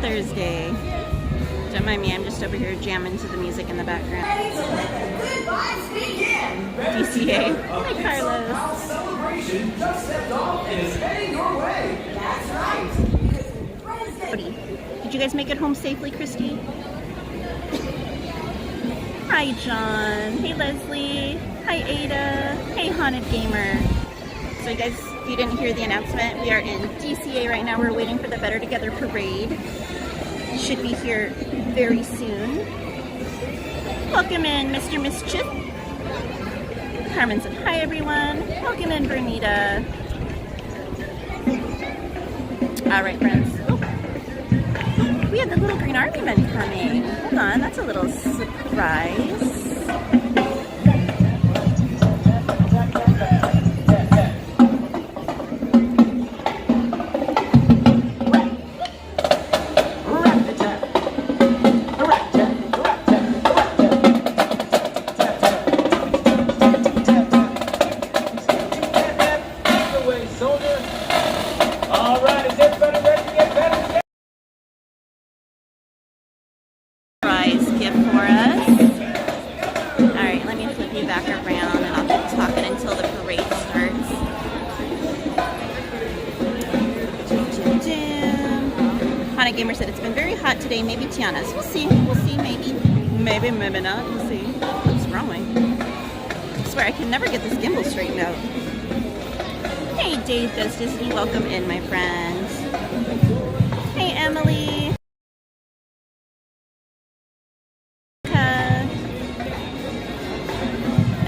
Thursday. Don't mind me, I'm just over here jamming to the music in the background. DCA. Hi, Carlos. Celebration just stepped off and is heading your way. That's right. Did you guys make it home safely, Christy? Hi, John. Hey, Leslie. Hi, Ada. Hey, Haunted Gamer. So you guys, if you didn't hear the announcement, we are in DCA right now. We're waiting for the Better Together Parade. Should be here very soon. Welcome in, Mr. Mischief. Carmen said hi, everyone. Welcome in, Bernita. All right, friends. Oh. We have the little green argument coming. Hold on, that's a little surprise. Gamer said it's been very hot today. Maybe Tiana's. We'll see. We'll see. Maybe. Maybe not. We'll see. What's wrong with me? I swear I can never get this gimbal straightened out. Hey, Dave Does Disney. Welcome in, my friend. Hey, Emily.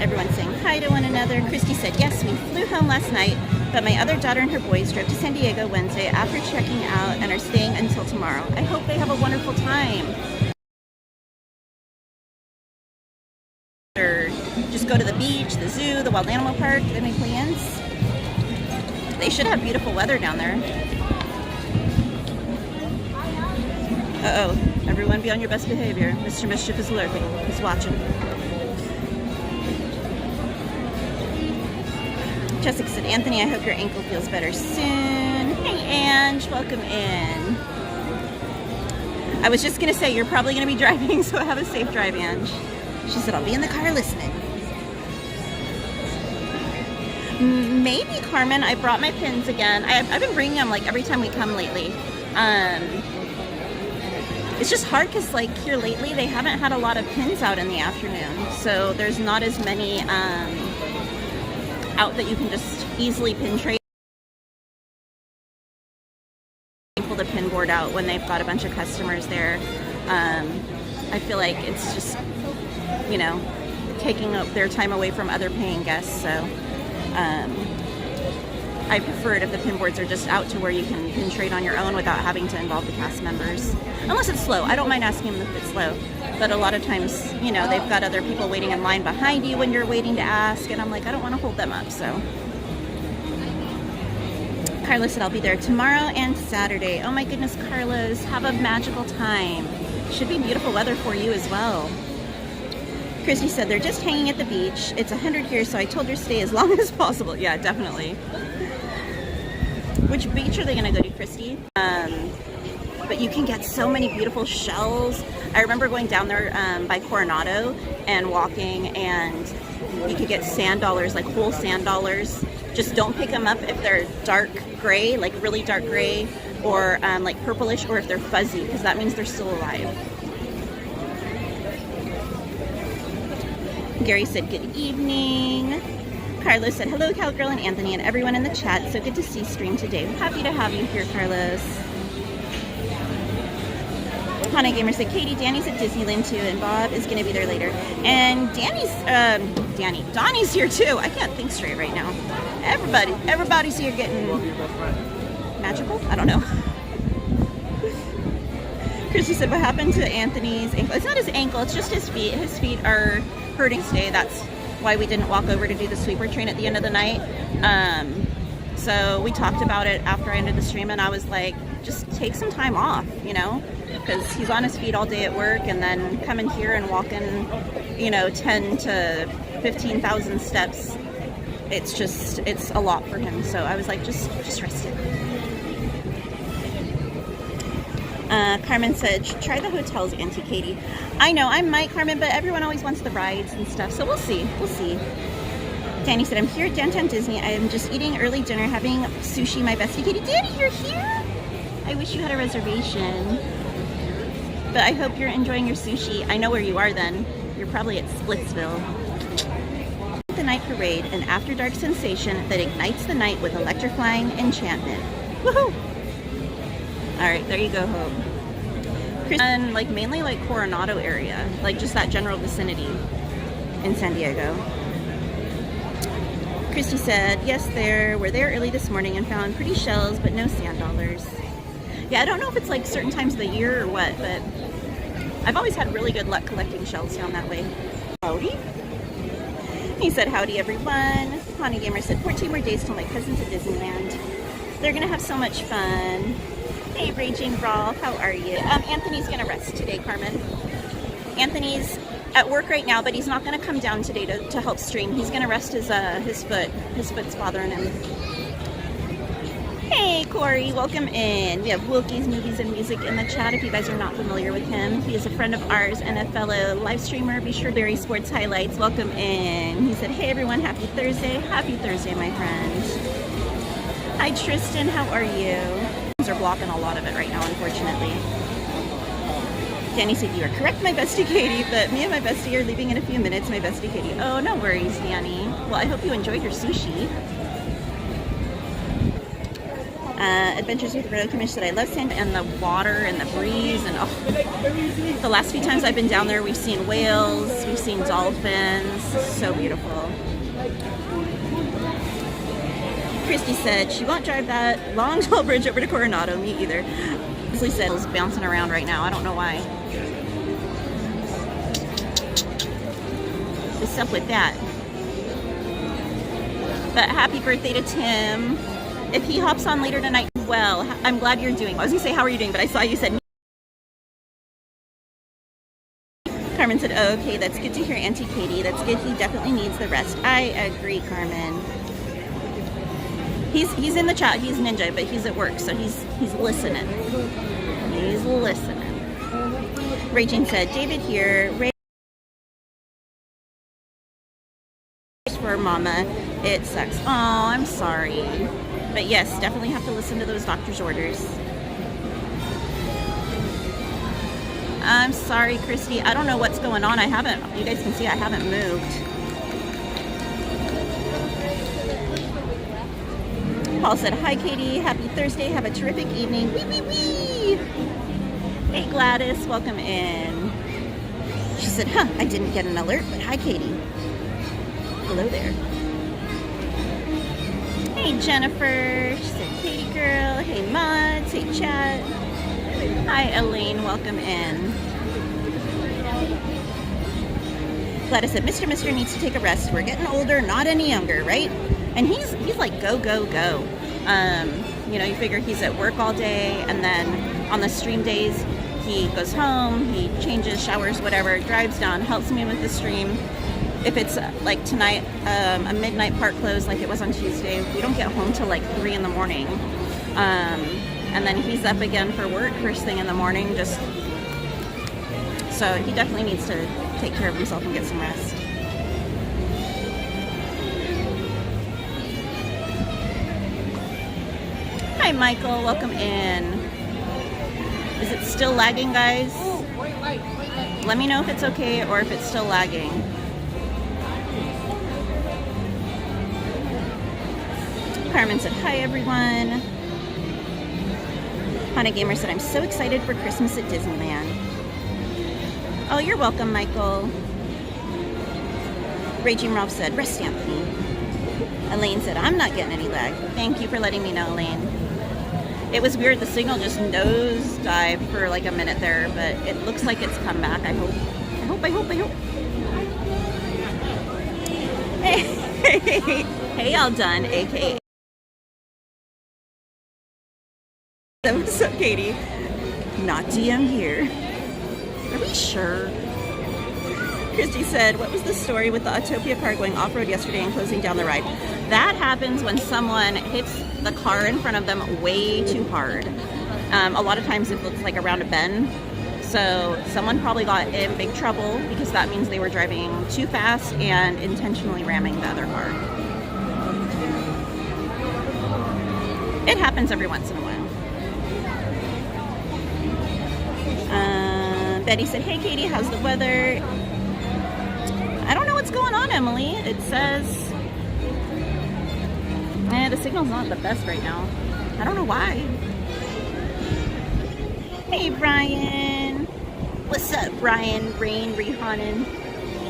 Everyone's saying hi to one another. Christy said, yes, we flew home last night, but my other daughter and her boys drove to San Diego Wednesday after checking out and are staying until tomorrow. I hope they have a wonderful time. Or just go to the beach, the zoo, the wild animal park. Do they have any plans? They should have beautiful weather down there. Uh-oh. Everyone be on your best behavior. Mr. Mischief is lurking. He's watching. Jessica said, Anthony, I hope your ankle feels better soon. Hey, Ange, welcome in. I was just going to say, you're probably going to be driving, so have a safe drive, Ange. She said, I'll be in the car listening. Maybe, Carmen, I brought my pins again. I've been bringing them, like, every time we come lately. It's just hard because, like, here lately, they haven't had a lot of pins out in the afternoon. So there's not as many out that you can just easily pin trade. Pull the pin board out when they've got a bunch of customers there. I feel like it's just, you know, taking their time away from other paying guests. So I prefer it if the pin boards are just out to where you can pin trade on your own without having to involve the cast members. Unless it's slow. I don't mind asking them if it's slow. But a lot of times, you know, they've got other people waiting in line behind you when you're waiting to ask. And I'm like, I don't want to hold them up, so. Carlos said, I'll be there tomorrow and Saturday. Oh my goodness, Carlos, have a magical time. Should be beautiful weather for you as well. Christy said, they're just hanging at the beach. It's 100 here, so I told her to stay as long as possible. Yeah, definitely. Which beach are they going to go to, Christy? But you can get so many beautiful shells. I remember going down there by Coronado and walking, and you could get sand dollars, like whole sand dollars. Just don't pick them up if they're dark gray, like really dark gray, or like purplish, or if they're fuzzy, because that means they're still alive. Gary said, good evening. Carlos said, hello, Cowgirl and Anthony and everyone in the chat. So good to see stream today. Happy to have you here, Carlos. Hana Gamer said, Katie, Danny's at Disneyland too, and Bob is going to be there later. And Donnie's here too. I can't think straight right now. Everybody's here getting magical? I don't know. Christy said, what happened to Anthony's ankle? It's not his ankle, it's just his feet. His feet are hurting today. That's why we didn't walk over to do the sweeper train at the end of the night. So we talked about it after I ended the stream, and I was like, just take some time off, you know, because he's on his feet all day at work, and then coming here and walking, you know, 10 to 15,000 steps. It's a lot for him. So I was like, just rest it. Carmen said, try the hotels, Auntie Katie. I know, I might, Carmen, but everyone always wants the rides and stuff, so we'll see. Danny said, I'm here at Downtown Disney. I am just eating early dinner, having sushi, my bestie Katie. Danny, you're here? I wish you had a reservation. But I hope you're enjoying your sushi. I know where you are then. You're probably at Splitsville. The Night Parade, an after-dark sensation that ignites the night with electrifying enchantment. Woohoo! Alright, there you go, Hope. And like mainly like Coronado area, like just that general vicinity in San Diego. Christy said, yes, we're there early this morning and found pretty shells, but no sand dollars. Yeah, I don't know if it's like certain times of the year or what, but I've always had really good luck collecting shells down that way. Howdy. He said, howdy everyone. Honey Gamer said, 14 more days till my cousins at Disneyland. They're gonna have so much fun. Hey, Raging Brawl, how are you? Anthony's gonna rest today, Carmen. Anthony's at work right now, but he's not gonna come down today to help stream. He's gonna rest his foot. His foot's bothering him. Hey, Corey, welcome in. We have Wilkie's Movies and Music in the chat if you guys are not familiar with him. He is a friend of ours and a fellow live streamer. Be sure Barry Sports Highlights. Welcome in. He said, hey everyone, happy Thursday. Happy Thursday, my friend. Hi, Tristan, how are you? Are blocking a lot of it right now, unfortunately. Danny said, you are correct, my bestie Katie, but me and my bestie are leaving in a few minutes, my bestie Katie. Oh, no worries, Danny. Well, I hope you enjoyed your sushi. Adventures with Road Commission said, I love sand and the water and the breeze, and oh, the last few times I've been down there, we've seen whales, we've seen dolphins. So beautiful. Christy said she won't drive that long tall bridge over to Coronado. Me either. Leslie said it's bouncing around right now. I don't know why. What's up with that? But happy birthday to Tim. If he hops on later tonight, well, I'm glad you're doing well. I was gonna say, how are you doing? But I saw you said. Carmen said, oh, okay, that's good to hear, Auntie Katie. That's good. He definitely needs the rest. I agree, Carmen. He's in the chat. He's ninja, but he's at work, so he's listening. He's listening. Raging said, David here. For Mama, it sucks. Oh, I'm sorry. But yes, definitely have to listen to those doctor's orders. I'm sorry, Christy. I don't know what's going on. You guys can see I haven't moved. Paul said, hi, Katie. Happy Thursday. Have a terrific evening. Wee, wee, wee. Hey, Gladys. Welcome in. She said, I didn't get an alert, but hi, Katie. Hello there. Hey, Jennifer. She said, Katie girl. Hey, Mods. Hey, chat. Hi, Elaine. Welcome in. Gladys said, Mr. needs to take a rest. We're getting older, not any younger, right? And he's like, go, go, go. You know, you figure he's at work all day, and then on the stream days, he goes home, he changes, showers, whatever, drives down, helps me with the stream. If it's like tonight, a midnight park close like it was on Tuesday, we don't get home till like 3 in the morning. And then he's up again for work first thing in the morning, so he definitely needs to take care of himself and get some rest. Hi, Michael. Welcome in. Is it still lagging, guys? Let me know if it's okay or if it's still lagging. Carmen said, hi, everyone. Hana Gamer said, I'm so excited for Christmas at Disneyland. Oh, you're welcome, Michael. Raging Ralph said, rest, Anthony. Elaine said, I'm not getting any lag. Thank you for letting me know, Elaine. It was weird. The signal just nosedived for like a minute there, but it looks like it's come back. I hope. Hey, all done, aka What's up, Katie? Not DM here. Are we sure? Christy said, what was the story with the Autopia car going off-road yesterday and closing down the ride? That happens when someone hits the car in front of them way too hard. A lot of times it looks like around a bend. So someone probably got in big trouble because that means they were driving too fast and intentionally ramming the other car. It happens every once in a while. Betty said, hey Katie, how's the weather? I don't know what's going on, Emily. It says, the signal's not the best right now. I don't know why. Hey Brian. What's up, Brian? Rain, Rihanna.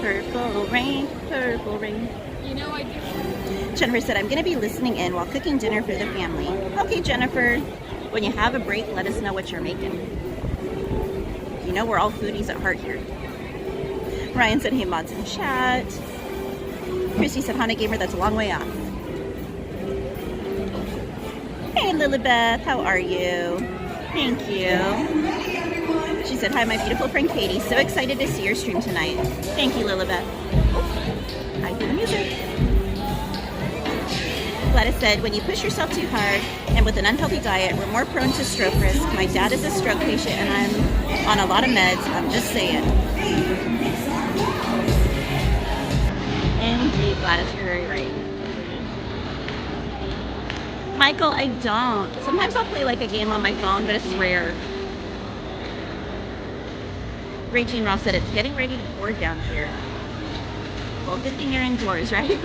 Purple rain, purple rain. You know I do. Jennifer said, I'm going to be listening in while cooking dinner for the family. Okay, Jennifer. When you have a break, let us know what you're making. You know we're all foodies at heart here. Ryan said, hey, mods in chat. Christy said, Hana Gamer, that's a long way off. Hey, Lilibeth, how are you? Thank you. She said, hi, my beautiful friend Katie. So excited to see your stream tonight. Thank you, Lilibeth. Oh, I hear the music. Gladys said, when you push yourself too hard and with an unhealthy diet, we're more prone to stroke risk. My dad is a stroke patient and I'm on a lot of meds. I'm just saying. Indeed, Gladys, you're very right. Michael, I don't. Sometimes I'll play like a game on my phone, but it's rare. Raging Ross said, it's getting ready to pour down here. Well, good thing you're indoors, right?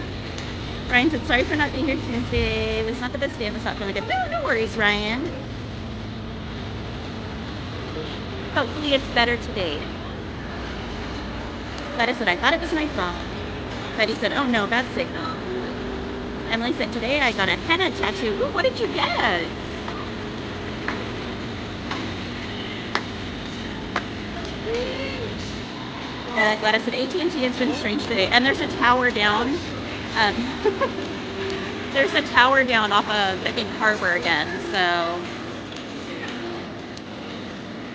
Ryan said, sorry for not being here Tuesday. It was not the best day. I was not feeling good. No worries, Ryan. Hopefully it's better today. Betty said, I thought it was my phone. Betty said, oh no, bad signal. Emily said, today I got a henna tattoo. Ooh, what did you get? Gladys said, AT&T has been strange today. And there's a tower down. There's a tower down off of, I think, Harbor again, so.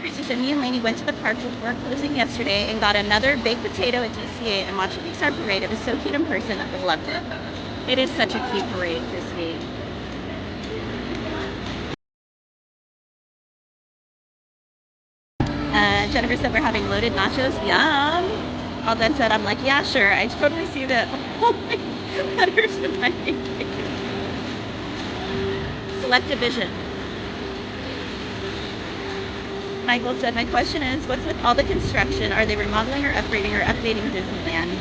She said, me and Lainey went to the park before closing yesterday and got another baked potato at DCA and watched the Pixar Parade. It was so cute in person. I loved it. It is such a cute parade, Christy. Jennifer said we're having loaded nachos. Yum. All that said, I'm like, yeah, sure. I totally see that. Letters in my pancake. Selective vision. Michael said, my question is, what's with all the construction? Are they remodeling or upgrading or updating Disneyland?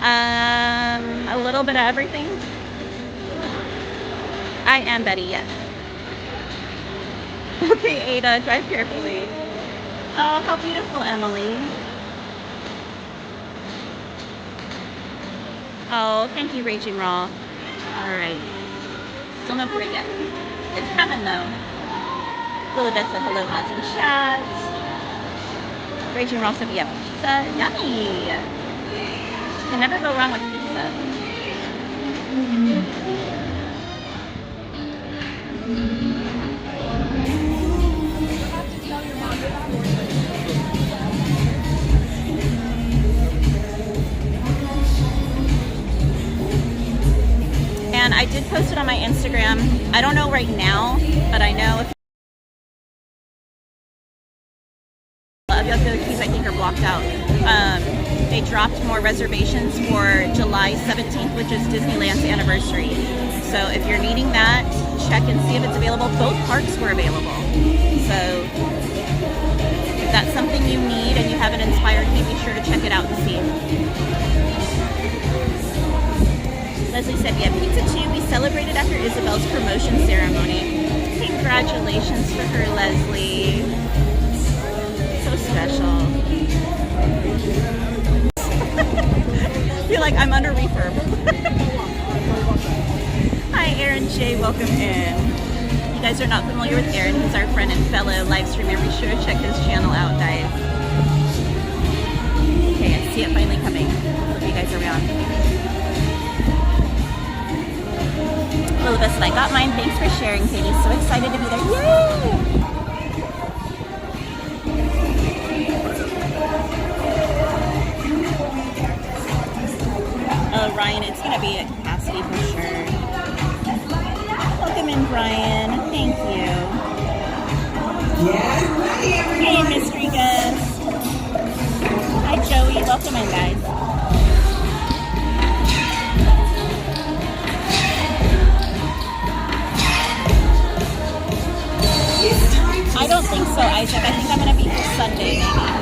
A little bit of everything. I am Betty, yes. Okay, Ada, drive carefully. Oh, how beautiful, Emily. Oh, thank you, Raging Raw. Alright. Still no parade yet. It's coming, though. Lilibeth said hello, mods in chat. Raging Raw said we have pizza. Yummy! You can never go wrong with pizza. And I did post it on my Instagram. I don't know right now, but I know if the other keys I think are blocked out. They dropped more reservations for July 17th, which is Disneyland's anniversary. So if you're needing that, check and see if it's available. Both parks were available. So if that's something you need and you have an inspired key, be sure to check it out and see. Leslie said, yeah, pizza too. We celebrated after Isabel's promotion ceremony. Congratulations for her, Leslie. So special. Feel like I'm under refurb. Hi, Aaron J. Welcome in. You guys are not familiar with Aaron. He's our friend and fellow live streamer. Be sure to check his channel out, guys. Okay, I see it finally coming. Hope you guys are around. Lilibus and I got mine. Thanks for sharing, Katie. So excited to be there. Yay! Oh, Ryan, it's going to be at capacity for sure. Welcome in, Brian. Thank you. Hey, mystery guest. Hi, Joey. Welcome in, guys. I don't think so, Isaac. I think I'm going to be here Sunday, maybe.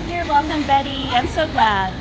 You're welcome, Betty. I'm so glad.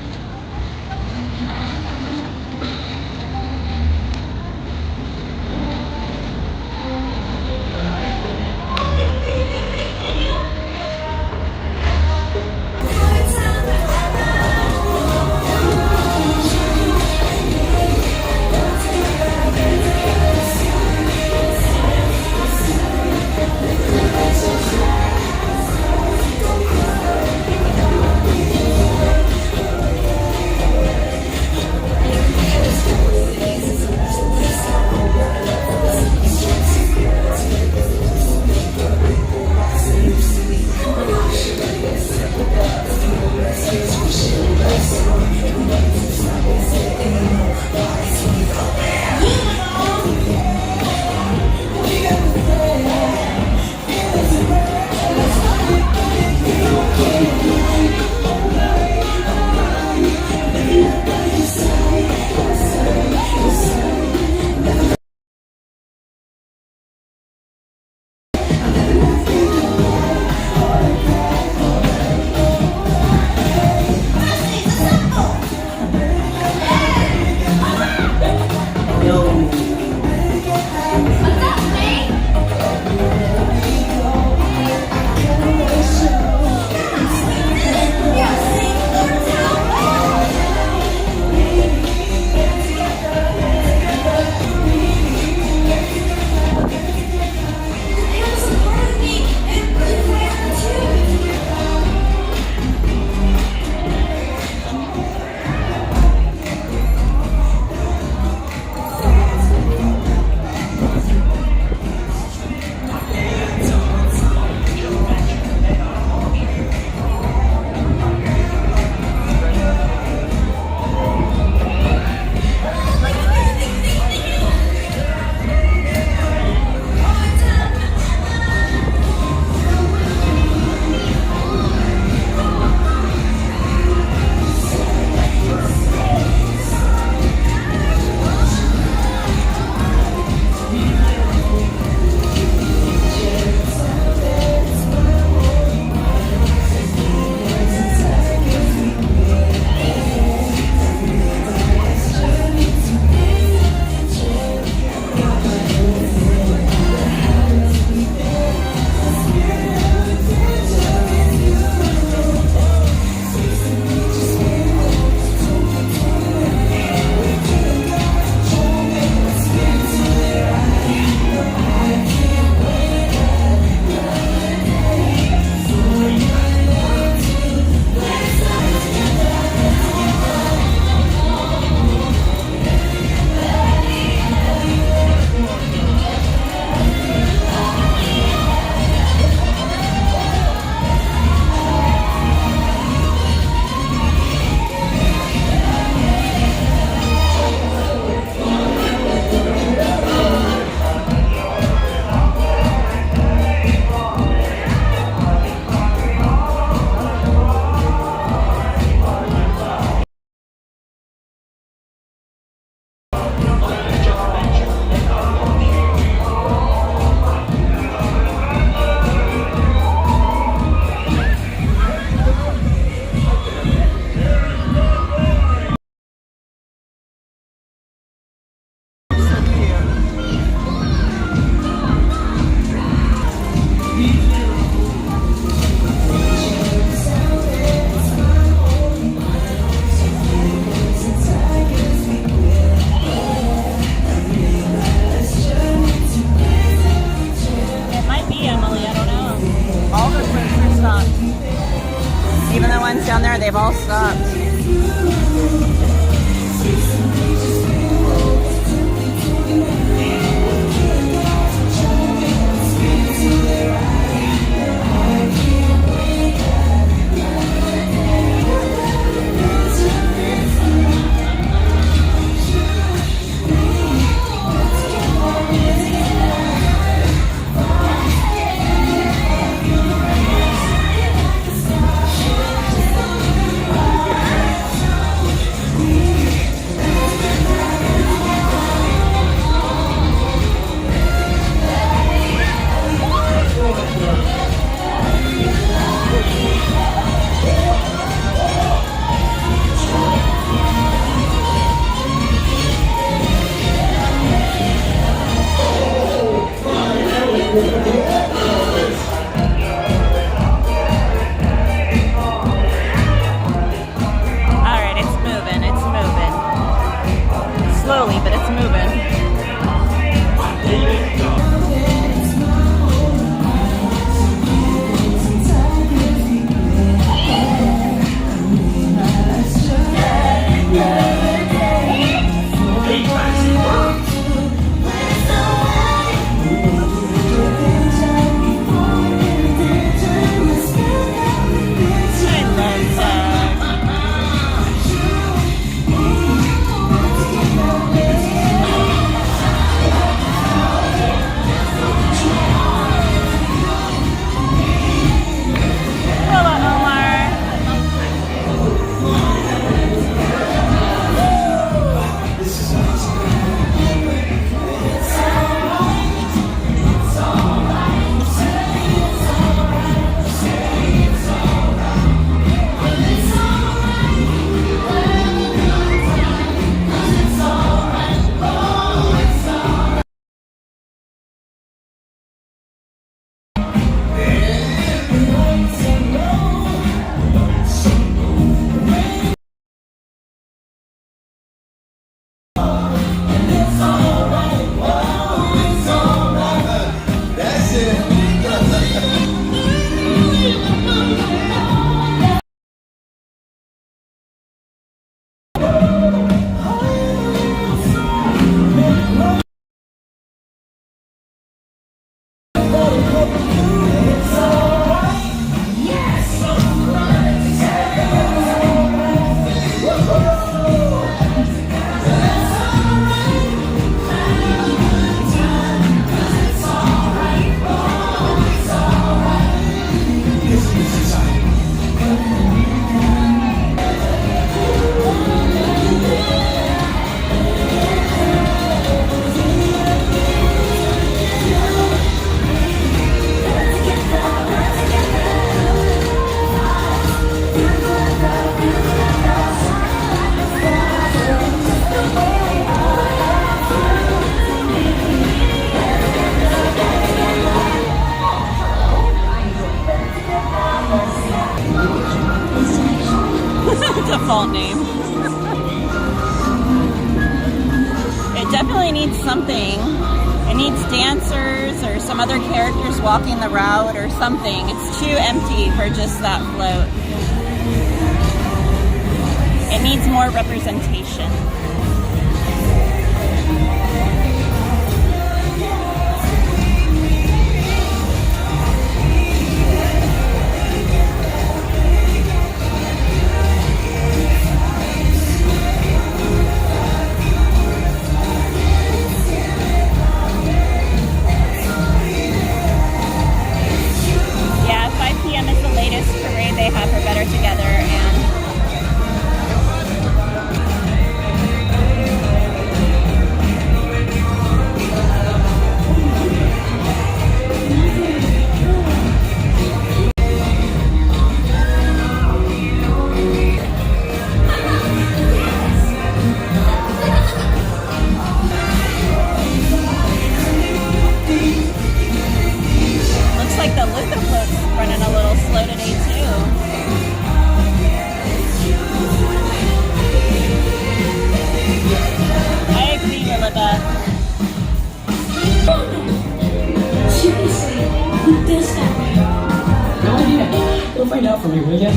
they've all stopped. Default name. It definitely needs something. It needs dancers or some other characters walking the route or something. It's too empty for just that float. It needs more representation. Parade they have for Better Together, and looks like the Luther float's running a little slow today too. I agree, Relive. Seriously, who does that? No idea. Go find out for me, will ya?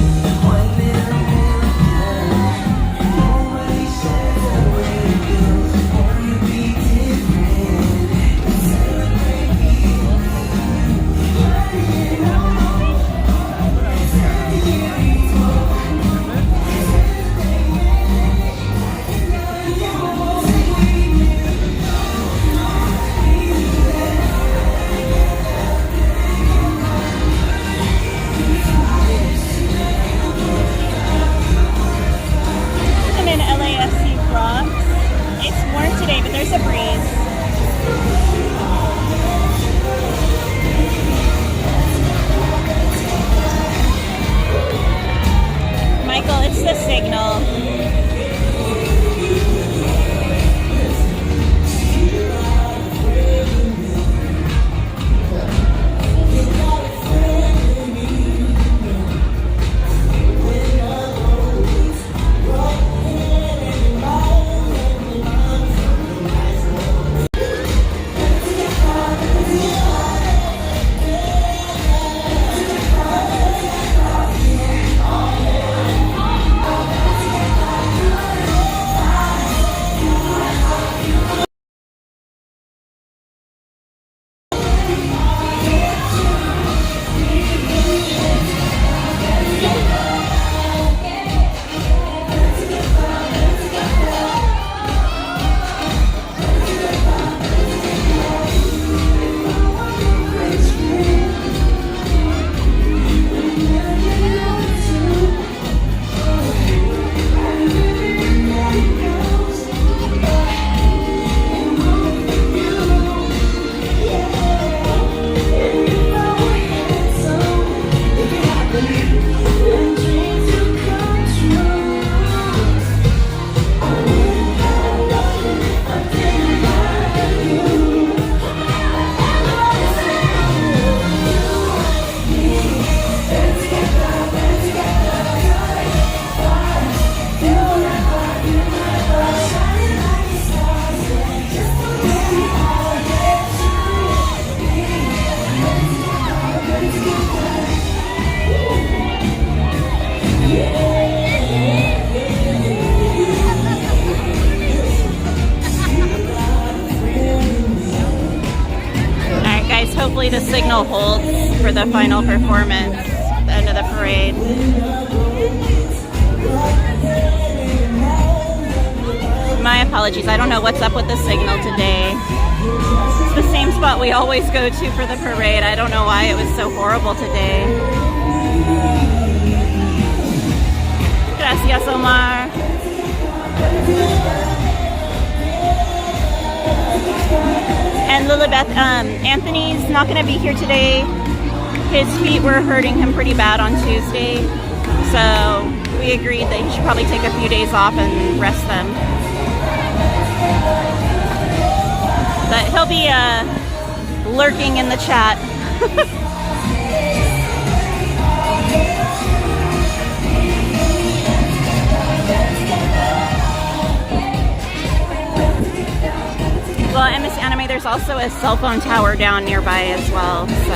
the signal holds for the final performance at the end of the parade. My apologies, I don't know what's up with the signal today. It's the same spot we always go to for the parade. I don't know why it was so horrible today. Gracias, Omar. And Lilibeth, Anthony's not going to be here today. His feet were hurting him pretty bad on Tuesday. So we agreed that he should probably take a few days off and rest them. But he'll be lurking in the chat. Well, at Miss Anime, there's also a cell phone tower down nearby as well, so.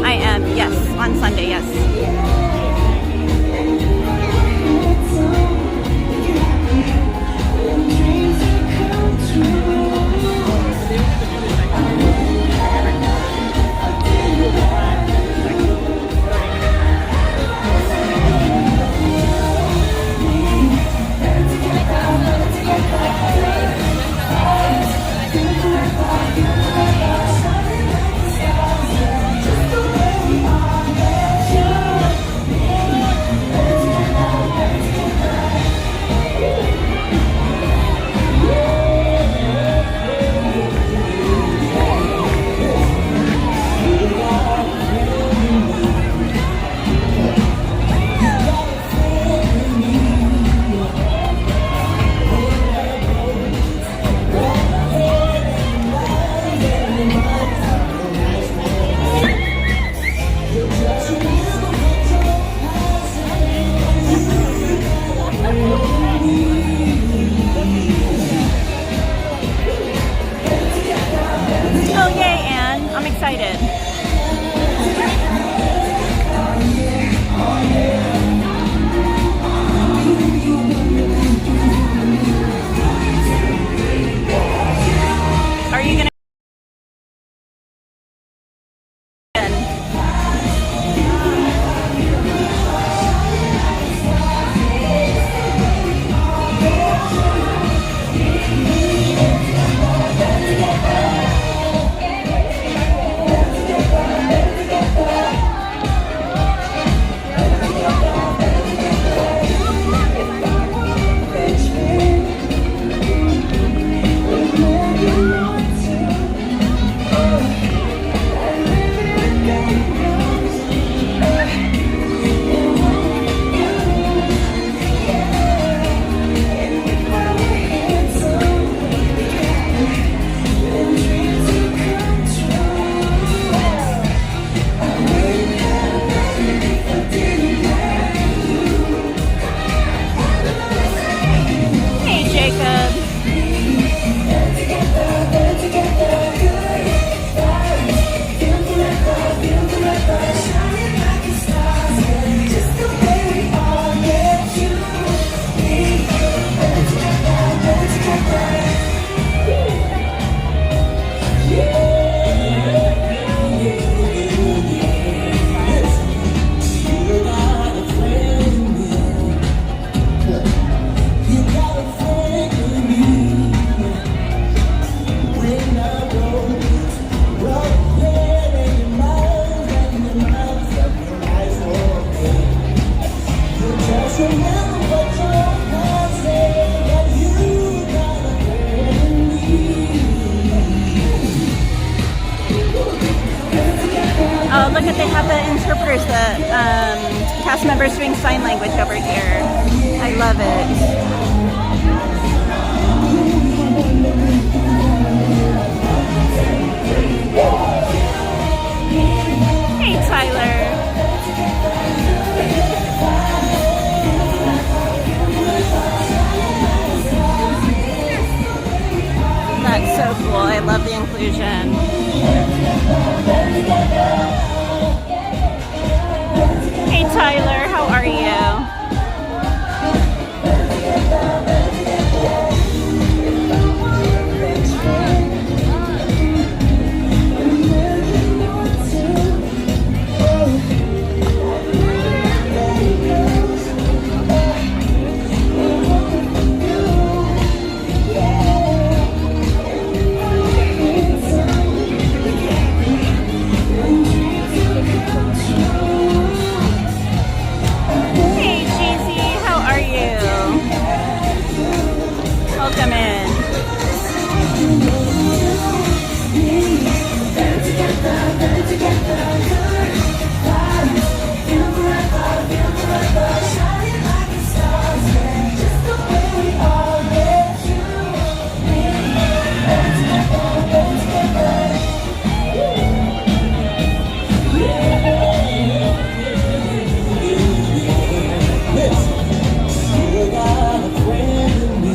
I am, yes, on Sunday, yes. Oh, look at, they have the interpreters, the cast members doing sign language over here. I love it. Hey, Tyler. That's so cool. I love the inclusion. Tyler, how are you? Welcome in.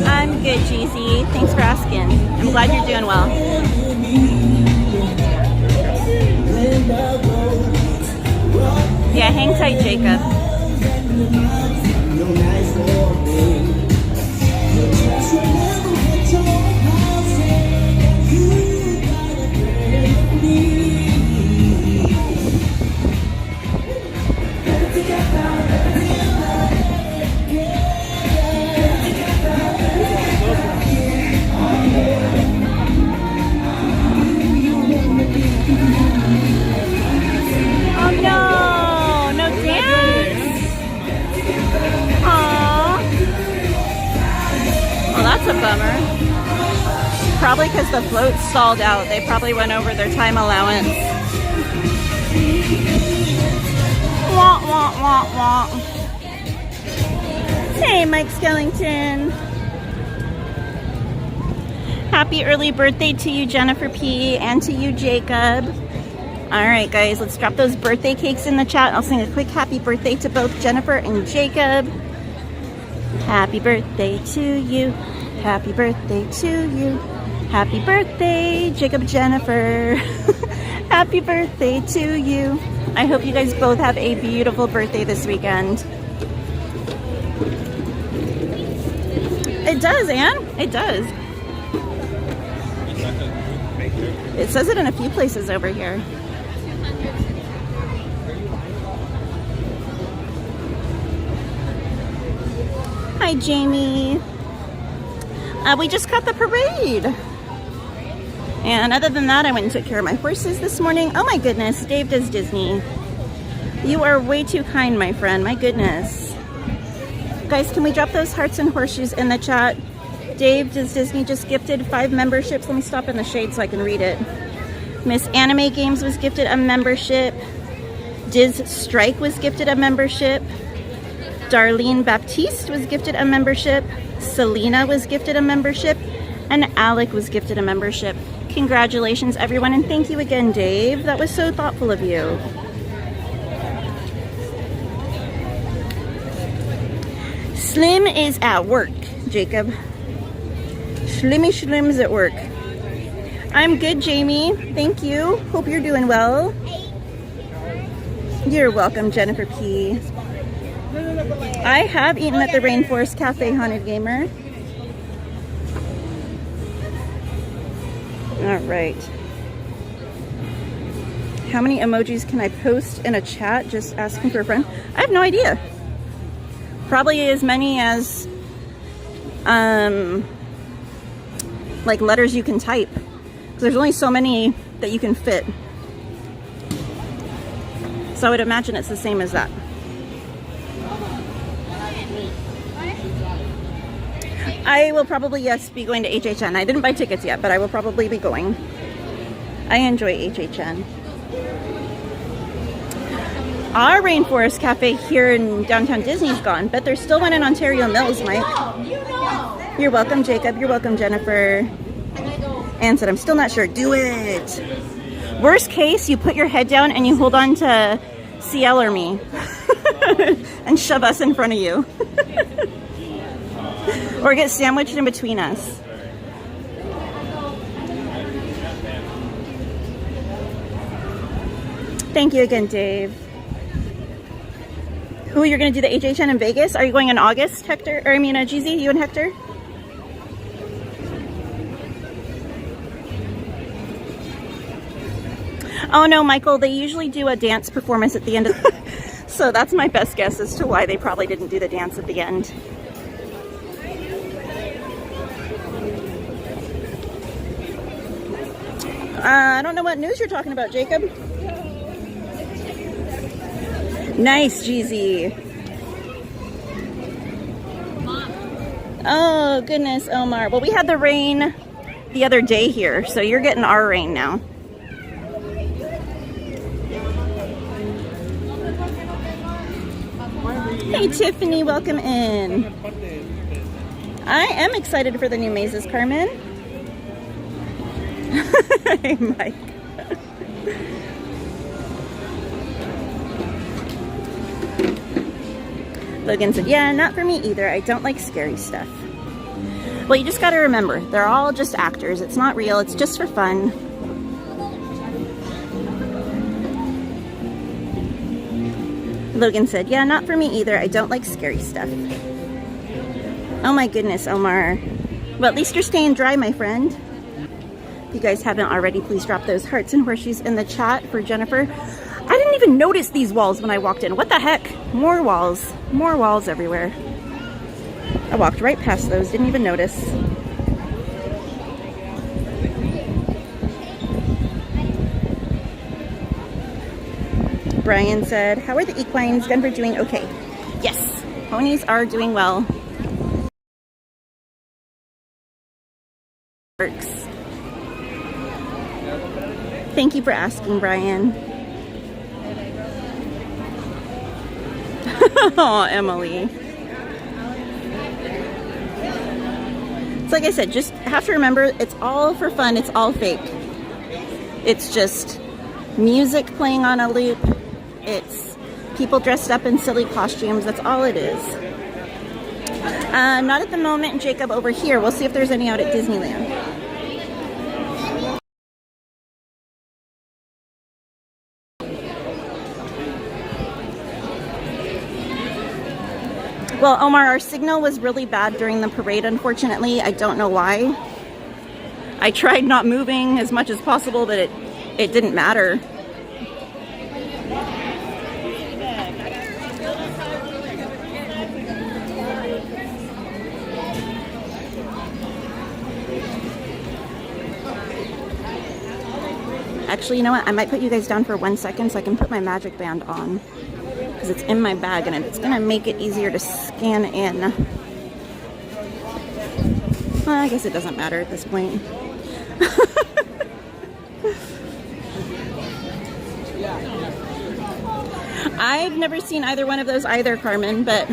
I'm good, Jeezy. Thanks for asking. I'm glad you're doing well. Yeah, hang tight, Jacob. That's a bummer. Probably because the float stalled out. They probably went over their time allowance. Wah, wah, wah, wah. Hey, Mike Skellington. Happy early birthday to you, Jennifer P., and to you, Jacob. All right, guys, let's drop those birthday cakes in the chat. I'll sing a quick happy birthday to both Jennifer and Jacob. Happy birthday to you. Happy birthday to you. Happy birthday, Jacob Jennifer. Happy birthday to you. I hope you guys both have a beautiful birthday this weekend. It does, Anne. It does. It says it in a few places over here. Hi, Jamie. We just got the parade. And other than that, I went and took care of my horses this morning. Oh my goodness, Dave does Disney. You are way too kind, my friend. My goodness. Guys, can we drop those hearts and horseshoes in the chat? Dave does Disney just gifted 5 memberships. Let me stop in the shade so I can read it. Miss Anime Games was gifted a membership. Diz Strike was gifted a membership. Darlene Baptiste was gifted a membership. Selena was gifted a membership. And Alec was gifted a membership. Congratulations, everyone, and thank you again, Dave. That was so thoughtful of you. Slim is at work, Jacob. Slim's at work. I'm good, Jamie. Thank you. Hope you're doing well. You're welcome, Jennifer P. I have eaten at the Rainforest Cafe, Haunted Gamer. All right. How many emojis can I post in a chat just asking for a friend? I have no idea. Probably as many as like letters you can type. Because there's only so many that you can fit. So I would imagine it's the same as that. I will probably, yes, be going to HHN. I didn't buy tickets yet, but I will probably be going. I enjoy HHN. Our Rainforest Cafe here in downtown Disney's gone, but there's still one in Ontario Mills, Mike. You're welcome, Jacob. You're welcome, Jennifer. Anne said, I'm still not sure. Do it. Worst case, you put your head down and you hold on to CL or me and shove us in front of you. Or get sandwiched in between us. Thank you again, Dave. Ooh, you're gonna do the HHN in Vegas? Are you going in August, Hector? Or I mean, GZ, you and Hector? Oh no, Michael, they usually do a dance performance at the end of so that's my best guess as to why they probably didn't do the dance at the end. I don't know what news you're talking about, Jacob. Nice, GZ. Oh, goodness, Omar. Well, we had the rain the other day here, so you're getting our rain now. Hey, Tiffany, welcome in. I am excited for the new mazes, Carmen. Hey, Mike. Logan said, yeah, not for me either. I don't like scary stuff. Well, you just got to remember, they're all just actors. It's not real. It's just for fun. Logan said, yeah, not for me either. I don't like scary stuff. Oh my goodness, Omar. Well, at least you're staying dry, my friend. If you guys haven't already, please drop those hearts and horseshoes in the chat for Jennifer. I didn't even notice these walls when I walked in. What the heck? More walls. More walls everywhere. I walked right past those, didn't even notice. Brian said, how are the equines? Denver doing okay? Yes, ponies are doing well. Works. Thank you for asking, Brian. Oh, Emily. It's like I said, just have to remember, it's all for fun. It's all fake. It's just music playing on a loop. It's people dressed up in silly costumes. That's all it is. Not at the moment, Jacob, over here. We'll see if there's any out at Disneyland. Well, Omar, our signal was really bad during the parade, unfortunately. I don't know why. I tried not moving as much as possible, but it didn't matter. Actually, you know what? I might put you guys down for 1 second so I can put my magic band on. Because it's in my bag and it's going to make it easier to scan in. Well, I guess it doesn't matter at this point. I've never seen either one of those either, Carmen, but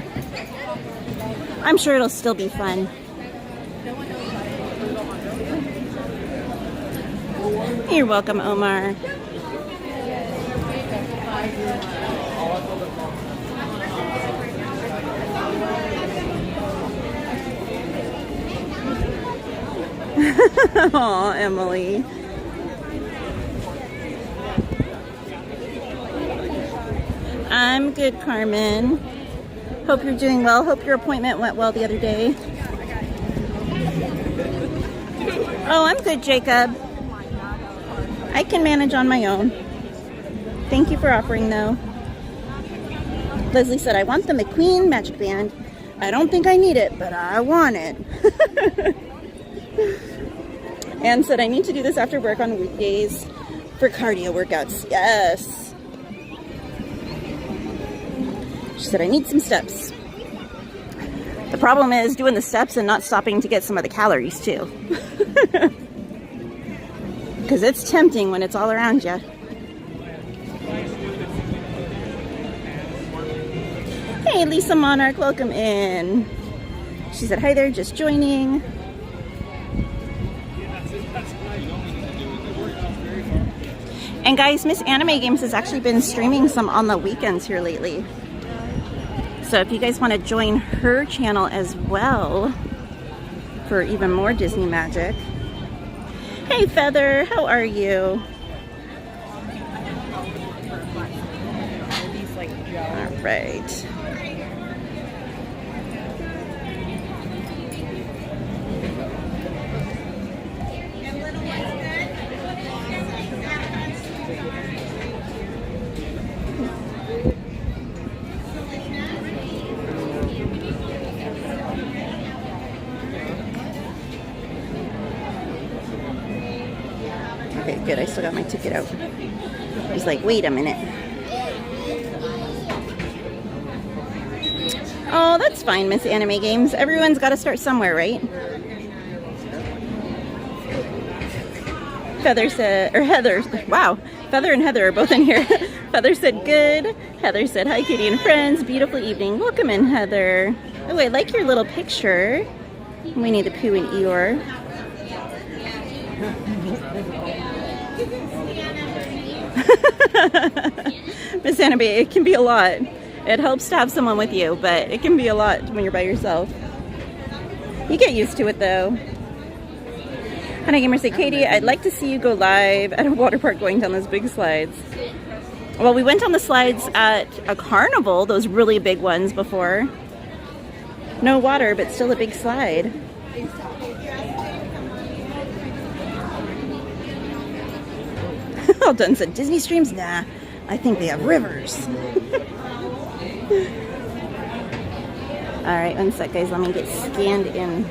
I'm sure it'll still be fun. You're welcome, Omar. Aw, Emily. I'm good, Carmen. Hope you're doing well. Hope your appointment went well the other day. Oh, I'm good, Jacob. I can manage on my own. Thank you for offering, though. Leslie said, I want the McQueen Magic Band. I don't think I need it, but I want it. Anne said, I need to do this after work on weekdays for cardio workouts. Yes. She said, I need some steps. The problem is doing the steps and not stopping to get some of the calories, too. Because it's tempting when it's all around you. Hey, Lisa Monarch, welcome in. She said, hi there, just joining. And guys, Miss Anime Games has actually been streaming some on the weekends here lately. So if you guys want to join her channel as well for even more Disney magic. Hey Feather, how are you? All right. Okay, good. I still got my ticket out. He's like, wait a minute. Oh, that's fine, Miss Anime Games. Everyone's got to start somewhere, right? Feather said, or Heather, wow. Feather and Heather are both in here. Feather said good. Heather said, hi, Katie and friends. Beautiful evening. Welcome in, Heather. Oh, I like your little picture. Winnie the Pooh and Eeyore. Miss Annabelle, it can be a lot. It helps to have someone with you, but it can be a lot when you're by yourself. You get used to it, though. Honey Gamer said, Katie, I'd like to see you go live at a water park going down those big slides. Well, we went on the slides at a carnival, those really big ones before. No water, but still a big slide. All done said, Disney streams? Nah, I think they have rivers. All right, one sec, guys. Let me get scanned in.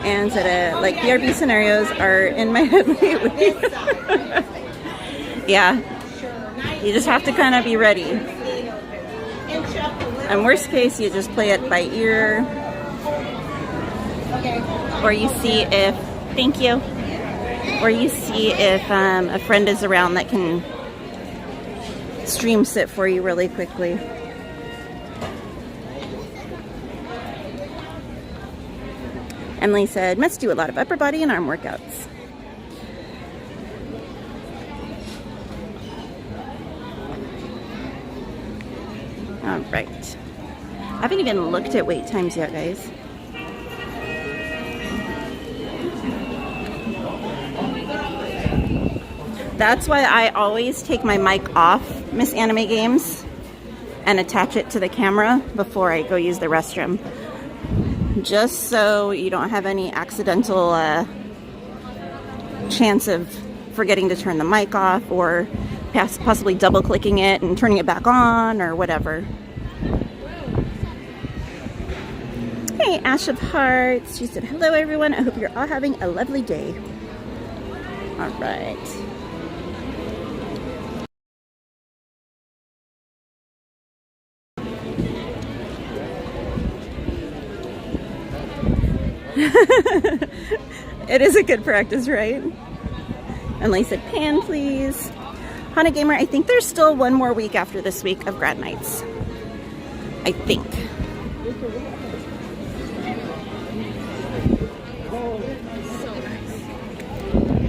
And said, like, BRB scenarios are in my head lately. Yeah, you just have to kind of be ready. And worst case, you just play it by ear. Or you see if, thank you. Or you see if a friend is around that can stream sit for you really quickly. Emily said, must do a lot of upper body and arm workouts. All right. I haven't even looked at wait times yet, guys. That's why I always take my mic off, Miss Anime Games, and attach it to the camera before I go use the restroom. Just so you don't have any accidental chance of forgetting to turn the mic off or possibly double clicking it and turning it back on or whatever. Hey, Ash of Hearts. She said, hello everyone. I hope you're all having a lovely day. All right. It is a good practice, right? And Lee said, pan, please. Hana Gamer, I think there's still one more week after this week of grad nights. I think.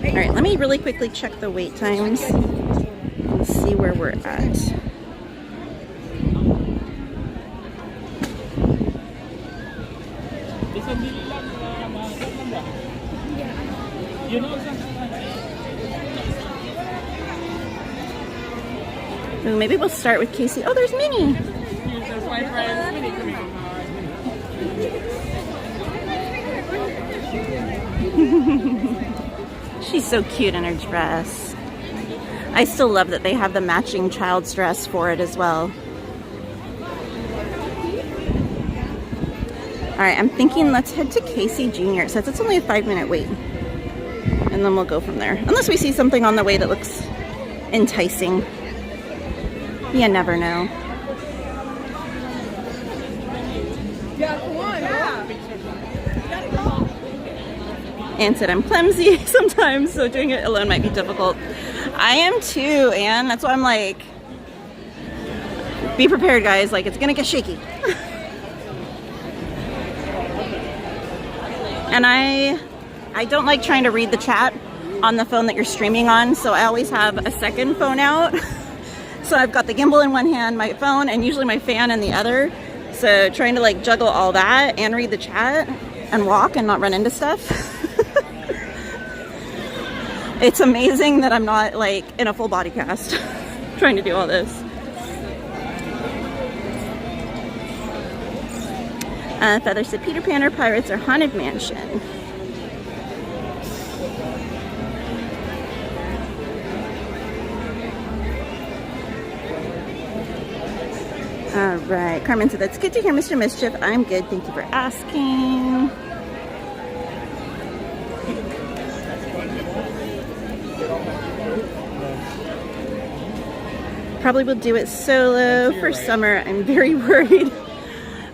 All right, let me really quickly check the wait times and see where we're at. Ooh, maybe we'll start with Casey. Oh, there's Minnie. There's my friend Minnie coming on. She's so cute in her dress. I still love that they have the matching child's dress for it as well. All right, I'm thinking let's head to Casey Jr. It says it's only a 5-minute wait. And then we'll go from there. Unless we see something on the way that looks enticing. You never know. Yeah, come on. Yeah. Anne said, I'm clumsy sometimes, so doing it alone might be difficult. I am too, Anne. That's why I'm like, be prepared, guys. Like, it's going to get shaky. And I don't like trying to read the chat on the phone that you're streaming on, so I always have a second phone out. So I've got the gimbal in one hand, my phone, and usually my fan in the other. So trying to like juggle all that and read the chat and walk and not run into stuff. It's amazing that I'm not like in a full body cast trying to do all this. Feather said Peter Pan or Pirates or Haunted Mansion. All right, Carmen said, that's good to hear, Mr. Mischief. I'm good, thank you for asking. Probably will do it solo for summer. I'm very worried.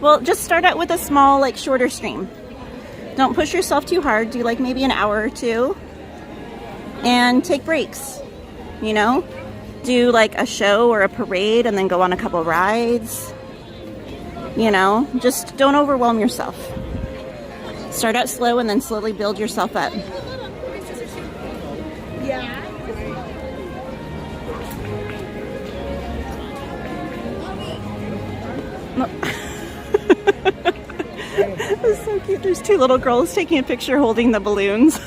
Well, just start out with a small, like, shorter stream. Don't push yourself too hard. Do like maybe an hour or two and take breaks, you know? Do like a show or a parade and then go on a couple rides. You know, just don't overwhelm yourself. Start out slow and then slowly build yourself up. Yeah. It's so cute. There's two little girls taking a picture holding the balloons.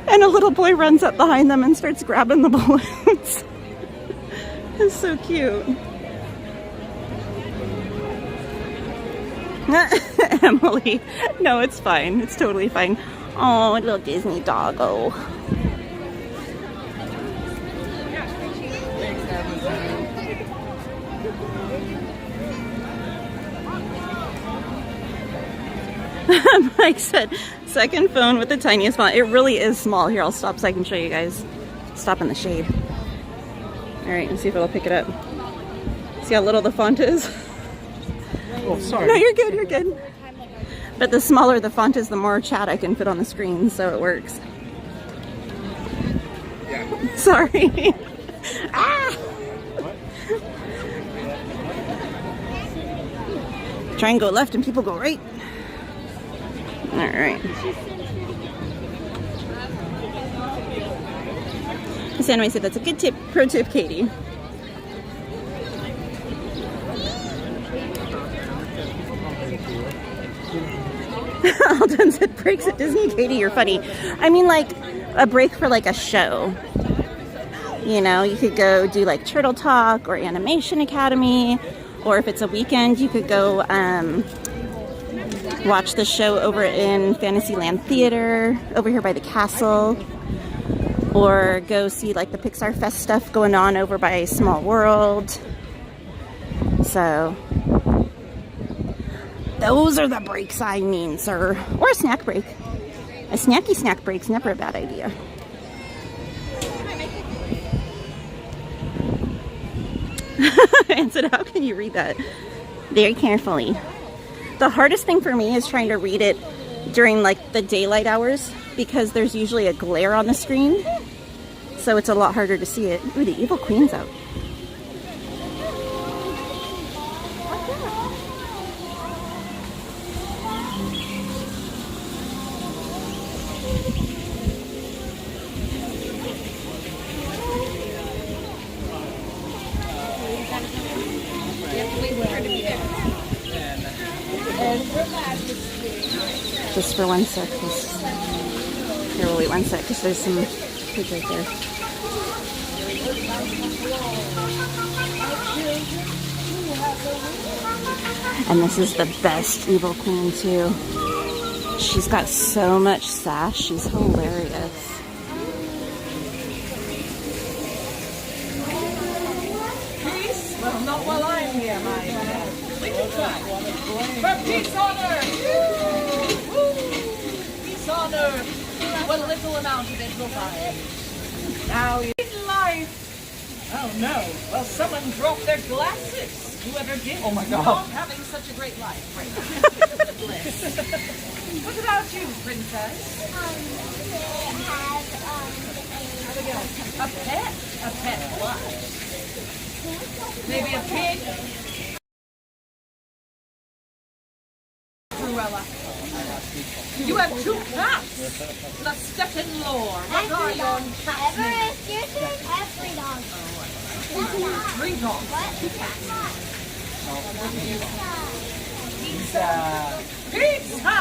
And a little boy runs up behind them and starts grabbing the balloons. It's so cute. Emily. No, it's fine. It's totally fine. Oh, a little Disney doggo. Mike said, second phone with the tiniest font. It really is small. Here, I'll stop so I can show you guys. Stop in the shade. All right, let's see if it'll pick it up. See how little the font is? Oh, sorry. No, you're good, you're good. But the smaller the font is, the more chat I can fit on the screen, so it works. Yeah. Sorry. Ah! Try and go left and people go right. All right. Sandway said that's a good tip, pro tip, Katie. Alden said breaks at Disney. Katie, you're funny. I mean, like a break for like a show. You know, you could go do like Turtle Talk or Animation Academy, or if it's a weekend, you could go watch the show over in Fantasyland Theater, over here by the castle, or go see like the Pixar Fest stuff going on over by Small World. So those are the breaks I mean, sir. Or a snack break. A snacky snack break's never a bad idea. And said, how can you read that? Very carefully. The hardest thing for me is trying to read it during like the daylight hours because there's usually a glare on the screen. So it's a lot harder to see it. Ooh, the Evil Queen's out. Just for 1 sec. Here, we'll wait 1 sec because there's some kids right there. And this is the best Evil Queen too. She's got so much sass. She's hilarious. Peace? Well, not while I'm here, my for peace on earth! Peace on earth! What little amount of it will find. Now you life! Oh no. Well, someone dropped their glasses. Whoever did. Oh my God. Not having such a great life right now. Bliss. What about you, princess? A pet? A pet what? Maybe a pig? Cruella. You have 2 cats. Let's step in lore. What are your cats? Everest, yours is every dog. 3 dogs. 2 cats. Pizza. Pizza.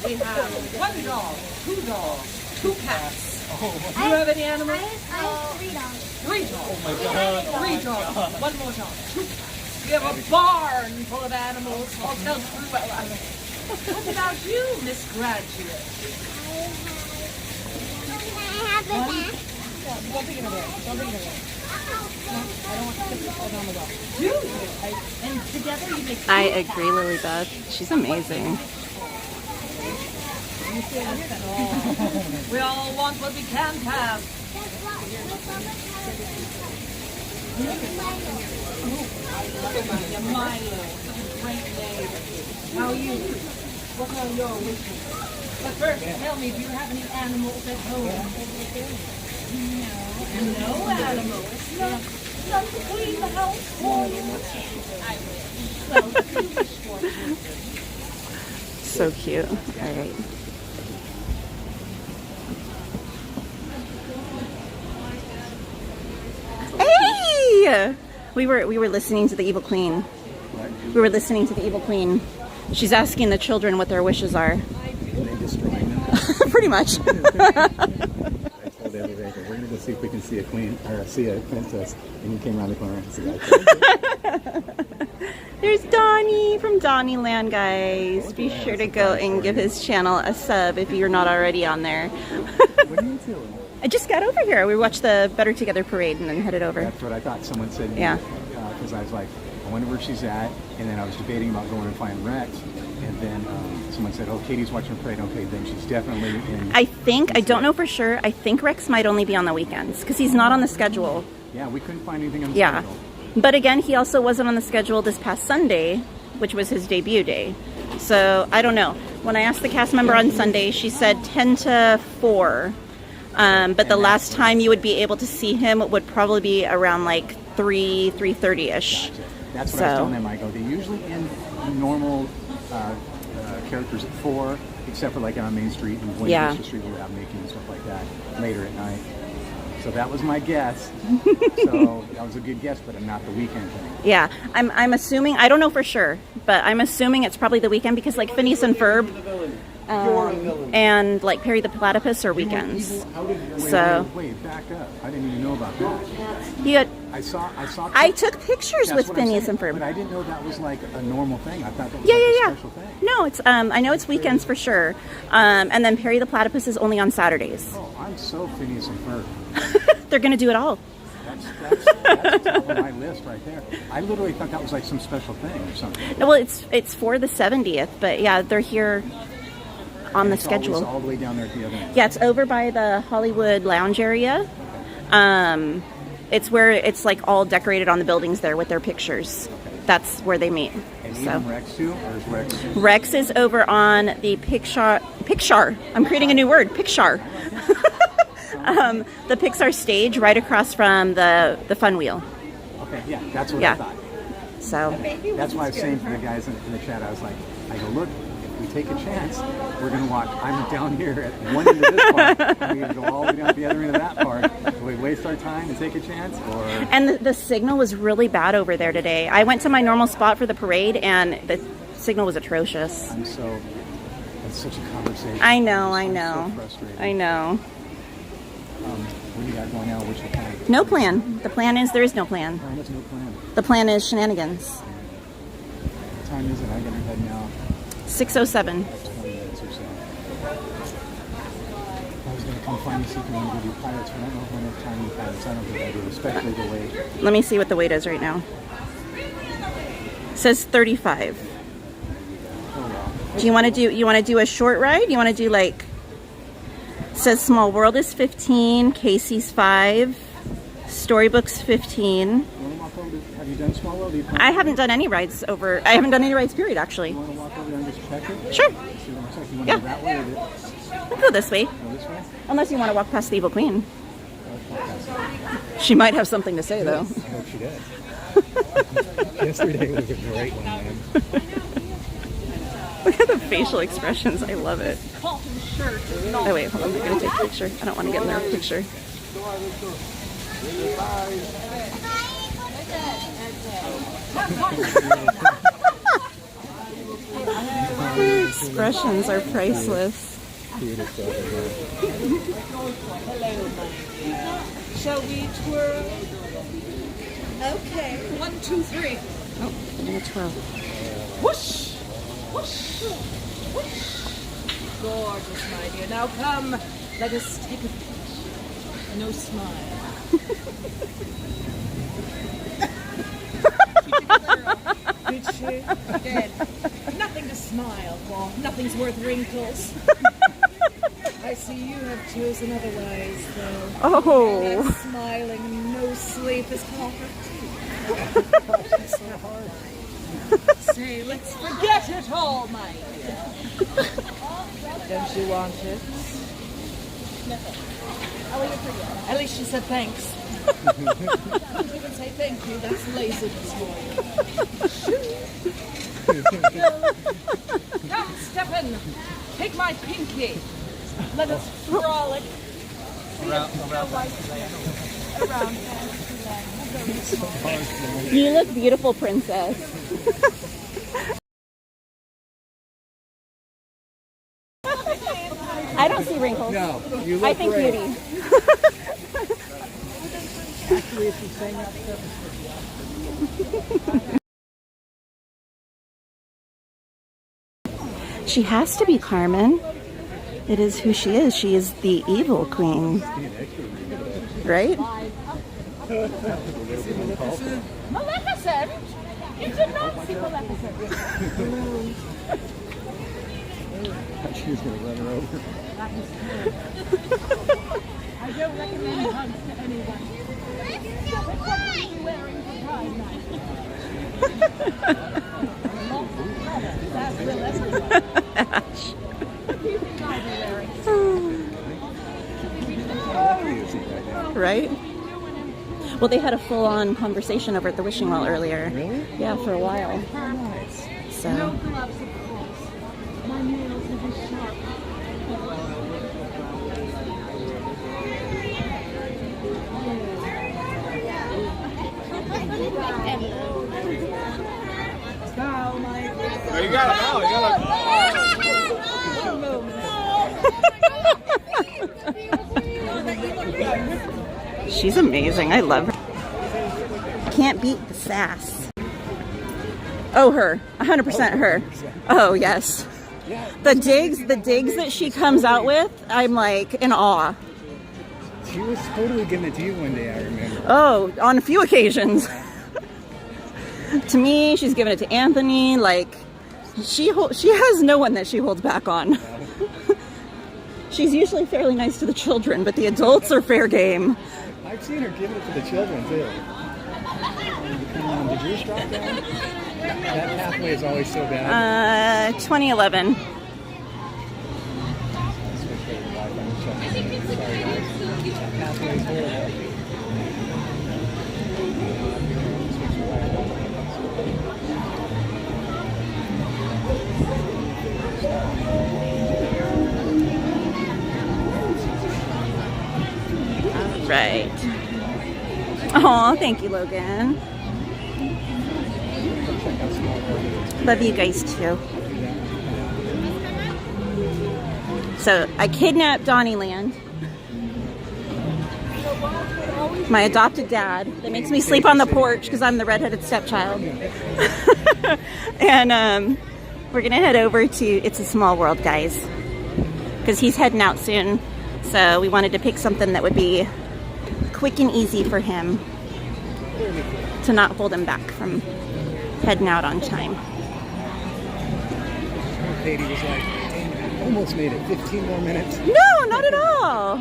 We have 1 dog, 2 dogs, 2 cats. Do you have any animals? I have 3 dogs. 3 dogs. Oh my God. 3 dogs. 1 more dog. 2 cats. We have a barn full of animals, all tell Cruella. What about you, Miss Graduate? I have a bath. Don't bring it away. Don't bring it away. I don't want to put it on the wall. Do you? And together you make... I agree, Lilybeth. She's amazing. We all want what we can't have. Milo, such a great name. How are you? What are your wishes? But first, tell me, do you have any animals at home? No animals. Not to clean the house for you. I will. Well, you wish for it. So cute. All right. Hey! We were listening to the Evil Queen. We were listening to the Evil Queen. She's asking the children what their wishes are. And they destroying them. Pretty much. I told everybody, we're gonna go see if we can see a queen or see a princess. And you came around the corner and see that. There's Donnie from Donnieland, guys. Be sure to go and give his channel a sub if you're not already on there. What are you doing? I just got over here. We watched the Better Together parade and then headed over. That's what I thought. Someone said. Yeah. Because I was like, I wonder where she's at, and then I was debating about going and find Rex, and then someone said, "Oh, Katie's watching the parade." Okay, then she's definitely in. I don't know for sure. I think Rex might only be on the weekends because he's not on the schedule. Yeah, we couldn't find anything on the Yeah. schedule. But again, he also wasn't on the schedule this past Sunday, which was his debut day. So I don't know. When I asked the cast member on Sunday, she said 10 to 4. But the last time you would be able to see him would probably be around like 3:30ish. Gotcha. That's what I was telling them. I go, they usually end normal characters at 4, except for like on Main Street and Winchester Street, we'll have making and stuff like that later at night. So that was my guess. So that was a good guess, but not the weekend thing. Yeah, I'm assuming, I don't know for sure, but I'm assuming it's probably the weekend because like Phineas and Ferb and like Perry the Platypus are weekends. Wait, back up. I didn't even know about that. You had, I took pictures with Phineas and Ferb. But I didn't know that was like a normal thing. I thought that was a special thing. No, it's I know it's weekends for sure. And then Perry the Platypus is only on Saturdays. Oh, I'm so Phineas and Ferb. They're gonna do it all. That's top of my list right there. I literally thought that was like some special thing or something. No, well, it's for the 70th, but yeah, they're here on the schedule. It's all the way down there at the other end. Yeah, it's over by the Hollywood Lounge area. It's where it's like all decorated on the buildings there with their pictures. That's where they meet. And So even Rex too, or is Rex? Rex is over on the Pixar. I'm creating a new word. Pixar. The Pixar stage right across from the Fun Wheel. Okay, yeah, that's what Yeah. I thought. So That's why I was saying to the guys in the chat, I go, look, if we take a chance, we're going to walk. I'm down here at one end of this park. We're going to go all the way down to the other end of that park. Do we waste our time and take a chance? And the signal was really bad over there today. I went to my normal spot for the parade, and the signal was atrocious. That's such a conversation. I know. So frustrated. I know. What do you got going now? What's your plan? No plan. The plan is there is no plan. There's no plan. The plan is shenanigans. What time is it? I gotta head now. 6:07. That's 20 minutes or so. I was gonna come find you so you can go do Pirates, but I don't know if I have time to do Pirates. I don't think I do, especially the wait. Let me see what the weight is right now. It says 35. Oh well. Do you want to do a short ride? You want to do like, it says Small World is 15, Casey's 5, Storybook's 15. You wanna walk over to, have you done Small World? I haven't done any rides I haven't done any rides period actually. You want to walk over there and just check it? Sure. See what it's like. You want Yeah. to go that way or We'll go this way. go this way? Unless you want to walk past the Evil Queen. Let's walk past it. She might have something to say though. I hope she does. Yesterday was a great one, man. Look at the facial expressions. I love it. Cotton shirt is not... Oh wait, hold on. We're going to take a picture. I don't want to get in their picture. Their expressions are priceless. Shall we twirl? Okay. 1, 2, 3. Oh, I'm gonna twirl. Whoosh! Whoosh! Whoosh! Gorgeous, my dear. Now come, let us take a picture. No smile. Did she? Dead. Nothing to smile for. Nothing's worth wrinkles. I see you have chosen otherwise, though. Oh. That smiling, no sleep is comfort. So hard. Say, let's forget it all, my dear. Don't you want it? No. At least she said thanks. You can say thank you, that's laziness for you. Come, Stephen, take my pinky. Let us frolic. Around Fantasyland. You look beautiful, princess. I don't see wrinkles. No, you look I think great. beauty. Actually, if she's saying that stuff. She has to be Carmen. It is who she is. She is the evil queen. Right? Maleficent? You did not see Maleficent. She was going to run her over. I don't recommend hugs to anyone. Except what you're wearing for Pride Night. That's the lesson. Right? Well, they had a full-on conversation over at the Wishing Well earlier. Really? Yeah, for a while. Nice. So. No gloves, of course. My nails will be sharp. Bow, my Oh, you got it now. You got She's amazing. I love her. Can't beat the sass. Oh, her. 100% her. Oh, yes. The digs that she comes out with, I'm like in awe. She was totally giving it to you one day, I remember. Oh, on a few occasions. To me, she's given it to Anthony. Like, she has no one that she holds back on. She's usually fairly nice to the children, but the adults are fair game. I've seen her give it to the children, too. Come on, did yours drop down? That pathway is always so bad. 2011. Right. Oh, thank you, Logan. Love you guys too. So I kidnapped Donnyland, my adopted dad, that makes me sleep on the porch because I'm the redheaded stepchild. And we're gonna head over to It's a Small World, guys, because he's heading out soon. So we wanted to pick something that would be quick and easy for him to not hold him back from heading out on time. Katie was like, almost made it. 15 more minutes. No, not at all.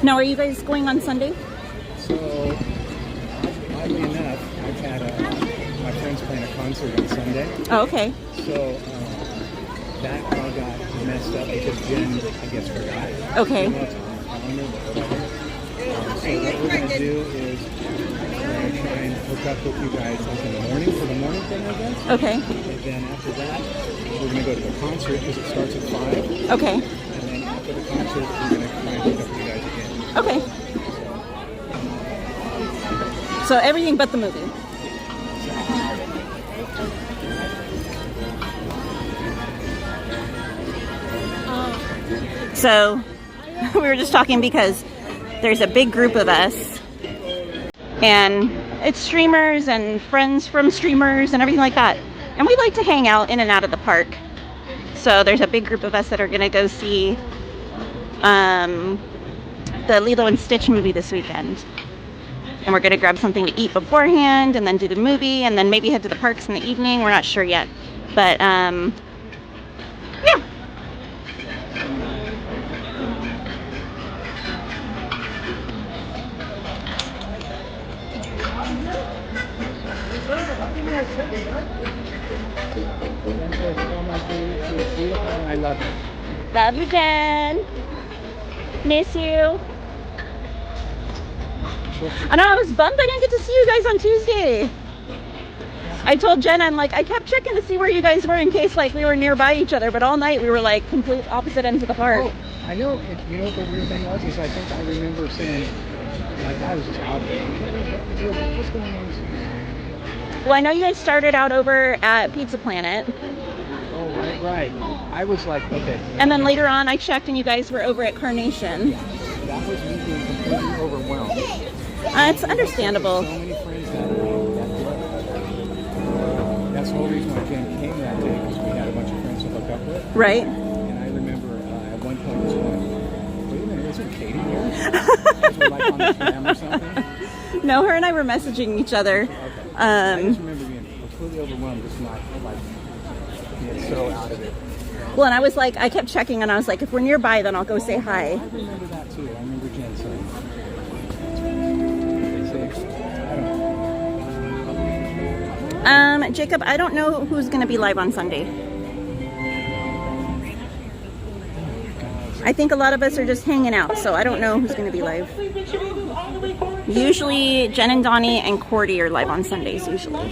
Now, are you guys going on Sunday? So, oddly enough, I've had my friends playing a concert on Sunday. Oh, okay. So, that all got messed up because Jen, I guess, forgot. Okay. So what we're going to do is we're going to try and hook up with you guys like in the morning for the morning thing, I guess. Okay. And then after that, we're going to go to the concert because it starts at 5. Okay. And then after the concert, we're going to try and hook up with you guys again. Okay. So everything but the movie. So we were just talking because there's a big group of us, and it's streamers and friends from streamers and everything like that. And we like to hang out in and out of the park. So there's a big group of us that are going to go see the Lilo and Stitch movie this weekend. And we're going to grab something to eat beforehand and then do the movie and then maybe head to the parks in the evening. We're not sure yet. But, yeah. I love it. Love you, Jen. Miss you. I know, I was bummed I didn't get to see you guys on Tuesday. I told Jen, I'm like, I kept checking to see where you guys were in case like we were nearby each other, but all night we were like complete opposite ends of the park. Oh, I know. You know what the weird thing was? Is I think I remember saying, like, I was just out there. What's going on? Well, I know you guys started out over at Pizza Planet. Oh, right. I was like, okay. And then later on I checked and you guys were over at Carnation. Yeah, that was me being completely overwhelmed. It's understandable. So many friends that day. That's the whole reason why Jen came that day, because we had a bunch of friends to hook up with. Right. And I remember at one point was going, wait a minute, isn't Katie here? Because we're like on the tram or something. No, her and I were messaging each other. Okay. I just remember being completely overwhelmed, just not like being so out of it. Well, and I was like, I kept checking and I was like, if we're nearby, then I'll go say hi. I remember that too. I remember Jen saying. Jacob, I don't know who's going to be live on Sunday. I think a lot of us are just hanging out, so I don't know who's going to be live. Usually, Jen and Donnie and Cordy are live on Sundays, usually.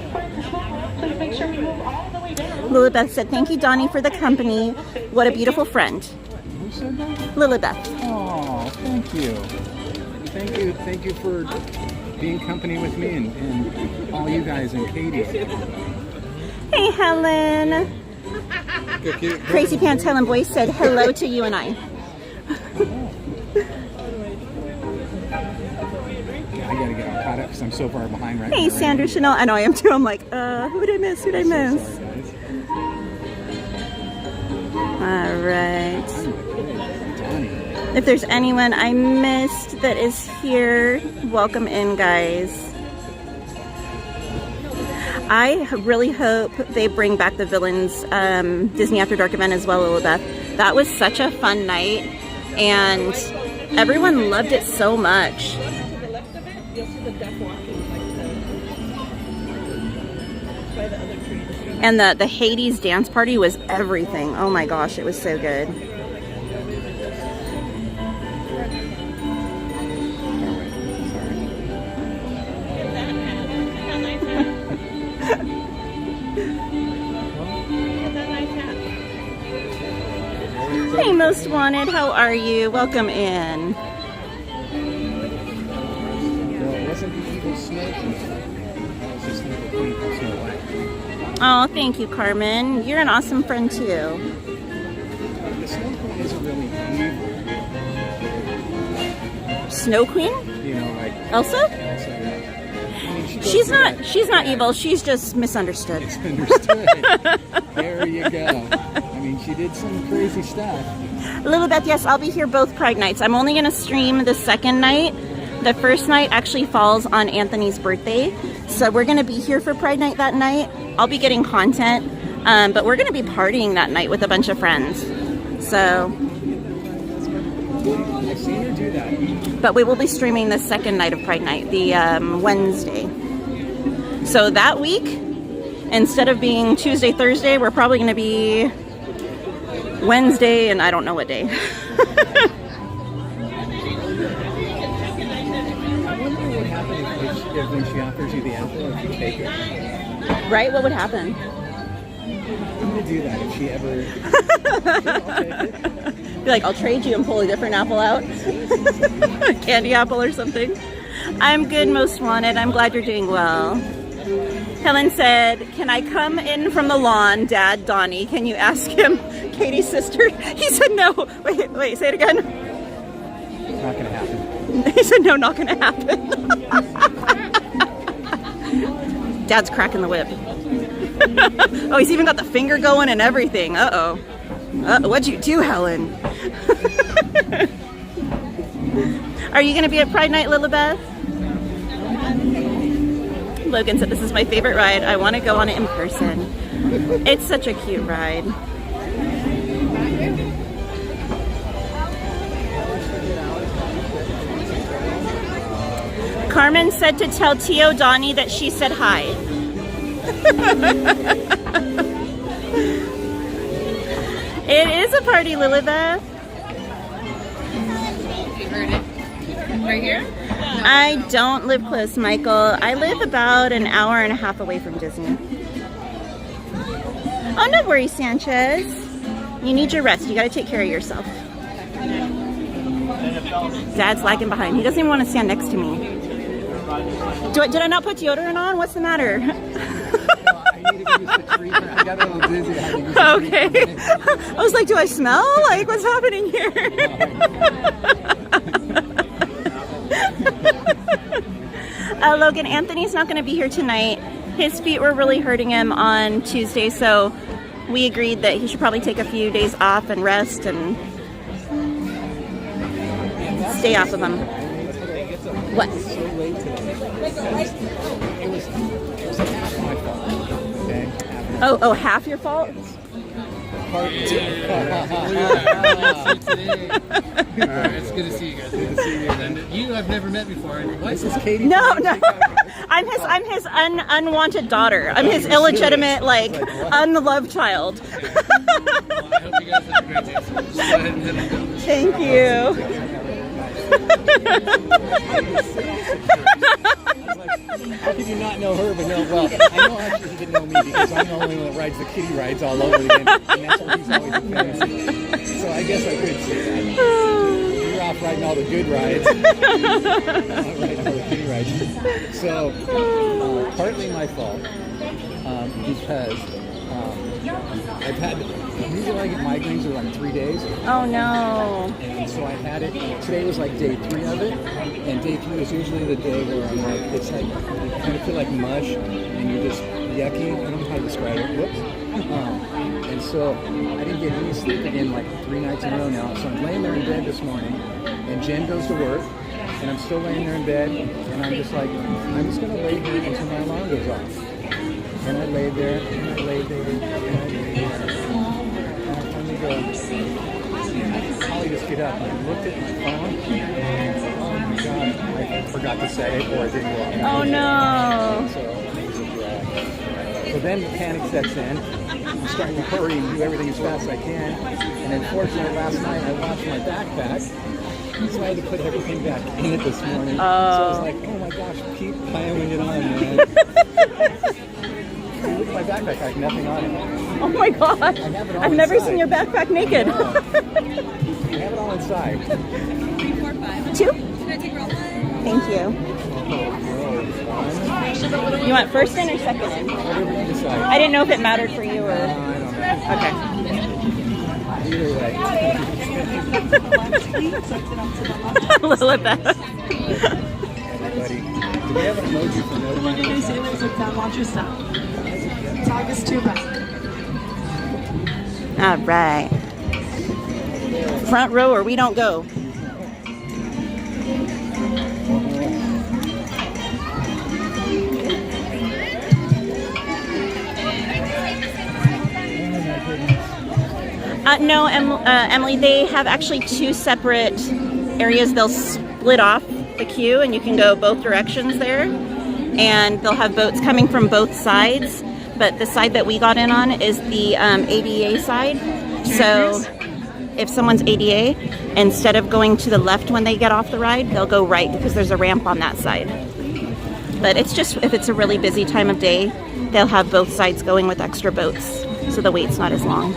Lilibeth said, thank you, Donnie, for the company. What a beautiful friend. Who said that? Lilibeth. Oh, thank you. Thank you for being company with me and all you guys and Katie. Hey, Helen. Crazy Pants Helen Boyce said hello to you and I. Yeah, I gotta get all caught up because I'm so far behind right now. Hey, Sandra Chanel. I know I am too. I'm like, who did I miss? Who did I miss? All right. If there's anyone I missed that is here, welcome in, guys. I really hope they bring back the Villains Disney After Dark event as well, Lilibeth. That was such a fun night, and everyone loved it so much. And the Hades dance party was everything. Oh my gosh, it was so good. Hey, Most Wanted, how are you? Welcome in. Oh, thank you, Carmen. You're an awesome friend too. The Snow Queen isn't really evil. Snow Queen? You know, like Elsa? I mean, She's not evil. She's just misunderstood. It's understood. There you go. I mean, she did some crazy stuff. Lilibeth, yes, I'll be here both Pride nights. I'm only going to stream the second night. The first night actually falls on Anthony's birthday. So we're going to be here for Pride night that night. I'll be getting content, but we're going to be partying that night with a bunch of friends. So, I've seen her do that. but we will be streaming the second night of Pride night, the Wednesday. So that week, instead of being Tuesday, Thursday, we're probably going to be Wednesday, and I don't know what day. I wonder what would happen if when she offers you the apple, if you take it. Right? What would happen? I'm gonna do that if she ever. Be like, I'll trade you and pull a different apple out. A candy apple or something. I'm good, Most Wanted. I'm glad you're doing well. Helen said, can I come in from the lawn, Dad, Donnie? Can you ask him, Katie's sister? He said no. Wait, say it again. not going to happen. He said, no, not going to happen. Dad's cracking the whip. Oh, he's even got the finger going and everything. Uh-oh. What'd you do, Helen? Are you going to be at Pride Night, Lilibeth? Logan said, this is my favorite ride. I want to go on it in person. It's such a cute ride. Carmen said to tell Tio Donnie that she said hi. It is a party, Lilibeth. You heard it. Right here? I don't live close, Michael. I live about an hour and a half away from Disney. Oh, no worries, Sanchez. You need your rest. You got to take care of yourself. Dad's lagging behind. He doesn't even want to stand next to me. Did I not put deodorant on? What's the matter? Okay. I was like, do I smell? Like, what's happening here? Logan, Anthony's not going to be here tonight. His feet were really hurting him on Tuesday, so we agreed that he should probably take a few days off and rest and stay off of them. What? Oh, half your fault? It's good to see you guys. Good to see you. And you I've never met before. This is Katie. No. I'm his unwanted daughter. I'm his illegitimate, like, unloved child. Well, I hope you guys have a great day. So just go ahead and head on down. Thank you. How could you not know her but know well? I know actually he didn't know me because I'm the only one that rides the kiddie rides all over again, and that's why he's always a fantasy. So I guess I could say that. You're off riding all the good rides. I'm riding all the kiddie rides. So partly my fault because I've had usually I get migraines are like 3 days. Oh no. And so I had it. Today was like day 3 of it, and day 3 is usually the day where I'm like, it's like you kind of feel like mush, and you're just yucky. I don't know how to describe it. Whoops. And so I didn't get any sleep again like 3 nights in a row now. So I'm laying there in bed this morning, and Jen goes to work, and I'm still laying there in bed, and I'm just like, I'm just gonna lay here until my alarm goes off. And I laid there, and I laid there, and I laid there. I could probably just get up. I looked at my phone. Oh my God, I forgot to set it, or I didn't go out. Oh no. So then the panic sets in. I'm starting to hurry and do everything as fast as I can. And unfortunately, last night I lost my backpack. So I had to put everything back in it this morning. So I was like, oh my gosh, keep piling it on, man. Look at my backpack, I have nothing on it. Oh my gosh. I've never seen your backpack naked. I have it all inside. 2? Can I take roll 1? Thank you. You want first in or second in? Whatever you decide. I didn't know if it mattered for you or... I don't know. Okay. Either way. Lilibeth. Everybody. Do we have an emoji for notifying? Watch your step. It's August 2. All right. Front row or we don't go. No, Emily, they have actually 2 separate areas. They'll split off the queue and you can go both directions there. And they'll have boats coming from both sides. But the side that we got in on is the ADA side. So if someone's ADA, instead of going to the left when they get off the ride, they'll go right because there's a ramp on that side. But it's just, if it's a really busy time of day, they'll have both sides going with extra boats. So the wait's not as long.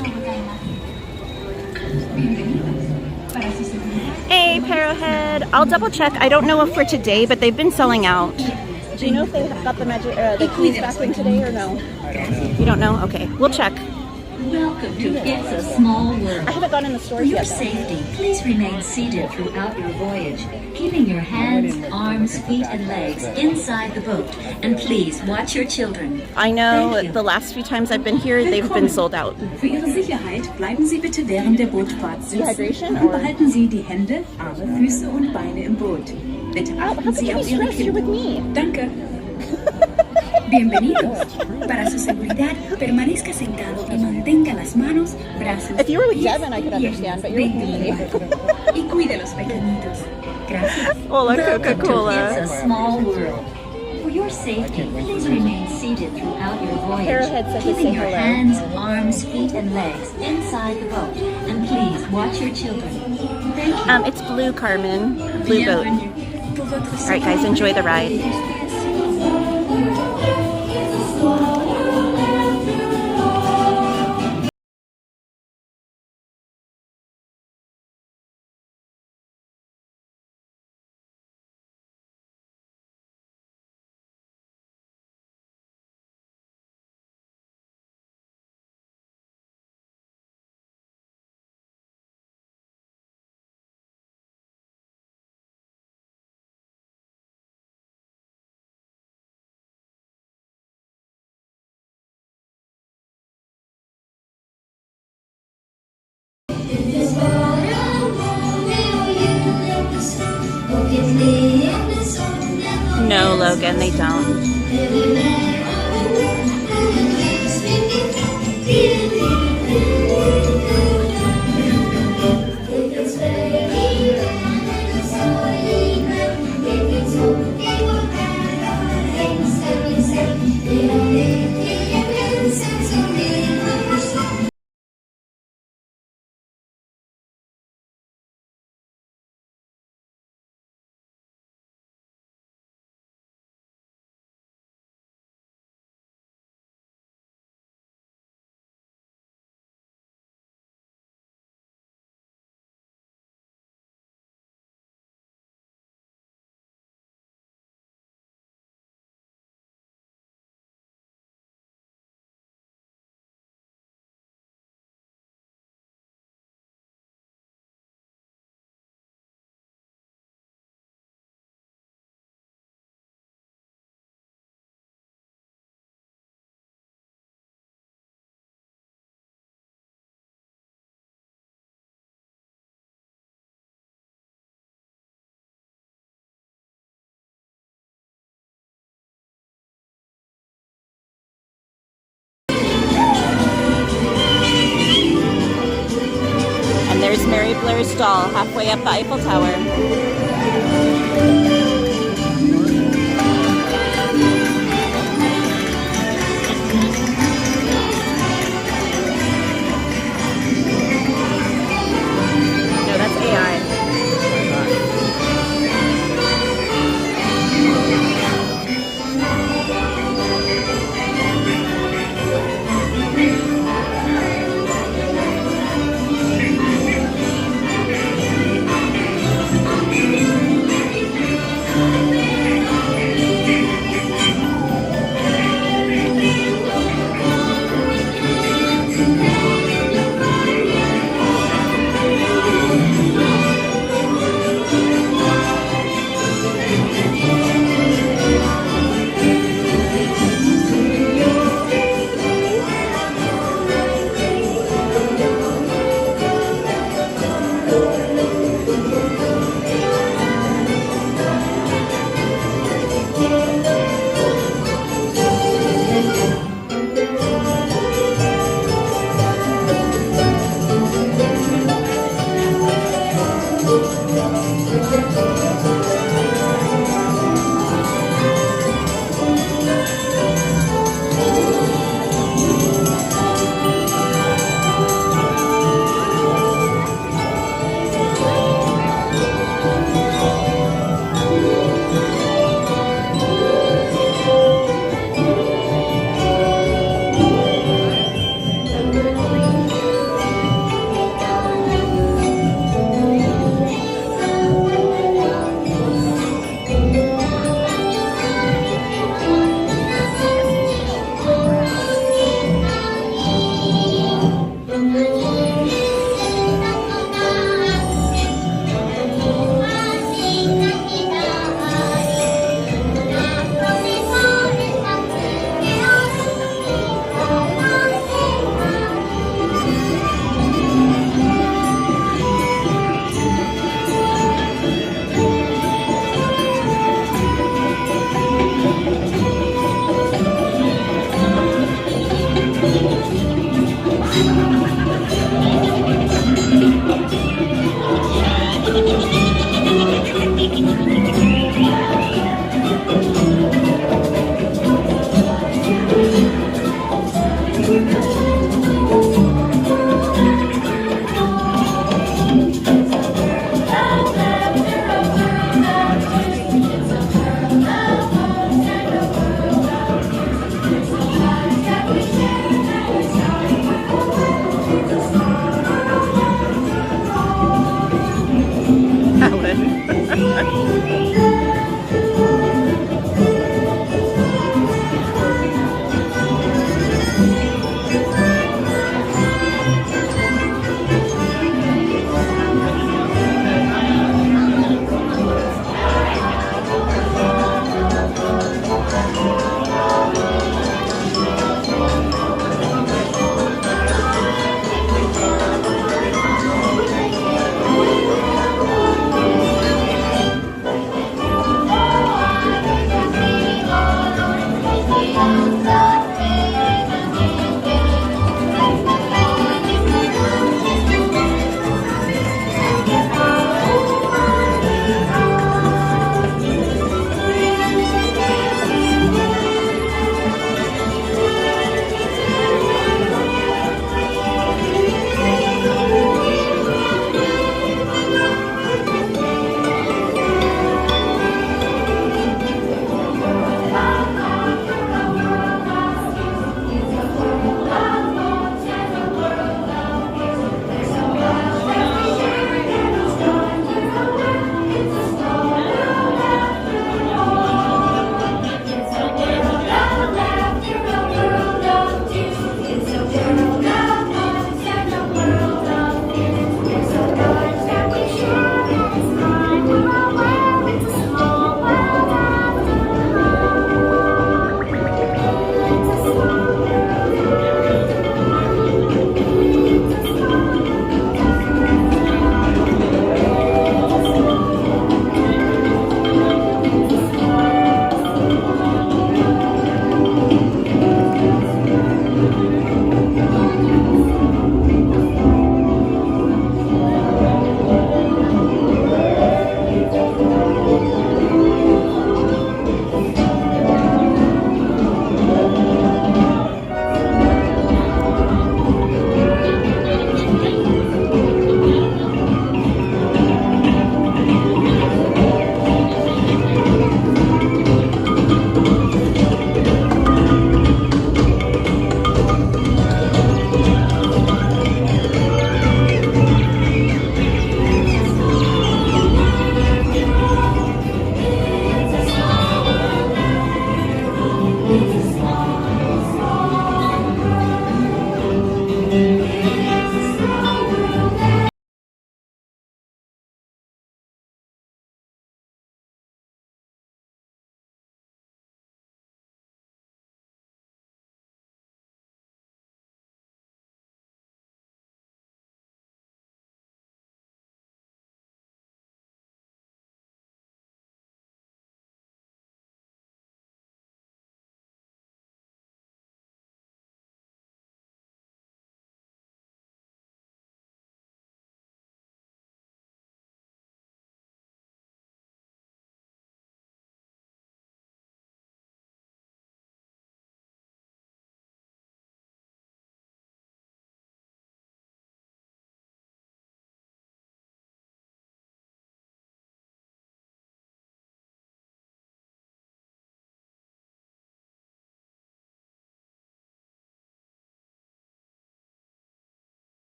Hey, Parrowhead. I'll double check. I don't know if for today, but they've been selling out. Do you know if they got the keys back in today or no? I don't know. You don't know? Okay, we'll check. Welcome to It's a Small World. I haven't gone in the For stores your yet. Though. safety, please remain seated throughout your voyage, keeping your hands, arms, feet, and legs inside the boat. And please watch your children. I know Thank you. the last few times I've been here, they've been sold out. Für Ihre Sicherheit bleiben Sie bitte während der Bootfahrt sitzen Dehydration und or- behalten Sie die Hände, Arme, Füße und Beine im Boot. Bitte How achten could Sie you be auf Ihre stressed? You're with Kinder. me. Danke. Bienvenidos. Para su seguridad, permanezca sentado y mantenga las manos, brazos, If you were with pies, Devin, I could piernas understand, but you're with me. ventiladas. Y cuide a los pequeñitos. Gracias. Hola, Welcome to Coca-Cola. It's a Small World. For your safety, please remain seated throughout your voyage, Arrowhead said to say keeping your hello. hands, arms, feet, and legs inside the boat. And please watch your children. Thank you. It's blue, Carmen. Blue boat. Pour votre All right, guys, enjoy the ride. No, Logan, they don't. And there's Mary Blair's doll halfway up the Eiffel Tower. No, that's AI.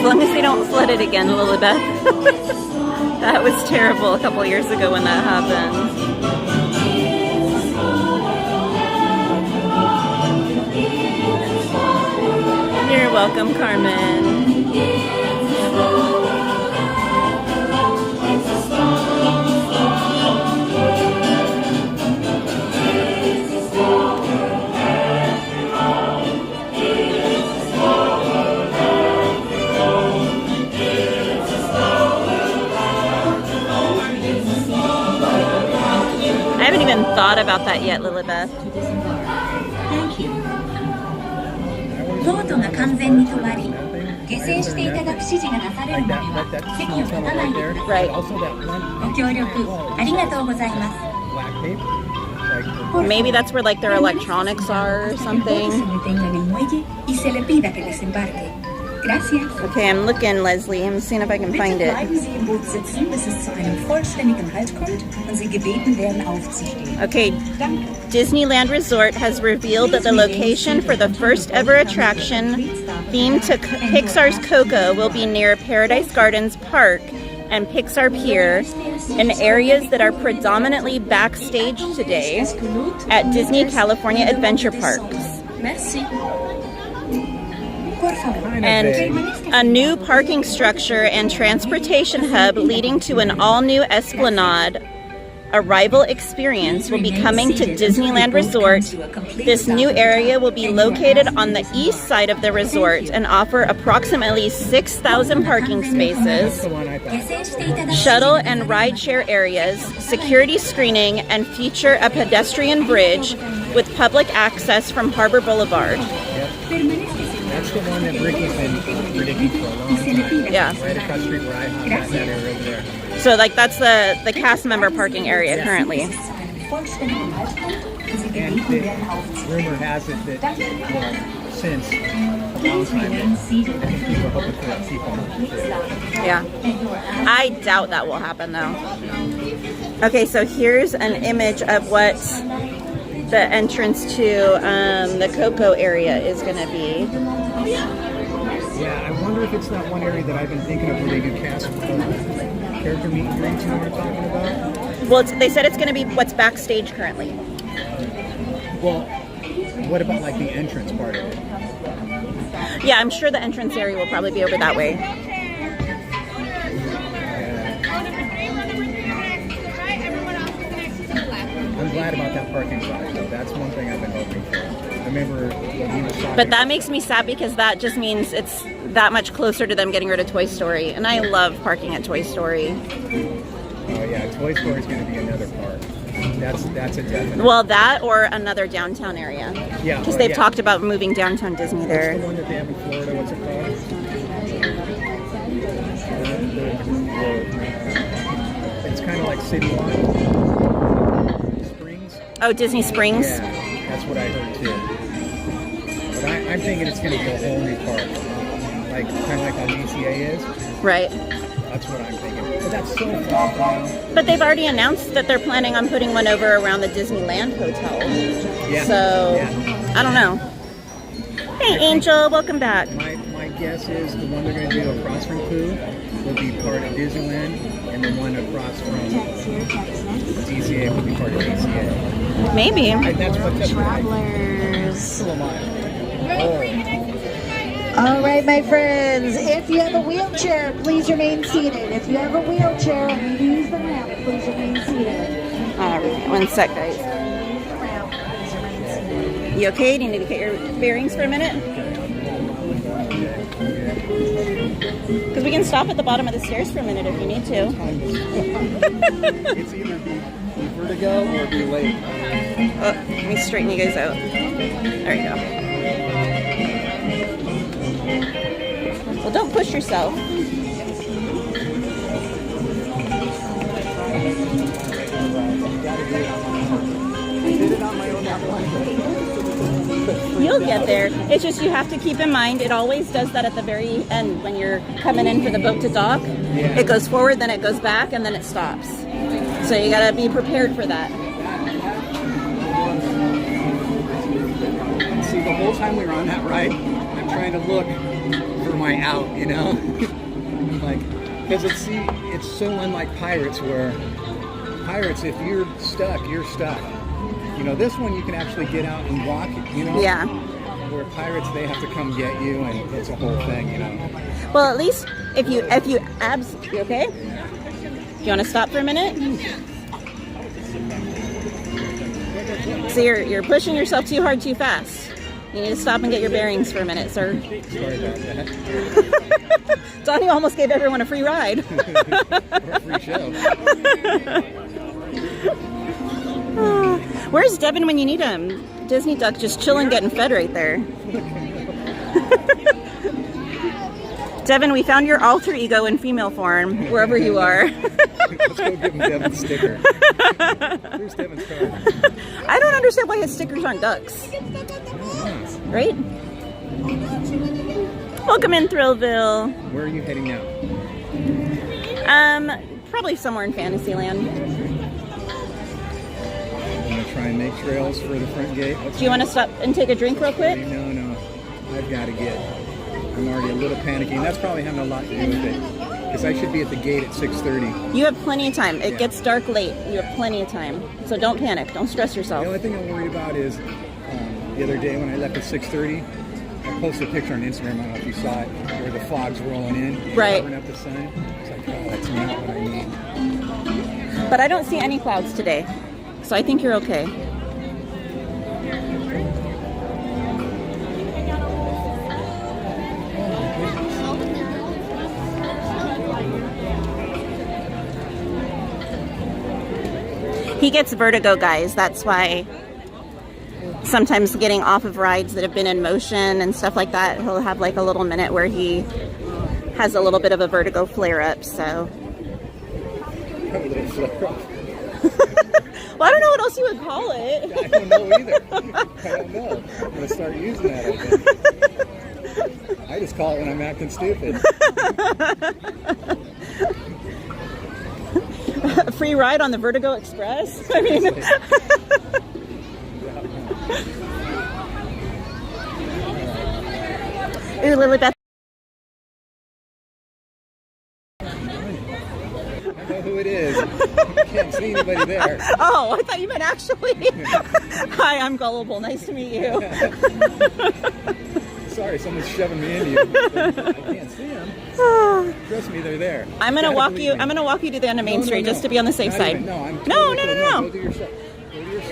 long as they don't flood it again, Lilibeth. That was terrible a couple years ago when that happened. You're welcome, Carmen. haven't even thought about that yet, Lilibeth. Thank you. ボートが完全に止まり、下船していただく指示が出されるまでは席を立たないでください。 Right. ご協力ありがとうございます。 Maybe that's where like their electronics are or something. Se detenga en el muelle y se le pida que desembarque. Gracias. Okay, I'm looking, Leslie. I'm seeing if I can find Bitte it. bleiben Sie im Boot sitzen, bis es zu einem vollständigen Halt kommt und Sie gebeten werden aufzustehen. Okay, Disneyland Resort has revealed that the location for the first ever attraction themed to Pixar's Coco will be near Paradise Gardens Park and Pixar Pier in areas that are predominantly backstage today at Disney California Adventure Parks. Merci. Por favor. And a new parking structure and transportation hub leading to an all-new Esplanade arrival experience will be coming to Disneyland Resort. This new area will be located on the east side of the resort and offer approximately 6,000 parking spaces, shuttle and rideshare areas, security screening, and feature a pedestrian bridge with public access from Harbor Boulevard. That's the one that Ricky's been predicting for a long time. Yeah. Right across the street where I hung out, that area over there. So like that's the cast member parking area currently. And the rumor has it that, well, since a long time, people are hoping for that seafoam. Yeah. I doubt that will happen though. Okay, so here's an image of what the entrance to the Coco area is going to be. Yeah, I wonder if it's that one area that I've been thinking of where they do cast character meet and greets, you know what I'm talking about? Well, they said it's going to be what's backstage currently. Well, what about like the entrance part of it? Yeah, I'm sure the entrance area will probably be over that way. I'm glad about that parking spot, though. That's one thing I've been hoping for. I remember when he was talking. But that makes me sad because that just means it's that much closer to them getting rid of Toy Story. And I love parking at Toy Story. Oh yeah, Toy Story is going to be another park. That's a definite. Well, that or another downtown area. Yeah. Because they've talked about moving downtown Disney there. What's the one that they have in Florida? What's it called? It's kind of like Citywide. Oh, Disney Springs? Yeah, that's what I heard too. But I'm thinking it's going to be a whole new park. Like, kind of like how DCA is. Right. That's what I'm thinking. But that's so far now. But they've already announced that they're planning on putting one over around the Disneyland Hotel. Yeah. So, yeah. I don't know. Hey, Angel, welcome back. My guess is the one they're going to do across from Pooh will be part of Disneyland, and the one across from DCA will be part of DCA. Maybe. That's what Travelers. So am I. All right, my friends, if you have a wheelchair, please remain seated. If you have a wheelchair and you use the ramp, please remain seated. All right, one sec, guys. You okay? Do you need to get your bearings for a minute? Because we can stop at the bottom of the stairs for a minute if you need to. It's either be vertigo or be late. Oh, let me straighten you guys out. There you go. Well, don't push yourself. You'll get there. It's just you have to keep in mind, it always does that at the very end when you're coming in for the boat to dock. Yeah. It goes forward, then it goes back, and then it stops. So you gotta be prepared for that. See, the whole time we were on that ride, I'm trying to look for my out, you know? Like, because it's so unlike Pirates, where Pirates, if you're stuck, you're stuck. You know, this one you can actually get out and walk, you know? Yeah. Where Pirates, they have to come get you, and it's a whole thing, you know? Well, at least if you you okay? You want to stop for a minute? So you're pushing yourself too hard, too fast. You need to stop and get your bearings for a minute, sir. Sorry about that. Donnie almost gave everyone a free ride. Or a free show. Oh Where's Devin when you need him? Disney Duck just chilling, getting fed right there. Devin, we found your alter ego in female form, wherever you are. Let's go give him Devin's sticker. Here's Devin's card. I don't understand why his stickers aren't ducks. Right? Welcome in, Thrillville. Where are you heading now? Probably somewhere in Fantasyland. I'm gonna try and make trails for the front gate. Do you want to stop and take a drink real quick? No. I've got to get. I'm already a little panicky, and that's probably having a lot to do with it. Because I should be at the gate at 6:30. You have plenty of time. It gets dark late. You have plenty of time. So don't panic. Don't stress yourself. The only thing I'm worried about is the other day when I left at 6:30, I posted a picture on Instagram. I don't know if you saw it, where the fog's rolling in, right, covering up the sun. It's like, oh, that's not what I need. But I don't see any clouds today, so I think you're okay. He gets vertigo, guys. That's why sometimes getting off of rides that have been in motion and stuff like that, he'll have like a little minute where he has a little bit of a vertigo flare-up, so. Well, I don't know what else you would call it. I don't know either. I don't know. I'm going to start using that, I think. I just call it when I'm acting stupid. A free ride on the Vertigo Express? I mean... Ooh, Lilybeth. I know who it is. I can't see anybody there. Oh, I thought you meant actually. Hi, I'm Gullible. Nice to meet you. Sorry, someone's shoving me into you. I can't see them. Trust me, they're there. I'm gonna walk you to the end of Main Street just to be on the safe side. No. No. Go do your stuff.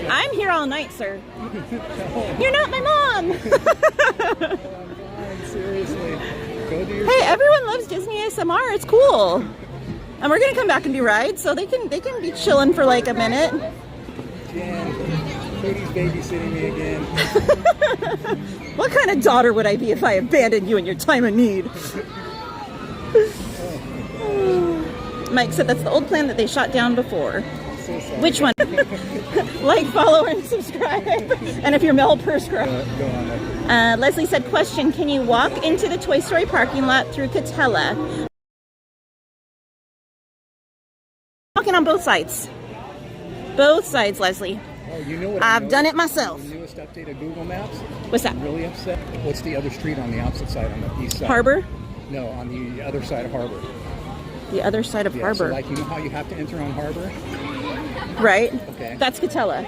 I'm here all night, sir. You're not my mom. I'm fine, seriously. Go do your Hey, everyone loves Disney ASMR. It's cool. And we're gonna come back and do rides, so they can be chilling for like a minute. Jen, Katie's babysitting me again. What kind of daughter would I be if I abandoned you in your time of need? Mike said that's the old plan that they shot down before. So sorry. Which one? Like, follow, and subscribe. And if you're Mel prescribed. Go on. Leslie said, question, can you walk into the Toy Story parking lot through Catella? Walking on both sides. Both sides, Leslie. Oh, you know what I've done it myself. The newest update of Google Maps? What's that? I'm really upset. What's the other street on the opposite side, on the east side? Harbor? No, on the other side of Harbor. The other side of Harbor. So like, you know how you have to enter on Harbor? Right. Okay. That's Catella.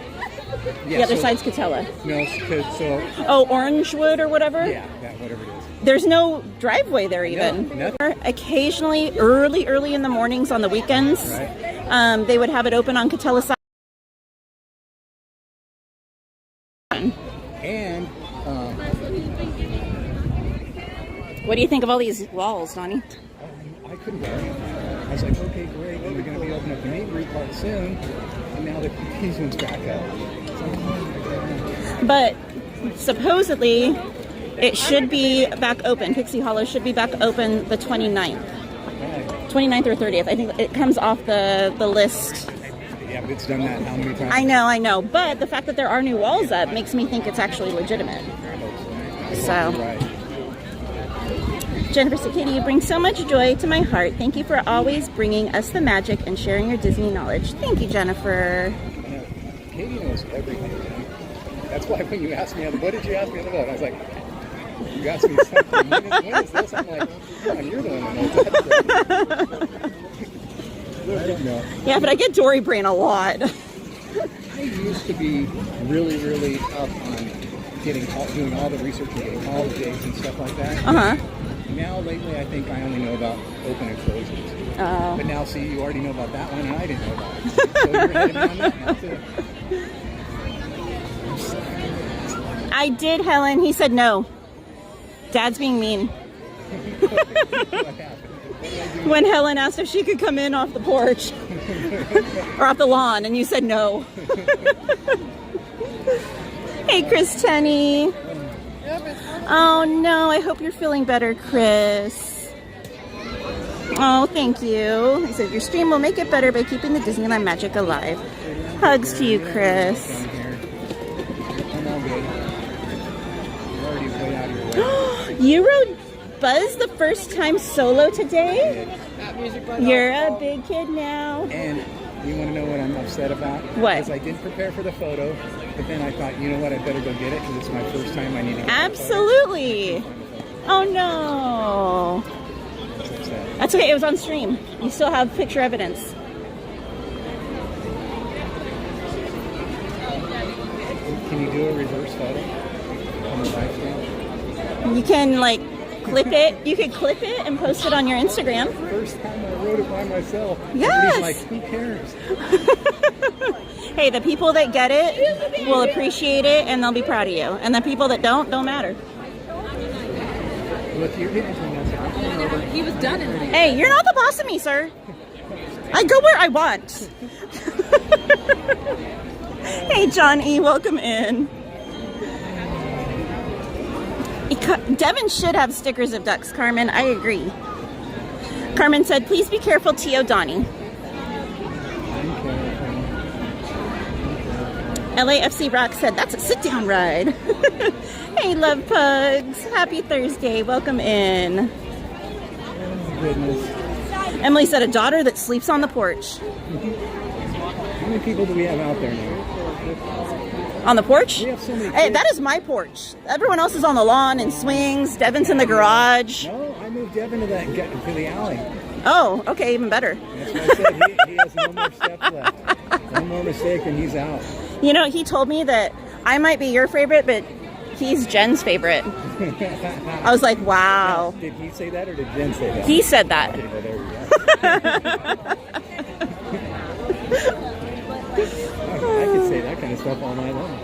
Yeah, the other side's Catella. No, so... Oh, Orangewood or whatever? Yeah, whatever it is. There's no driveway there even. No, nothing. Occasionally, early in the mornings on the weekends, right. They would have it open on Catella side. And... what do you think of all these walls, Donnie? I couldn't believe it. I was like, okay, great. We're going to be opening up the meet and greet part soon. And now these ones back up. But supposedly, it should be back open. Pixie Hollow should be back open the 29th. 29th or 30th. I think it comes off the list. Yeah, but it's done that how many times? I know. But the fact that there are new walls up makes me think it's actually legitimate. So... Right. Jennifer said, Katie, you bring so much joy to my heart. Thank you for always bringing us the magic and sharing your Disney knowledge. Thank you, Jennifer. Katie knows everything. That's why when you asked me, what did you ask me on the boat? I was like, you asked me something. When is this? I'm like, oh, you're the one that knows that. Yeah, but I get Dory brain a lot. I used to be really, really up on doing all the research and getting all the dates and stuff like that. Uh-huh. Now, lately, I think I only know about open and closings. But now, see, you already know about that one, and I didn't know about it. So you're heading on that now, too. I did, Helen. He said no. Dad's being mean. When Helen asked if she could come in off the porch. Or off the lawn, and you said no. Hey, Chris Tenney. Oh no, I hope you're feeling better, Chris. Oh, thank you. He said your stream will make it better by keeping the Disneyland magic alive. Hugs to you, Chris. You rode Buzz the first time solo today? You're a big kid now. And you want to know what I'm upset about? What? Because I didn't prepare for the photo, but then I thought, you know what, I better go get it because it's my first time. I need to get Absolutely. Oh no. That's okay, it was on stream. You still have picture evidence. Can you do a reverse photo on the live stream? You can like clip it. You could clip it and post it on your Instagram. First time I wrote it by myself. Yes. Like, who cares? Hey, the people that get it will appreciate it and they'll be proud of you. And the people that don't matter. Look, you're getting anything else. He was done in it. Hey, you're not the boss of me, sir. I go where I want. Hey, John E., welcome in. Devin should have stickers of ducks, Carmen. I agree. Carmen said, please be careful, Tio Donnie. LAFC Rock said, that's a sit-down ride. Hey, love pugs. Happy Thursday. Welcome in. Goodness. Emily said, a daughter that sleeps on the porch. How many people do we have out there now? On the porch? We have so many Hey, that is my porch. Everyone else is on the lawn and swings. Devin's in the garage. No, I moved Devin to the alley. Oh, okay, even better. That's what I said. He has no more steps left. One more mistake and he's out. You know, he told me that I might be your favorite, but he's Jen's favorite. I was like, wow. Did he say that or did Jen say that? He said that. Okay, well, there we go. I could say that kind of stuff all night long.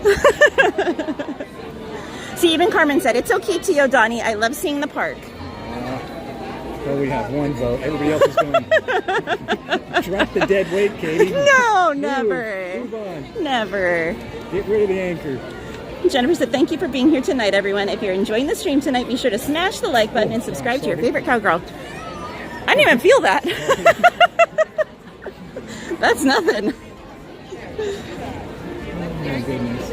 See, even Carmen said, it's okay, Tio Donnie. I love seeing the park. Well, we have one vote. Everybody else is going, drop the dead weight, Katie. No, never. Move on. Never. Get rid of the anchor. Jennifer said, thank you for being here tonight, everyone. If you're enjoying the stream tonight, be sure to smash the like button and subscribe to your favorite cowgirl. I didn't even feel that. That's nothing. Oh my goodness.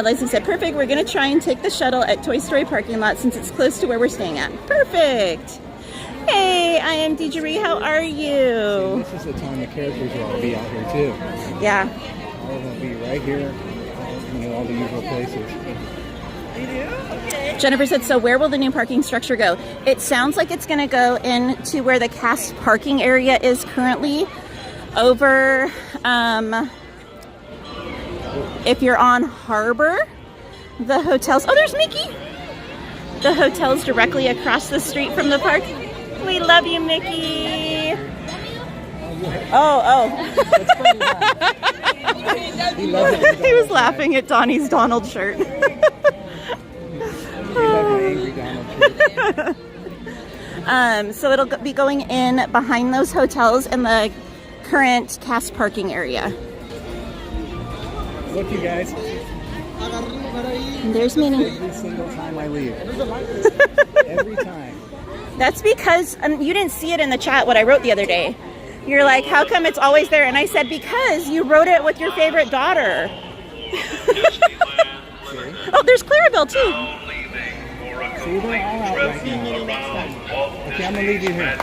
Lacey said, perfect. We're going to try and take the shuttle at Toy Story parking lot since it's close to where we're staying at. Perfect. Hey, I am Dejarie. How are you? See, this is the time the characters will all be out here too. Yeah. All of them will be right here. All the usual places. Jennifer said, so where will the new parking structure go? It sounds like it's going to go into where the cast parking area is currently. Over, if you're on Harbor, the hotels. Oh, there's Mickey. The hotel's directly across the street from the park. We love you, Mickey. Oh. He was laughing at Donnie's Donald shirt. So it'll be going in behind those hotels in the current cast parking area. Look, you guys. There's Minnie. Every single time I leave. Every time. That's because you didn't see it in the chat what I wrote the other day. You're like, how come it's always there? And I said, because you wrote it with your favorite daughter. Oh, there's Clarabelle too. See, they're all out right now. Okay, I'm going to leave you here.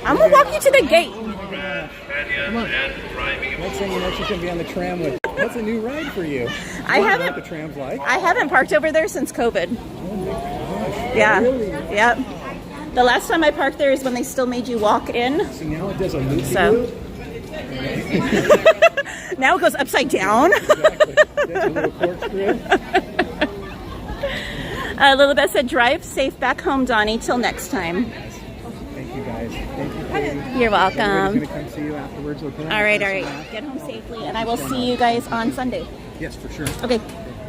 I'm going to walk you to the gate. Come on. Next thing you know, she's going to be on the tram with. That's a new ride for you. I haven't. What the tram's like. I haven't parked over there since COVID. Oh my gosh. Yeah. Really? Yep. The last time I parked there is when they still made you walk in. See, now it does a loop. So. Now it goes upside down. Exactly. That's a little corkscrew. Lilibeth said, drive safe back home, Donnie. Till next time. Thank you, guys. Thank you, Katie. You're welcome. Everybody's going to come see you afterwards. Okay? All right. Get home safely, and I will see you guys on Sunday. Yes, for sure. Okay.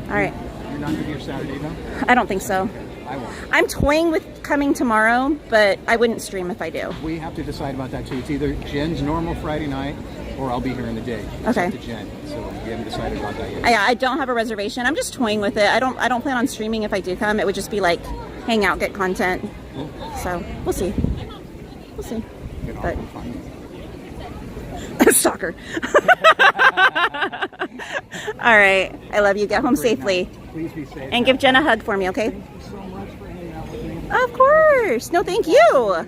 All right. You're not going to be here Saturday, though? I don't think so. I won't. I'm toying with coming tomorrow, but I wouldn't stream if I do. We have to decide about that, too. It's either Jen's normal Friday night or I'll be here in the day. It's Okay. up to Jen, so we haven't decided about that yet. I don't have a reservation. I'm just toying with it. I don't plan on streaming if I do come. It would just be like hang out, get content. So we'll see. We'll see. But stalker. All right. I love you. Get home safely. Please be safe. And give Jen a hug for me, okay? Thank you so much for hanging out with me. Of course. No, thank you.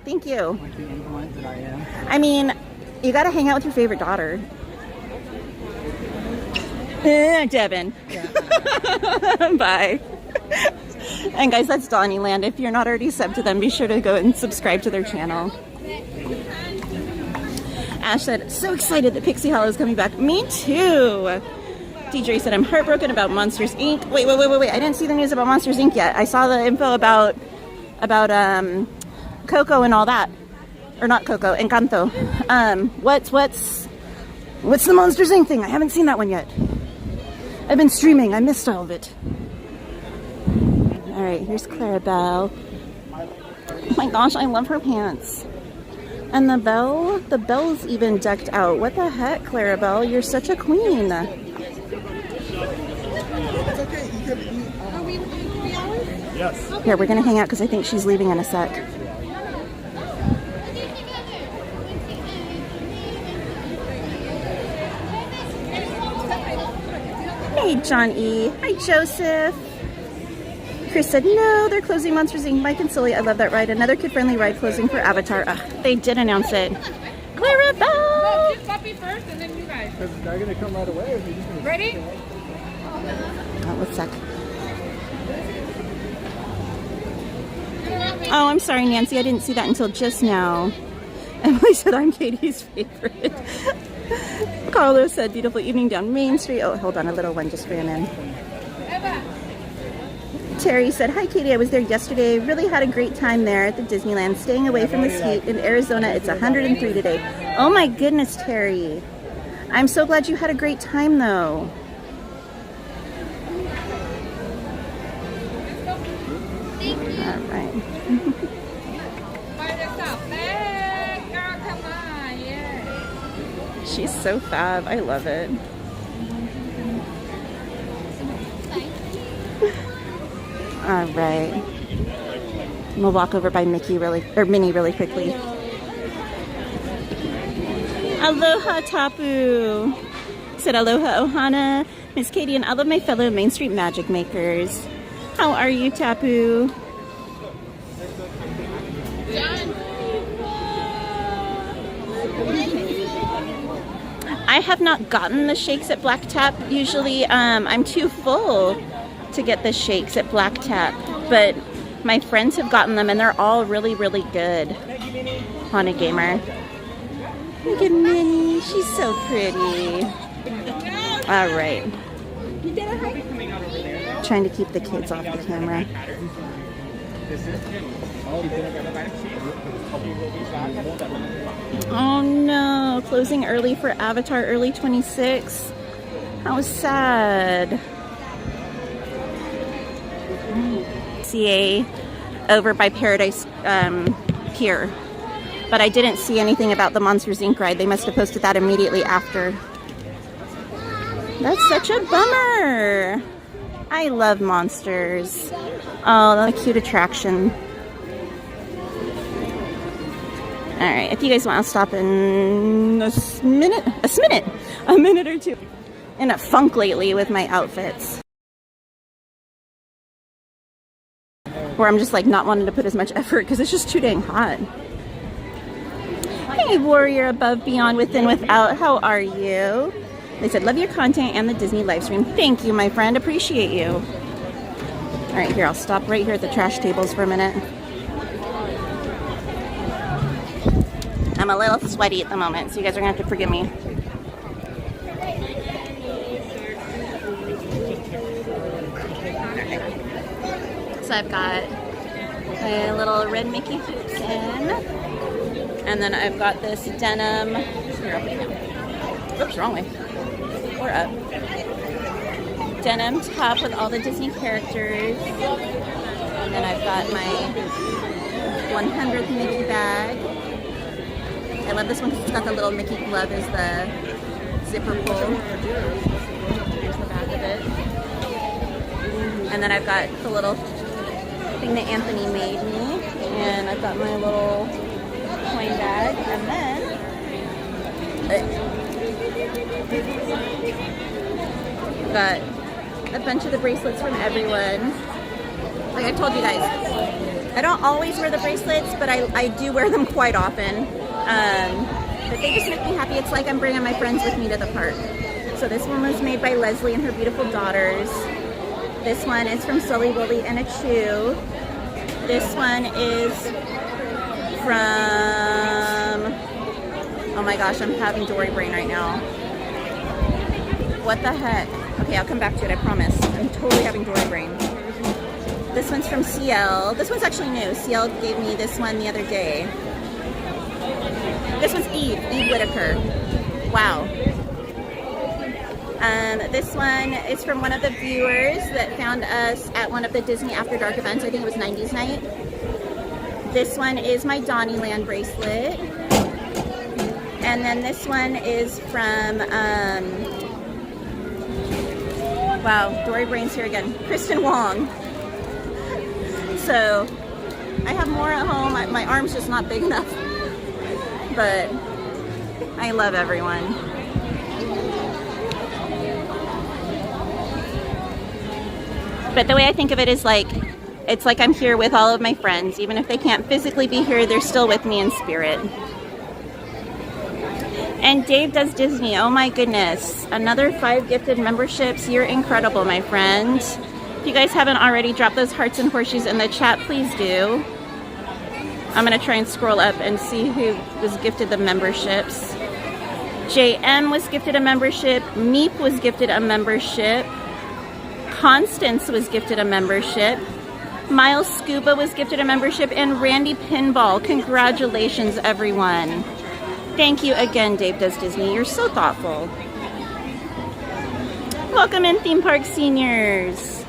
Thank you. Like the influence that I am. I mean, you got to hang out with your favorite daughter. Devin. Bye. And guys, that's Donnyland. If you're not already subbed to them, be sure to go and subscribe to their channel. Ash said, so excited that Pixie Hollow is coming back. Me too. DJ said, I'm heartbroken about Monsters Inc. Wait. I didn't see the news about Monsters Inc. yet. I saw the info about Coco and all that. Or not Coco, Encanto. What's the Monsters Inc. thing? I haven't seen that one yet. I've been streaming. I missed all of it. All right, here's Clarabelle. Oh my gosh, I love her pants. And the bell's even decked out. What the heck, Clarabelle? You're such a queen. Yes. Here, we're gonna hang out because I think she's leaving in a sec. Hey, John E. Hi, Joseph. Chris said, no, they're closing Monsters Inc. Mike and Silly, I love that ride. Another kid-friendly ride closing for Avatar. They did announce it. Clarabelle! No, just puppy first and then you guys. Is that going to come right away? Or are you just gonna... Ready? Oh, let's sec. Oh, I'm sorry, Nancy. I didn't see that until just now. Emily said, I'm Katie's favorite. Carlos said, beautiful evening down Main Street. Oh, hold on, a little one just ran in. Terry said, hi, Katie. I was there yesterday. Really had a great time there at the Disneyland, staying away from the heat. In Arizona, it's 103 today. Oh, my goodness, Terry. I'm so glad you had a great time, though. All right. She's so fab. I love it. All right. We'll walk over by Minnie really quickly. Aloha, Tapu. Said aloha, Ohana. Miss Katie and all of my fellow Main Street magic makers. How are you, Tapu? I have not gotten the shakes at Black Tap. Usually, I'm too full to get the shakes at Black Tap, but my friends have gotten them and they're all really, really good. Haunted Gamer. Look at Minnie. She's so pretty. All right. Trying to keep the kids off the camera. Oh no, closing early for Avatar, early 26. How sad. CA over by Paradise Pier. But I didn't see anything about the Monsters Inc. ride. They must have posted that immediately after. That's such a bummer. I love monsters. Oh, what a cute attraction. All right, if you guys want, I'll stop in a minute or two. In a funk lately with my outfits. Where I'm just like not wanting to put as much effort because it's just too dang hot. Hey, Warrior Above, Beyond, Within, Without, how are you? They said, love your content and the Disney live stream. Thank you, my friend. Appreciate you. All right, here, I'll stop right here at the trash tables for a minute. I'm a little sweaty at the moment, so you guys are going to have to forgive me. So I've got a little red Mickey pin, and then I've got this denim. Oops, wrong way. Or up. Denim top with all the Disney characters. And then I've got my 100th Mickey bag. I love this one because it's got the little Mickey glove as the zipper pull. Here's the back of it. And then I've got the little thing that Anthony made me. And I've got my little coin bag. And then got a bunch of the bracelets from everyone. Like I told you guys, I don't always wear the bracelets, but I do wear them quite often. But they just make me happy. It's like I'm bringing my friends with me to the park. So this one was made by Leslie and her beautiful daughters. This one is from Sully, Wooly, and a Chew. This one is from, oh my gosh, I'm having Dory brain right now. What the heck? Okay, I'll come back to it, I promise. I'm totally having Dory brain. This one's from CL. This one's actually new. CL gave me this one the other day. This one's Eve Whitaker. Wow. This one is from one of the viewers that found us at one of the Disney After Dark events. I think it was 90s night. This one is my Donnyland bracelet. And then this one is from, wow, Dory Brain's here again. Kristen Wong. So, I have more at home. My arm's just not big enough. But, I love everyone. But the way I think of it is like, it's like I'm here with all of my friends. Even if they can't physically be here, they're still with me in spirit. And Dave Does Disney, oh my goodness. Another 5 gifted memberships. You're incredible, my friend. If you guys haven't already, drop those hearts and horseshoes in the chat, please do. I'm gonna try and scroll up and see who was gifted the memberships. JM was gifted a membership. Meep was gifted a membership. Constance was gifted a membership. Miles Scuba was gifted a membership. And Randy Pinball. Congratulations, everyone. Thank you again, Dave Does Disney. You're so thoughtful. Welcome in, theme park seniors.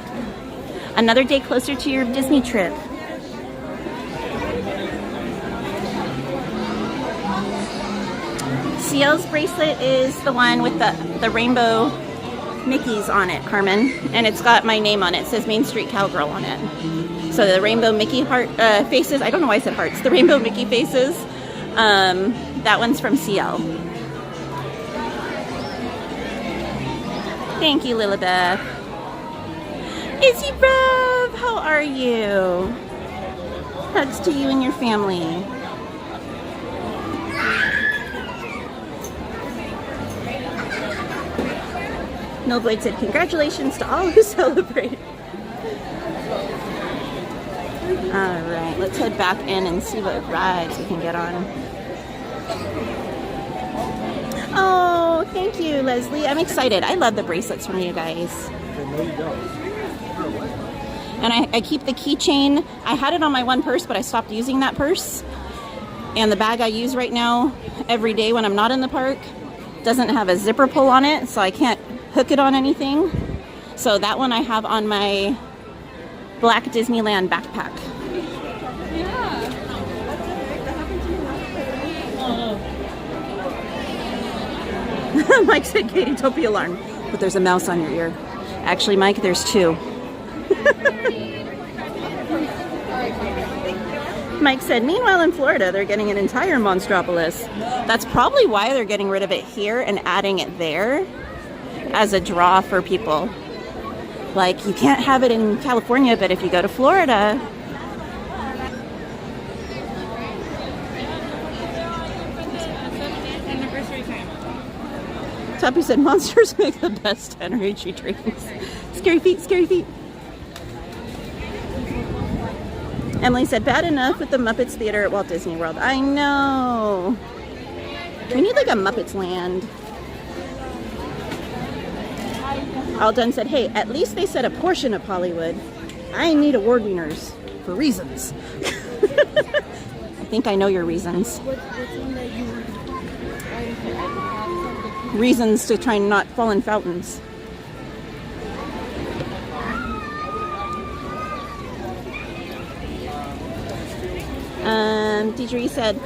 Another day closer to your Disney trip. CL's bracelet is the one with the rainbow Mickeys on it, Carmen. And it's got my name on it. It says MainStCowgirl on it. So the rainbow Mickey heart faces, I don't know why I said hearts, the rainbow Mickey faces. That one's from CL. Thank you, Lilibeth. Izzy Rev, how are you? Hugs to you and your family. Millblade said, congratulations to all who celebrate. All right, let's head back in and see what rides we can get on. Oh, thank you, Leslie. I'm excited. I love the bracelets from you guys. And I keep the keychain. I had it on my one purse, but I stopped using that purse. And the bag I use right now every day when I'm not in the park doesn't have a zipper pull on it, so I can't hook it on anything. So that one I have on my black Disneyland backpack. Mike said, Katie, don't be alarmed, but there's a mouse on your ear. Actually, Mike, there's 2. Mike said, meanwhile in Florida, they're getting an entire Monstropolis. That's probably why they're getting rid of it here and adding it there as a draw for people. Like, you can't have it in California, but if you go to Florida... Toppy said, monsters make the best energy drinks. Scary feet, scary feet. Emily said, bad enough with the Muppets Theater at Walt Disney World. I know. We need like a Muppets Land. All Done said, hey, at least they said a portion of Hollywood. I need award winners for reasons. I think I know your reasons. Reasons to try and not fall in fountains. Deidre said,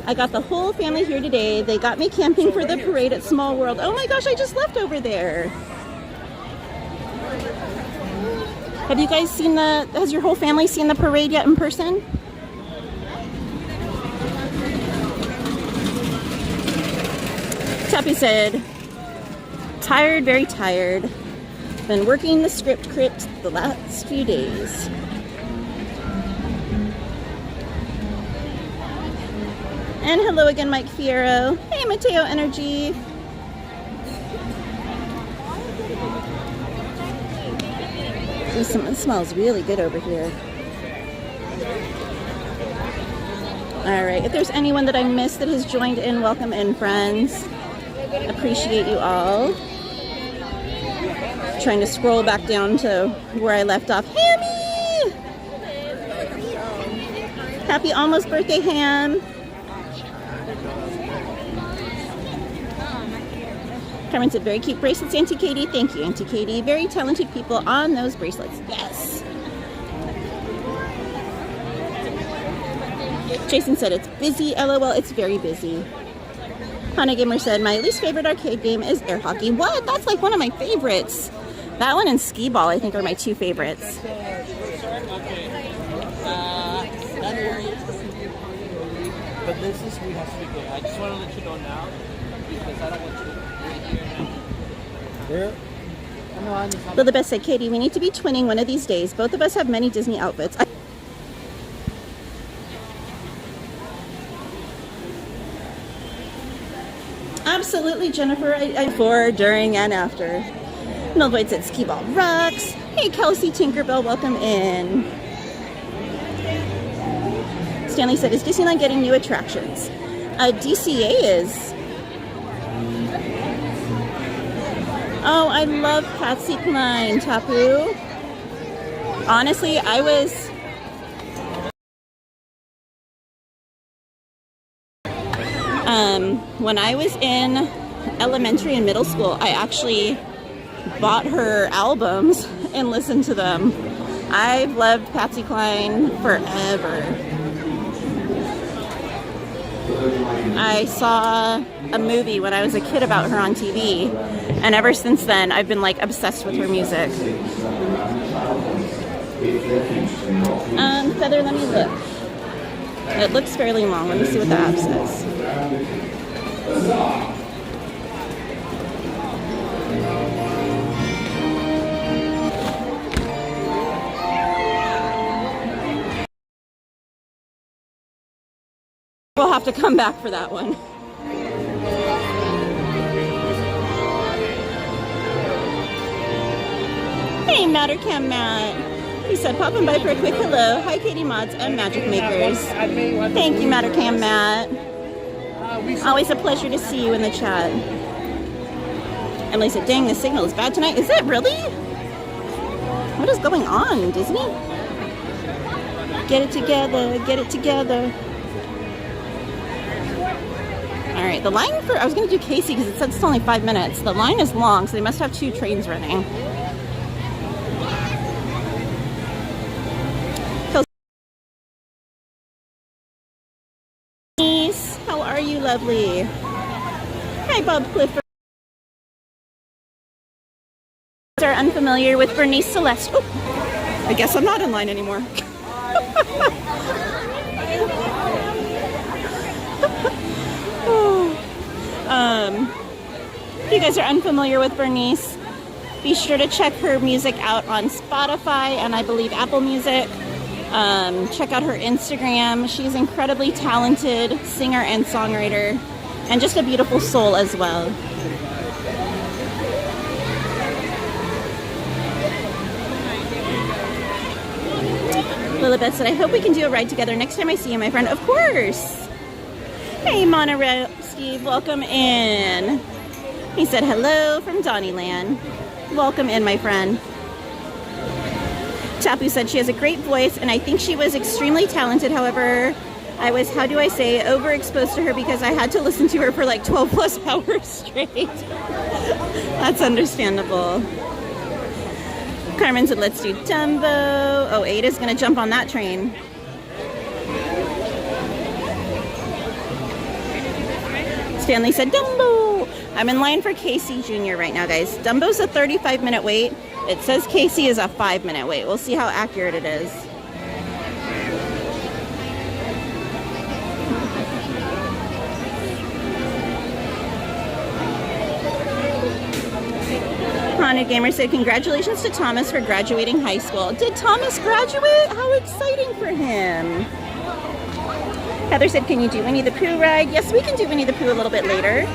I got the whole family here today. They got me camping for the parade at Small World. Oh my gosh, I just left over there. Have you guys seen has your whole family seen the parade yet in person? Tappy said, tired, very tired. Been working the script crypt the last few days. And hello again, Mike Fiero. Hey, Mateo Energy. Ooh, it smells really good over here. All right, if there's anyone that I missed that has joined in, welcome in, friends. Appreciate you all. Trying to scroll back down to where I left off. Hammy! Happy almost birthday, Ham. Carmen said, very cute bracelets, Auntie Katie. Thank you, Auntie Katie. Very talented people on those bracelets. Yes. Jason said, it's busy. LOL, it's very busy. Hana Gamer said, my least favorite arcade game is air hockey. What? That's like one of my favorites. That one and skee ball, I think, are my two favorites. But this is, we have to be good. I just want to let you know now, because I don't want you. Lilibeth said, Katie, we need to be twinning one of these days. Both of us have many Disney outfits. Absolutely, Jennifer. I before, during, and after. Millvoid said, skee ball rocks. Hey, Kelsey Tinkerbell, welcome in. Stanley said, is Disneyland getting new attractions? DCA is. Oh, I love Patsy Cline, Tapu. Honestly, I was... when I was in elementary and middle school, I actually bought her albums and listened to them. I've loved Patsy Cline forever. I saw a movie when I was a kid about her on TV, and ever since then I've been like obsessed with her music. Feather, let me look. It looks fairly long. Let me see what the app says. We'll have to come back for that one. Hey, Mattercam Matt. He said, popping by for a quick hello. Hi, Katie Mods and Magic Makers. Thank you, Mattercam Matt. Always a pleasure to see you in the chat. Emily said, dang, the signal is bad tonight. Is it really? What is going on, Disney? Get it together. Get it together. All right, the line for, I was going to do Casey because it said it's only 5 minutes. The line is long, so they must have 2 trains running. How are you, lovely? Hi, Bob Clifford. Are unfamiliar with Bernice Celeste. Oh, I guess I'm not in line anymore. If you guys are unfamiliar with Bernice, be sure to check her music out on Spotify and I believe Apple Music. Check out her Instagram. She's an incredibly talented singer and songwriter, and just a beautiful soul as well. Lilibeth said, I hope we can do a ride together next time I see you, my friend. Of course. Hey, Monorail Steve, welcome in. He said, hello from Donnyland. Welcome in, my friend. Tapu said she has a great voice, and I think she was extremely talented. However, I was, how do I say, overexposed to her because I had to listen to her for like 12 plus hours straight. That's understandable. Carmen said, let's do Dumbo. Oh, Ada's gonna jump on that train. Stanley said Dumbo. I'm in line for Casey Jr. right now, guys. Dumbo's a 35-minute wait. It says Casey is a 5-minute wait. We'll see how accurate it is. Haunted Gamer said, congratulations to Thomas for graduating high school. Did Thomas graduate? How exciting for him. Heather said, can you do Winnie the Pooh ride? Yes, we can do Winnie the Pooh a little bit later.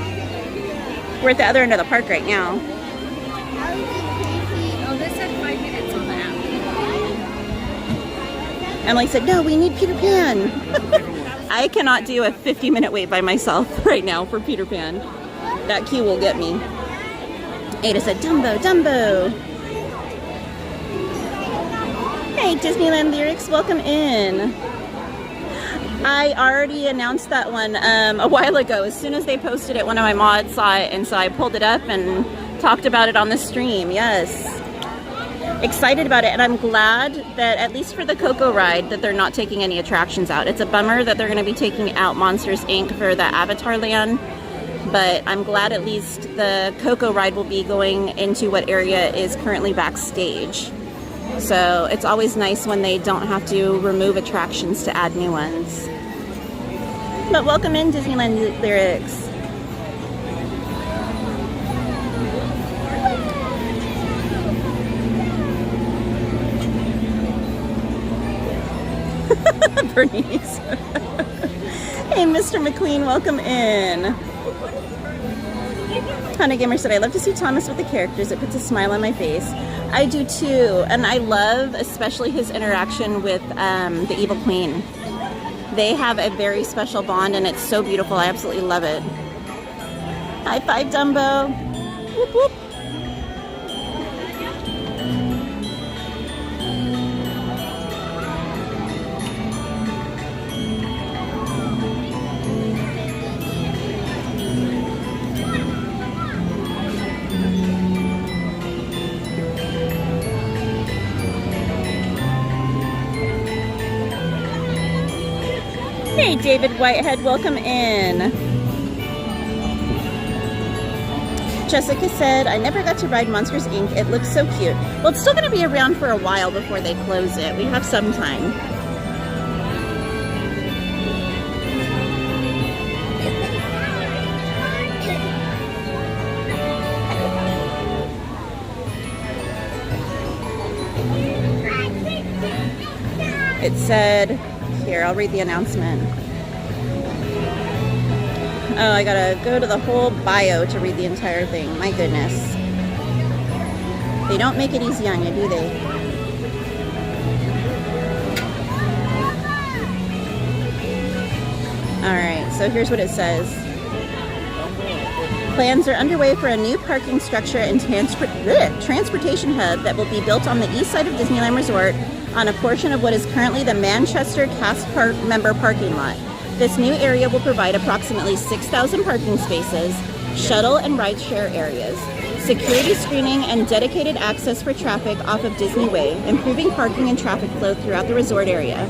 We're at the other end of the park right now. Oh, this said 5 minutes on the app. Emily said, no, we need Peter Pan. I cannot do a 50-minute wait by myself right now for Peter Pan. That queue will get me. Ada said, Dumbo, Dumbo. Hey, Disneyland Lyrics, welcome in. I already announced that one a while ago. As soon as they posted it, one of my mods saw it, and so I pulled it up and talked about it on the stream. Yes. Excited about it, and I'm glad that at least for the Coco ride that they're not taking any attractions out. It's a bummer that they're going to be taking out Monsters Inc. for the Avatar Land. But I'm glad at least the Coco ride will be going into what area is currently backstage. So it's always nice when they don't have to remove attractions to add new ones. But welcome in, Disneyland Lyrics. Bernice. Hey, Mr. McQueen, welcome in. Haunted Gamer said, I love to see Thomas with the characters. It puts a smile on my face. I do too. And I love especially his interaction with the Evil Queen. They have a very special bond and it's so beautiful. I absolutely love it. High five, Dumbo. Whoop, whoop. Hey, David Whitehead, welcome in. Jessica said, I never got to ride Monsters Inc. It looks so cute. Well, it's still going to be around for a while before they close it. We have some time. It said, here, I'll read the announcement. Oh, I gotta go to the whole bio to read the entire thing. My goodness. They don't make it easy on you, do they? Alright, so here's what it says. Plans are underway for a new parking structure and transportation hub that will be built on the east side of Disneyland Resort on a portion of what is currently the Manchester Cast member parking lot. This new area will provide approximately 6,000 parking spaces, shuttle and rideshare areas, security screening, and dedicated access for traffic off of Disney Way, improving parking and traffic flow throughout the resort area.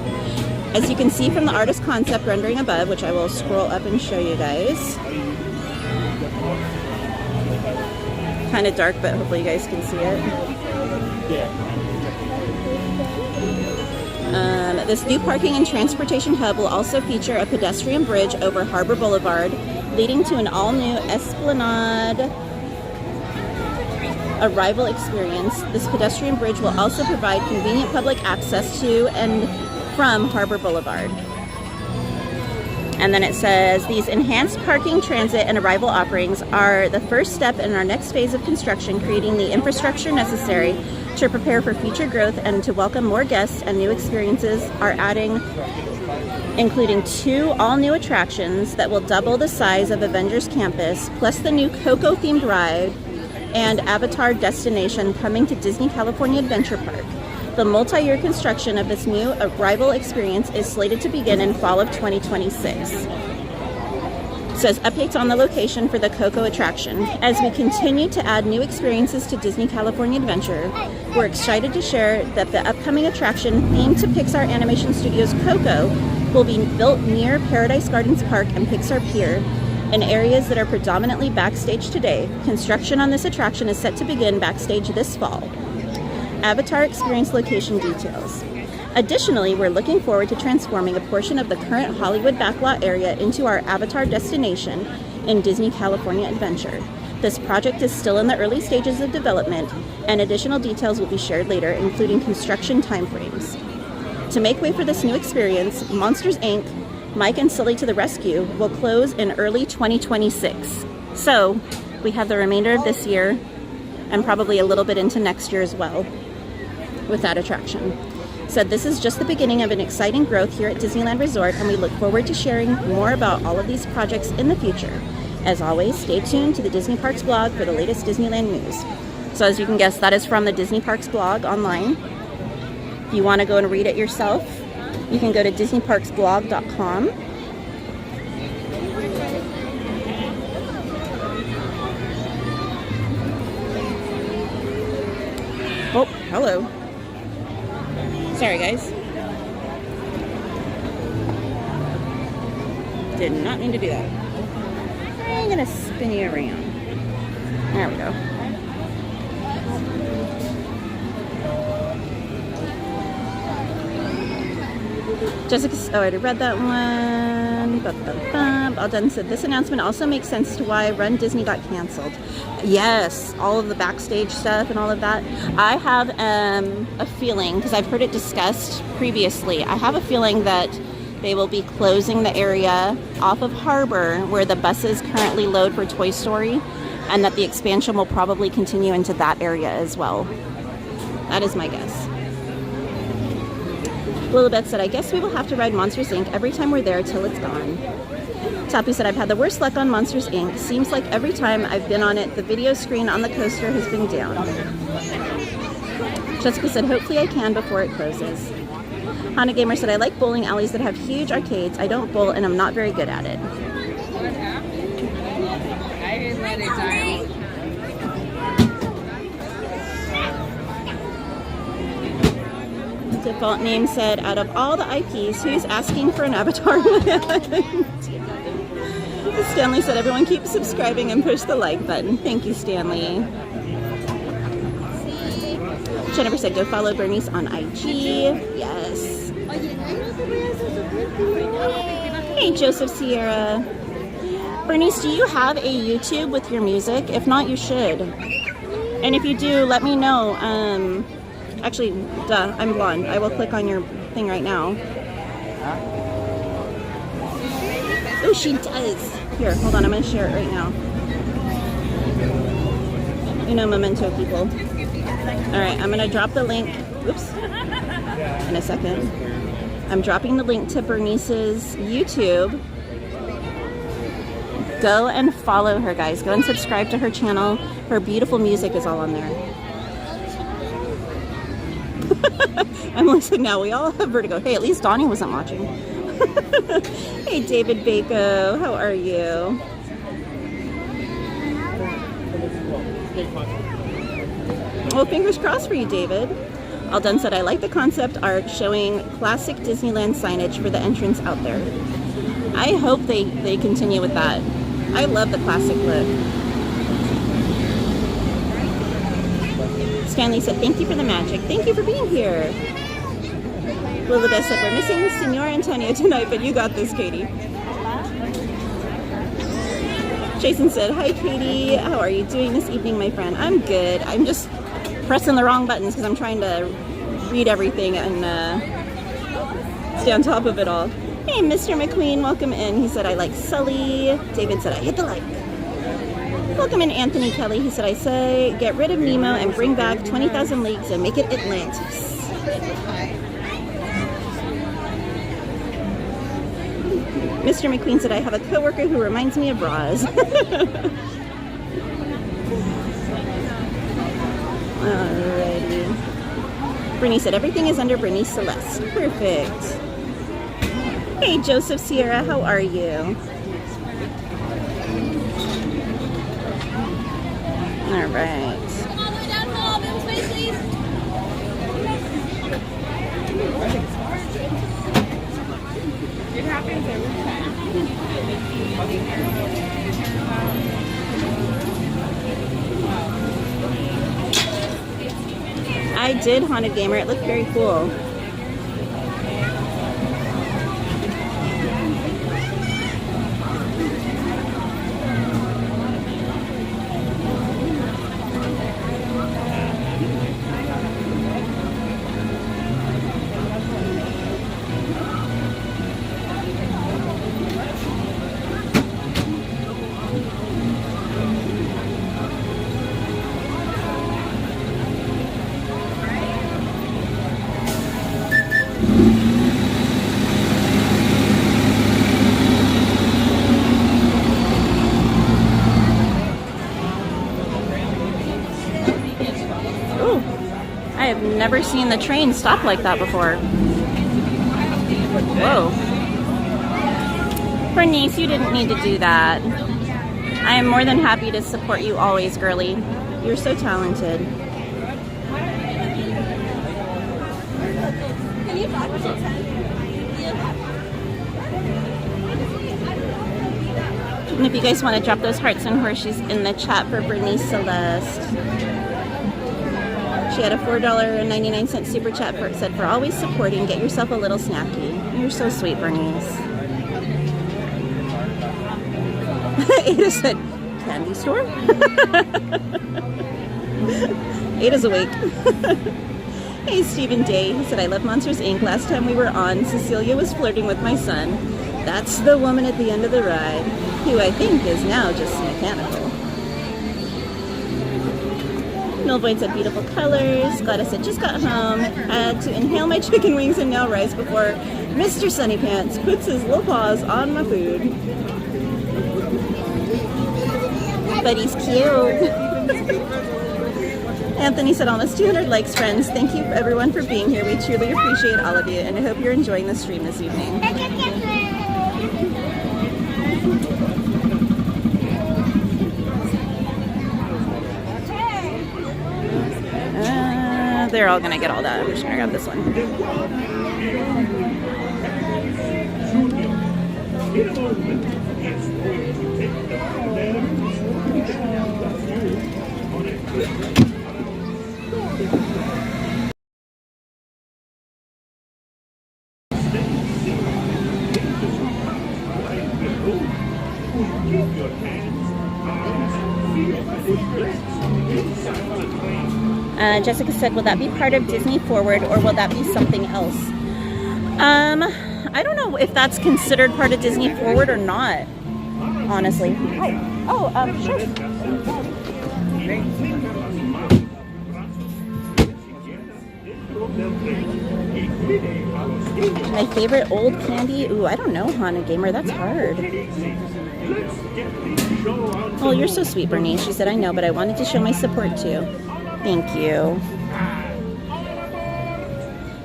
As you can see from the artist concept rendering above, which I will scroll up and show you guys. Kind of dark, but hopefully you guys can see it. This new parking and transportation hub will also feature a pedestrian bridge over Harbor Boulevard, leading to an all-new Esplanade arrival experience. This pedestrian bridge will also provide convenient public access to and from Harbor Boulevard. And then it says, these enhanced parking, transit, and arrival offerings are the first step in our next phase of construction, creating the infrastructure necessary to prepare for future growth and to welcome more guests and new experiences are adding, including 2 all-new attractions that will double the size of Avengers Campus, plus the new Coco-themed ride and Avatar destination coming to Disney California Adventure Park. The multi-year construction of this new arrival experience is slated to begin in fall of 2026. It says updates on the location for the Coco attraction. As we continue to add new experiences to Disney California Adventure, we're excited to share that the upcoming attraction themed to Pixar Animation Studios' Coco will be built near Paradise Gardens Park and Pixar Pier in areas that are predominantly backstage today. Construction on this attraction is set to begin backstage this fall. Avatar Experience location details. Additionally, we're looking forward to transforming a portion of the current Hollywood backlot area into our Avatar destination in Disney California Adventure. This project is still in the early stages of development, and additional details will be shared later, including construction timeframes. To make way for this new experience, Monsters, Inc., Mike and Sully to the Rescue will close in early 2026. So, we have the remainder of this year, and probably a little bit into next year as well, with that attraction. Said this is just the beginning of an exciting growth here at Disneyland Resort, and we look forward to sharing more about all of these projects in the future. As always, stay tuned to the Disney Parks blog for the latest Disneyland news. So as you can guess, that is from the Disney Parks blog online. If you want to go and read it yourself, you can go to disneyparksblog.com. Oh, hello. Sorry, guys. Did not mean to do that. I'm gonna spin you around. There we go. Jessica, oh, I already read that one. All done said this announcement also makes sense to why Run Disney got canceled. Yes, all of the backstage stuff and all of that. I have a feeling, because I've heard it discussed previously, I have a feeling that they will be closing the area off of Harbor where the buses currently load for Toy Story, and that the expansion will probably continue into that area as well. That is my guess. Lilibeth said, I guess we will have to ride Monsters, Inc. every time we're there till it's gone. Tapu said, I've had the worst luck on Monsters, Inc. Seems like every time I've been on it, the video screen on the coaster has been down. Jessica said, hopefully I can before it closes. Hana Gamer said, I like bowling alleys that have huge arcades. I don't bowl and I'm not very good at it. Default name said, out of all the IPs, who's asking for an Avatar land? Stanley said, everyone keep subscribing and push the like button. Thank you, Stanley. Jennifer said, go follow Bernice on IG. Yes. Hey, Joseph Sierra. Bernice, do you have a YouTube with your music? If not, you should. And if you do, let me know. Actually, duh, I'm blonde. I will click on your thing right now. Oh, she does. Here, hold on. I'm going to share it right now. You know, memento, people. All right, I'm going to drop the link. Oops. In a second. I'm dropping the link to Bernice's YouTube. Go and follow her, guys. Go and subscribe to her channel. Her beautiful music is all on there. Emily said, now we all have vertigo. Hey, at least Donnie wasn't watching. Hey, David Bako, how are you? Well, fingers crossed for you, David. All done said, I like the concept art showing classic Disneyland signage for the entrance out there. I hope they continue with that. I love the classic look. Stanley said, thank you for the magic. Thank you for being here. Lilibeth said, we're missing Senor Antonio tonight, but you got this, Katie. Jason said, hi, Katie. How are you doing this evening, my friend? I'm good. I'm just pressing the wrong buttons because I'm trying to read everything and stay on top of it all. Hey, Mr. McQueen, welcome in. He said, I like Sully. David said, I hit the like. Welcome in, Anthony Kelly. He said, I say, get rid of Nemo and bring back 20,000 Leagues and make it Atlantis. Mr. McQueen said, I have a coworker who reminds me of Roz. Alrighty. Bernice said, everything is under Bernice Celeste. Perfect. Hey, Joseph Sierra, how are you? All right. Come all the way down to all room space, please. It happens every time. I did, Haunted Gamer. It looked very cool. I have never seen the train stop like that before. Whoa. Bernice, you didn't need to do that. I am more than happy to support you always, girly. You're so talented. And if you guys want to drop those hearts and horseshoes in the chat for Bernice Celeste. She had a $4.99 super chat for it. Said, for always supporting, get yourself a little snacky. You're so sweet, Bernice. Ada said, candy store? Ada's awake. Hey, Stephen Day. He said, I love Monsters, Inc. Last time we were on, Cecilia was flirting with my son. That's the woman at the end of the ride, who I think is now just mechanical. Millvoid said, beautiful colors. Gladys said, just got home. Had to inhale my chicken wings and now rice before Mr. Sunny Pants puts his little paws on my food. But he's cute. Anthony said, almost 200 likes, friends. Thank you everyone for being here. We truly appreciate all of you, and I hope you're enjoying the stream this evening. They're all gonna get all that. I'm just gonna grab this one. Jessica said, will that be part of Disney Forward or will that be something else? I don't know if that's considered part of Disney Forward or not, honestly. Oh, sure. My favorite old candy? Ooh, I don't know, Haunted Gamer. That's hard. Oh, you're so sweet, Bernice. She said, I know, but I wanted to show my support too. Thank you.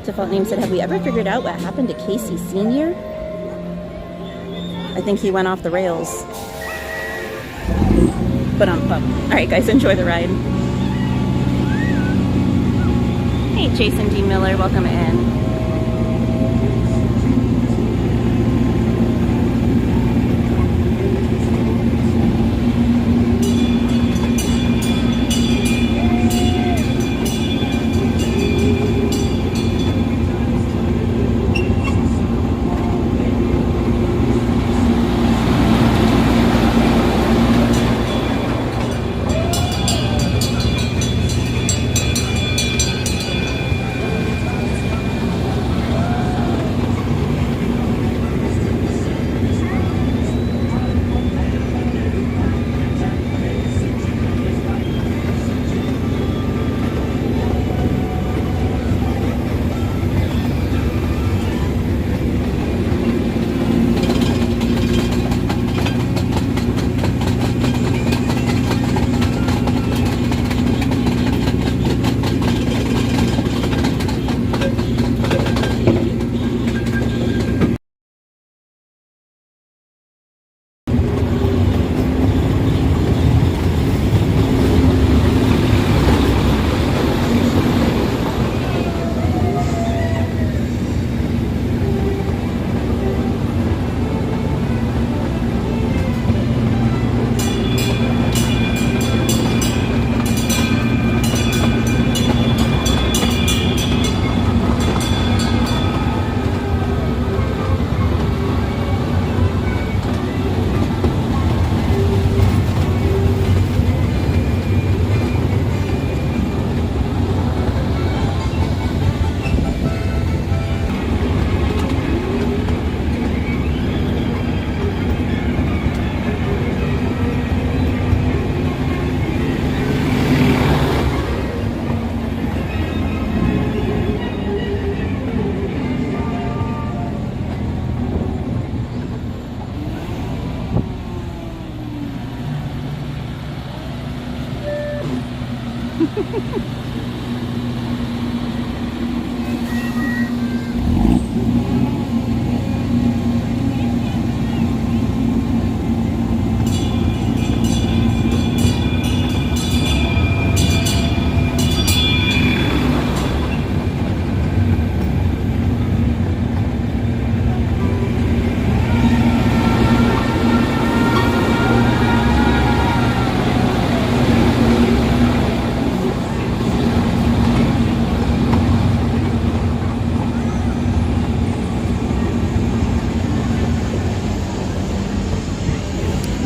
Default Name said, have we ever figured out what happened to Casey Sr.? I think he went off the rails. But alright guys, enjoy the ride. Hey, Jason D. Miller, welcome in.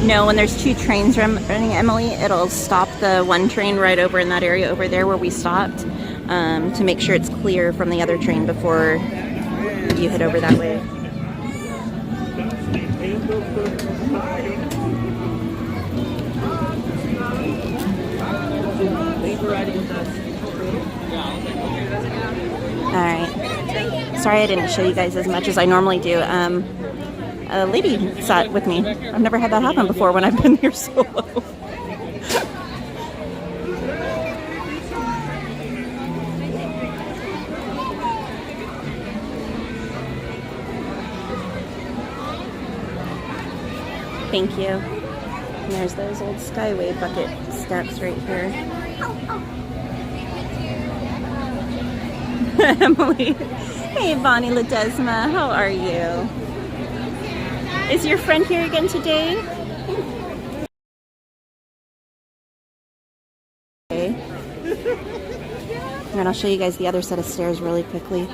No, when there's two trains running, Emily, it'll stop the one train right over in that area over there where we stopped to make sure it's clear from the other train before you head over that way. Alright. Sorry I didn't show you guys as much as I normally do. A lady sat with me. I've never had that happen before when I've been here solo. Thank you. And there's those old Skyway bucket steps right here. Emily. Hey, Bonnie Ledesma. How are you? Is your friend here again today? Okay. And I'll show you guys the other set of stairs really quickly.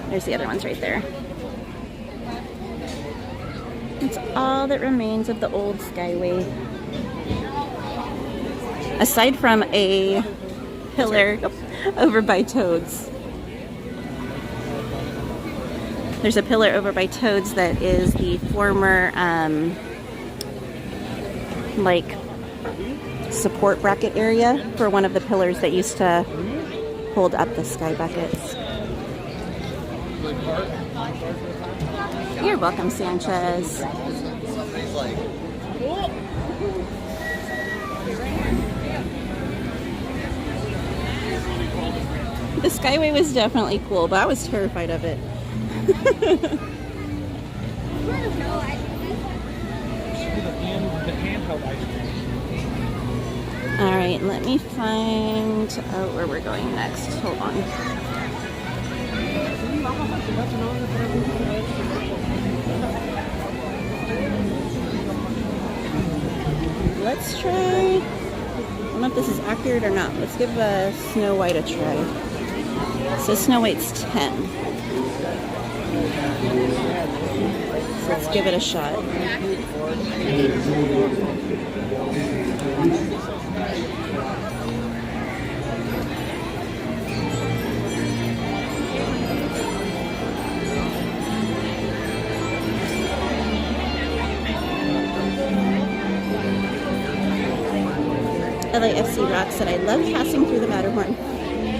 There's the other ones right there. It's all that remains of the old Skyway. Aside from a pillar over by Toads. There's a pillar over by Toads that is the former, like, support bracket area for one of the pillars that used to hold up the sky buckets. You're welcome, Sanchez. The Skyway was definitely cool, but I was terrified of it. Alright, let me find out where we're going next. Hold on. Let's try, I don't know if this is accurate or not. Let's give Snow White a try. So Snow White's 10. So let's give it a shot. LAFC Rock said, I love passing through the Matterhorn.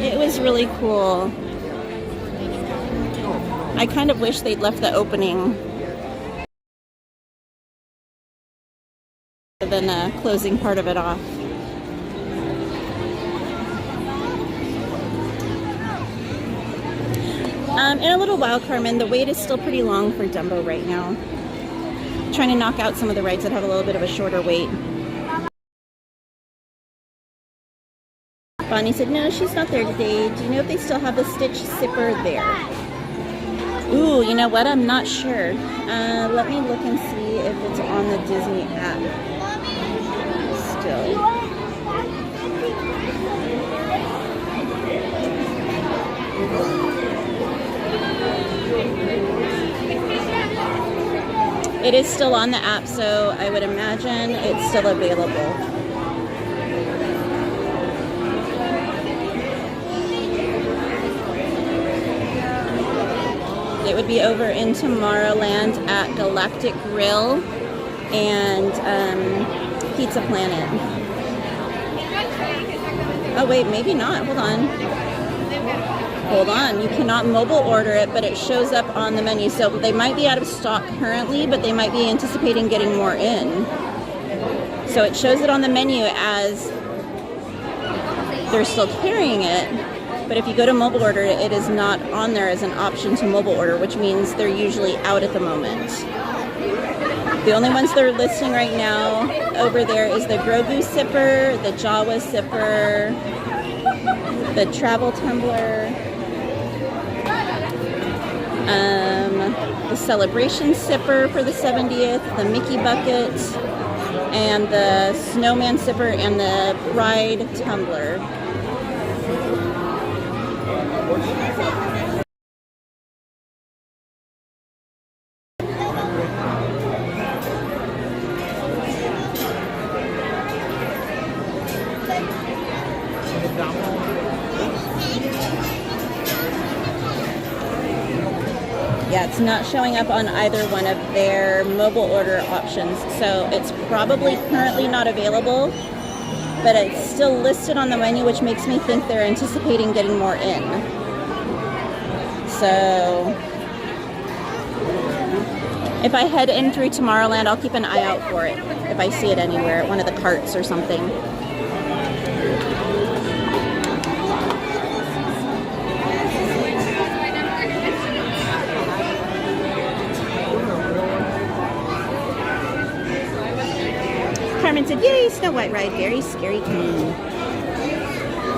It was really cool. I kind of wish they'd left the opening rather than closing part of it off. In a little while, Carmen, the wait is still pretty long for Dumbo right now. Trying to knock out some of the rides that have a little bit of a shorter wait. Bonnie said, no, she's not there today. Do you know if they still have the Stitch Sipper there? Ooh, you know what? I'm not sure. Let me look and see if it's on the Disney app still. It is still on the app, so I would imagine it's still available. It would be over in Tomorrowland at Galactic Grill and Pizza Planet. Oh wait, maybe not. Hold on. Hold on. You cannot mobile order it, but it shows up on the menu. So they might be out of stock currently, but they might be anticipating getting more in. So it shows it on the menu as they're still carrying it, but if you go to mobile order, it is not on there as an option to mobile order, which means they're usually out at the moment. The only ones they're listing right now over there is the Grogu sipper, the Jawa sipper, the travel tumbler, the celebration sipper for the 70th, the Mickey bucket, and the snowman sipper and the ride tumbler. Yeah, it's not showing up on either one of their mobile order options, so it's probably currently not available, but it's still listed on the menu, which makes me think they're anticipating getting more in. So if I head in through Tomorrowland, I'll keep an eye out for it if I see it anywhere at one of the carts or something. Carmen said, yay, Snow White ride, very scary to me.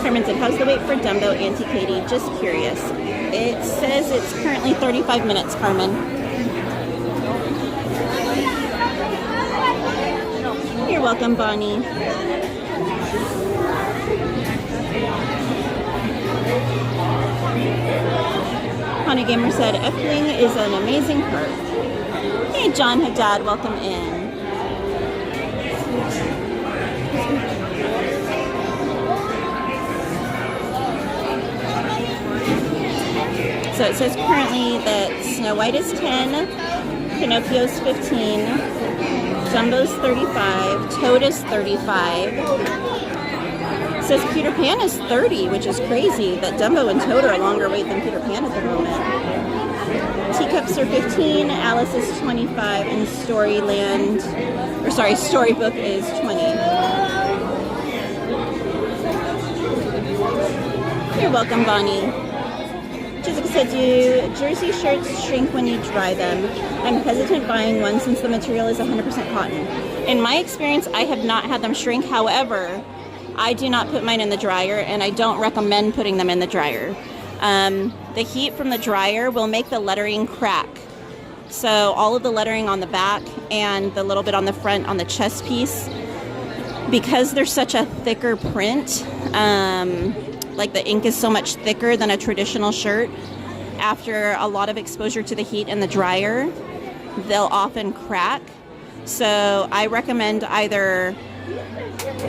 Carmen said, how's the wait for Dumbo, Auntie Katie? Just curious. It says it's currently 35 minutes, Carmen. You're welcome, Bonnie. Honey Gamer said, F-Wing is an amazing park. Hey, John Haddad, welcome in. So it says currently that Snow White is 10, Pinocchio's 15, Dumbo's 35, Toad is 35. It says Peter Pan is 30, which is crazy that Dumbo and Toad are a longer wait than Peter Pan at the moment. Teacups are 15, Alice is 25, and Storybook is 20. You're welcome, Bonnie. Jessica said, do jersey shirts shrink when you dry them? I'm hesitant buying one since the material is 100% cotton. In my experience, I have not had them shrink. However, I do not put mine in the dryer, and I don't recommend putting them in the dryer. The heat from the dryer will make the lettering crack. So all of the lettering on the back and the little bit on the front on the chest piece, because they're such a thicker print, like the ink is so much thicker than a traditional shirt, after a lot of exposure to the heat in the dryer, they'll often crack. So I recommend either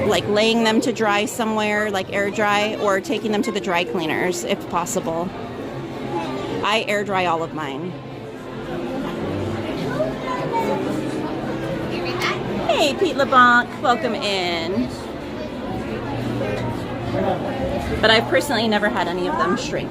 like laying them to dry somewhere, like air dry, or taking them to the dry cleaners if possible. I air dry all of mine. Hey, Pete LeBlanc, welcome in. But I've personally never had any of them shrink.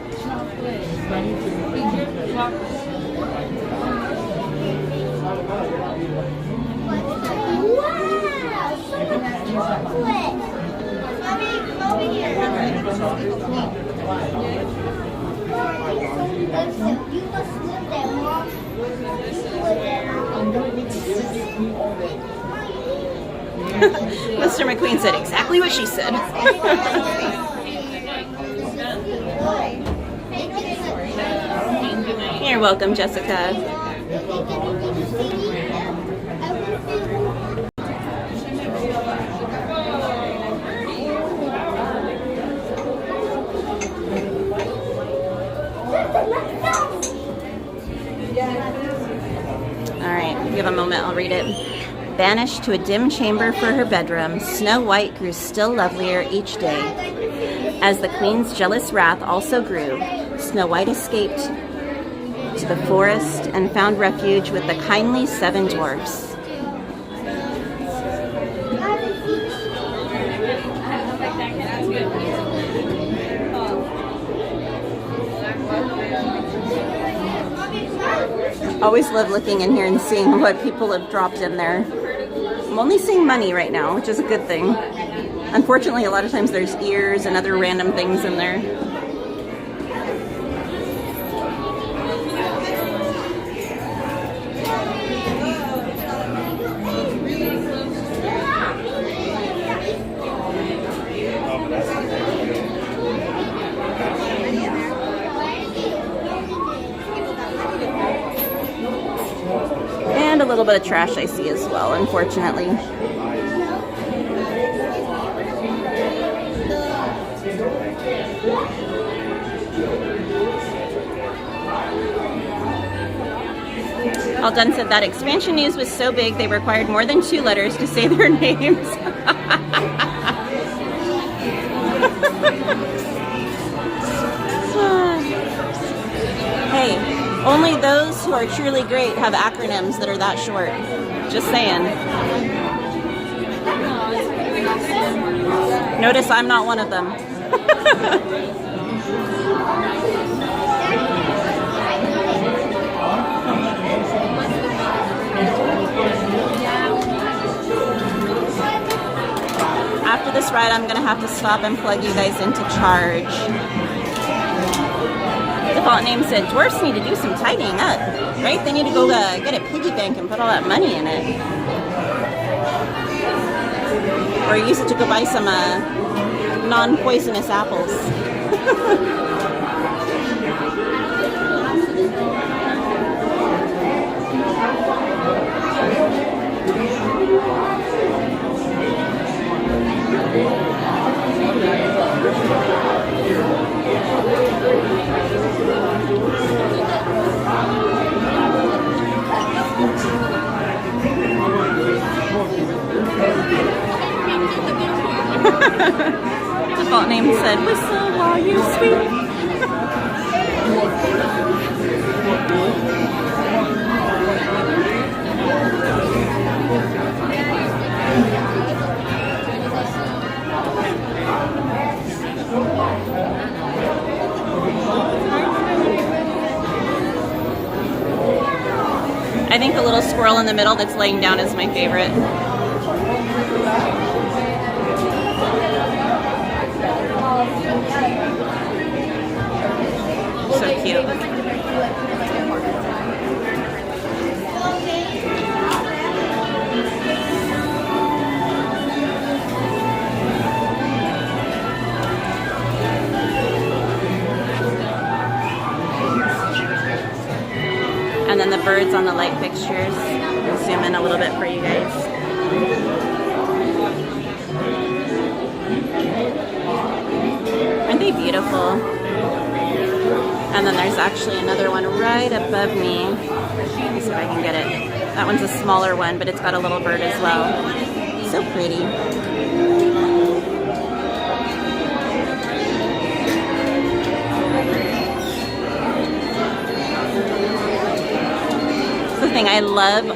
Mr. McQueen said exactly what she said. You're welcome, Jessica. Alright, if you have a moment, I'll read it. Banished to a dim chamber for her bedroom, Snow White grew still lovelier each day. As the queen's jealous wrath also grew, Snow White escaped to the forest and found refuge with the kindly 7 dwarfs. Always love looking in here and seeing what people have dropped in there. I'm only seeing money right now, which is a good thing. Unfortunately, a lot of times there's ears and other random things in there. And a little bit of trash I see as well, unfortunately. All Done said that expansion news was so big they required more than 2 letters to say their names. Hey, only those who are truly great have acronyms that are that short. Just saying. Notice I'm not one of them. After this ride, I'm gonna have to stop and plug you guys into charge. Default name said dwarfs need to do some tidying up, right? They need to go get a piggy bank and put all that money in it. Or use it to go buy some non-poisonous apples. Default name said, whistle while you sweep. I think the little squirrel in the middle that's laying down is my favorite. So cute. And then the birds on the light fixtures. I'll zoom in a little bit for you guys. Aren't they beautiful? And then there's actually another one right above me. Let me see if I can get it. That one's a smaller one, but it's got a little bird as well. So pretty. The thing, I love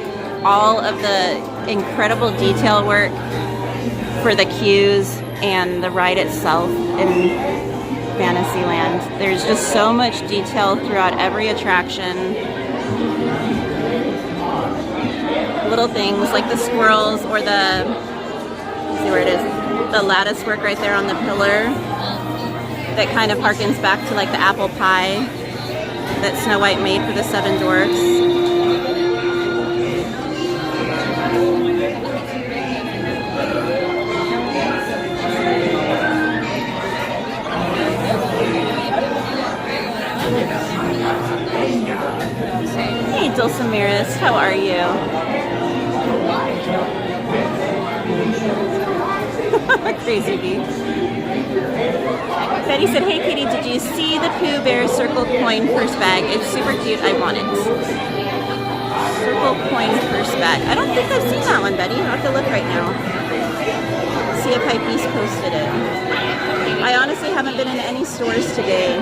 all of the incredible detail work for the queues and the ride itself in Fantasyland. There's just so much detail throughout every attraction. Little things like the squirrels or the, let's see where it is, the lattice work right there on the pillar that kind of harkens back to like the apple pie that Snow White made for the 7 dwarfs. Hey Dulcimeris, how are you? Crazy bee. Betty said, hey Katie, did you see the Pooh Bear Circle Coin Purse Bag? It's super cute, I want it. Circle Coin Purse Bag. I don't think I've seen that one, Betty. I'll have to look right now. See if Hypebeast posted it. I honestly haven't been in any stores today.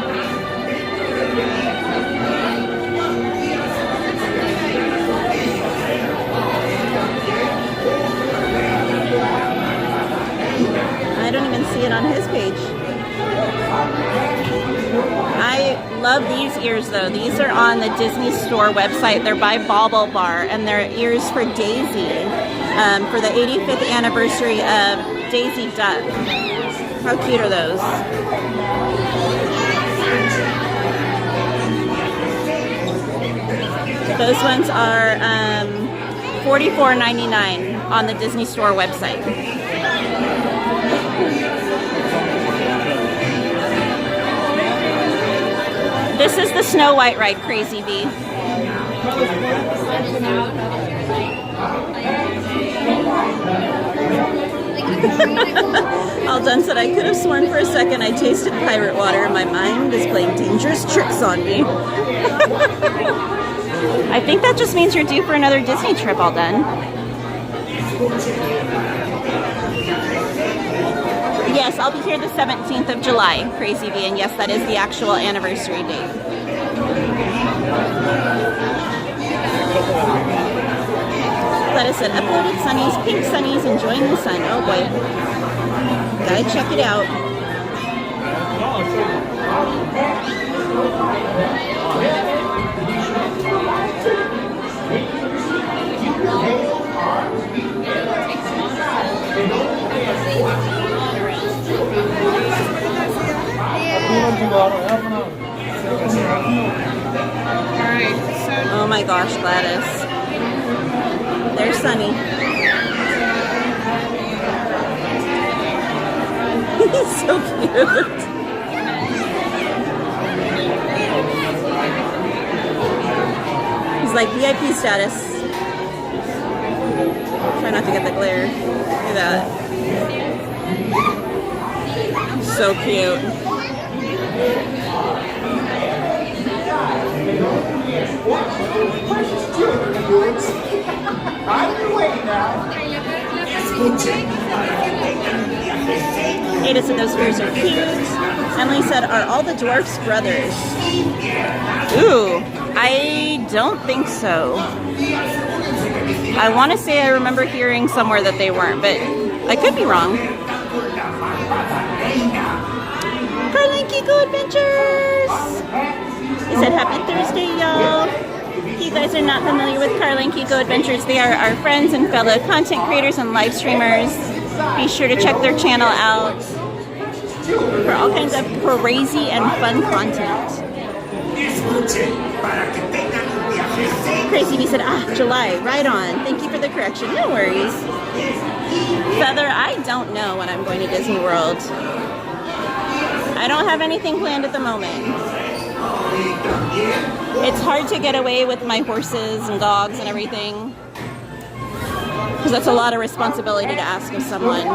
I don't even see it on his page. I love these ears though. These are on the Disney Store website. They're by Bauble Bar and they're ears for Daisy for the 85th anniversary of Daisy Duck. How cute are those? Those ones are $44.99 on the Disney Store website. This is the Snow White ride, Crazy Bee. Alden said, I could have sworn for a second I tasted pirate water and my mind is playing dangerous tricks on me. I think that just means you're due for another Disney trip, Alden. Yes, I'll be here the 17th of July, Crazy Bee, and yes, that is the actual anniversary date. Gladys said, uploaded sunnies, pink sunnies, enjoying the sun. Oh boy. Gotta check it out. Oh my gosh, Gladys. There's Sunny. He's so cute. He's like VIP status. Try not to get the glare. Look at that. So cute. Ada said those bears are cute. Emily said, are all the dwarfs brothers? Ooh, I don't think so. I want to say I remember hearing somewhere that they weren't, but I could be wrong. Carlinky Go Adventures! He said, happy Thursday, y'all. If you guys are not familiar with Carlinky Go Adventures, they are our friends and fellow content creators and live streamers. Be sure to check their channel out for all kinds of crazy and fun content. Crazy Bee said, July, right on. Thank you for the correction. No worries. Feather, I don't know when I'm going to Disney World. I don't have anything planned at the moment. It's hard to get away with my horses and dogs and everything, because that's a lot of responsibility to ask of someone.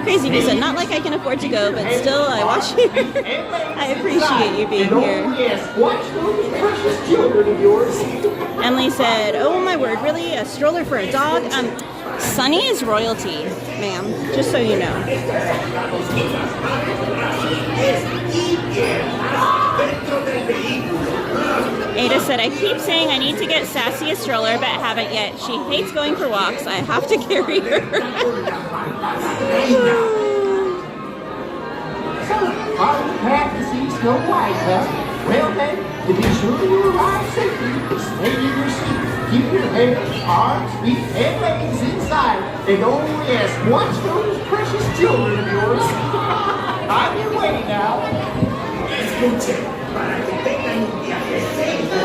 Crazy Bee said, not like I can afford to go, but still I watch you. I appreciate you being here. Emily said, oh my word, really? A stroller for a dog? Sunny is royalty, ma'am, just so you know. Ada said, I keep saying I need to get Sassy a stroller, but haven't yet. She hates going for walks. I have to carry her. Well then, to be sure you arrive safely, stay in your seat. Keep your head, arms, feet, and legs inside. And oh yes, watch those precious children of yours. I'm your way now.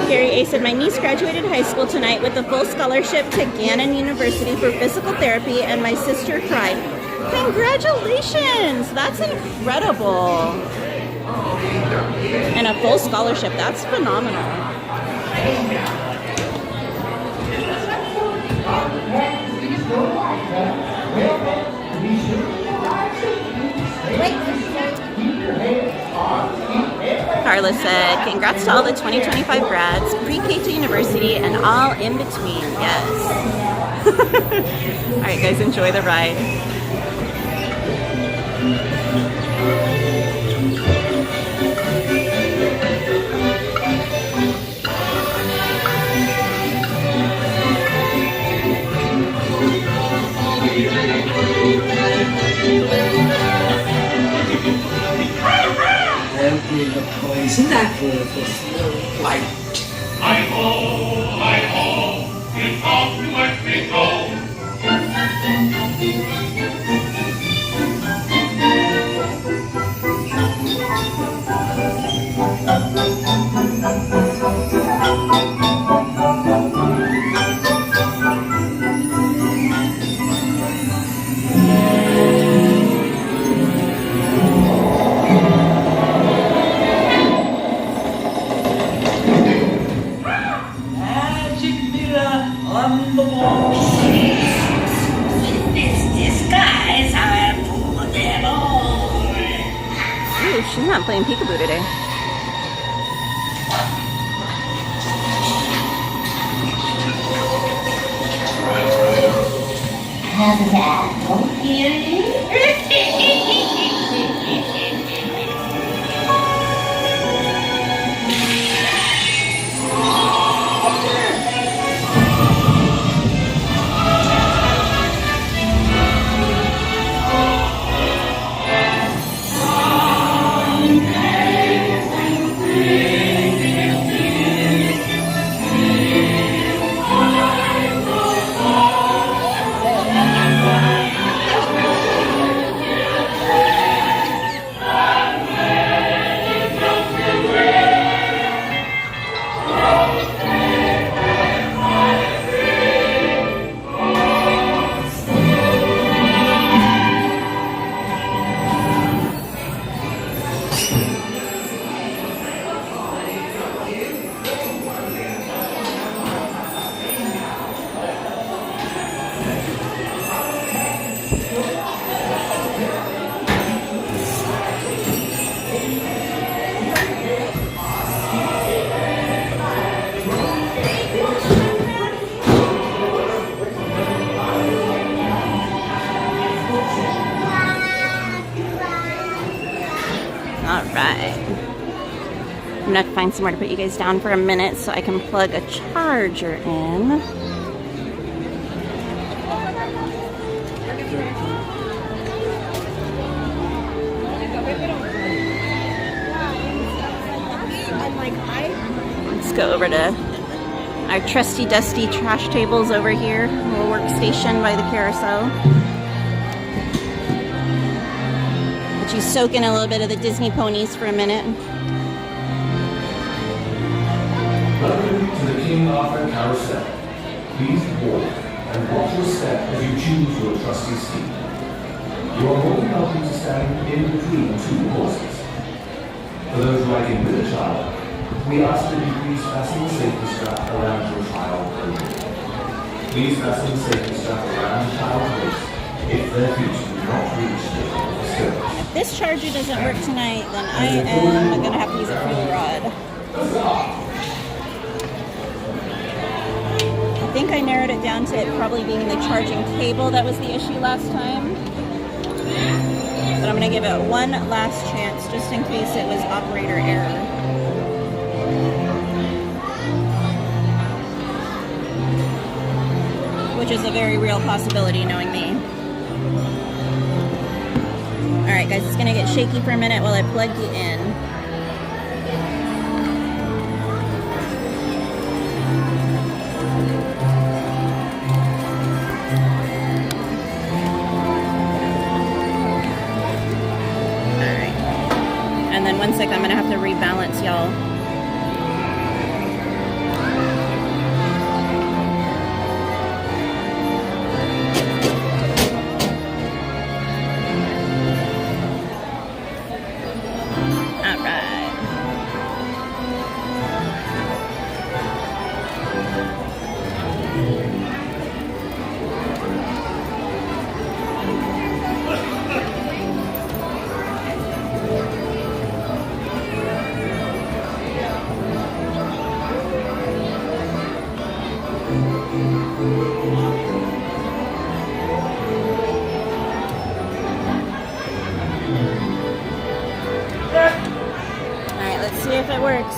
Gary A said, my niece graduated high school tonight with a full scholarship to Gannon University for physical therapy, and my sister cried. Congratulations! That's incredible. And a full scholarship, that's phenomenal. Carla said, congrats to all the 2025 grads, pre-K to university, and all in between. Yes. All right, guys, enjoy the ride. Empty the poison apple for Snow White. Hi-ho, you come to let me go. she's not playing peekaboo today. How's that? I'm gonna have to find somewhere to put you guys down for a minute so I can plug a charger in. Let's go over to our trusty dusty trash tables over here, little workstation by the carousel. Let you soak in a little bit of the Disney ponies for a minute. Welcome to the King Arthur Carousel. Please walk and watch your step as you choose your trusty steed. You are more than welcome to stand in between two horses. For those riding with a child, we ask that you please fasten the safety strap around your child only. Please fasten the safety strap around the child's waist if their feet do not reach the skirts. If this charger doesn't work tonight, then I am going to have to use a fuel rod. I think I narrowed it down to it probably being the charging cable that was the issue last time. But I'm going to give it one last chance just in case it was operator error. Which is a very real possibility, knowing me. Alright guys, it's going to get shaky for a minute while I plug you in. Alright. And then 1 sec, I'm going to have to rebalance y'all.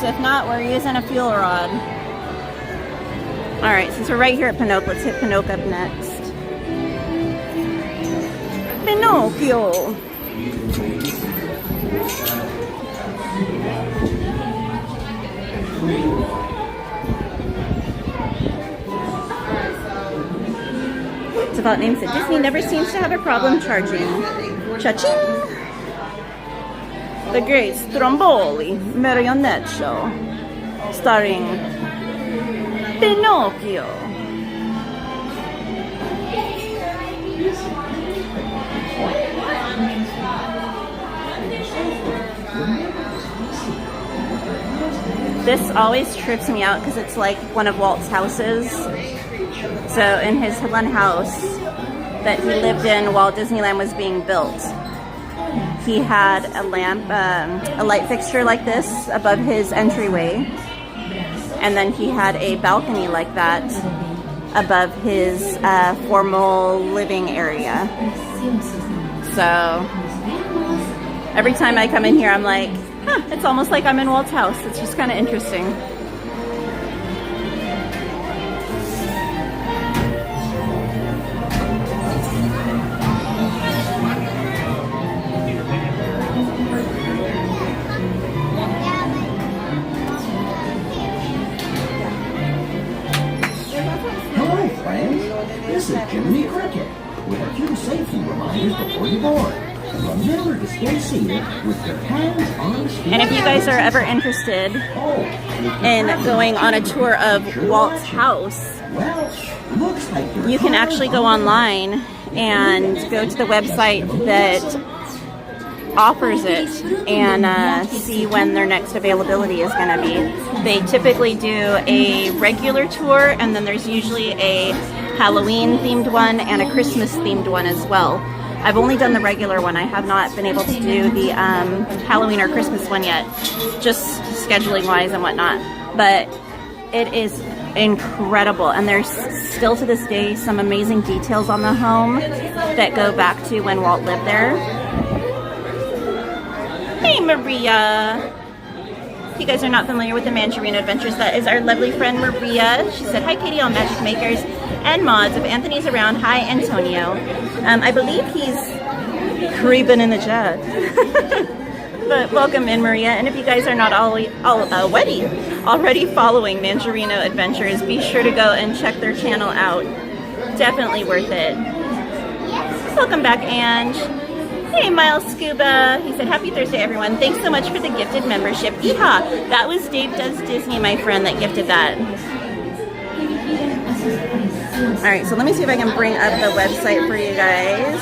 If not, we're using a fuel rod. Alright, since we're right here at Pinocchio, let's hit Pinocchio up next. Pinocchio! Default name said Disney never seems to have a problem charging. Cha-ching! The Great Stromboli Marionette Show, starring Pinocchio. This always trips me out because it's like one of Walt's houses. So in his one house that he lived in while Disneyland was being built, he had a lamp, a light fixture like this above his entryway. And then he had a balcony like that above his formal living area. So every time I come in here, I'm like, huh, it's almost like I'm in Walt's house. It's just kind of interesting. Hello, friends. This is Jiminy Cricket with a few safety reminders before you board. Remember to stay seated with your hands, arms, feet. And if you guys are ever interested in going on a tour of Walt's house, you can actually go online and go to the website that offers it and see when their next availability is going to be. They typically do a regular tour, and then there's usually a Halloween themed one and a Christmas themed one as well. I've only done the regular one. I have not been able to do the Halloween or Christmas one yet, just scheduling wise and whatnot. But it is incredible, and there's still to this day some amazing details on the home that go back to when Walt lived there. Hey Maria! If you guys are not familiar with the Mandarino Adventures, that is our lovely friend Maria. She said, hi Katie, all magic makers and mods. If Anthony's around, hi Antonio. I believe he's creeping in the chat. But welcome in, Maria. And if you guys are not already following Mandarino Adventures, be sure to go and check their channel out. Definitely worth it. Welcome back, Ange. Hey, Miles Scuba. He said, happy Thursday, everyone. Thanks so much for the gifted membership. Yeehaw! That was Dave Does Disney, my friend, that gifted that. All right, so let me see if I can bring up the website for you guys.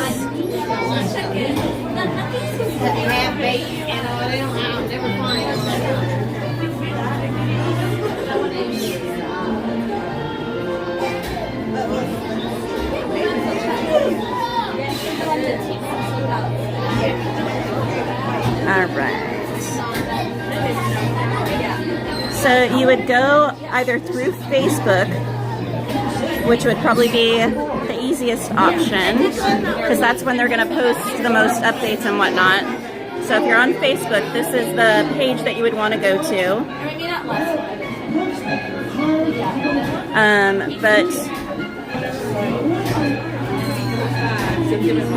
All right. So you would go either through Facebook, which would probably be the easiest option, because that's when they're going to post the most updates and whatnot. So if you're on Facebook, this is the page that you would want to go to. But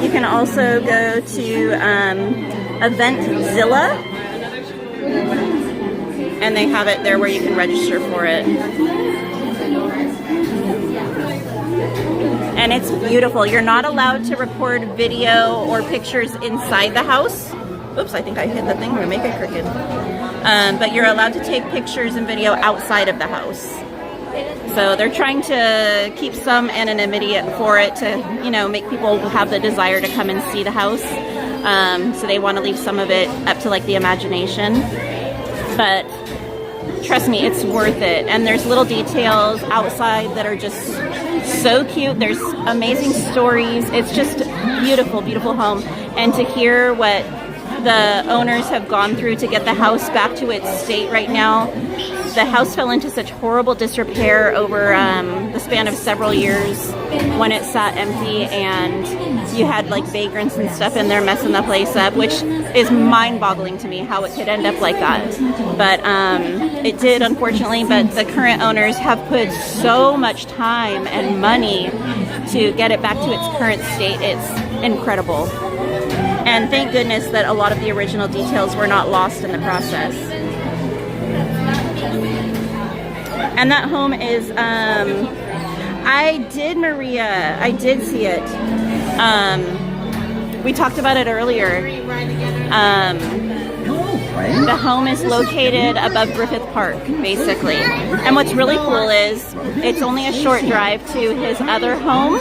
you can also go to Eventzilla, and they have it there where you can register for it. And it's beautiful. You're not allowed to record video or pictures inside the house. Oops, I think I hit the thing to make it crooked. But you're allowed to take pictures and video outside of the house. So they're trying to keep some anonymity for it to, you know, make people have the desire to come and see the house. So they want to leave some of it up to like the imagination. But trust me, it's worth it. And there's little details outside that are just so cute. There's amazing stories. It's just beautiful, beautiful home. And to hear what the owners have gone through to get the house back to its state right now. The house fell into such horrible disrepair over the span of several years when it sat empty, and you had like vagrants and stuff in there messing the place up, which is mind-boggling to me how it could end up like that. But it did, unfortunately. But the current owners have put so much time and money to get it back to its current state. It's incredible. And thank goodness that a lot of the original details were not lost in the process. And that home is, I did see it. We talked about it earlier. The home is located above Griffith Park, basically. And what's really cool is it's only a short drive to his other home,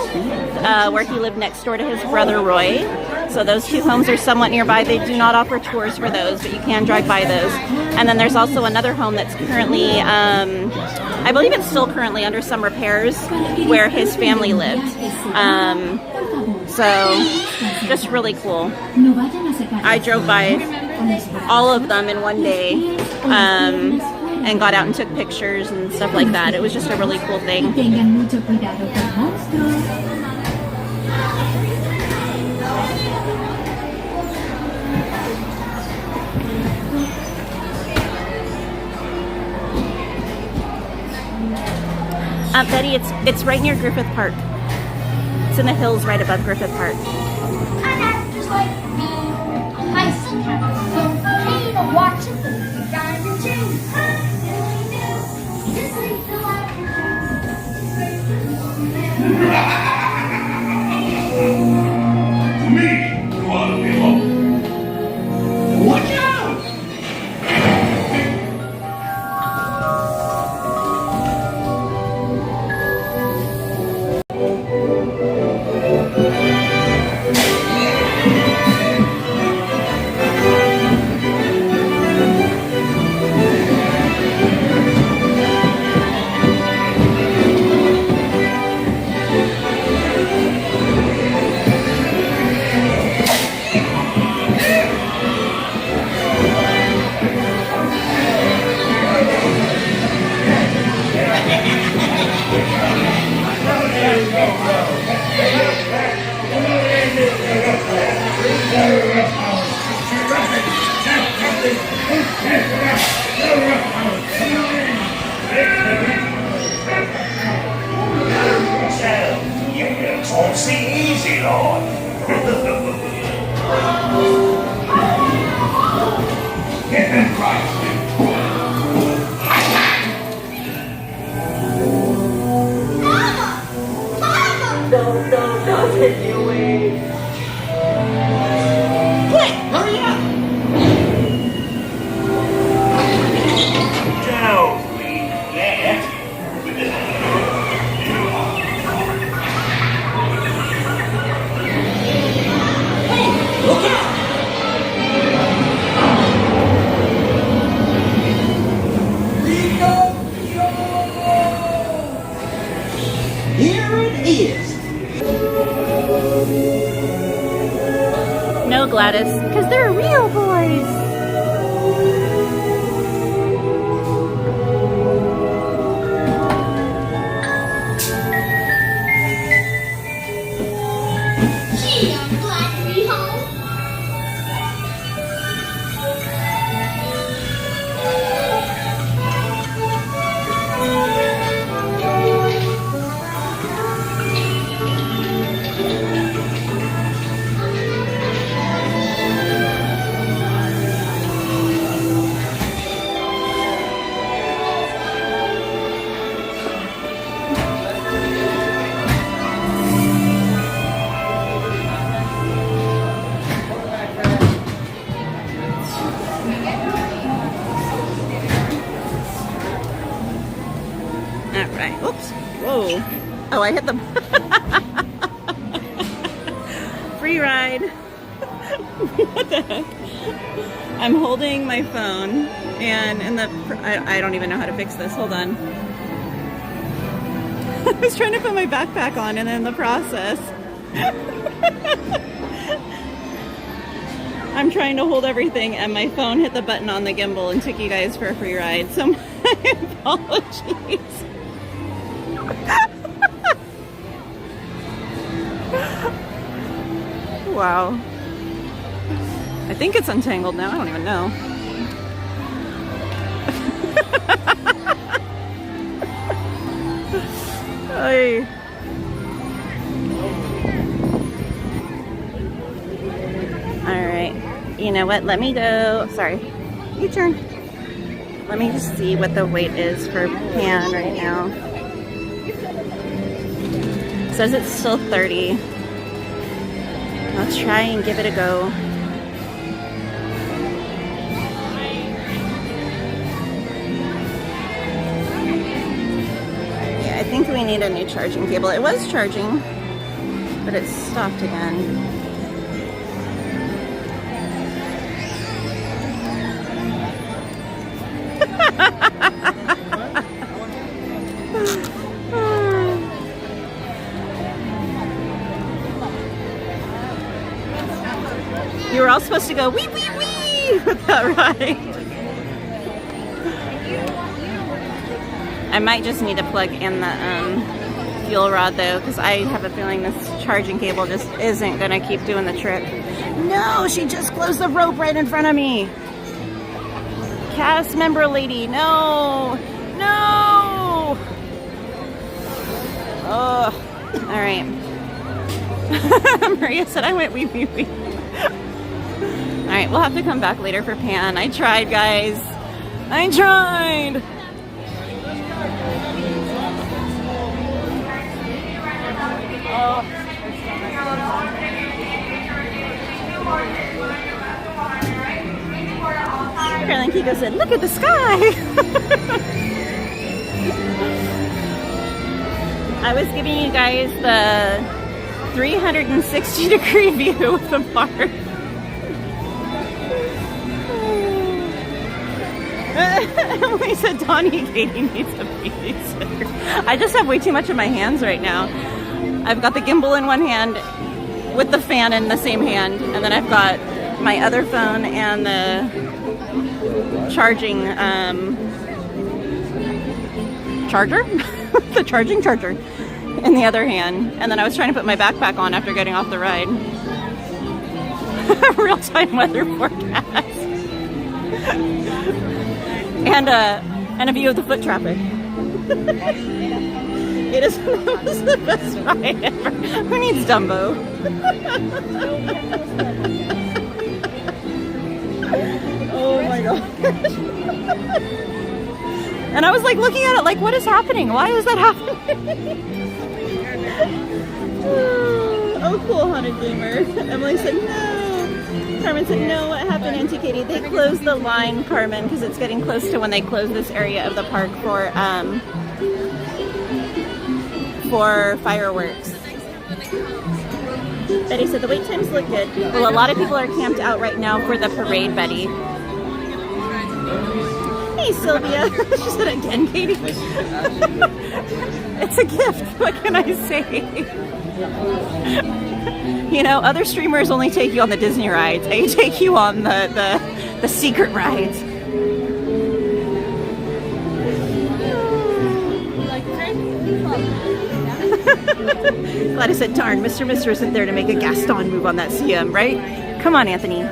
where he lived next door to his brother Roy. So those two homes are somewhat nearby. They do not offer tours for those, but you can drive by those. And then there's also another home that's currently, I believe it's still currently under some repairs, where his family lived. So just really cool. I drove by all of them in one day and got out and took pictures and stuff like that. It was just a really cool thing. Betty, it's right near Griffith Park. It's in the hills right above Griffith Park. And actors like me, I still have so pain of watching the diamond chain. This is the life. Me, you ought to be home. Watch out! Easy, Lord. Get them right. Don't take me away. Quick, hurry up! Don't leave yet. Hey, look out! Here it is. No, Gladys, because they're real boys. Gee, I'm glad to be home. All right. Oops. Whoa. Oh, I hit the free ride. What the heck? I'm holding my phone and in the I don't even know how to fix this. Hold on. I was trying to put my backpack on and in the process I'm trying to hold everything and my phone hit the button on the gimbal and took you guys for a free ride. So my apologies. Wow. I think it's untangled now. I don't even know. Ay. All right. You know what? Let me go. Sorry. You turn. Let me just see what the weight is for Pan right now. It says it's still 30. Let's try and give it a go. Yeah, I think we need a new charging cable. It was charging, but it stopped again. You were all supposed to go wee wee wee with that ride. I might just need to plug in the fuel rod though, because I have a feeling this charging cable just isn't gonna keep doing the trick. No, she just closed the rope right in front of me. Cast member lady, no, no. Oh, all right. Maria said I went wee wee wee. All right, we'll have to come back later for Pan. I tried, guys. I tried. Carolyn Kiko said, look at the sky. I was giving you guys the 360-degree view of the park. Emily said Donnie Katie needs a babysitter. I just have way too much in my hands right now. I've got the gimbal in one hand with the fan in the same hand, and then I've got my other phone and the charging charger? The charging charger in the other hand. And then I was trying to put my backpack on after getting off the ride. Real-time weather forecast. And a view of the foot traffic. It was the best ride ever. Who needs Dumbo? Oh my gosh. And I was like looking at it like, what is happening? Why is that happening? Oh, cool, Haunted Gamer. Emily said no. Carmen said no, what happened, Auntie Katie? They closed the line, Carmen, because it's getting close to when they close this area of the park for fireworks. Betty said the wait times look good. Well, a lot of people are camped out right now for the parade, Betty. Hey, Sylvia. She said again, Katie. It's a gift. What can I say? You know, other streamers only take you on the Disney rides. I take you on the secret rides. Glad I said, darn, Mr. Mister isn't there to make a Gaston move on that CM, right? Come on, Anthony.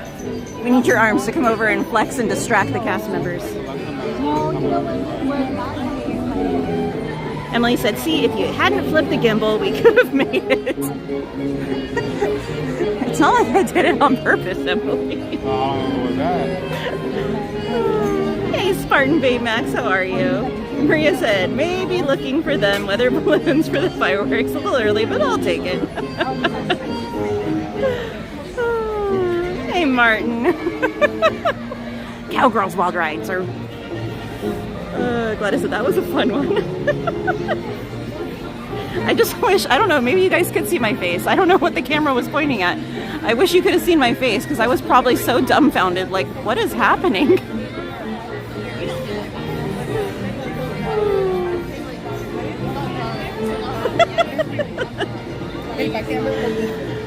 We need your arms to come over and flex and distract the cast members. Emily said, see, if you hadn't flipped the gimbal, we could have made it. It's not like I did it on purpose, Emily. Oh, what was that? Hey, Spartan Baymax, how are you? Maria said, maybe looking for them weather balloons for the fireworks a little early, but I'll take it. Hey, Martin. Cowgirls Wild Rides are... glad I said that was a fun one. I just wish, I don't know, maybe you guys could see my face. I don't know what the camera was pointing at. I wish you could have seen my face because I was probably so dumbfounded, like, what is happening?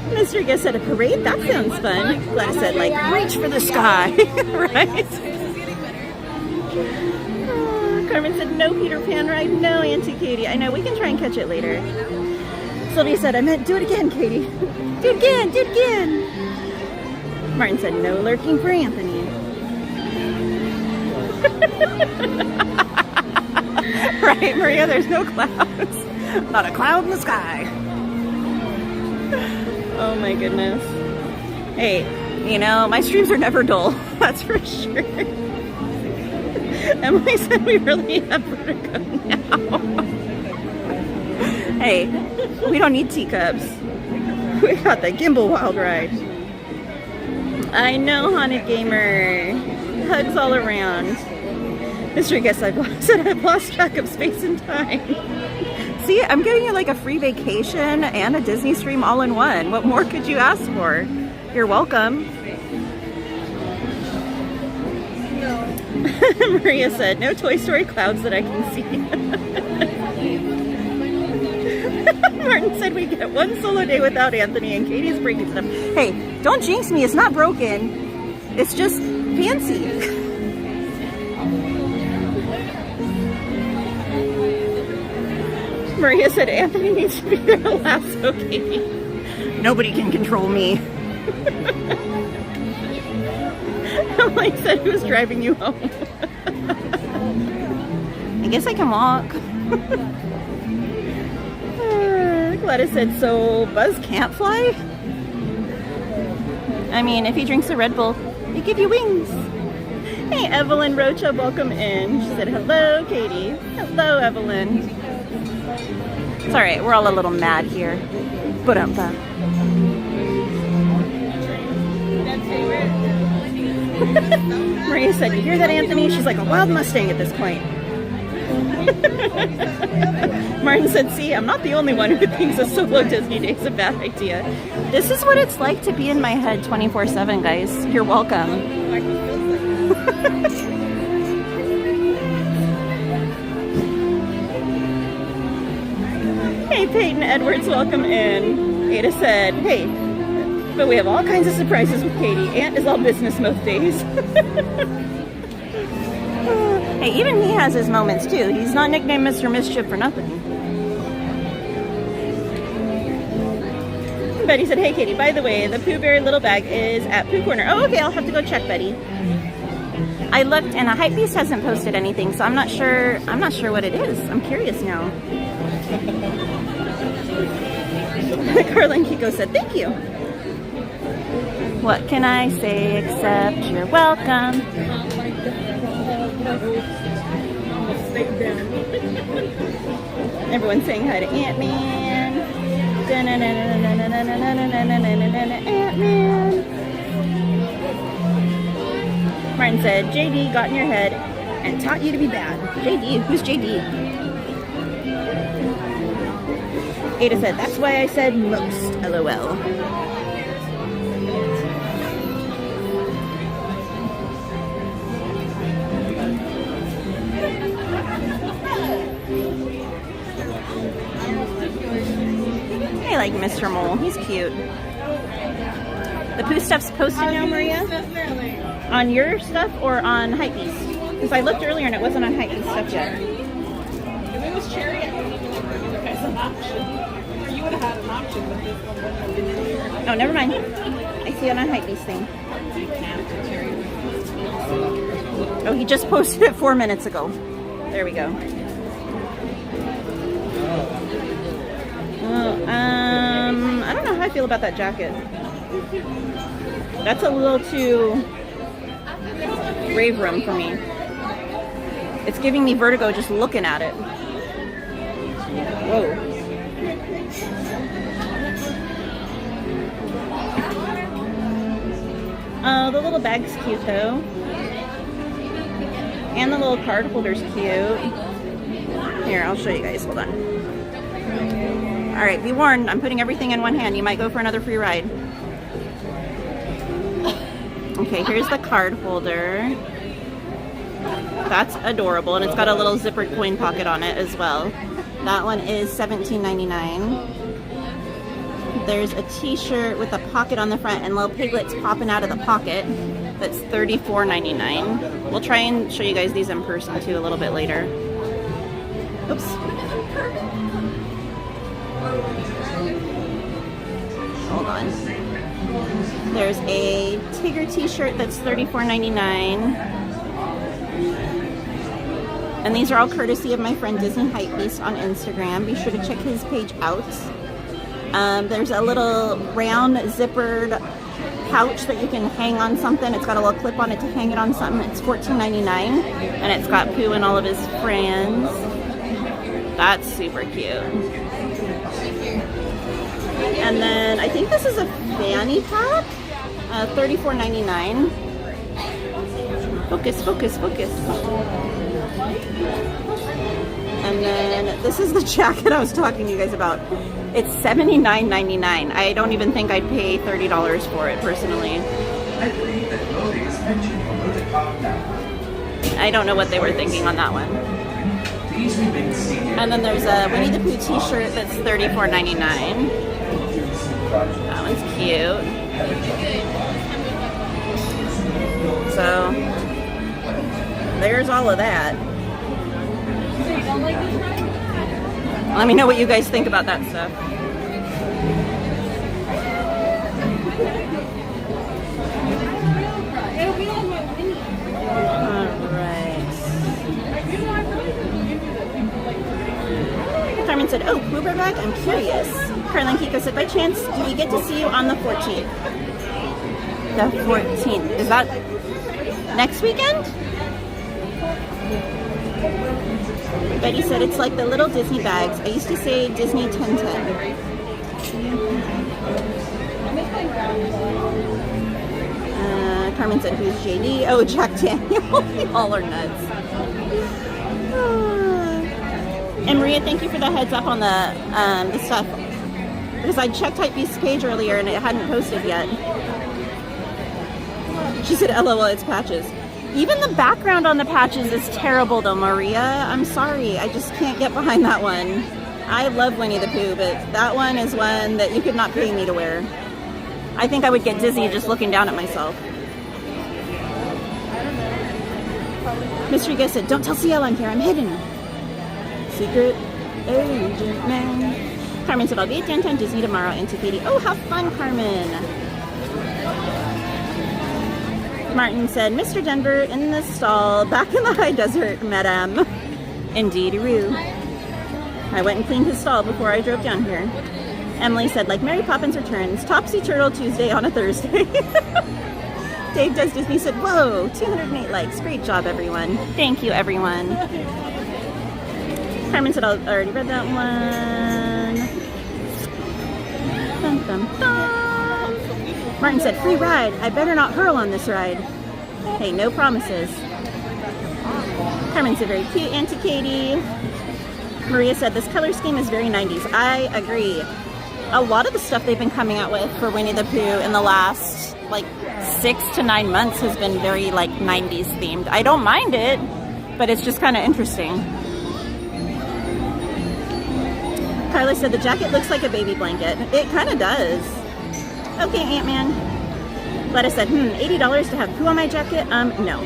Mr. Guest said a parade? That sounds fun. Glad I said, like, reach for the sky, right? Carmen said, no Peter Pan ride, no Auntie Katie. I know, we can try and catch it later. Sylvia said, I meant do it again, Katie. Do it again, do it again. Martin said, no lurking for Anthony. Right, Maria, there's no clouds. Not a cloud in the sky. Oh my goodness. Hey, you know, my streams are never dull. That's for sure. Emily said we really have vertigo now. Hey, we don't need teacups. We got the gimbal wild ride. I know, Haunted Gamer. Hugs all around. Mr. Guess I've lost track of space and time. See, I'm giving you like a free vacation and a Disney stream all in one. What more could you ask for? You're welcome. Maria said, no Toy Story clouds that I can see. Martin said we get one solo day without Anthony, and Katie's breaking stuff. Hey, don't jinx me. It's not broken. It's just fancy. Maria said Anthony needs to be there to lasso Katie. Nobody can control me. Emily said, who's driving you home? I guess I can walk. Gladys said, so Buzz can't fly? I mean, if he drinks a Red Bull, they give you wings. Hey, Evelyn Rocha, welcome in. She said, hello, Katie. Hello, Evelyn. It's all right. We're all a little mad here. Ba-dum-ba. Maria said, you hear that, Anthony? She's like a wild Mustang at this point. Martin said, see, I'm not the only one who thinks a solo Disney day is a bad idea. This is what it's like to be in my head 24/7, guys. You're welcome. Hey, Peyton Edwards, welcome in. Ada said, hey, but we have all kinds of surprises with Katie. Aunt is all business most days. Hey, even he has his moments too. He's not nicknamed Mr. Mischief for nothing. Betty said, hey Katie, by the way, the Pooh Bear little bag is at Pooh Corner. Oh, okay, I'll have to go check, Betty. I looked and Hypebeast hasn't posted anything, so I'm not sure what it is. I'm curious now. Carla and Kiko said, thank you. What can I say except you're welcome? Everyone's saying hi to Ant-Man. Ant-Man. Martin said, JD got in your head and taught you to be bad. JD? Who's JD? Ada said, that's why I said most, LOL. I like Mr. Mole. He's cute. The Pooh stuff's posted now, Maria? On your stuff or on Hypebeast? Because I looked earlier and it wasn't on Hypebeast stuff yet. If it was cherry, I would have as an option. Or you would have had an option, but this one wouldn't have been in here. Oh, never mind. I see it on Hypebeast thing. Oh, he just posted it 4 minutes ago. There we go. I don't know how I feel about that jacket. That's a little too rave room for me. It's giving me vertigo just looking at it. Whoa. Oh, the little bag's cute though. And the little card holder's cute. Here, I'll show you guys. Hold on. Alright, be warned, I'm putting everything in one hand. You might go for another free ride. Okay, here's the card holder. That's adorable, and it's got a little zippered coin pocket on it as well. That one is $17.99. There's a t-shirt with a pocket on the front and little piglets popping out of the pocket. That's $34.99. We'll try and show you guys these in person too a little bit later. Oops. Hold on. There's a Tigger t-shirt that's $34.99. And these are all courtesy of my friend Disney Hypebeast on Instagram. Be sure to check his page out. There's a little round zippered pouch that you can hang on something. It's got a little clip on it to hang it on something. It's $14.99. And it's got Pooh and all of his friends. That's super cute. And then I think this is a fanny pack, $34.99. Focus, focus, focus. And then this is the jacket I was talking to you guys about. It's $79.99. I don't even think I'd pay $30 for it personally. I don't know what they were thinking on that one. Please remain seated. And then there's a Winnie the Pooh t-shirt that's $34.99. That one's cute. So, there's all of that. Let me know what you guys think about that stuff. Carmen said, oh, Uber bag? I'm curious. Carlin Kiko said, by chance, do we get to see you on the 14th? The 14th. Is that next weekend? Betty said, it's like the little Disney bags. I used to say Disney 1010. Carmen said, who's JD? Oh, Jack Daniel. All are nuts. And Maria, thank you for the heads up on the stuff. Because I checked Hypebeast's page earlier and it hadn't posted yet. She said, LOL, it's patches. Even the background on the patches is terrible though, Maria. I'm sorry. I just can't get behind that one. I love Winnie the Pooh, but that one is one that you could not pay me to wear. I think I would get dizzy just looking down at myself. Mystery Guest said, don't tell CL I'm here. I'm hidden. Secret agent man. Carmen said, I'll be at Downtown Disney tomorrow into Katie. Oh, how fun, Carmen. Martin said, Mr. Denver in the stall, back in the high desert, madame. Indeed-a-roo. I went and cleaned his stall before I drove down here. Emily said, like Mary Poppins Returns, Topsy Turtle Tuesday on a Thursday. Dave Does Disney said, whoa, 208 likes. Great job, everyone. Thank you, everyone. Carmen said, I already read that one. Dun, dun, dun. Martin said, free ride. I better not hurl on this ride. Hey, no promises. Carmen said, very cute, Auntie Katie. Maria said, this color scheme is very 90s. I agree. A lot of the stuff they've been coming out with for Winnie the Pooh in the last, like, 6 to 9 months has been very, like, 90s themed. I don't mind it, but it's just kind of interesting. Carla said, the jacket looks like a baby blanket. It kind of does. Okay, Ant-Man. Letta said, $80 to have Pooh on my jacket? No.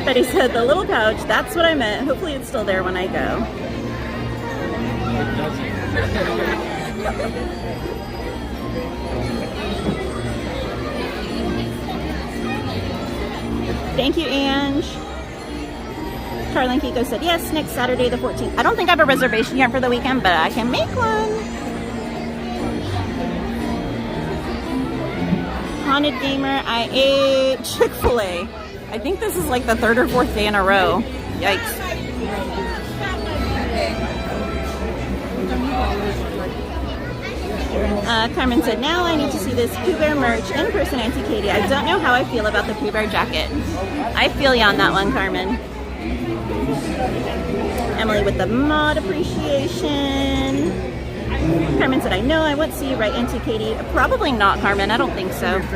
Betty said, the little pouch, that's what I meant. Hopefully it's still there when I go. Thank you, Ange. Carlin Kiko said, yes, next Saturday the 14th. I don't think I have a reservation yet for the weekend, but I can make one. Haunted Gamer, I ate Chick-fil-A. I think this is like the 3rd or 4th day in a row. Yikes. Carmen said, now I need to see this Pooh Bear merch in person, Auntie Katie. I don't know how I feel about the Pooh Bear jacket. I feel you on that one, Carmen. Emily with the mod appreciation. Carmen said, I know I won't see you, right, Auntie Katie? Probably not, Carmen. I don't think so. Of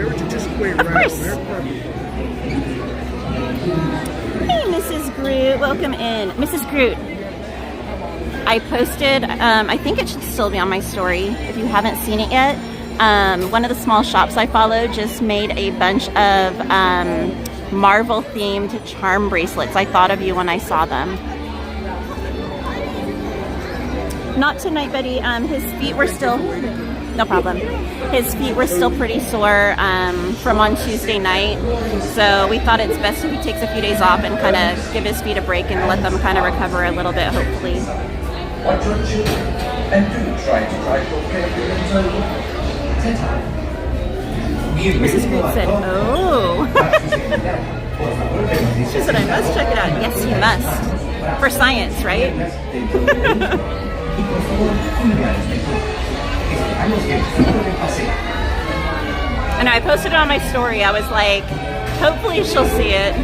course. Hey, Mrs. Groot. Welcome in. Mrs. Groot. I posted, I think it should still be on my story if you haven't seen it yet. One of the small shops I follow just made a bunch of Marvel themed charm bracelets. I thought of you when I saw them. Not tonight, Betty. His feet were still, no problem. His feet were still pretty sore from on Tuesday night. So we thought it's best if he takes a few days off and kind of give his feet a break and let them kind of recover a little bit, hopefully. Watch your children and do try to drive your caregivers over. Mrs. Good said, oh. She said, I must check it out. Yes, you must. For science, right? And I posted it on my story. I was like, hopefully she'll see it.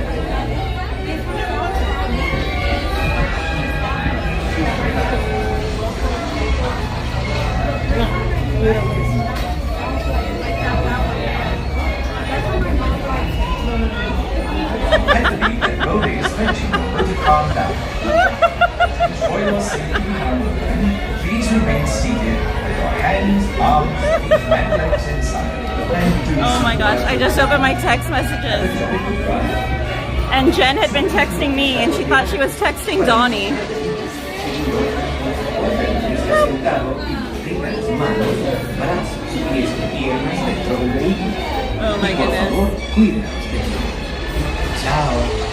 Enjoy your Oh my gosh, I just opened my text messages. And Jen had been texting me and she thought she was texting Donnie. Oh my goodness. Ciao.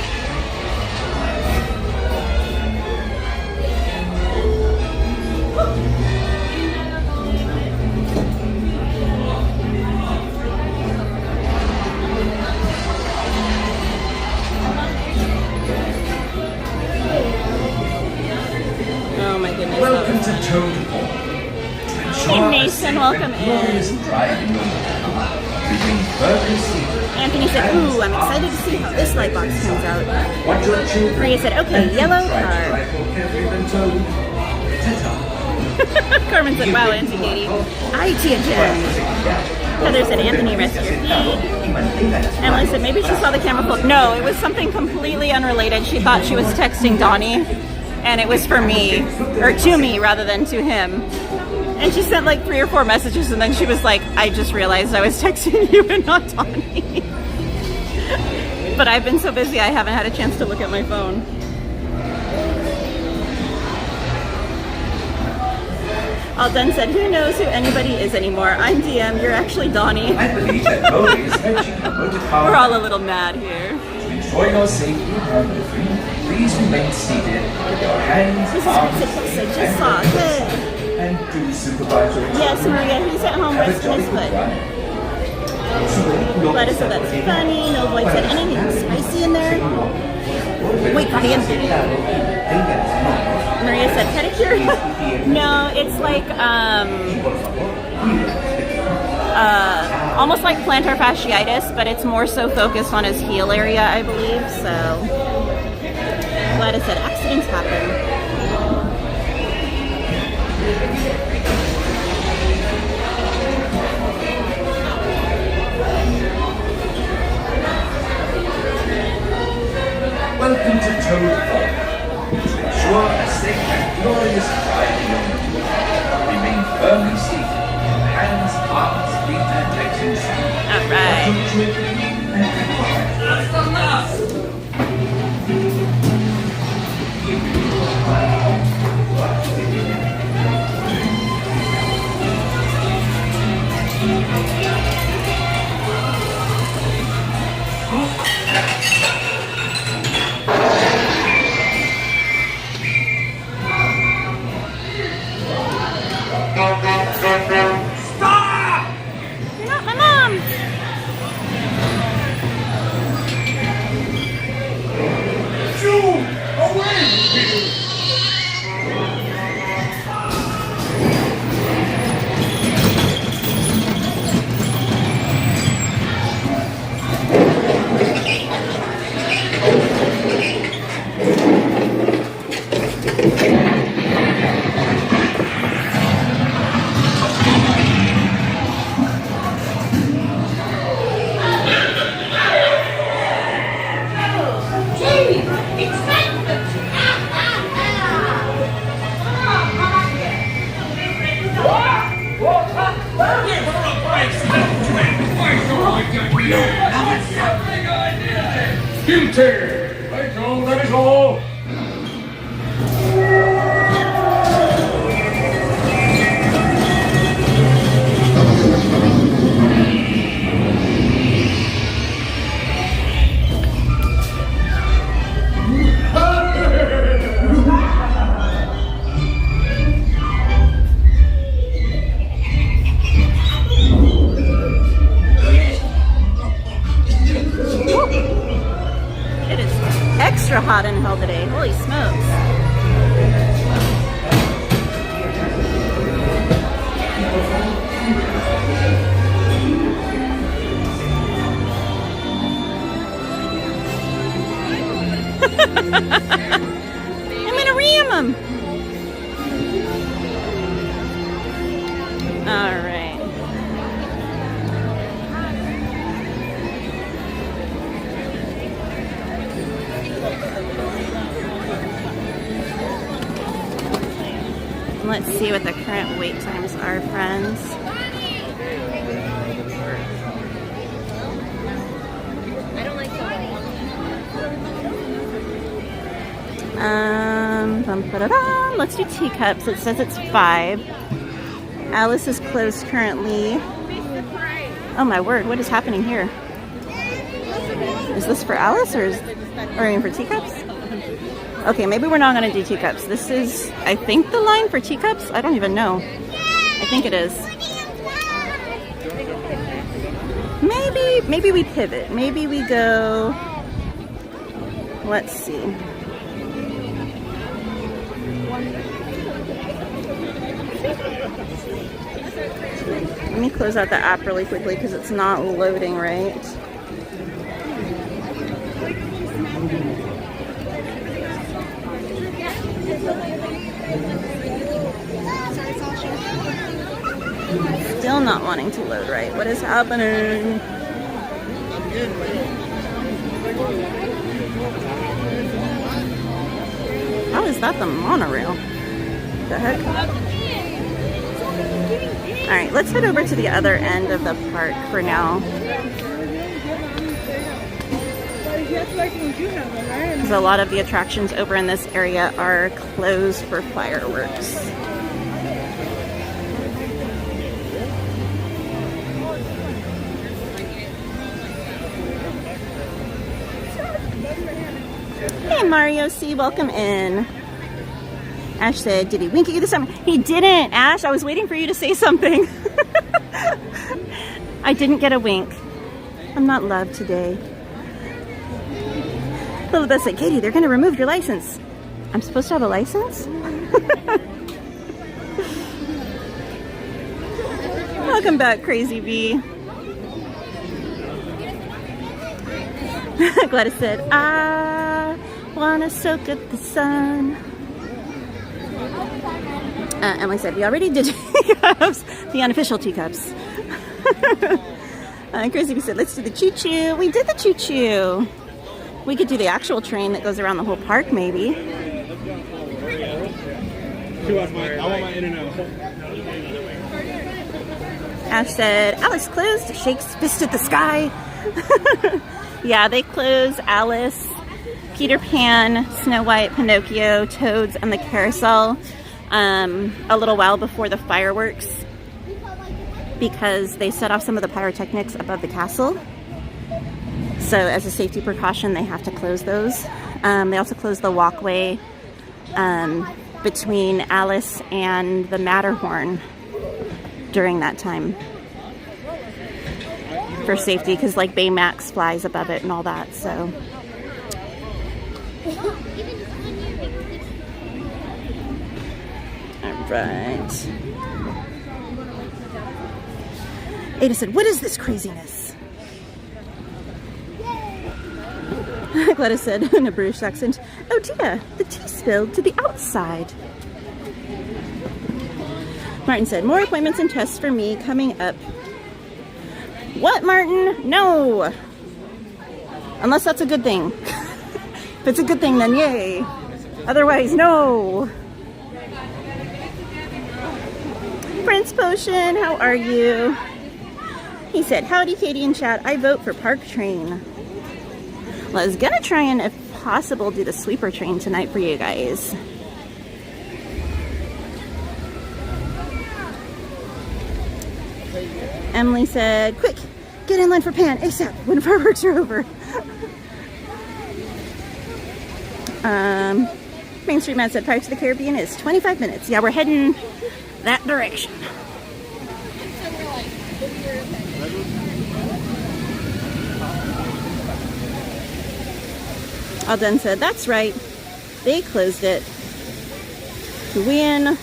Oh my goodness. Welcome to Toon Town. Hey Mason, welcome in. Anthony said, ooh, I'm excited to see how this light box comes out. Maria said, okay, yellow car. Carmen said, wow, Auntie Katie. I Tia Jen. Heather said, Anthony, rest your feet. Emily said, maybe she saw the camera flip. No, it was something completely unrelated. She thought she was texting Donnie, and it was for me, or to me rather than to him. And she sent like 3 or 4 messages, and then she was like, I just realized I was texting you and not Donnie. But I've been so busy, I haven't had a chance to look at my phone. Alden said, who knows who anybody is anymore? I'm DM, you're actually Donnie. I believe that Bodhi is fetching a motor car. We're all a little mad here. To ensure your safety and harmony, please remain seated with your hands, arms, I just saw. Good. and do supervise your Yes, Maria, he's at home resting his foot. Gladys said that's funny. No Void said anything spicy in there. Wait for the Anthony. Maria said pedicure. No, it's like almost like plantar fasciitis, but it's more so focused on his heel area, I believe. So Gladys said accidents happen. Welcome to Toon Town. To ensure a safe and glorious ride beyond, remain firmly seated, hands, arms, feet, and legs inside. All right. Stop! You're not my mom. June, away! Let go, let it go! It is extra hot in hell today. Holy smokes. I'm gonna ram him. All right. Let's see what the current wait times are, friends. Let's do teacups. It says it's 5. Alice is closed currently. Oh my word, what is happening here? Is this for Alice or for teacups? Okay, maybe we're not going to do teacups. This is, I think, the line for teacups. I don't even know. I think it is. Maybe we pivot. Maybe we go, let's see. Let me close out the app really quickly because it's not loading right. Still not wanting to load right. What is happening? How is that the monorail? The heck? Alright, let's head over to the other end of the park for now. Because a lot of the attractions over in this area are closed for fireworks. Hey Mario C, welcome in. Ash said, did he wink at you this time? He didn't, Ash. I was waiting for you to say something. I didn't get a wink. I'm not loved today. Lilibeth said, Katie, they're going to remove your license. I'm supposed to have a license? Welcome back, Crazy V. Gladys said, I want to soak up the sun. Emily said, we already did teacups, the unofficial teacups. Crazy said, let's do the choo-choo. We did the choo-choo. We could do the actual train that goes around the whole park, maybe. Ash said, Alice closed, shakes fist at the sky. Yeah, they close Alice, Peter Pan, Snow White, Pinocchio, Toads, and the Carousel a little while before the fireworks because they set off some of the pyrotechnics above the castle. So as a safety precaution, they have to close those. They also close the walkway between Alice and the Matterhorn during that time for safety because like Baymax flies above it and all that. So right. Ada said, what is this craziness? Gladys said in a British accent, oh dear, the tea spilled to the outside. Martin said, more appointments and tests for me coming up. What, Martin? No. Unless that's a good thing. If it's a good thing, then yay. Otherwise, no. Prince Potion, how are you? He said, howdy, Katie and chat. I vote for Park Train. Well, I was gonna try and, if possible, do the sleeper train tonight for you guys. Emily said, quick, get in line for Pan ASAP when fireworks are over. Main Street Man said Pirates of the Caribbean is 25 minutes. Yeah, we're heading that direction. Alden said, that's right. They closed it. To win.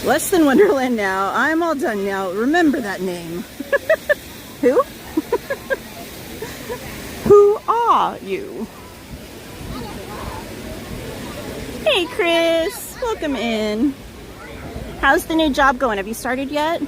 Less than Wonderland now. I'm all done now. Remember that name. Who? Who are you? Hey, Chris. Welcome in. How's the new job going? Have you started yet?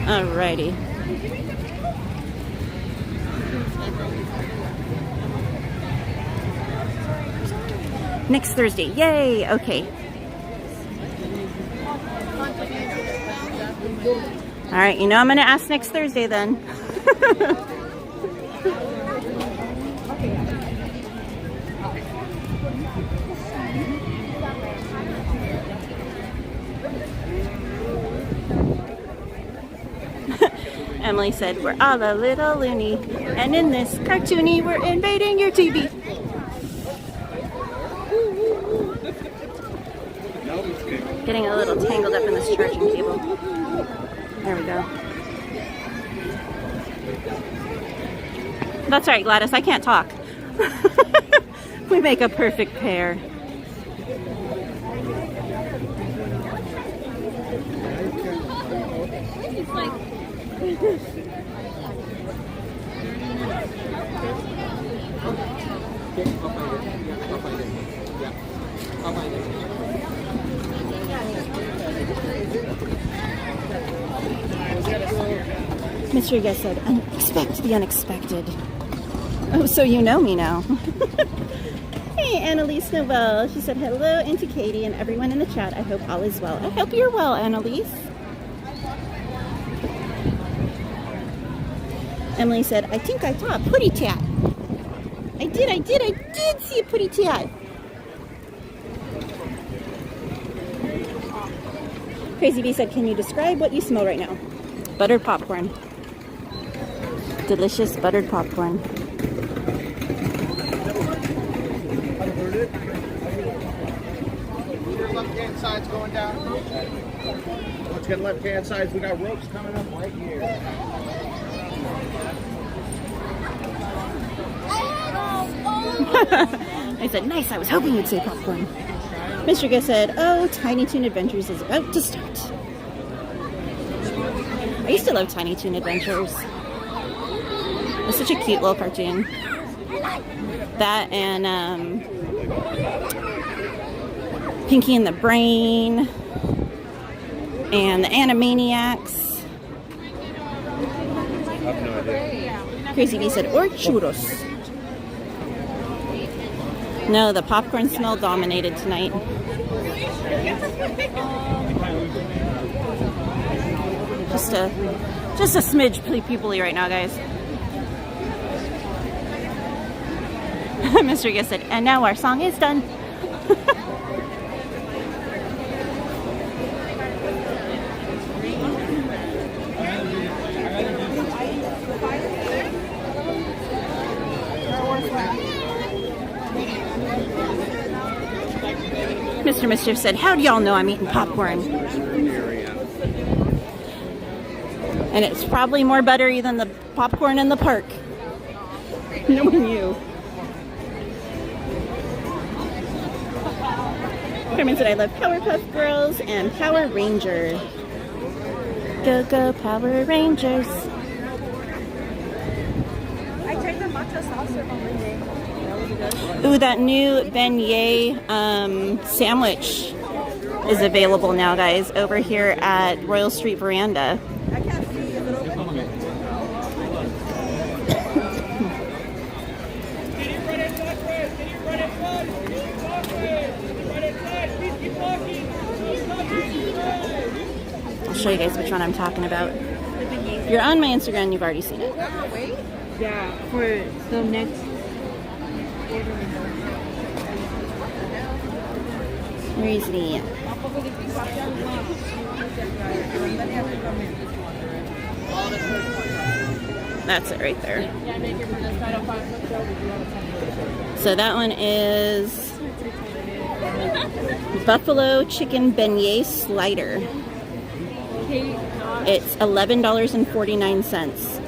Alrighty. Next Thursday. Yay! Okay. All right, you know I'm going to ask next Thursday then. Emily said, we're all a little loony, and in this cartoony, we're invading your TV. Getting a little tangled up in this charging cable. There we go. That's right, Gladys, I can't talk. We make a perfect pair. Mr. Guest said, expect the unexpected. Oh, so you know me now. Hey, Annalise Novell. She said, hello, and to Katie and everyone in the chat. I hope all is well. I hope you're well, Annalise. Emily said, I think I saw a putty tat. I did see a putty tat. Crazy Bee said, can you describe what you smell right now? Buttered popcorn. Delicious buttered popcorn. Your left-hand side's going down. Let's get left-hand sides. We got ropes coming up right here. I said, nice, I was hoping you'd say popcorn. Mr. Guest said, oh, Tiny Toon Adventures is about to start. I used to love Tiny Toon Adventures. It's such a cute little cartoon. That and Pinky and the Brain and the Animaniacs. I have no idea. Crazy Bee said, or churros. No, the popcorn smell dominated tonight. Just a smidge peoply right now, guys. Mr. Guest said, and now our song is done. Mr. Mischief said, how do y'all know I'm eating popcorn? And it's probably more buttery than the popcorn in the park. Knowing you. Carmen said, I love Powerpuff Girls and Power Rangers. Go, go, Power Rangers. I tried the matcha salsa on Monday. Ooh, that new beignet sandwich is available now, guys, over here at Royal Street Veranda. I can't see a little bit. I'll show you guys which one I'm talking about. If you're on my Instagram, you've already seen it. Yeah, for the next order. Where is he? That's it right there. So that one is buffalo chicken beignet slider. It's $11.49.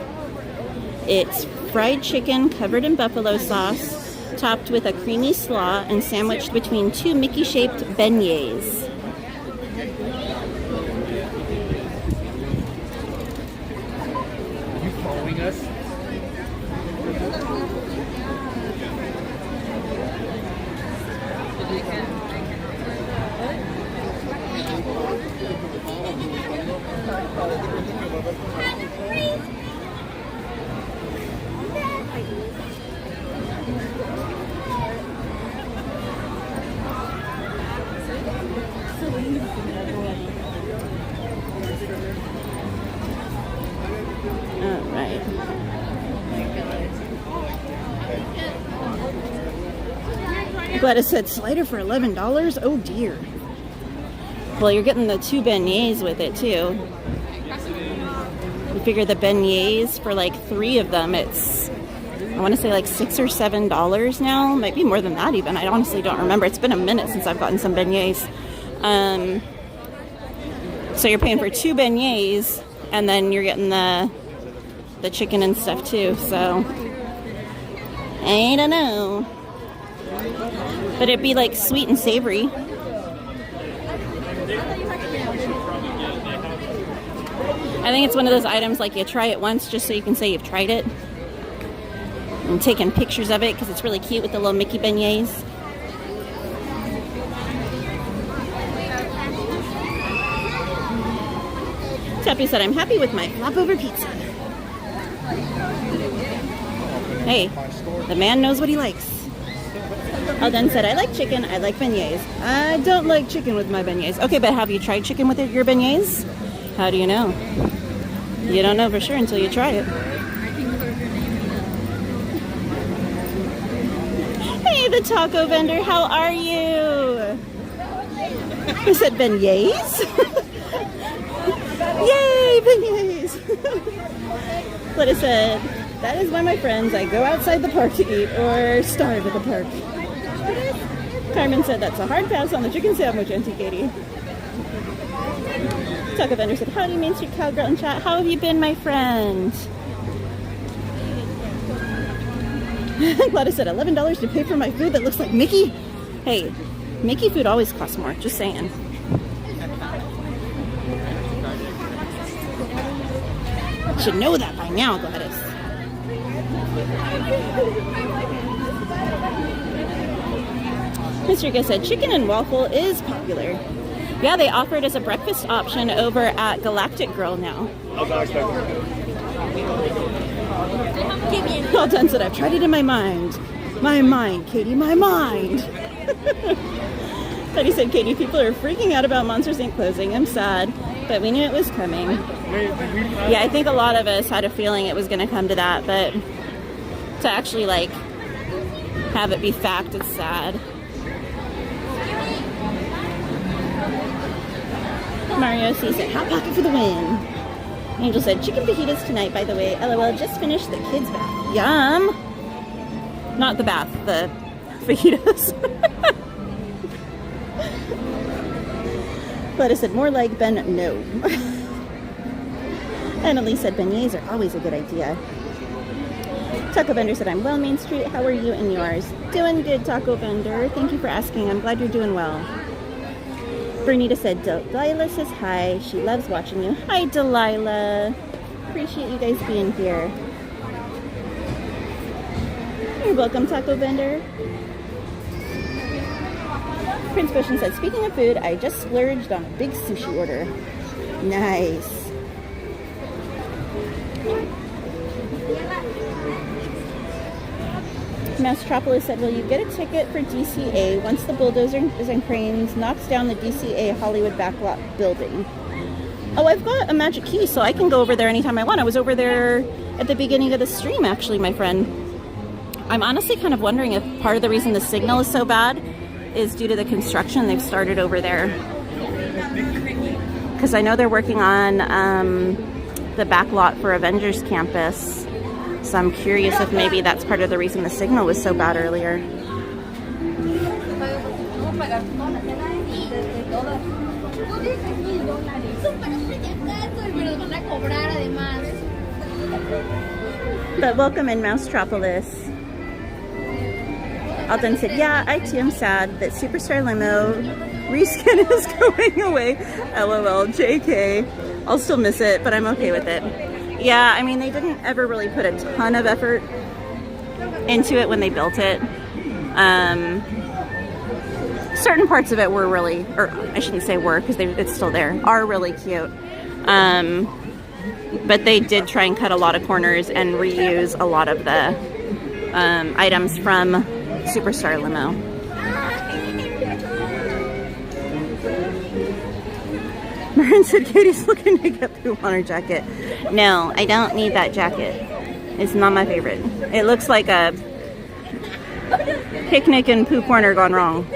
It's fried chicken covered in buffalo sauce, topped with a creamy slaw and sandwiched between two Mickey-shaped beignets. Are you following us? Gladys said slider for $11. Oh dear. Well, you're getting the 2 beignets with it too. You figure the beignets for like 3 of them, it's, I want to say like $6 or $7 now. Might be more than that even. I honestly don't remember. It's been a minute since I've gotten some beignets. So you're paying for 2 beignets, and then you're getting the chicken and stuff too. So I don't know, but it'd be like sweet and savory. I think it's one of those items like you try it once just so you can say you've tried it. And taking pictures of it because it's really cute with the little Mickey beignets. Tappy said, I'm happy with my flop over pizza. Hey, the man knows what he likes. Alden said, I like chicken, I like beignets. I don't like chicken with my beignets. Okay, but have you tried chicken with your beignets? How do you know? You don't know for sure until you try it. Hey, the taco vendor, how are you? I said beignets? Yay, beignets! But it said, that is why my friends, I go outside the park to eat or starve at the park. Carmen said, that's a hard pass on the chicken sandwich, Auntie Katie. Taco vendor said, howdy, Main Street Cowgirl in chat. How have you been, my friend? Gladys said, $11 to pay for my food that looks like Mickey? Hey, Mickey food always costs more, just saying. Should know that by now, Gladys. Mr. Guest said, chicken and waffle is popular. Yeah, they offer it as a breakfast option over at Galactic Grill now. Well done, said, I've tried it in my mind. My mind, Katie, my mind. Betty said, Katie, people are freaking out about Monsters Inc. closing. I'm sad, but we knew it was coming. Yeah, I think a lot of us had a feeling it was going to come to that, but to actually, like, have it be fact is sad. Mario C said, hot pocket for the win. Angel said, chicken fajitas tonight, by the way. LOL, just finished the kids' bath. Yum! Not the bath, the fajitas. Gladys said, more like Ben, no. Annalise said, beignets are always a good idea. Taco vendor said, I'm well, Main Street. How are you and yours? Doing good, Taco vendor. Thank you for asking. I'm glad you're doing well. Bernita said, Delilah says hi. She loves watching you. Hi, Delilah. Appreciate you guys being here. You're welcome, Taco vendor. Prince Bushin said, speaking of food, I just splurged on a big sushi order. Nice. Mastropolis said, will you get a ticket for DCA once the bulldozers and cranes knocks down the DCA Hollywood backlot building? Oh, I've got a magic key, so I can go over there anytime I want. I was over there at the beginning of the stream, actually, my friend. I'm honestly kind of wondering if part of the reason the signal is so bad is due to the construction they've started over there. Because I know they're working on the backlot for Avengers Campus. So I'm curious if maybe that's part of the reason the signal was so bad earlier. But welcome in, Mousetropolis. Alden said, yeah, I too am sad that Superstar Limo reskin is going away. LOL, JK. I'll still miss it, but I'm okay with it. Yeah, I mean, they didn't ever really put a ton of effort into it when they built it. Certain parts of it were really, or I shouldn't say were, because it's still there, are really cute. But they did try and cut a lot of corners and reuse a lot of the items from Superstar Limo. Marin said Katie's looking to get poop on her jacket. No, I don't need that jacket. It's not my favorite. It looks like a picnic and poo corner gone wrong.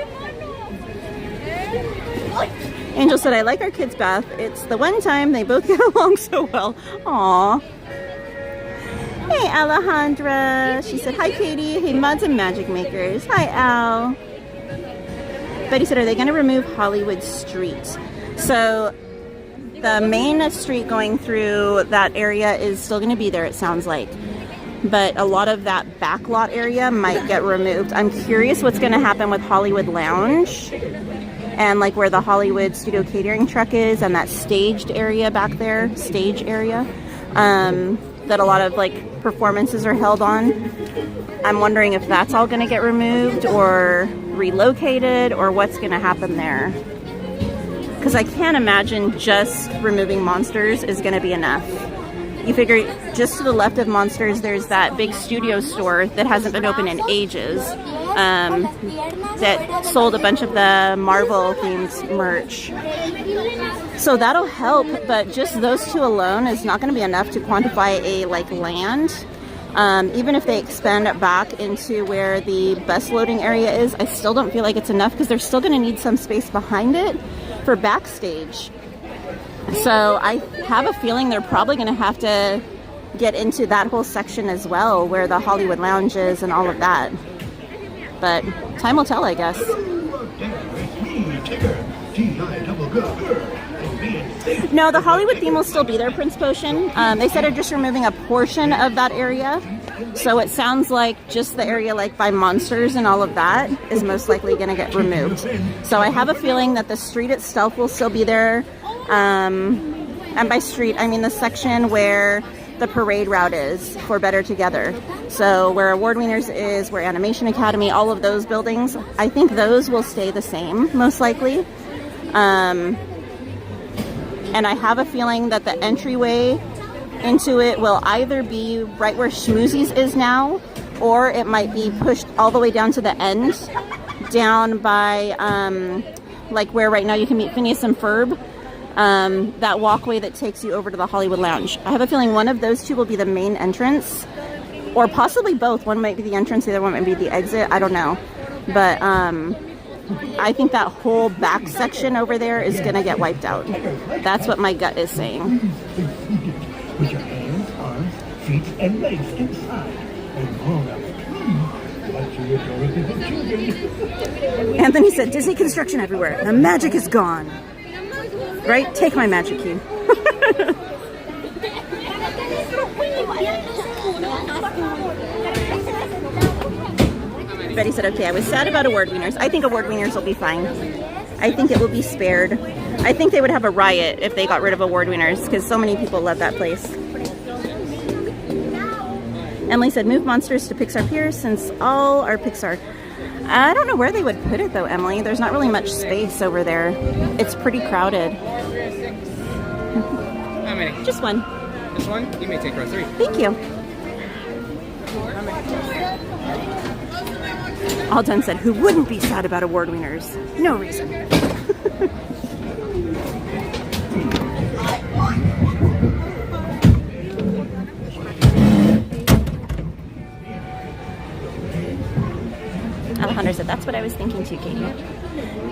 Angel said, I like our kids' bath. It's the one time they both get along so well. Aww. Hey, Alejandra. She said, hi, Katie. Hey, Mods and Magic Makers. Hi, Al. Betty said, are they going to remove Hollywood Street? So the main street going through that area is still going to be there, it sounds like. But a lot of that backlot area might get removed. I'm curious what's going to happen with Hollywood Lounge and like where the Hollywood Studio Catering truck is and that staged area back there, stage area, that a lot of like performances are held on. I'm wondering if that's all going to get removed or relocated or what's going to happen there. Because I can't imagine just removing Monsters is going to be enough. You figure just to the left of Monsters, there's that big studio store that hasn't been open in ages that sold a bunch of the Marvel themed merch. So that'll help, but just those two alone is not going to be enough to quantify a like land. Even if they expand it back into where the bus loading area is, I still don't feel like it's enough because they're still going to need some space behind it for backstage. So I have a feeling they're probably going to have to get into that whole section as well, where the Hollywood Lounge is and all of that. But time will tell, I guess. No, the Hollywood theme will still be there, Prince Potion. They said they're just removing a portion of that area. So it sounds like just the area like by Monsters and all of that is most likely going to get removed. So I have a feeling that the street itself will still be there. And by street, I mean the section where the parade route is for Better Together. So where Award Wieners is, where Animation Academy, all of those buildings, I think those will stay the same, most likely. And I have a feeling that the entryway into it will either be right where Schmoozies is now, or it might be pushed all the way down to the end, down by like where right now you can meet Phineas and Ferb. That walkway that takes you over to the Hollywood Lounge. I have a feeling one of those two will be the main entrance, or possibly both. One might be the entrance, the other one might be the exit. I don't know. But I think that whole back section over there is going to get wiped out. That's what my gut is saying. Put your hands, arms, feet, and legs inside. And roll up. Anthony said, Disney construction everywhere. The magic is gone. Right? Take my magic key. Betty said, okay, I was sad about Award Wieners. I think Award Wieners will be fine. I think it will be spared. I think they would have a riot if they got rid of Award Wieners because so many people love that place. Emily said, move Monsters to Pixar Pier since all are Pixar. I don't know where they would put it though, Emily. There's not really much space over there. It's pretty crowded. How many? Just one. Just one? You may take row 3. Thank you. Alden said, who wouldn't be sad about Award Wieners? No reason. Alejandra said, that's what I was thinking too, Katie.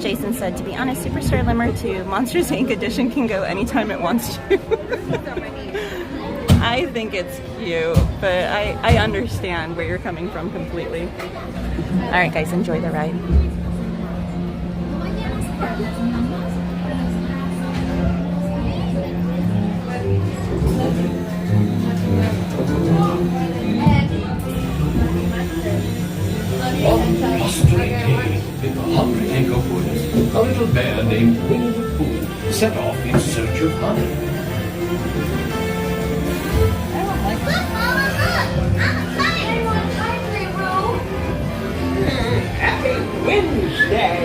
Jason said, to be honest, Superstar Limmer to Monsters Inc. Edition can go anytime it wants to. I think it's cute, but I understand where you're coming from completely. All right, guys, enjoy the ride. One blustering day in the Hungry Acre Woods, a little bear named Winnie the Pooh set off in search of honey. Happy Wednesday!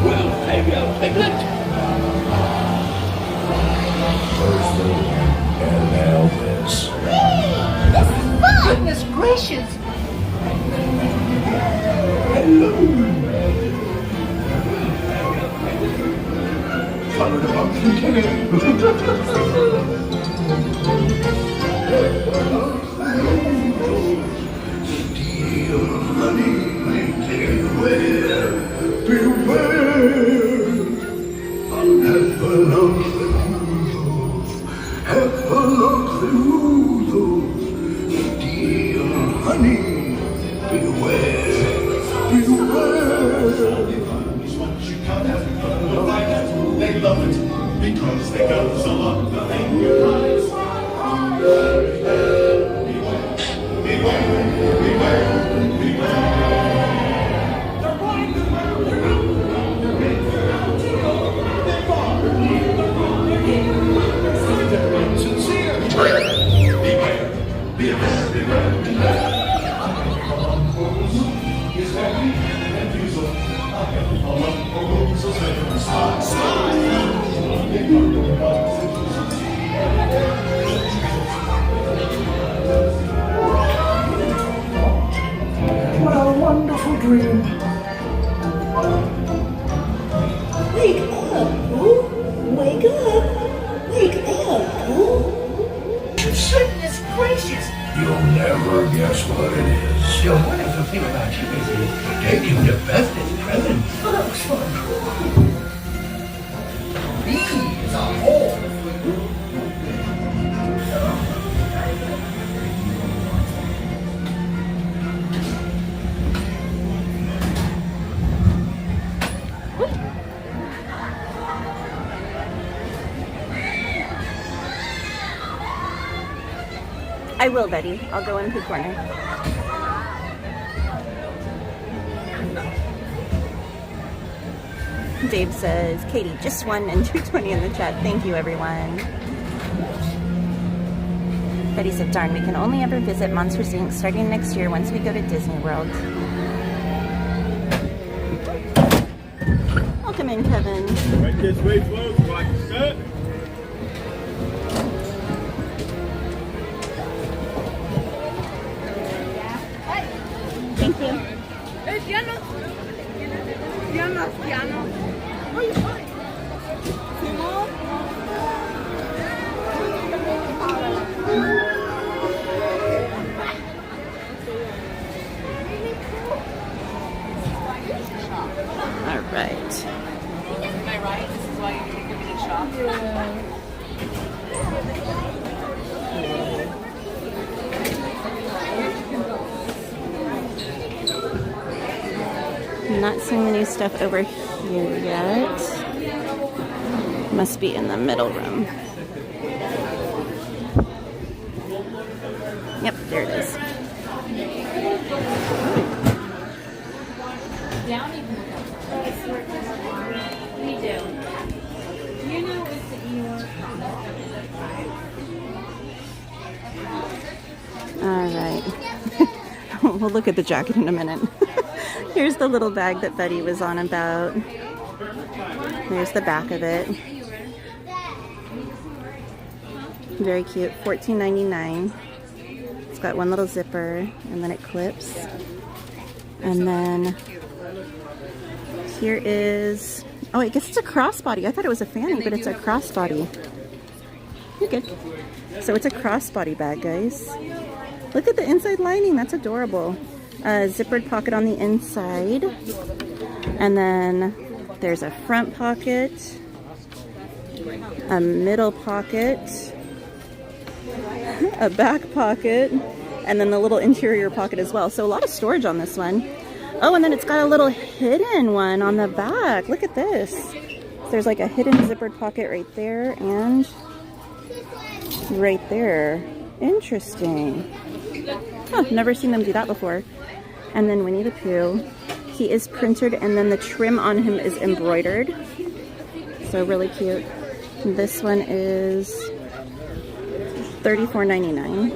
Well, hello, Piglet. Thursday and Elvis. This is fun! Goodness gracious! They love it because they go so long. Nothing you rise. What a wonderful dream. Wake up, Pooh. Wake up. Wake up, Pooh. Goodness gracious! You'll never guess what it is. The wonderful thing about you is you take him the bestest present. Oh, that was fun. These are all for you. I will, Betty. I'll go in the corner. Dave says, Katie just won and 220 in the chat. Thank you, everyone. Betty said, darn, we can only ever visit Monsters Inc. starting next year once we go to Disney World. Welcome in, Kevin. Right this way, folks. Watch your step. Thank you. All right. Am I right? This is why you think you're gonna shop? I'm not seeing the new stuff over here yet. Must be in the middle room. Yep, there it is. We do. You know it's All right. We'll look at the jacket in a minute. Here's the little bag that Betty was on about. There's the back of it. Very cute. $14.99. It's got one little zipper and then it clips. And then here is, oh, I guess it's a crossbody. I thought it was a fanny, but it's a crossbody. You're good. So it's a crossbody bag, guys. Look at the inside lining. That's adorable. A zippered pocket on the inside. And then there's a front pocket, a middle pocket, a back pocket, and then the little interior pocket as well. So a lot of storage on this one. Oh, and then it's got a little hidden one on the back. Look at this. There's like a hidden zippered pocket right there and right there. Interesting. Huh, never seen them do that before. And then Winnie the Pooh. He is printed and then the trim on him is embroidered. So really cute. This one is $34.99.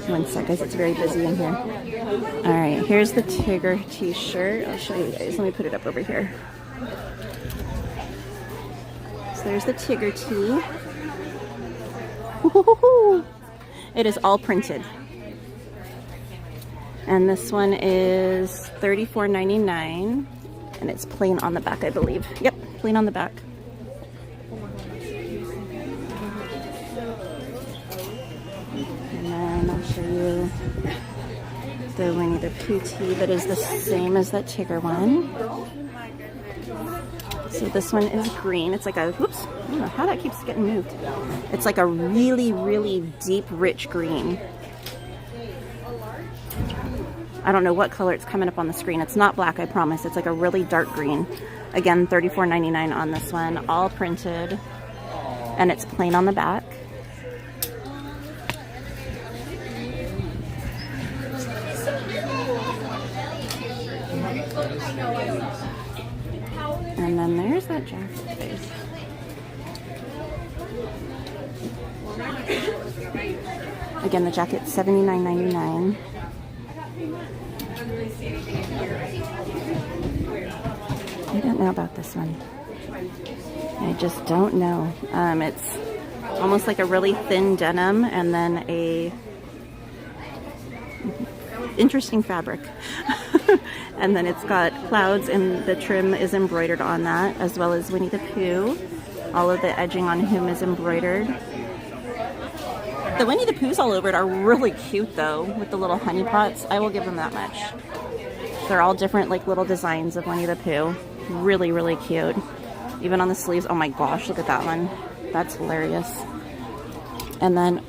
One sec, guys, it's very busy in here. All right, here's the Tigger t-shirt. I'll show you guys. Let me put it up over here. So there's the Tigger tee. It is all printed. And this one is $34.99, and it's plain on the back, I believe. Yep, plain on the back. And then I'll show you the Winnie the Pooh tee that is the same as that Tigger one. So this one is green. It's like a, whoops, I don't know how that keeps getting moved. It's like a really, really deep, rich green. I don't know what color it's coming up on the screen. It's not black, I promise. It's like a really dark green. Again, $34.99 on this one, all printed, and it's plain on the back. And then there's that jacket face. Again, the jacket's $79.99. I don't know about this one. I just don't know. It's almost like a really thin denim and then a interesting fabric. And then it's got clouds and the trim is embroidered on that, as well as Winnie the Pooh. All of the edging on him is embroidered. The Winnie the Poohs all over it are really cute though, with the little honey pots. I will give them that much. They're all different like little designs of Winnie the Pooh. Really, really cute. Even on the sleeves. Oh my gosh, look at that one. That's hilarious. And then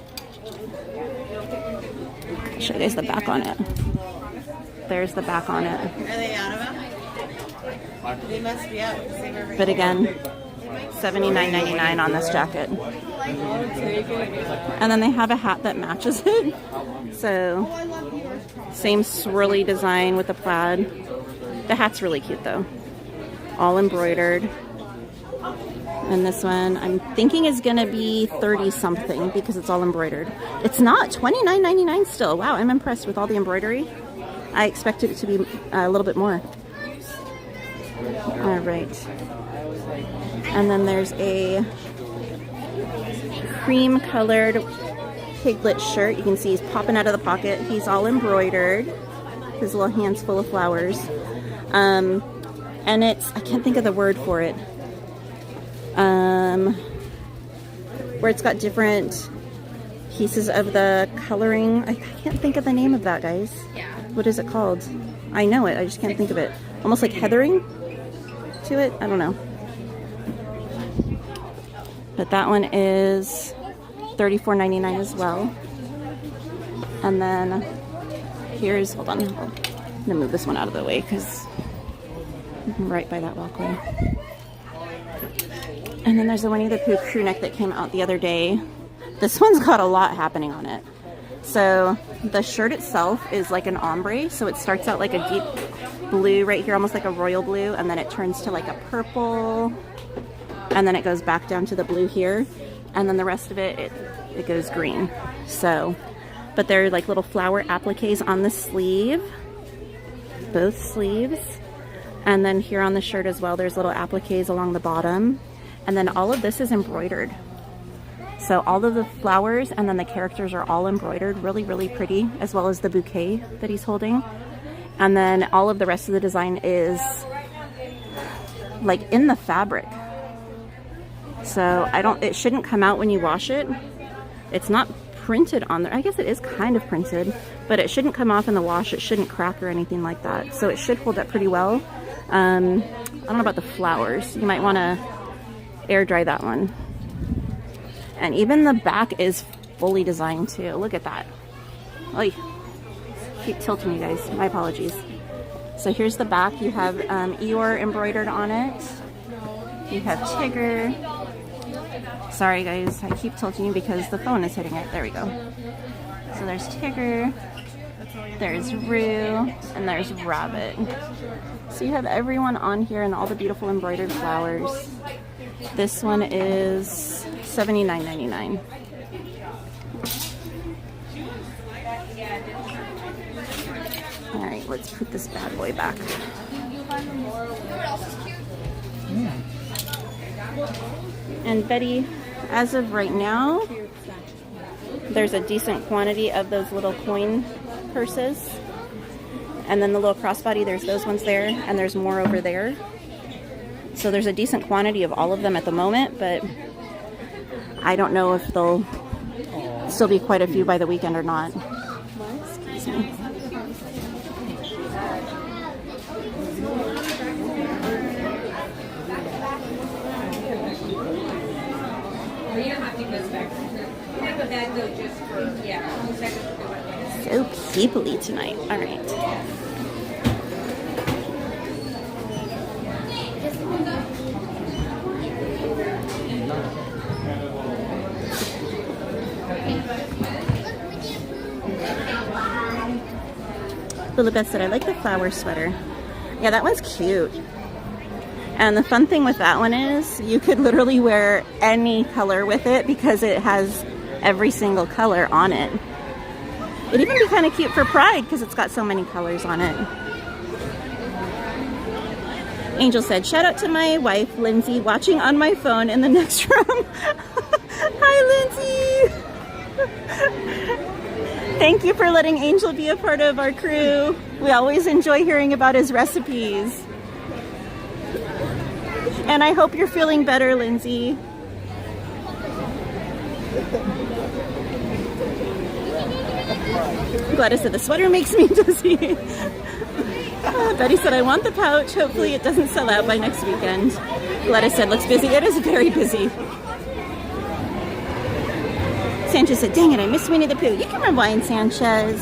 I'll show you guys the back on it. There's the back on it. Are they out of them? They must be out. But again, $79.99 on this jacket. And then they have a hat that matches it. So, same swirly design with the plaid. The hat's really cute though. All embroidered. And this one, I'm thinking is going to be 30 something because it's all embroidered. It's not, $29.99 still. Wow, I'm impressed with all the embroidery. I expected it to be a little bit more. All right. And then there's a cream colored piglet shirt. You can see he's popping out of the pocket. He's all embroidered. His little hands full of flowers. And it's, I can't think of the word for it. Where it's got different pieces of the coloring. I can't think of the name of that, guys. Yeah. What is it called? I know it, I just can't think of it. Almost like heathering to it? I don't know. But that one is $34.99 as well. And then here's, hold on, I'm gonna move this one out of the way because I'm right by that walkway. And then there's the Winnie the Pooh crew neck that came out the other day. This one's got a lot happening on it. So the shirt itself is like an ombre. So it starts out like a deep blue right here, almost like a royal blue. And then it turns to like a purple. And then it goes back down to the blue here. And then the rest of it, it goes green. So, but there are like little flower appliques on the sleeve. Both sleeves. And then here on the shirt as well, there's little appliques along the bottom. And then all of this is embroidered. So all of the flowers and then the characters are all embroidered, really, really pretty, as well as the bouquet that he's holding. And then all of the rest of the design is like in the fabric. So it shouldn't come out when you wash it. It's not printed on there. I guess it is kind of printed, but it shouldn't come off in the wash. It shouldn't crack or anything like that. So it should hold up pretty well. I don't know about the flowers. You might want to air dry that one. And even the back is fully designed too. Look at that. Oy. Keep tilting you guys. My apologies. So here's the back. You have Eeyore embroidered on it. You have Tigger. Sorry guys, I keep tilting you because the phone is hitting it. There we go. So there's Tigger. There's Roo. And there's Rabbit. So you have everyone on here and all the beautiful embroidered flowers. This one is $79.99. All right, let's put this bad boy back. And Betty, as of right now, there's a decent quantity of those little coin purses. And then the little crossbody, there's those ones there, and there's more over there. So there's a decent quantity of all of them at the moment, but I don't know if they'll still be quite a few by the weekend or not. Excuse me. So peoply tonight. All right. Lilibeth said, I like the flower sweater. Yeah, that one's cute. And the fun thing with that one is you could literally wear any color with it because it has every single color on it. It'd even be kind of cute for Pride because it's got so many colors on it. Angel said, shout out to my wife, Lindsay, watching on my phone in the next room. Hi, Lindsay. Thank you for letting Angel be a part of our crew. We always enjoy hearing about his recipes. And I hope you're feeling better, Lindsay. Gladys said, the sweater makes me dizzy. Betty said, I want the pouch. Hopefully it doesn't sell out by next weekend. Gladys said, looks busy. It is very busy. Sanchez said, dang it, I missed Winnie the Pooh. You can rewind, Sanchez.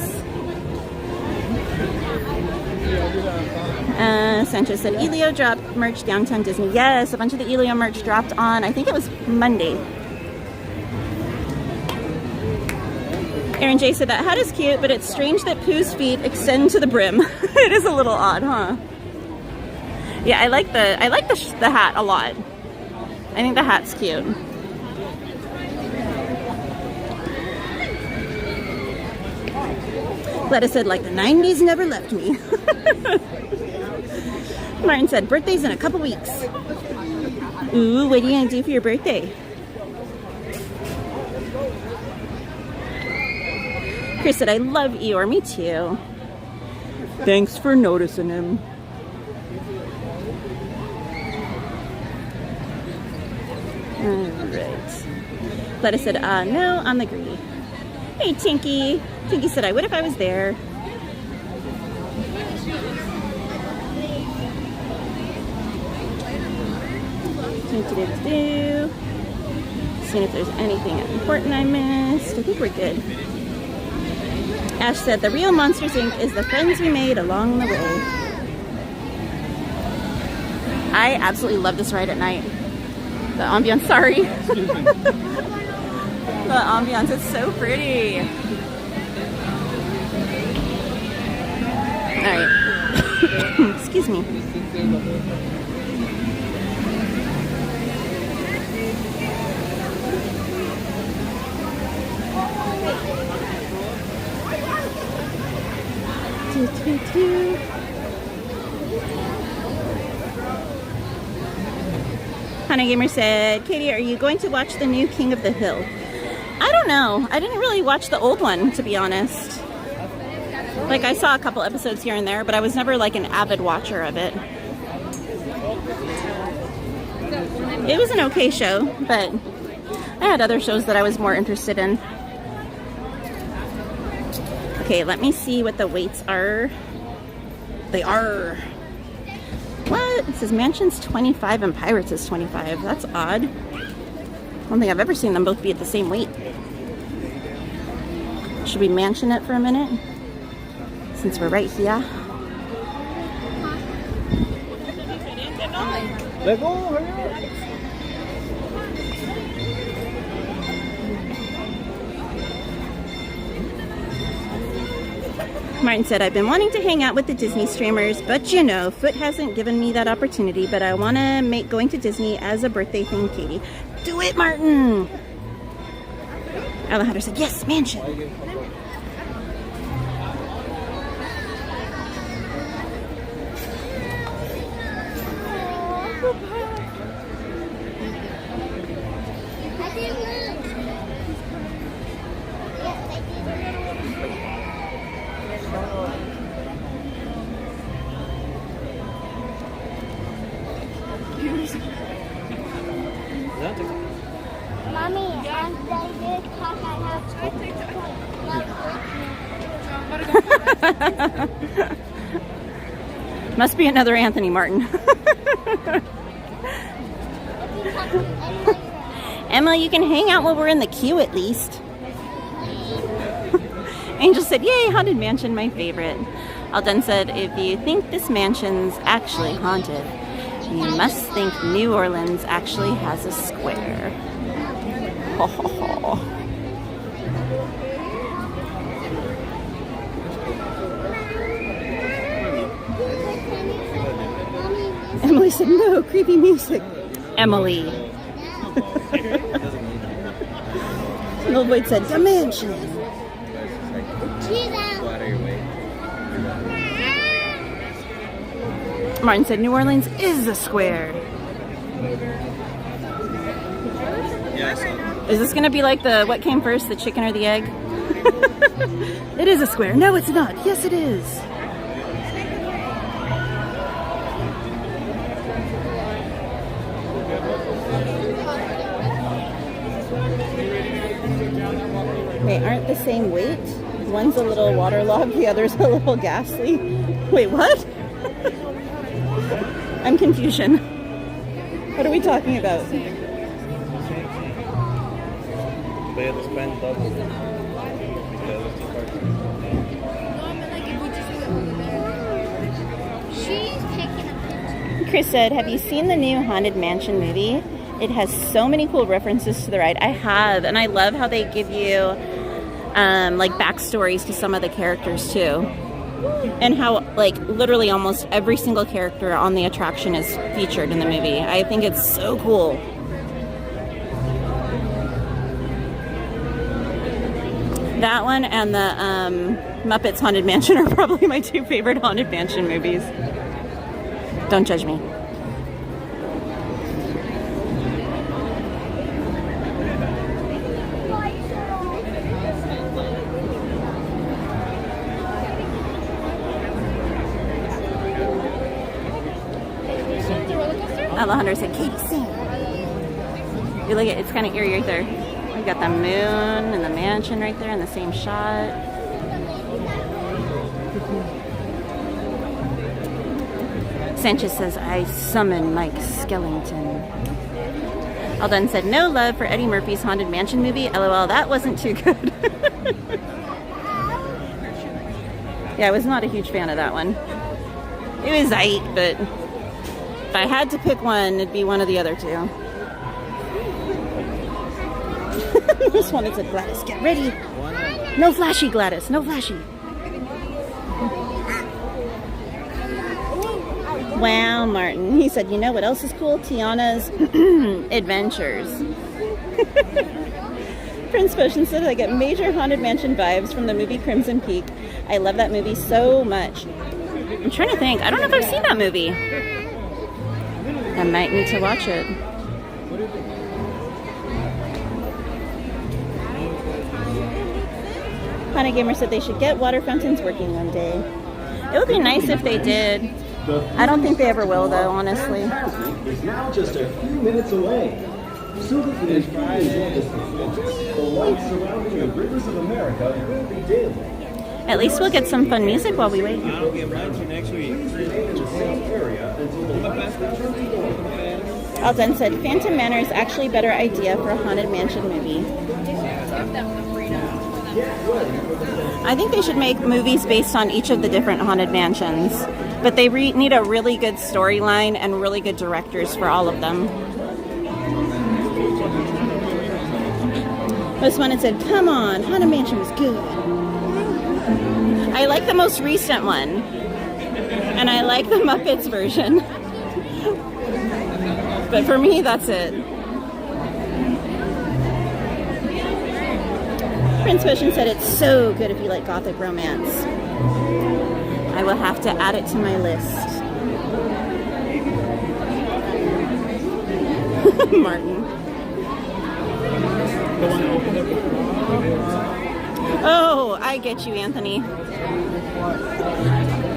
Sanchez said, Elio dropped merch downtown Disney. Yes, a bunch of the Elio merch dropped on, I think it was Monday. Aaron J said, that hat is cute, but it's strange that Pooh's feet extend to the brim. It is a little odd, huh? Yeah, I like the hat a lot. I think the hat's cute. Letta said, like the 90s never left me. Martin said, birthday's in a couple weeks. Ooh, what are you gonna do for your birthday? Chris said, I love Eeyore. Me too. Thanks for noticing him. Alright. Letta said, no, on the green. Hey, Tinky. Tinky said, I would if I was there. Seeing if there's anything important I missed. I think we're good. Ash said, the real Monsters Inc. is the friends we made along the way. I absolutely love this ride at night. The ambiance, sorry. The ambiance is so pretty. Alright. Excuse me. Hannah Gamer said, Katie, are you going to watch the new King of the Hill? I don't know. I didn't really watch the old one, to be honest. Like, I saw a couple episodes here and there, but I was never like an avid watcher of it. It was an okay show, but I had other shows that I was more interested in. Okay, let me see what the weights are. They are. What? It says Mansion's 25 and Pirates is 25. That's odd. I don't think I've ever seen them both be at the same weight. Should we mansion it for a minute? Since we're right here. Let go, hurry up. Martin said, I've been wanting to hang out with the Disney streamers, but you know, Foot hasn't given me that opportunity, but I want to make going to Disney as a birthday thing, Katie. Do it, Martin! Alejandro said, yes, mansion. Must be another Anthony Martin. Emma, you can hang out while we're in the queue at least. Angel said, yay, Haunted Mansion, my favorite. Alden said, if you think this mansion's actually haunted, you must think New Orleans actually has a square. Ho ho ho. Emily said, no, creepy music. Emily. Little Boyd said, Dimension. Martin said, New Orleans is a square. Is this going to be like the what came first, the chicken or the egg? It is a square. No, it's not. Yes, it is. They aren't the same weight. One's a little waterlogged, the other's a little ghastly. Wait, what? I'm confusion. What are we talking about? They had to spend double. Chris said, have you seen the new Haunted Mansion movie? It has so many cool references to the ride. I have, and I love how they give you like backstories to some of the characters too. And how like literally almost every single character on the attraction is featured in the movie. I think it's so cool. That one and the Muppets Haunted Mansion are probably my two favorite Haunted Mansion movies. Don't judge me. Alejandro said, Katie, sing. You look at it's kind of eerie right there. We got the moon and the mansion right there in the same shot. Sanchez says, I summon Mike Skellington. Alden said, no love for Eddie Murphy's Haunted Mansion movie. LOL, that wasn't too good. Yeah, I was not a huge fan of that one. It was aight, but if I had to pick one, it'd be one of the other two. This one is a Gladys. Get ready. No flashy, Gladys. No flashy. Wow, Martin. He said, you know what else is cool? Tiana's Adventures. Prince Potion said, I get major Haunted Mansion vibes from the movie Crimson Peak. I love that movie so much. I'm trying to think. I don't know if I've seen that movie. I might need to watch it. Hana Gamer said they should get water fountains working one day. It would be nice if they did. I don't think they ever will, though, honestly. Is now just a few minutes away. So that the lights surrounding the rivers of America will be dim. At least we'll get some fun music while we wait. I'll get right to next week. Alden said, Phantom Manor is actually a better idea for a Haunted Mansion movie. I think they should make movies based on each of the different Haunted Mansions. But they need a really good storyline and really good directors for all of them. Most one said, come on, Haunted Mansion was good. I like the most recent one. And I like the Muppets version. But for me, that's it. Prince Potion said it's so good if you like gothic romance. I will have to add it to my list. Martin. Oh, I get you, Anthony.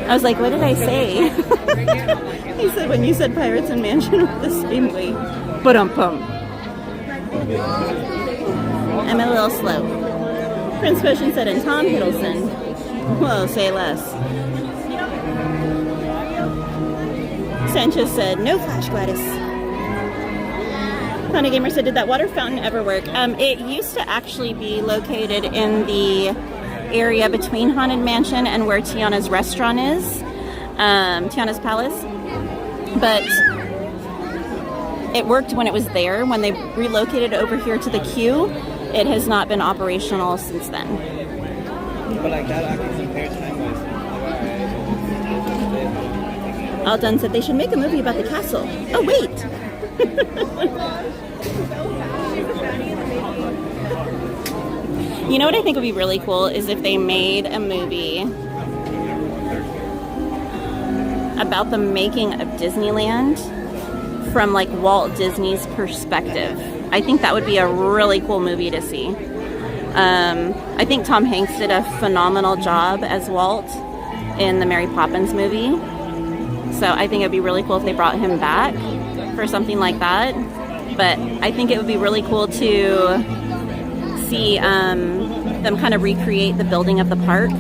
I was like, what did I say? He said when you said Pirates and Mansion were the same way. But pum. I'm a little slow. Prince Potion said, and Tom Hiddleston. Whoa, say less. Sanchez said, no flash, Gladys. Funny Gamer said, did that water fountain ever work? It used to actually be located in the area between Haunted Mansion and where Tiana's restaurant is, Tiana's Palace. But it worked when it was there. When they relocated over here to the queue, it has not been operational since then. But like that, I can compare time-wise. Alden said they should make a movie about the castle. Oh, wait! You know what I think would be really cool is if they made a movie about the making of Disneyland from like Walt Disney's perspective. I think that would be a really cool movie to see. I think Tom Hanks did a phenomenal job as Walt in the Mary Poppins movie. So I think it'd be really cool if they brought him back for something like that. But I think it would be really cool to see them kind of recreate the building of the park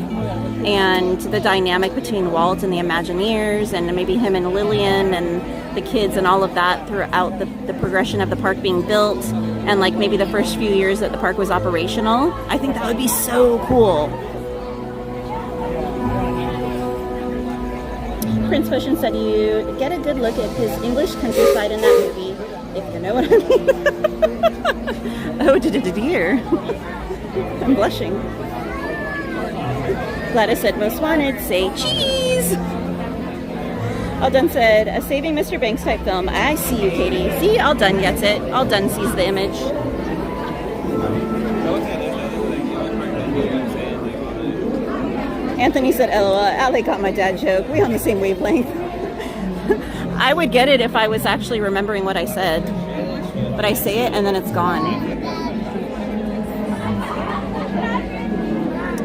and the dynamic between Walt and the Imagineers and maybe him and Lillian and the kids and all of that throughout the progression of the park being built and like maybe the first few years that the park was operational. I think that would be so cool. Prince Potion said you get a good look at his English countryside in that movie, if you know what I mean. Oh, dear. I'm blushing. Gladys said, most wanted, say cheese! Aldun said, a Saving Mr. Banks type film. I see you, Katie. See, Aldun gets it. Aldun sees the image. Anthony said, LOL, Allie got my dad joke. We on the same wavelength. I would get it if I was actually remembering what I said. But I say it and then it's gone.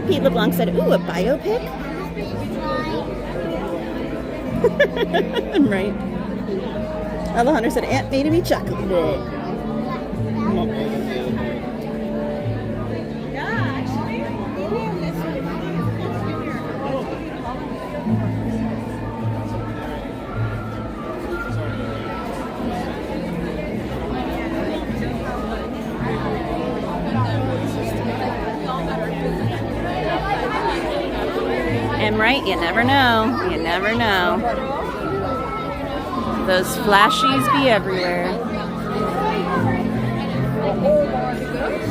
Pete LeBlanc said, ooh, a biopic? I'm right. Alejandro said, Aunt made me chocolate. I'm right, you never know. You never know. Those flashies be everywhere.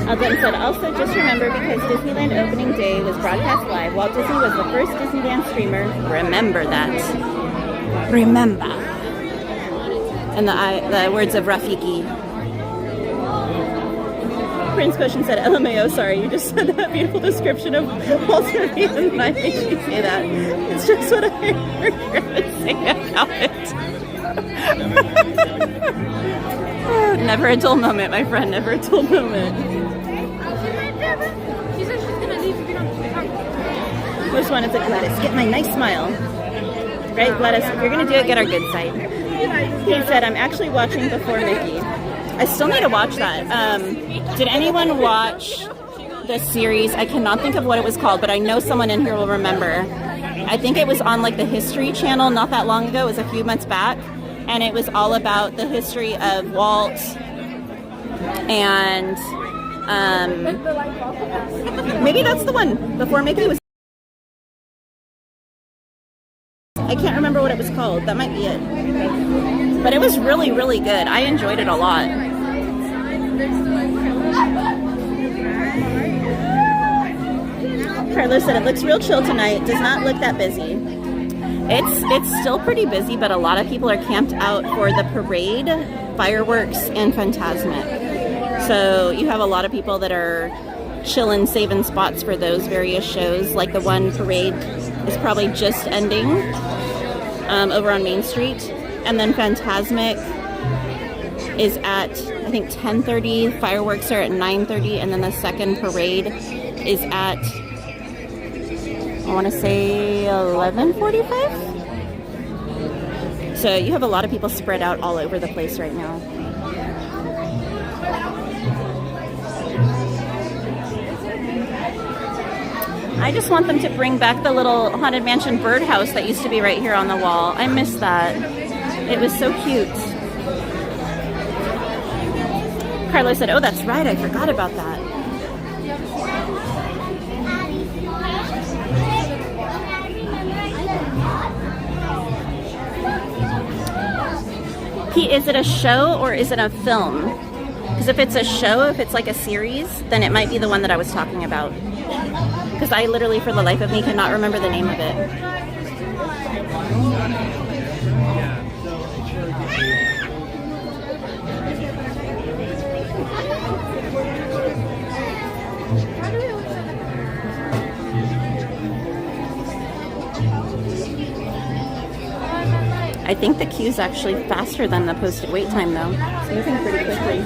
Alden said, also just remember because Disneyland opening day was broadcast live, Walt Disney was the first Disneyland streamer. Remember that. Remember. And the words of Rafiki. Prince Potion said, LMAO, sorry, you just said that beautiful description of Walt's movie and I made you say that. It's just what I heard to say about it. Oh, never a dull moment, my friend, never a dull moment. She said she's gonna leave if you don't talk. Which one is it, Gladys? Get my nice smile. Right, Gladys? If you're gonna do it, get our good side. He said, I'm actually watching Before Mickey. I still need to watch that. Did anyone watch the series? I cannot think of what it was called, but I know someone in here will remember. I think it was on like the History Channel not that long ago. It was a few months back. And it was all about the history of Walt and maybe that's the one. Before Mickey was. I can't remember what it was called. That might be it. But it was really, really good. I enjoyed it a lot. Carlos said it looks real chill tonight. Does not look that busy. It's still pretty busy, but a lot of people are camped out for the parade, fireworks, and Fantasmic. So you have a lot of people that are chilling, saving spots for those various shows. Like the one parade is probably just ending over on Main Street. And then Fantasmic is at, I think, 10:30. Fireworks are at 9:30. And then the second parade is at, I want to say 11:45. So you have a lot of people spread out all over the place right now. I just want them to bring back the little Haunted Mansion birdhouse that used to be right here on the wall. I miss that. It was so cute. Carlos said, oh, that's right. I forgot about that. Pete, is it a show or is it a film? Because if it's a show, if it's like a series, then it might be the one that I was talking about. Because I literally, for the life of me, cannot remember the name of it. I think the queue's actually faster than the posted wait time, though. It's moving pretty quickly.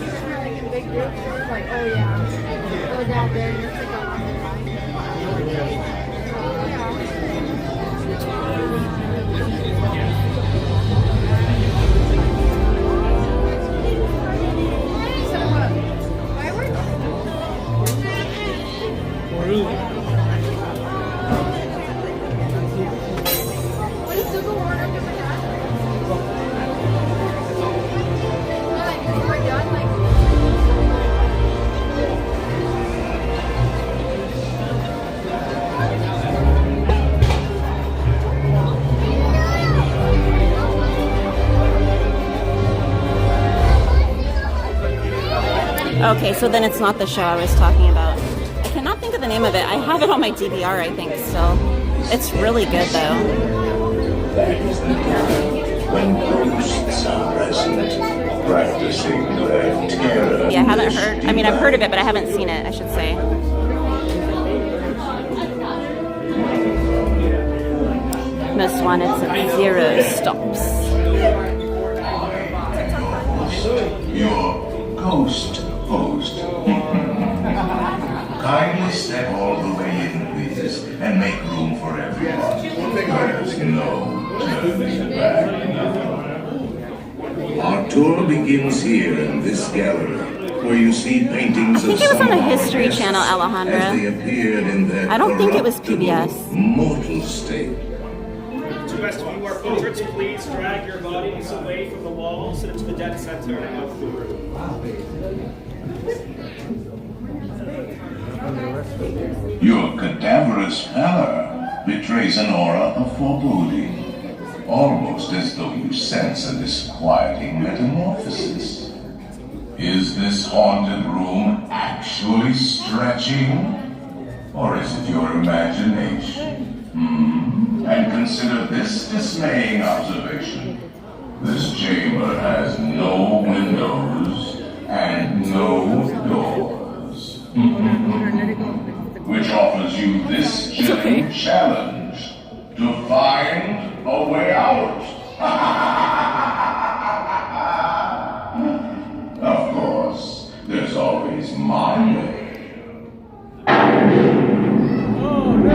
Okay, so then it's not the show I was talking about. I cannot think of the name of it. I have it on my DVR, I think, still. It's really good, though. That is the time when ghosts are present, practicing their terror. Yeah, I haven't heard. I mean, I've heard of it, but I haven't seen it, I should say. Most Wanted at 0 stops. Your ghost host. Kindly step all the way in, please, and make room for everyone. There's no turning back now. Our tour begins here in this gallery, where you see paintings I think it was on the History Channel, Alejandra. as they appeared in their I don't think it was PBS. mortal state. To rest of you are portraits, please drag your bodies away from the walls and into the dead center of the room. Your cadaverous pallor betrays an aura of foreboding, almost as though you sense a disquieting metamorphosis. Is this haunted room actually stretching? Or is it your imagination? And consider this dismaying observation. This chamber has no windows and no doors. Which offers you this chilling challenge to find a way out. Of course, there's always my way. Oh no!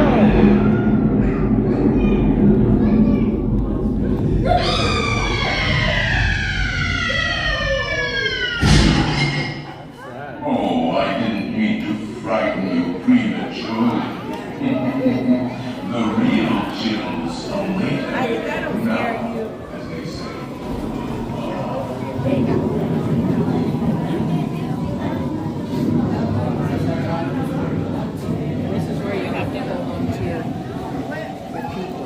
Oh, I didn't mean to frighten you prematurely. The real chills await now, as they say. This is where you have to volunteer with people.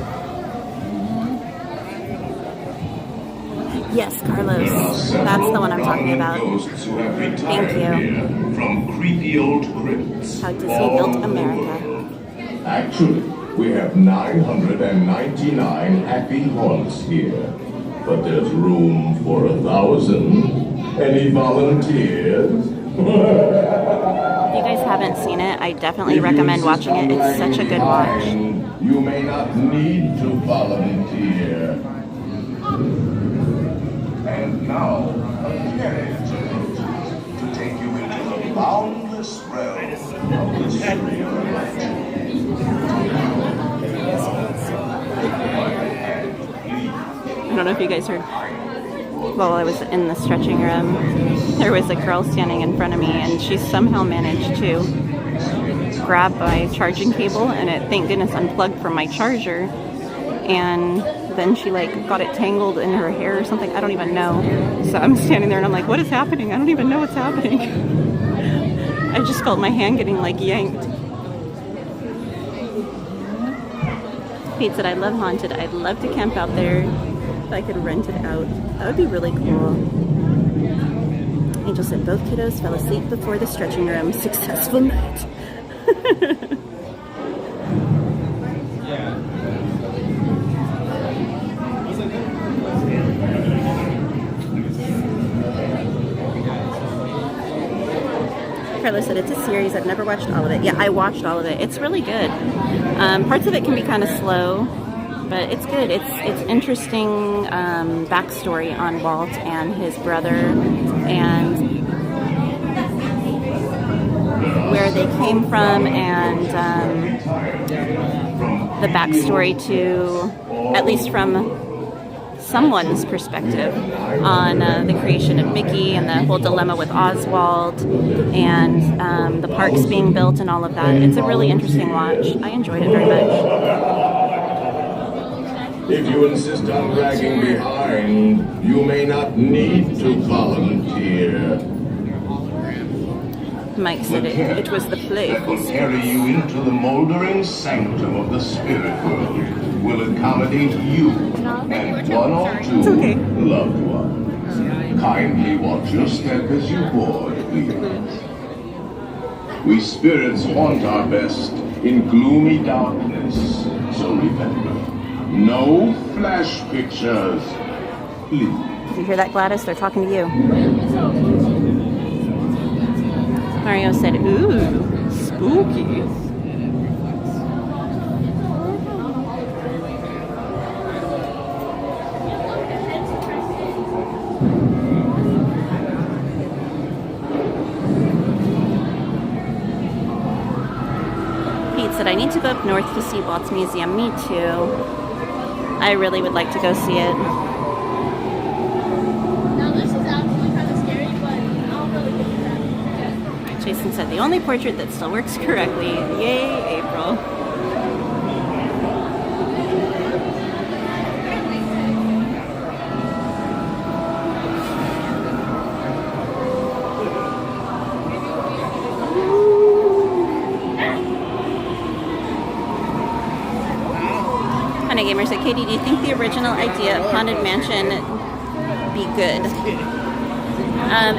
Yes, Carlos. That's the one I'm talking about. Ghosts who have Thank retired you. here from creepy old crypts. How Disney built America. Actually, we have 999 happy haunts here. But there's room for 1,000. Any volunteers? If you guys haven't seen it, I definitely recommend watching it. It's such a good watch. You may not need to volunteer. And now, a carriage to take you into the boundless realm of the Frontierland. I don't know if you guys heard. While I was in the stretching room, there was a girl standing in front of me, and she somehow managed to grab my charging cable, and it, thank goodness, unplugged from my charger. And then she like got it tangled in her hair or something. I don't even know. So I'm standing there and I'm like, what is happening? I don't even know what's happening. I just felt my hand getting like yanked. Kate said, I love Haunted. I'd love to camp out there if I could rent it out. That would be really cool. Angel said, both kiddos fell asleep before the stretching room. Successful night. Carlos said, it's a series. I've never watched all of it. Yeah, I watched all of it. It's really good. Parts of it can be kind of slow, but it's good. It's interesting backstory on Walt and his brother and where they came from and the backstory to, at least from someone's perspective, on the creation of Mickey and the whole dilemma with Oswald and the parks being built and all of that. It's a really interesting watch. I enjoyed it very much. If you insist on dragging behind, you may not need to volunteer. Mike said it was the play. That will carry you into the moldering sanctum of the spirit world. Will accommodate you and one or two loved ones. Kindly watch your step as you board, please. We spirits haunt our best in gloomy darkness, so remember, no flash pictures, please. Did you hear that, Gladys? They're talking to you. Mario said, ooh, spooky. Said, I need to go up north to see Walt's Museum. Me too. I really would like to go see it. Now this is actually kind of scary, but I don't really get that. Jason said, the only portrait that still works correctly. Yay, April. Gamer said, Katie, do you think the original idea of Haunted Mansion be good?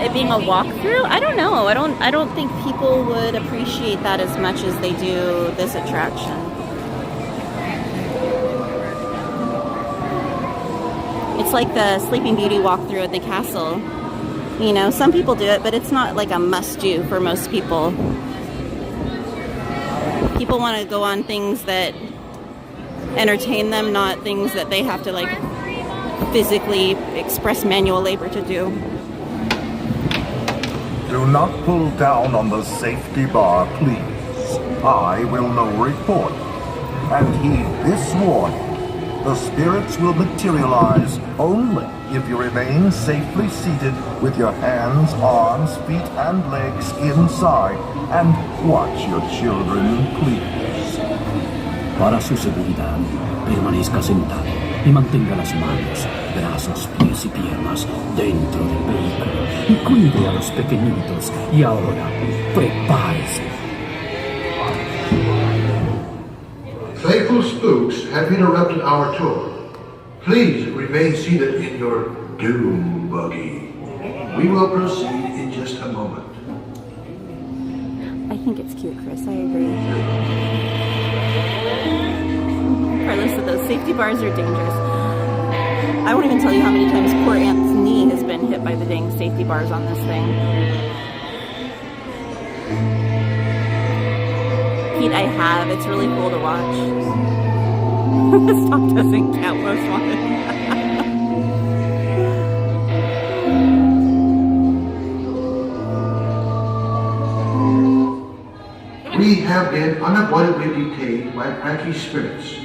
It being a walkthrough? I don't know. I don't think people would appreciate that as much as they do this attraction. It's like the Sleeping Beauty walkthrough at the castle. You know, some people do it, but it's not like a must-do for most people. People want to go on things that entertain them, not things that they have to like physically express manual labor to do. Do not pull down on the safety bar, please. I will no report. And heed this warning. The spirits will materialize only if you remain safely seated with your hands, arms, feet, and legs inside. And watch your children, please. Para su seguridad, permanezca sentado y mantenga las manos, brazos, pies y piernas dentro del vehículo y cuide a los pequeñitos. Y ahora, prepárese. Playful spooks have interrupted our tour. Please remain seated in your doom buggy. We will proceed in just a moment. I think it's cute, Chris. I agree. Carlos said those safety bars are dangerous. I won't even tell you how many times poor Aunt's knee has been hit by the dang safety bars on this thing. Pete, I have. It's really cool to watch. Stop doesn't count most wanted. We have been unavoidably detained by cranky spirits.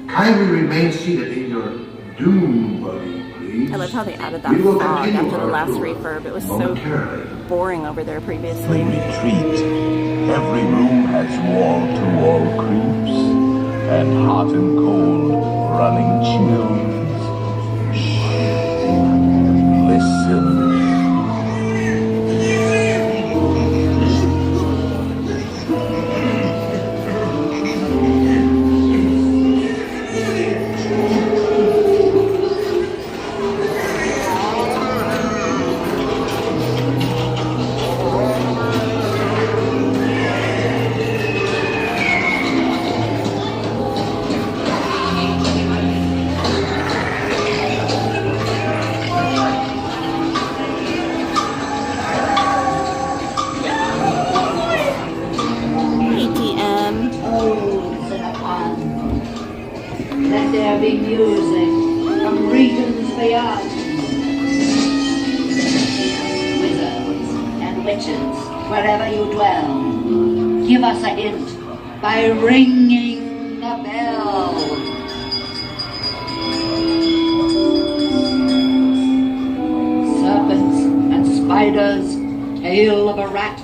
Kindly remain seated in your doom buggy, please. needs. I love how they added that We will fog continue after the our last tour refurb. It was so momentarily. boring over there previously. Retreat. Every room has wall-to-wall creeps and hot and cold running chills. Shh. Listen. Let there be music from regions beyond. Wizards and witches, wherever you dwell, give us a hint by ringing the bell. Serpents and spiders, tail of a rat,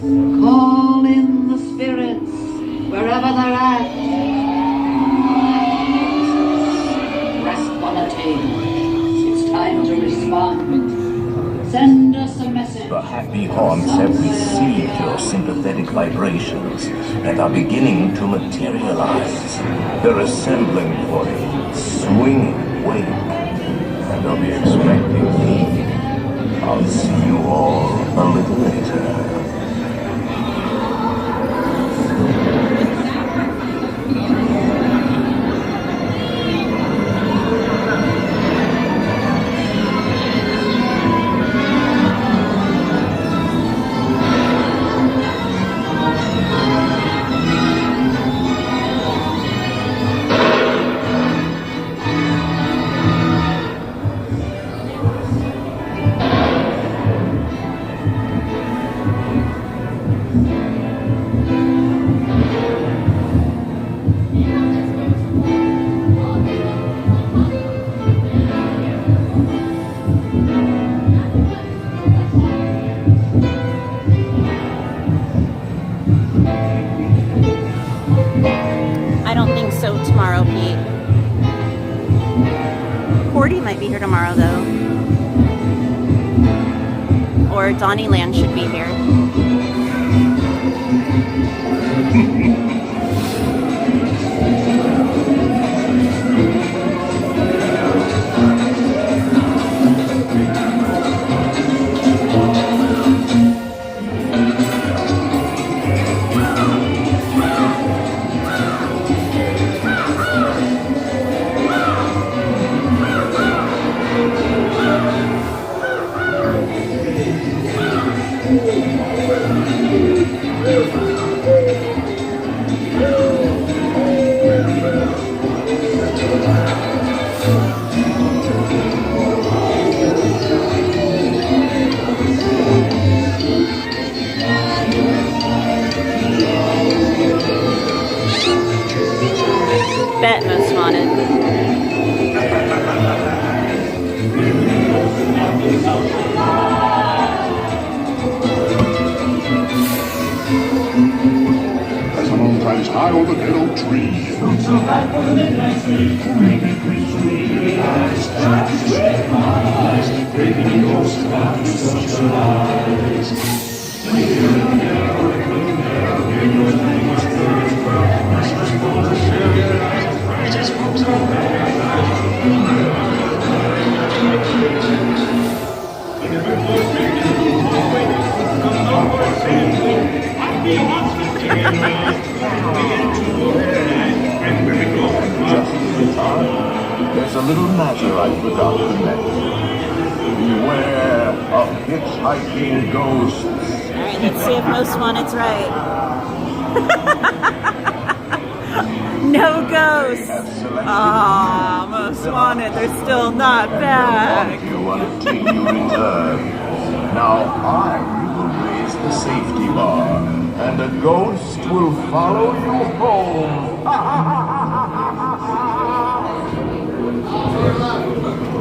call in the spirits wherever they're at. It's time to respond. Send us a message. The happy haunts have received your sympathetic vibrations and are beginning to materialize. They're assembling for a swinging wake, and they'll be expecting me. I'll see you all a little later. Tomorrow, Pete. Cordy might be here tomorrow, though. Or Donnyland should be here. Bet Most Wanted. Sometimes high on the dead oak tree. There's a little matter I forgot to mention. Beware of hitchhiking ghosts. Alright, let's see if Most Wanted's right. No ghosts! Ah, Most Wanted, they're still not back. You until you return. Now I will raise the safety bar, and a ghost will follow you home.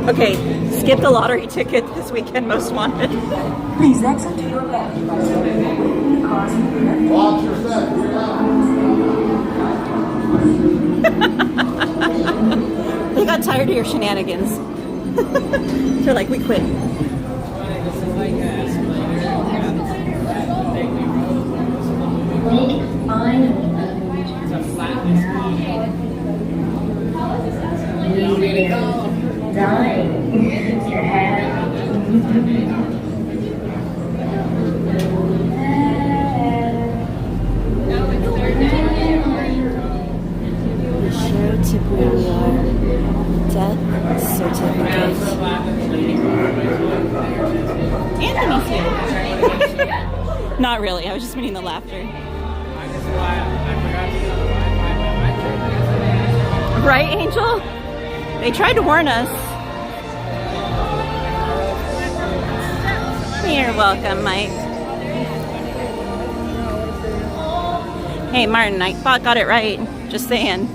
Okay, skip the lottery ticket this weekend, most wanted. Please exit to your left. Watch your step. They got tired of your shenanigans. They're like, we quit. Be sure to bring your death certificate. Anthony's here. Not really, I was just meaning the laughter. Right, Angel? They tried to warn us. You're welcome, Mike. Hey, Martin, I got it right. Just saying.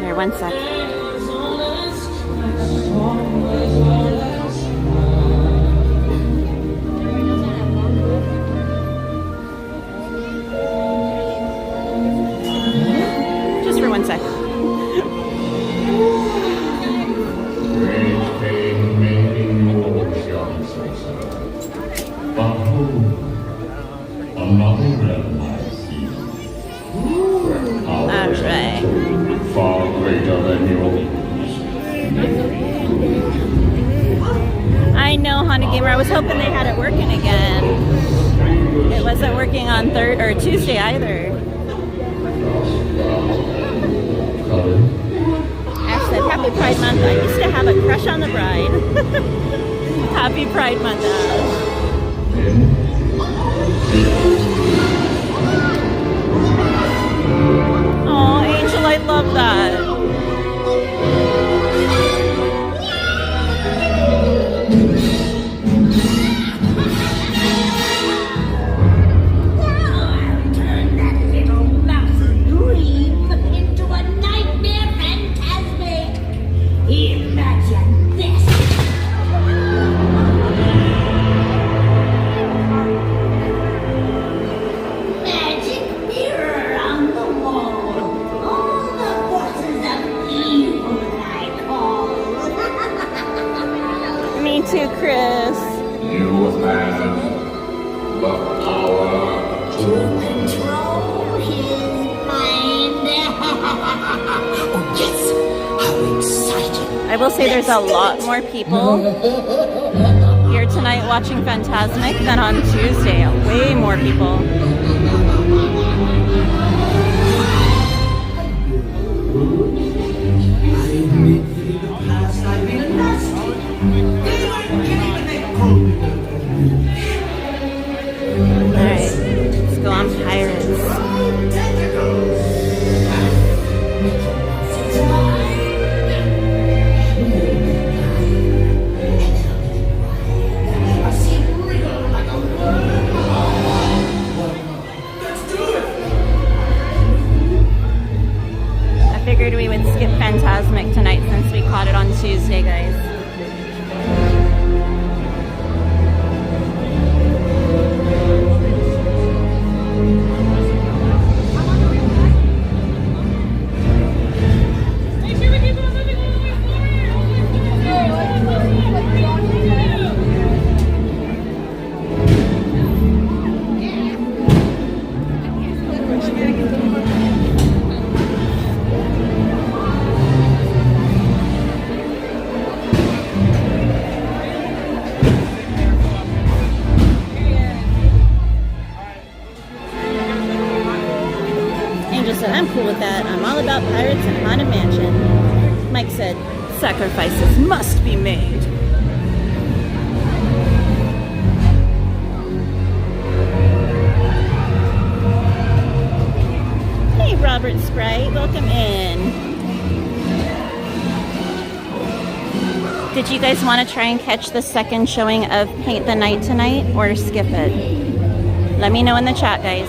Here, one sec. Just for 1 sec. Alright. Far greater than yours. I know, Honda Gamer. I was hoping they had it working again. It wasn't working on Tuesday either. Ash said, Happy Pride Month. I used to have a crush on the bride. Happy Pride Month, Ash. Oh, Angel, I love that. Imagine this! Magic mirror on the wall. All the forces of evil I call. Me too, Chris. You have the power To control his mind. Oh yes! How exciting! I will say there's a lot more people here tonight watching Fantastmic than on Tuesday. Way more people. Alright, let's go on Pirates. I figured we would skip Fantasmic tonight since we caught it on Tuesday, guys. I'm cool with that. I'm all about pirates and Haunted Mansion. Mike said, sacrifices must be made. Hey, Robert Sprite, welcome in. Did you guys want to try and catch the second showing of Paint the Night tonight or skip it? Let me know in the chat, guys.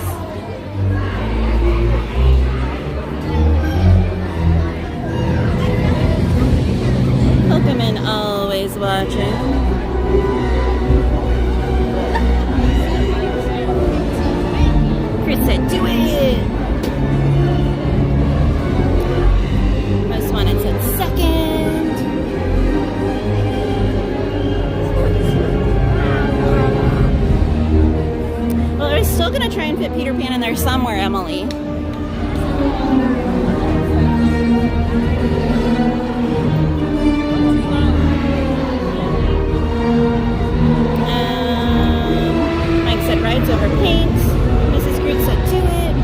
Pokemon always watching. Chris said, do it! Most wanted said second. Well, I was still gonna try and fit Peter Pan in there somewhere, Emily. Mike said rides over paint. Mrs. Groot said do it.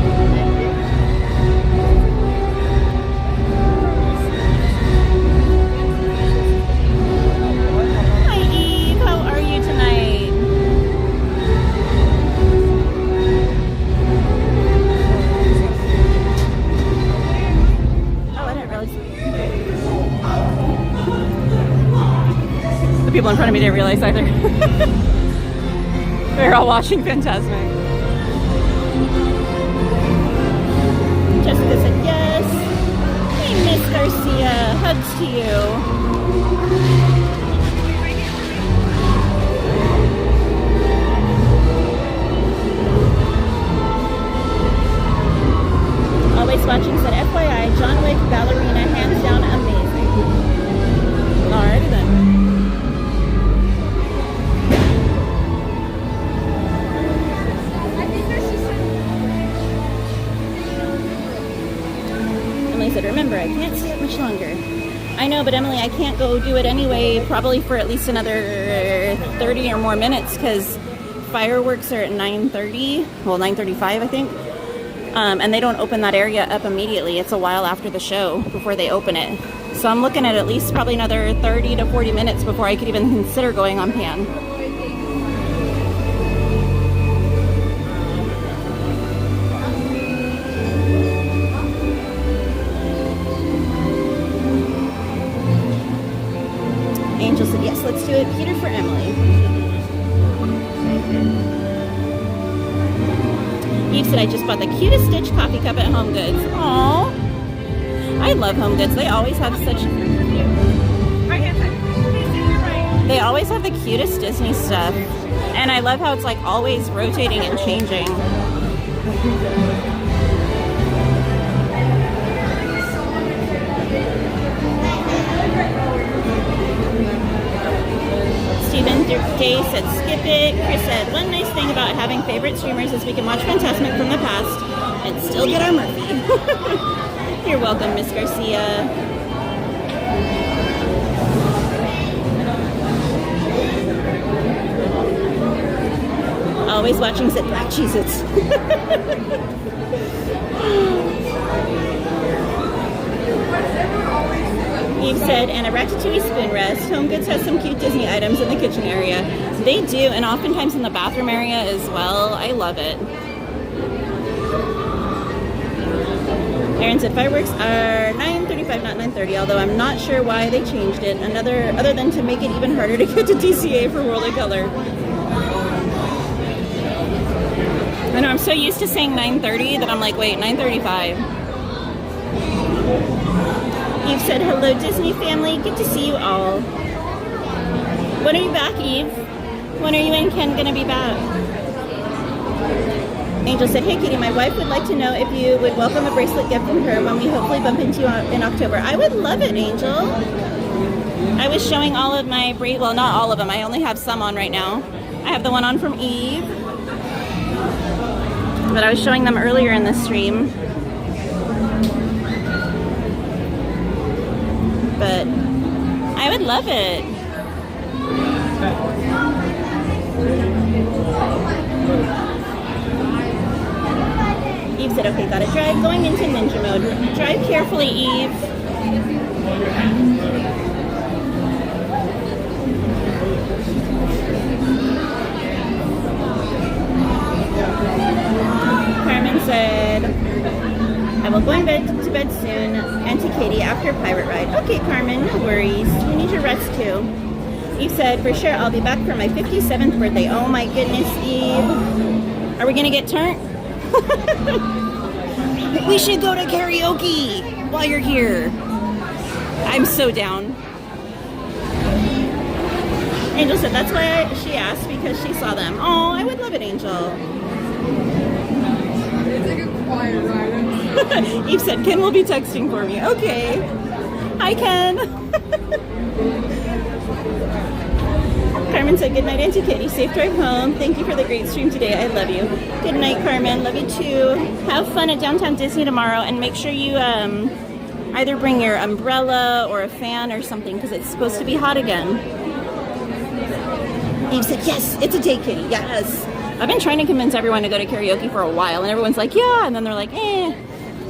Hi Eve, how are you tonight? Oh, I didn't realize. The people in front of me didn't realize either. They're all watching Fantasmic. Jessica said yes. Hey, Miss Garcia, hugs to you. Always watching said FYI, John Wick ballerina hands down amazing. Alrighty then. Emily said, remember, I can't stay up much longer. I know, but Emily, I can't go do it anyway, probably for at least another 30 or more minutes, because fireworks are at 9:30, well, 9:35, I think. And they don't open that area up immediately. It's a while after the show before they open it. So I'm looking at least probably another 30 to 40 minutes before I could even consider going on Pan. Angel said, yes, let's do it. Peter for Emily. Eve said, I just bought the cutest Stitch coffee cup at Home Goods. Aww. I love Home Goods. They always have such... They always have the cutest Disney stuff. And I love how it's like always rotating and changing. Stephen Day said skip it. Chris said, one nice thing about having favorite streamers is we can watch Fantasmic from the past and still get our Murphy. You're welcome, Miss Garcia. Always watching said black Cheez-Its. Eve said, and a Ratatouille spoon rest. Home Goods has some cute Disney items in the kitchen area. They do, and oftentimes in the bathroom area as well. I love it. Aaron said fireworks are 9:35, not 9:30, although I'm not sure why they changed it. Other than to make it even harder to get to DCA for World of Color. I know, I'm so used to saying 9:30 that I'm like, wait, 9:35. Eve said, hello, Disney family. Good to see you all. When are you back, Eve? When are you and Ken going to be back? Angel said, hey, Katie, my wife would like to know if you would welcome a bracelet gift from her when we hopefully bump into you in October. I would love it, Angel. I was showing all of my well, not all of them. I only have some on right now. I have the one on from Eve. But I was showing them earlier in the stream. But I would love it. Eve said, okay, gotta drive. Going into ninja mode. Drive carefully, Eve. Carmen said, I we'll go to bed soon. Auntie Katie after Pirate Ride. Okay, Carmen, no worries. You need your rest too. Eve said, for sure, I'll be back for my 57th birthday. Oh my goodness, Eve. Are we gonna get turned? We should go to karaoke while you're here. I'm so down. Angel said that's why she asked, because she saw them. Oh, I would love it, Angel. It's like a quiet ride. Eve said, Ken will be texting for me. Okay. Hi, Ken. Carmen said, good night, Auntie Katie. Safe drive home. Thank you for the great stream today. I love you. Good night, Carmen. Love you too. Have fun at Downtown Disney tomorrow, and make sure you either bring your umbrella or a fan or something, because it's supposed to be hot again. Eve said, yes, it's a day, Kitty. Yes. I've been trying to convince everyone to go to karaoke for a while, and everyone's like, yeah, and then they're like, eh,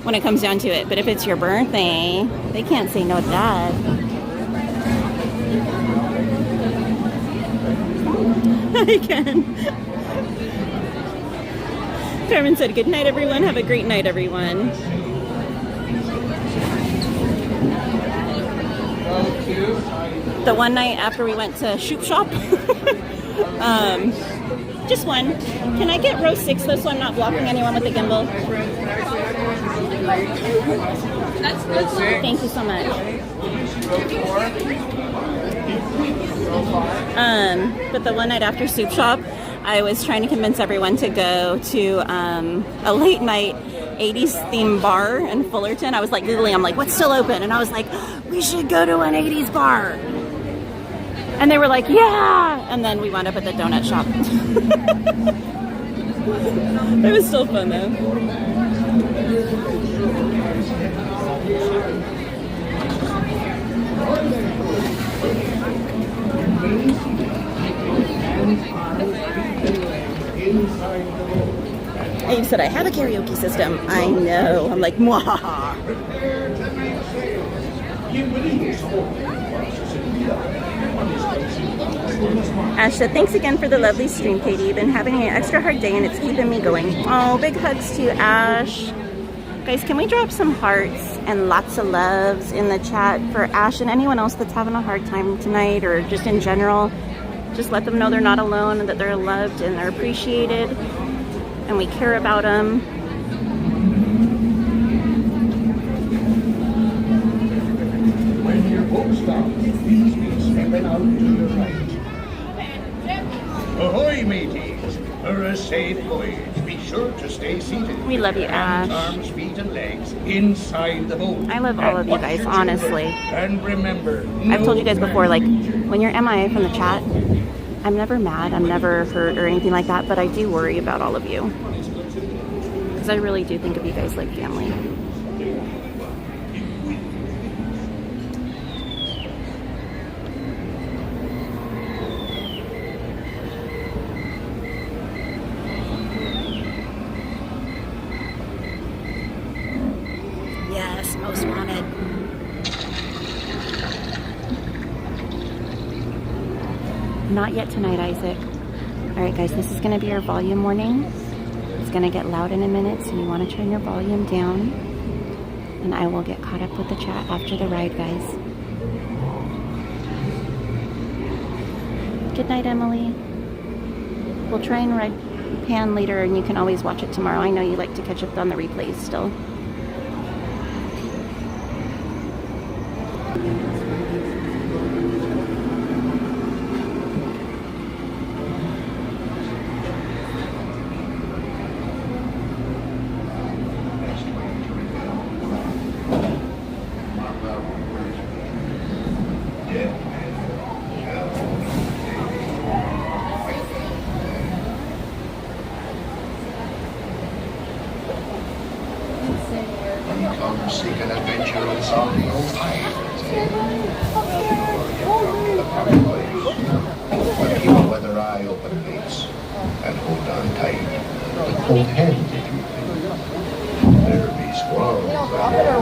when it comes down to it. But if it's your birthday, they can't say no to that. I can. Carmen said, good night, everyone. Have a great night, everyone. The one night after we went to Shoop Shop, just one. Can I get row 6 though, so I'm not blocking anyone with the gimbal? That's good. Thank you so much. But the one night after Soup Shop, I was trying to convince everyone to go to a late night 80s themed bar in Fullerton. I was like, literally, I'm like, what's still open? And I was like, we should go to an 80s bar. And they were like, yeah! And then we wound up at the donut shop. It was still fun though. And you said, I have a karaoke system. I know. I'm like, mwahaha. Ash said, thanks again for the lovely stream, Katie. Been having an extra hard day and it's keeping me going. Oh, big hugs to you, Ash. Guys, can we drop some hearts and lots of loves in the chat for Ash and anyone else that's having a hard time tonight, or just in general? Just let them know they're not alone and that they're loved and they're appreciated and we care about them. When your boat stops, please be stepping out to the right. Ahoy, mateys! For a safe voyage, be sure to stay seated. We love you, Ash. Arms, feet, and legs inside the boat. I love all of you guys, honestly. And remember, I've told you guys before, like, when you're MIA from the chat, I'm never mad, I'm never hurt or anything like that, but I do worry about all of you. Because I really do think of you guys like family. Yes, most wanted. Not yet tonight, Isaac. All right, guys, this is going to be our volume warning. It's going to get loud in a minute, so you want to turn your volume down. And I will get caught up with the chat after the ride, guys. Good night, Emily. We'll try and ride Pan later, and you can always watch it tomorrow. I know you like to catch up on the replays still. Come seek an adventure in some old times. But keep a weather eye open, mates, and hold on tight. And hold hands if you please. There be squalls out there.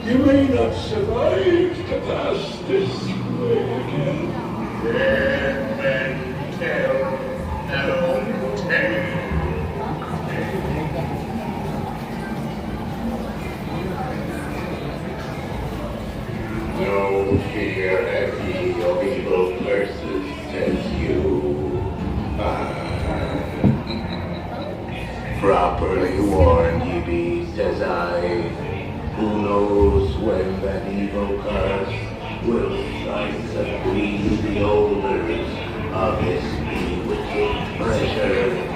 You may not survive to pass this way again. Dead men tell no tale. No fear any of evil curses, says you. Properly warned ye be, says I. Who knows when that evil curse will slice and breathe the odors of this bewitching treasure.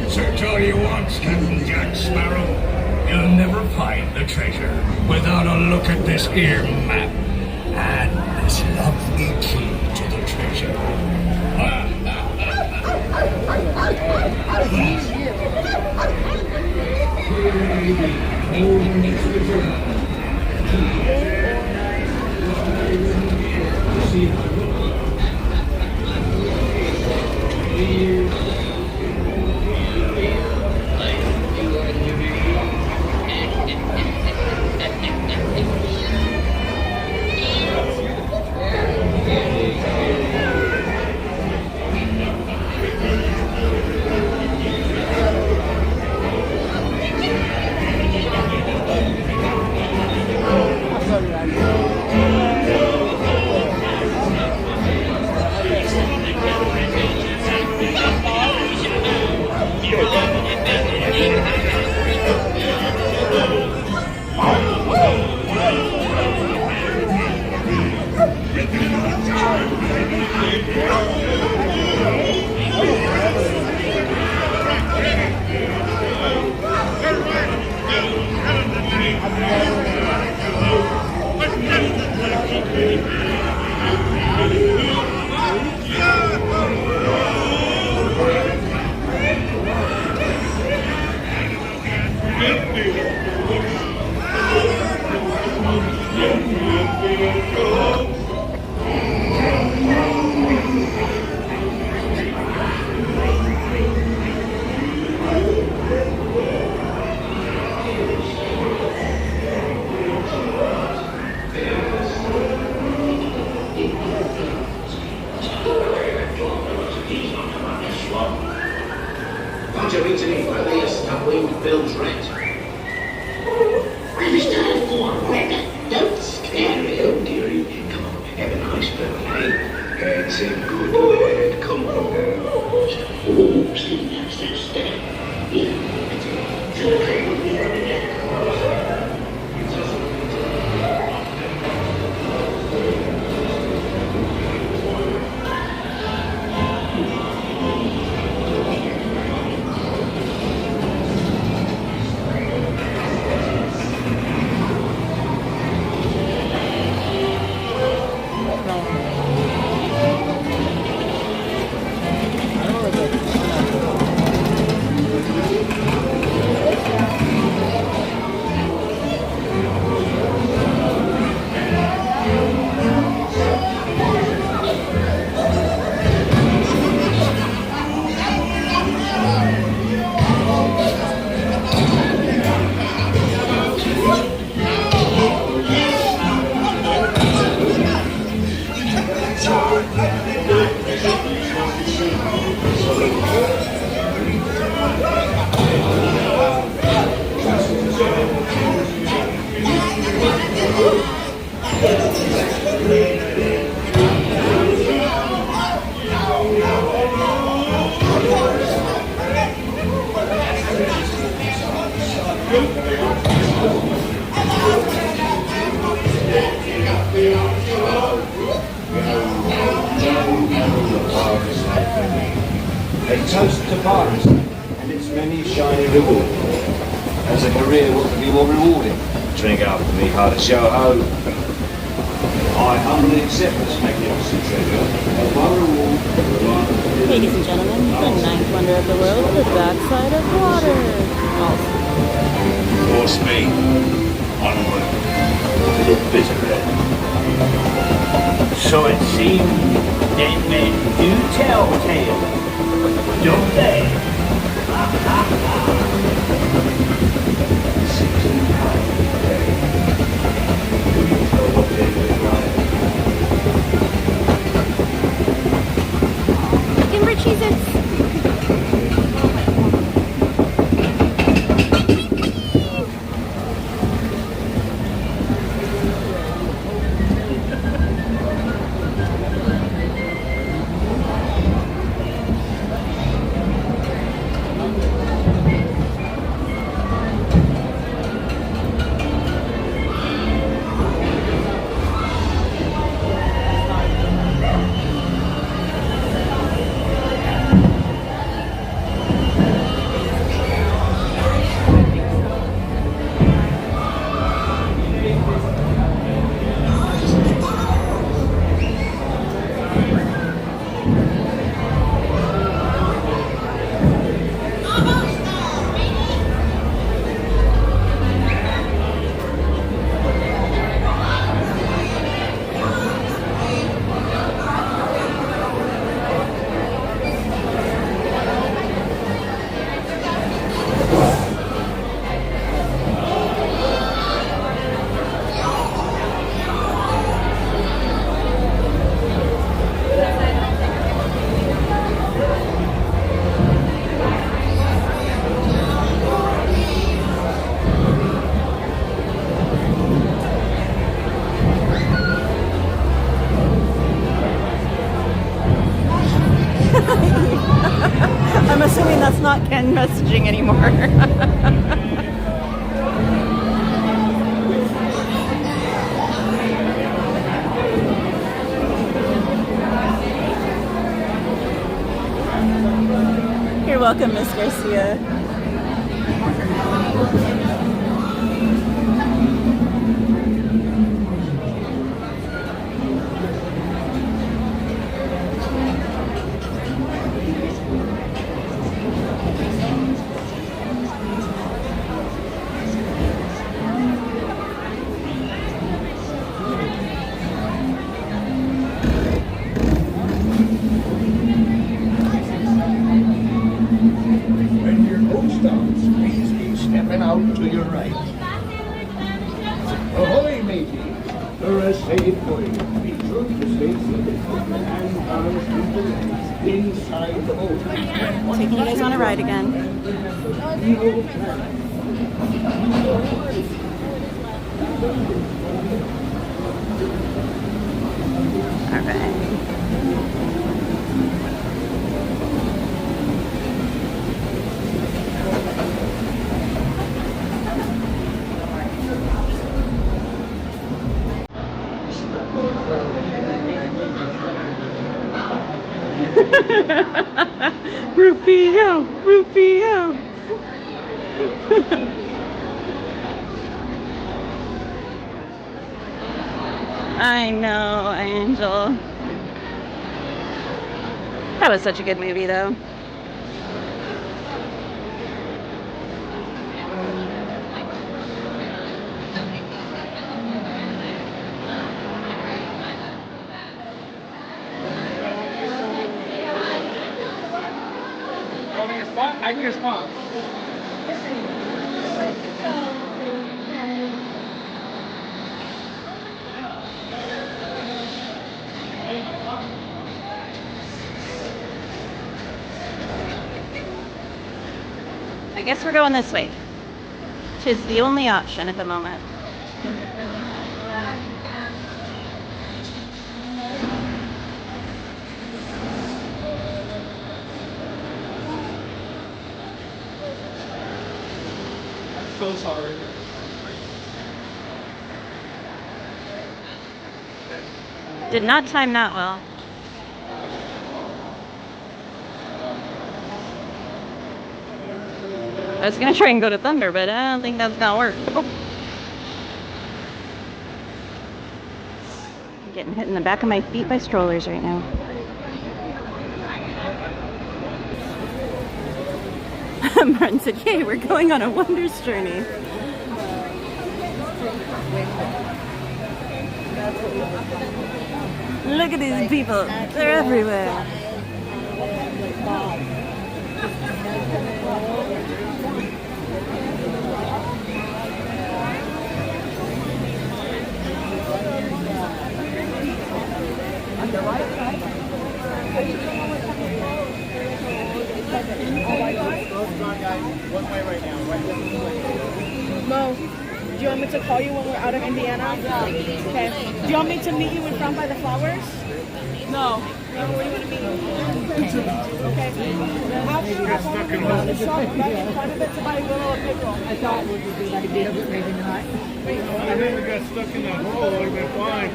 Search all you want, Captain Jack Sparrow. You'll never find the treasure without a look at this here map and this lovely key to the treasure. Can't you reach any further, you stuff-winged Bill's rat? I'm starting for Red. Don't scare me. Oh, dearie. Come on, have a nice birthday. That's a good lad. Come on now. Oh, stay. A toast to Paris and its many shiny rewards. As a career, what could be more rewarding? Drink up for me, hard to show ho. I humbly accept this magnificent treasure as my reward for the life of Ladies and gentlemen, the ninth wonder of the world, the backside of water. Force me. Onward. To the bitter end. So it seems dead men do tell tales, don't they? Kimber Cheez-Its. I'm assuming that's not Ken messaging anymore. You're welcome, Miss Garcia. Stepping out to your right. Ahoy, matey! There is safe for you. Be sure to stay seated and others inside the boat. Taking you guys on a ride again. All right. Rufio, Rufio. I know, Angel. That was such a good movie, though. I can respond. I guess we're going this way. Tis the only option at the moment. So sorry. Did not time that well. I was gonna try and go to Thunder, but I don't think that's gonna work. Oh. I'm getting hit in the back of my feet by strollers right now. Martin said, "Yay, we're going on a wonders journey." Look at these people. They're everywhere. One way right now, right? Mo, do you want me to call you when we're out of Indiana? Okay. Do you want me to meet you in front by the flowers? No. Where do you want to meet? Okay. After You're stuck in a hole. the shop right in front of it to buy a little pickle. I thought it would be a good idea, but maybe not. I never got stuck in that hole. I've been fine.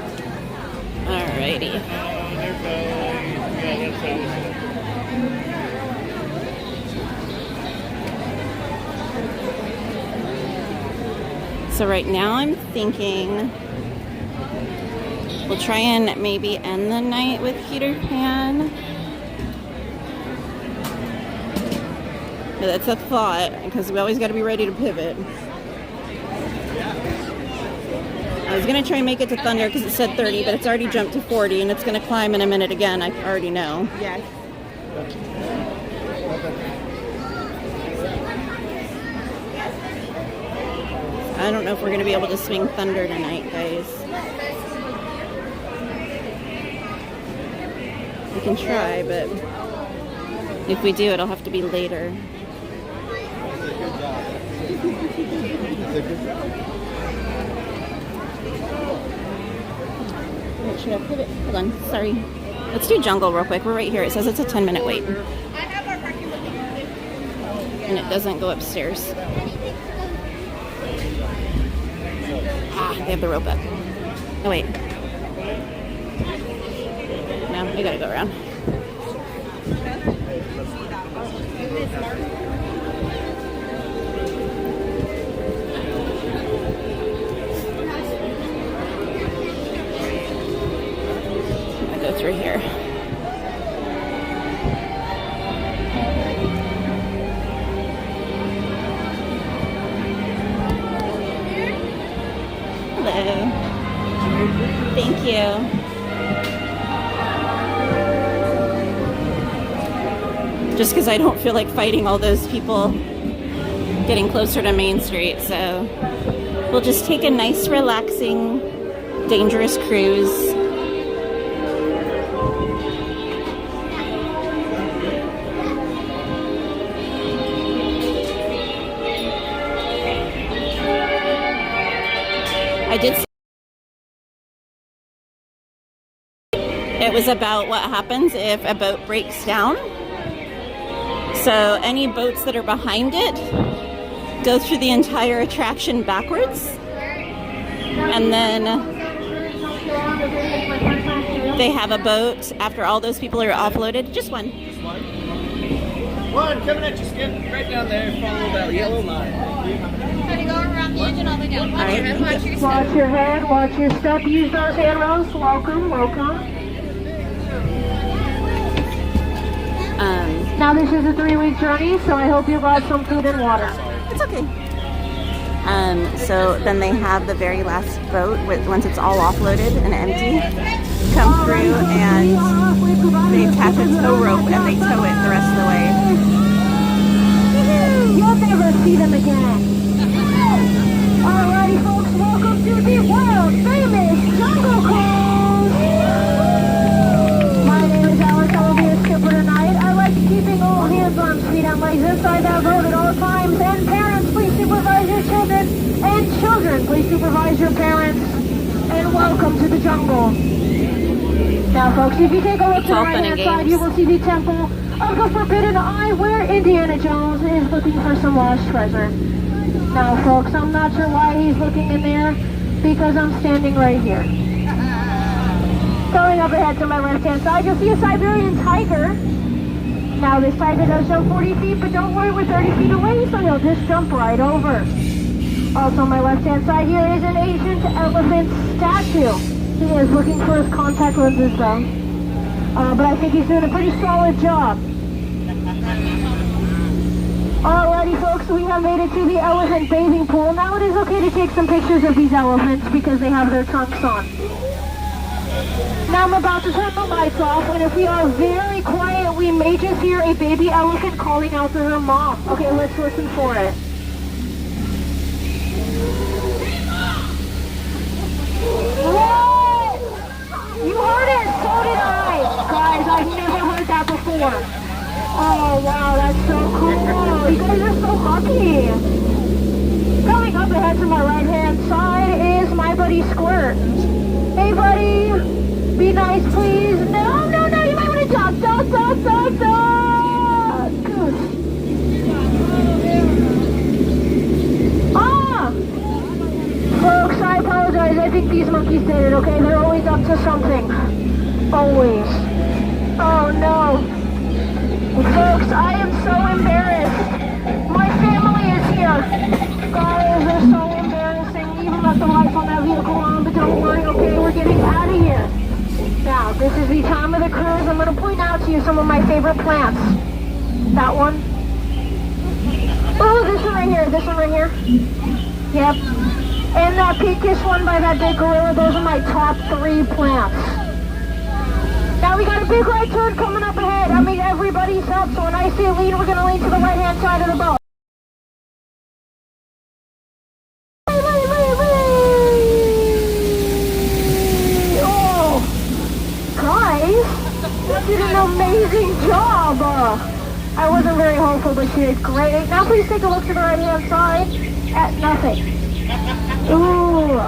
Alrighty. They're fine. Yeah, that's how it's. So right now I'm thinking we'll try and maybe end the night with Peter Pan. But that's a thought, because we always got to be ready to pivot. I was going to try and make it to Thunder because it said 30, but it's already jumped to 40, and it's going to climb in a minute again. I already know. Yes. I don't know if we're going to be able to swing Thunder tonight, guys. We can try, but if we do, it'll have to be later. Should I pivot? Hold on, sorry. Let's do Jungle real quick. We're right here. It says it's a 10-minute wait. And it doesn't go upstairs. Ah, they have the rope up. Oh, wait. No, we gotta go around. I'll go through here. Hello. Thank you. Just because I don't feel like fighting all those people getting closer to Main Street, so we'll just take a nice relaxing dangerous cruise. I did see it was about what happens if a boat breaks down. So any boats that are behind it go through the entire attraction backwards. And then they have a boat after all those people are offloaded. Just one. Just one? One coming at you, Skip. Right down there. Follow that yellow line. Try to go around the engine all the way down. Watch your head, watch your step. Watch your head, watch your step. Use those handrails. Welcome, welcome. Now this is a 3-week journey, so I hope you brought some food and water. It's okay. So then they have the very last boat, once it's all offloaded and empty, come through and they attach a tow rope and they tow it the rest of the way. You'll never see them again. Alrighty folks, welcome to the world famous Jungle Cruise. My name is Alex, I will be a skipper tonight. I like keeping all hands on feet on legs inside that boat at all times. And parents, please supervise your children. And children, please supervise your parents. And welcome to the jungle. Now folks, if you take a look to the right hand side, you will see the Temple of the Forbidden Eye, where Indiana Jones is looking for some lost treasure. Now folks, I'm not sure why he's looking in there, because I'm standing right here. Going up ahead to my left hand side, you'll see a Siberian tiger. Now this tiger does jump 40 feet, but don't worry, we're 30 feet away, so he'll just jump right over. Also on my left hand side here is an ancient elephant statue. He is looking for his contact lenses though. But I think he's doing a pretty solid job. Alrighty folks, we have made it to the elephant bathing pool. Now it is okay to take some pictures of these elephants because they have their trunks on. Now I'm about to turn the lights off, and if we are very quiet, we may just hear a baby elephant calling out to her mom. Okay, let's listen for it. What? You heard it, so did I. Guys, I've never heard that before. Oh wow, that's so cool. You guys are so lucky. Coming up ahead to my right hand side is my buddy Squirt. Hey buddy, be nice please. No, no, no, you might want to duck, duck, duck, duck, duck. Ah! Folks, I apologize. I think these monkeys did it, okay? They're always up to something. Always. Oh no. Folks, I am so embarrassed. My family is here. Guys, they're so embarrassing. We even left the lights on that vehicle on, but don't worry, okay? We're getting out of here. Now, this is the time of the cruise. I'm going to point out to you some of my favorite plants. That one. Oh, this one right here. This one right here. Yep. And that pinkish one by that big gorilla. Those are my top 3 plants. Now we got a big right turn coming up ahead. I mean, everybody's help, so when I say lean, we're going to lean to the right-hand side of the boat. Oh, guys, you did an amazing job. I wasn't very hopeful, but she did great. Now please take a look to the right-hand side at nothing. Ooh,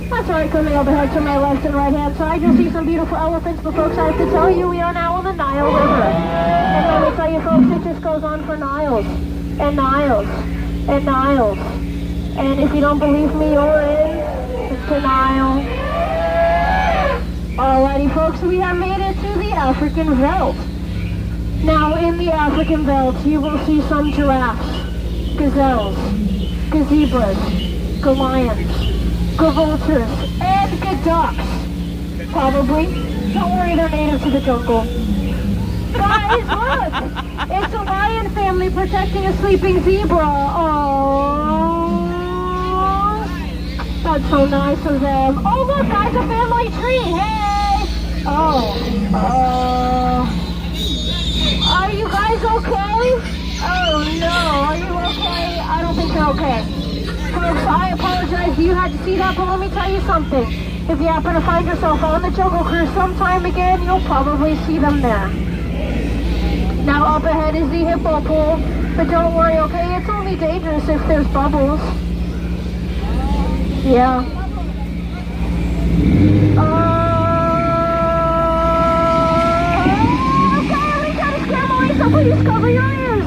That's right, coming up ahead to my left and right hand side, you'll see some beautiful elephants, but folks, I have to tell you, we are now on the Nile River. And let me tell you folks, it just goes on for Niles, and Niles, and Niles. And if you don't believe me, you're in denial. Alrighty folks, we have made it to the African Veldt. Now in the African Veldt, you will see some giraffes, gazelles, gazebras, lions, vultures, and ducks. Probably. Don't worry, they're native to the jungle. Guys, look! It's a lion family protecting a sleeping zebra. Oh, that's so nice of them. Oh, look, guys, a family tree. Hey! Are you guys okay? Oh, no. Are you okay? I don't think they're okay. folks, I apologize you had to see that, but let me tell you something. If you happen to find yourself on the Jungle Cruise sometime again, you'll probably see them there. Now up ahead is the hippo pool, but don't worry, okay? It's only dangerous if there's bubbles. Yeah. Okay, we gotta scare Melissa, please cover your ears.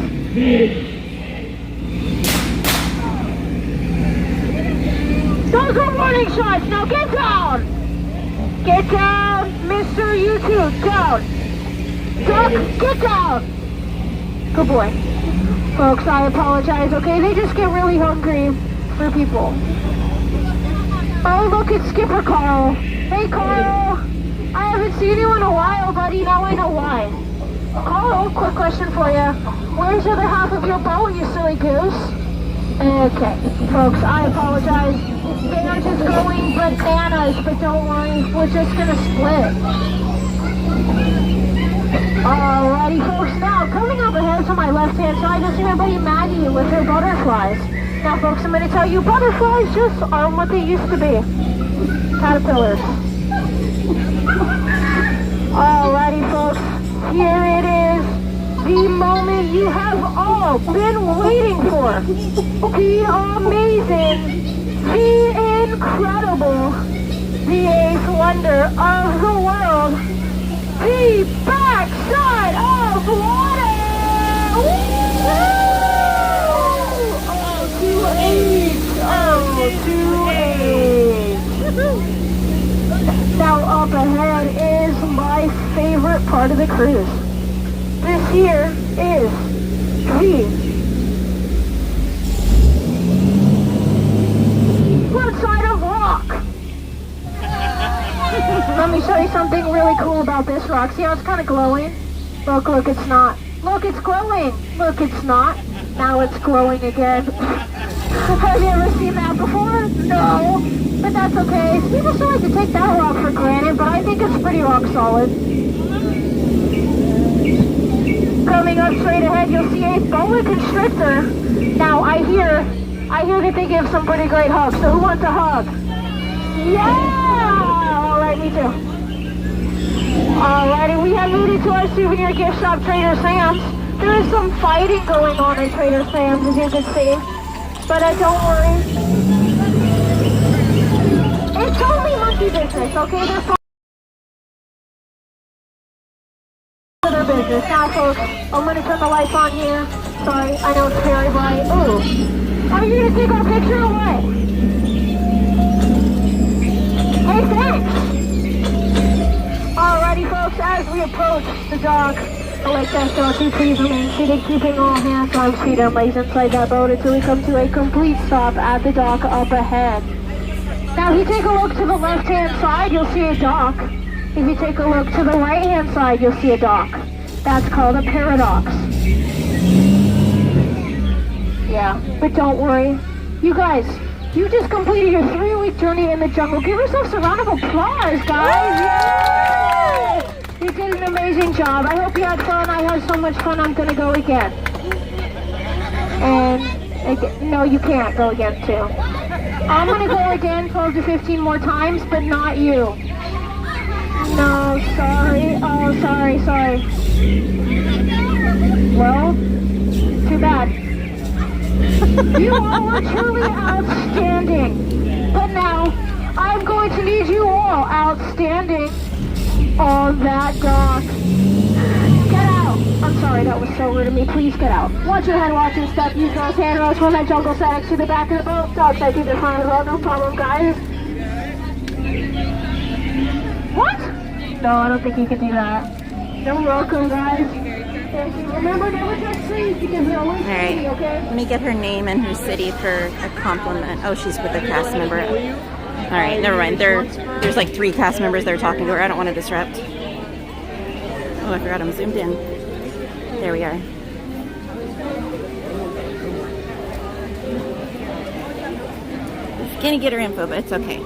Those are warning shots, now get down! Get down, Mr. YouTube, down! Duck, get down! Good boy. Folks, I apologize, okay? They just get really hungry for people. Oh, look, it's Skipper Carl. Hey, Carl. I haven't seen you in a while, buddy. Now I know why. Carl, quick question for you. Where's the other half of your boat, you silly goose? Okay, folks, I apologize. They are just going bananas, but don't worry. We're just going to split. Alrighty, folks. Now, coming up ahead to my left-hand side, you'll see my buddy Maggie with her butterflies. Now, folks, I'm going to tell you, butterflies just aren't what they used to be. Caterpillars. Alrighty, folks. Here it is. The moment you have all been waiting for. The amazing, the incredible, the eighth wonder of the world. The backside of water! Woo! Now up ahead is my favorite part of the cruise. This here is the front side of rock. Let me show you something really cool about this rock. See how it's kind of glowing? Look, it's not. Look, it's glowing. Look, it's not. Now it's glowing again. Have you ever seen that before? No. But that's okay. People still like to take that rock for granted, but I think it's pretty rock solid. Coming up straight ahead, you'll see a boa constrictor. Now, I hear that they give some pretty great hugs. So who wants a hug? Yeah! Alright, me too. Alrighty, we have moved into our souvenir gift shop, Trader Sam's. There is some fighting going on in Trader Sam's, as you can see. But don't worry. It's only monkey business, okay? They're fine for their business. Now, folks, I'm going to turn the lights on here. Sorry, I know it's very bright. Ooh. Are you going to take our picture or what? Hey, thanks. Alrighty, folks, as we approach the dock, I like that Dorothy, please remain seated, keeping all hands, arms, feet, and legs inside that boat until we come to a complete stop at the dock up ahead. Now, if you take a look to the left-hand side, you'll see a dock. If you take a look to the right-hand side, you'll see a dock. That's called a paradox. Yeah, but don't worry. You guys, you just completed your 3-week journey in the jungle. Give yourselves a round of applause, guys. Yay! You did an amazing job. I hope you had fun. I had so much fun, I'm going to go again. And, no, you can't go again, too. I'm going to go again 12 to 15 more times, but not you. No, sorry. Oh, sorry. Well, too bad. You all were truly outstanding. But now, I'm going to need you all outstanding on that dock. Get out! I'm sorry, that was so rude of me. Please get out. Watch your head, watch your step. Use those handrails from that jungle set next to the back of the boat. Dogs that do the front of the boat, no problem, guys. What? No, I don't think you can do that. You're welcome, guys. Thank you. Remember, never touch trees because we always see, okay? Let me get her name and her city for a compliment. Oh, she's with a cast member. All right, never mind. There's like 3 cast members there talking to her. I don't want to disrupt. Oh, I forgot I'm zoomed in. There we are. Can't get her info, but it's okay.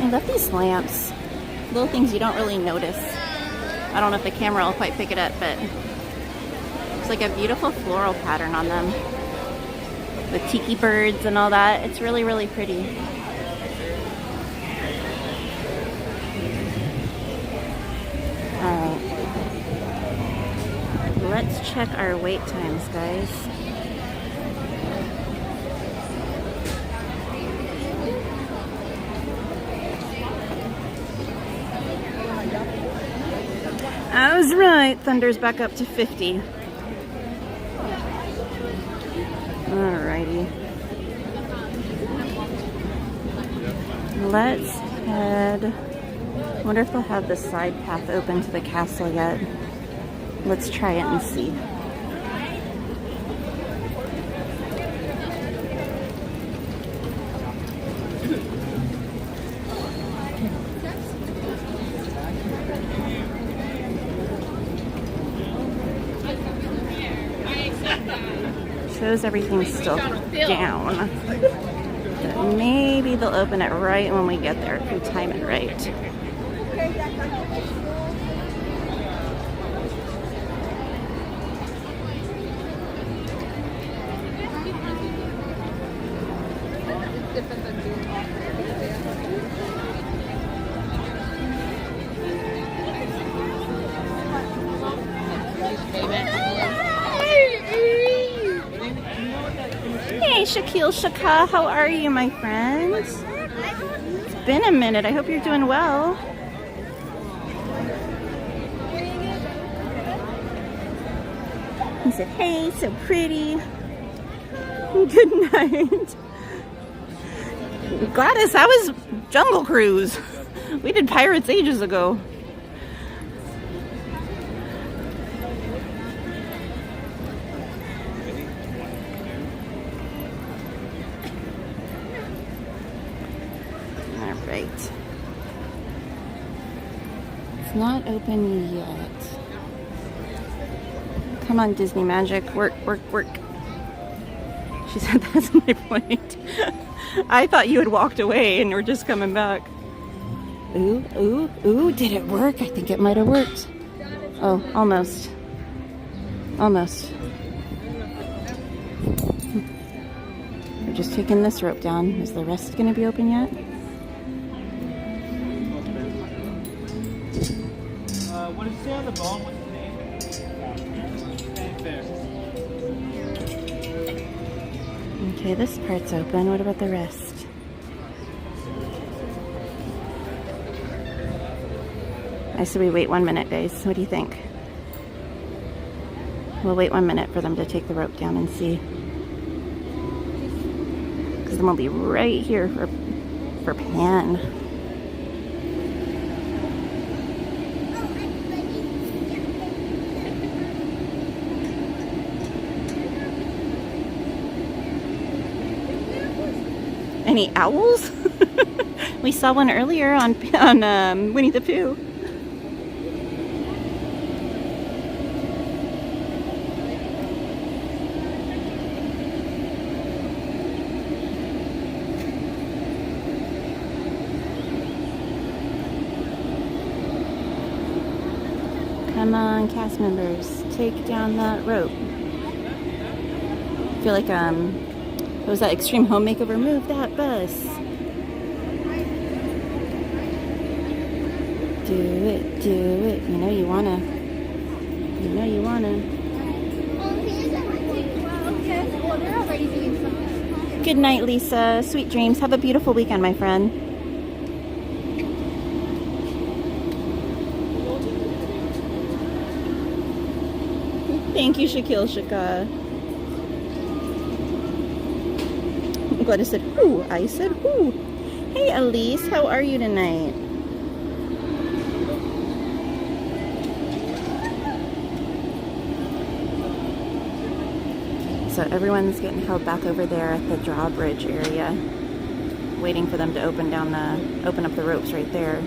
I love these lamps. Little things you don't really notice. I don't know if the camera will quite pick it up, but it's like a beautiful floral pattern on them. With tiki birds and all that. It's really, really pretty. Alright. Let's check our wait times, guys. I was right. Thunder's back up to 50. Alrighty. Let's head. I wonder if they'll have the side path open to the castle yet. Let's try it and see. Shows everything's still down. But maybe they'll open it right when we get there if we time it right. Hey, Shaquille Shaka, how are you, my friend? It's been a minute. I hope you're doing well. He said, hey, so pretty. Good night. Gladys, how was Jungle Cruise? We did Pirates ages ago. Alright. It's not open yet. Come on, Disney Magic. Work, work, work. She said that's my point. I thought you had walked away and were just coming back. Ooh, ooh, ooh, did it work? I think it might have worked. Oh, almost. Almost. We're just taking this rope down. Is the rest going to be open yet? What does it say on the bone? What's the name? There. Okay, this part's open. What about the rest? I said we wait 1 minute, guys. What do you think? We'll wait 1 minute for them to take the rope down and see. Because then we'll be right here for Pan. Any owls? We saw one earlier on Winnie the Pooh. Come on, cast members, take down that rope. I feel like what was that Extreme Home Makeover? Move that bus. Do it, do it. You know you wanna. You know you wanna. Good night, Lisa. Sweet dreams. Have a beautiful weekend, my friend. Thank you, Shaquille Shaka. Gladys said, whoo. I said, whoo. Hey, Elise, how are you tonight? So everyone's getting held back over there at the drawbridge area, waiting for them to open up the ropes right there.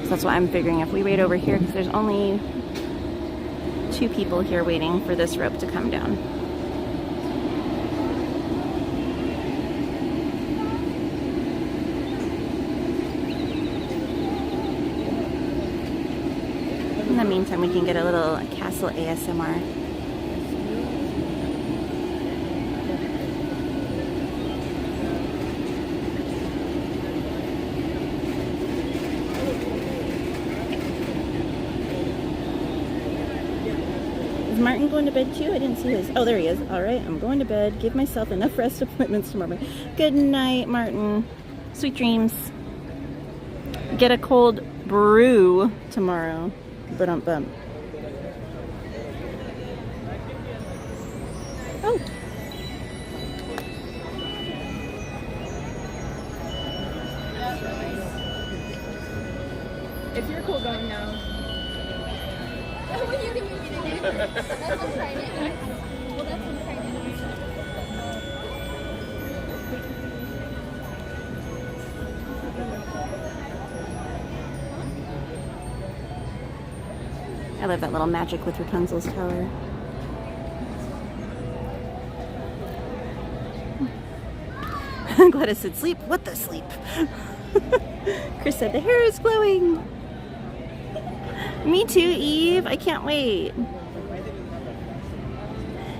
So that's why I'm figuring if we wait over here, because there's only 2 people here waiting for this rope to come down. the meantime, we can get a little castle ASMR. Is Martin going to bed too? I didn't see his. Oh, there he is. All right, I'm going to bed. Give myself enough rest appointments tomorrow. Good night, Martin. Sweet dreams. Get a cold brew tomorrow. Bump. Oh. If you're cool going now. I love that little magic with Rapunzel's tower. Gladys said sleep. What the sleep? Chris said the hair is glowing. Me too, Eve. I can't wait.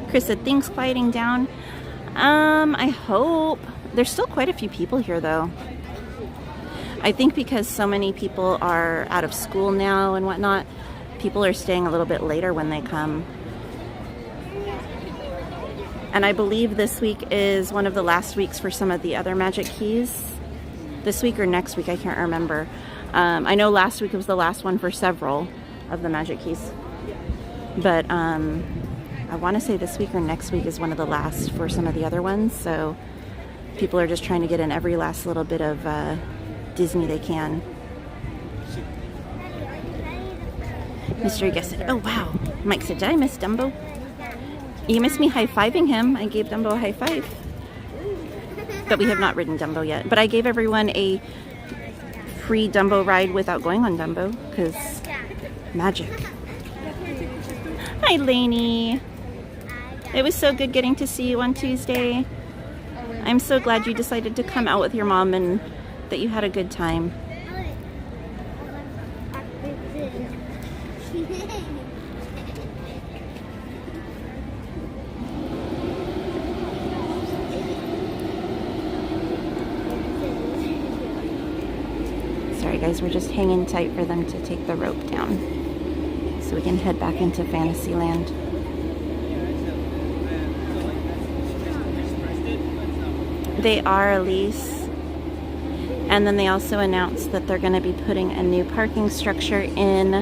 Chris said things quieting down. I hope. There's still quite a few people here though. I think because so many people are out of school now and whatnot, people are staying a little bit later when they come. And I believe this week is one of the last weeks for some of the other Magic Keys. This week or next week, I can't remember. I know last week was the last one for several of the Magic Keys. But I want to say this week or next week is one of the last for some of the other ones. So people are just trying to get in every last little bit of Disney they can. Mystery guest said, oh wow. Mike said, did I miss Dumbo? You missed me high-fiving him. I gave Dumbo a high five. But we have not ridden Dumbo yet. But I gave everyone a free Dumbo ride without going on Dumbo, because magic. Hi, Lainey. It was so good getting to see you on Tuesday. I'm so glad you decided to come out with your mom and that you had a good time. Sorry guys, we're just hanging tight for them to take the rope down so we can head back into Fantasyland. They are, Elise. And then they also announced that they're going to be putting a new parking structure in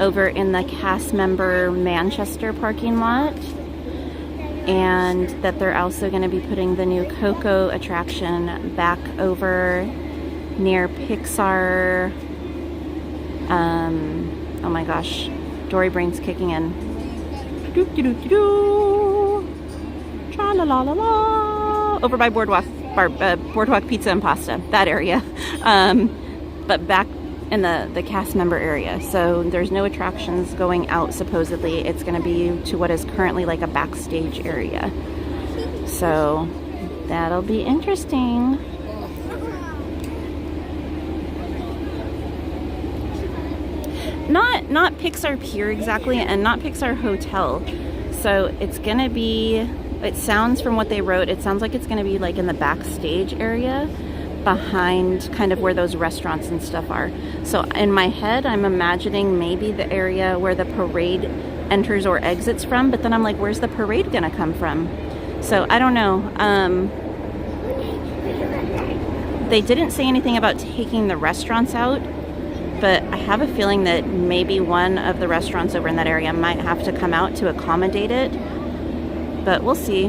over in the cast member Manchester parking lot. And that they're also going to be putting the new Coco attraction back over near Pixar. Oh my gosh, Dory brain's kicking in. Doo doo doo doo. Tra la la la la. Over by Boardwalk Pizza and Pasta, that area. But back in the cast member area. So there's no attractions going out, supposedly. It's going to be to what is currently like a backstage area. So that'll be interesting. Not Pixar Pier exactly, and not Pixar Hotel. So it's going to be, it sounds from what they wrote, it sounds like it's going to be like in the backstage area behind kind of where those restaurants and stuff are. So in my head, I'm imagining maybe the area where the parade enters or exits from, but then I'm like, where's the parade going to come from? So I don't know. They didn't say anything about taking the restaurants out, but I have a feeling that maybe one of the restaurants over in that area might have to come out to accommodate it. But we'll see.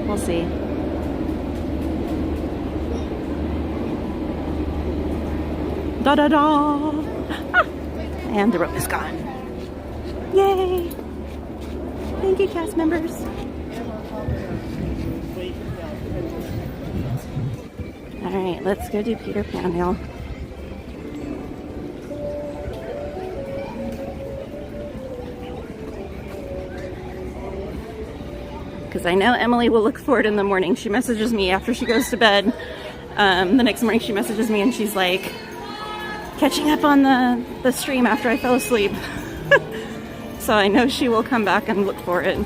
We'll see. Da da da! Ah! And the rope is gone. Yay! Thank you, cast members. All right, let's go do Peter Pan Hill. Because I know Emily will look for it in the morning. She messages me after she goes to bed. The next morning she messages me and she's like, catching up on the stream after I fell asleep. So I know she will come back and look for it.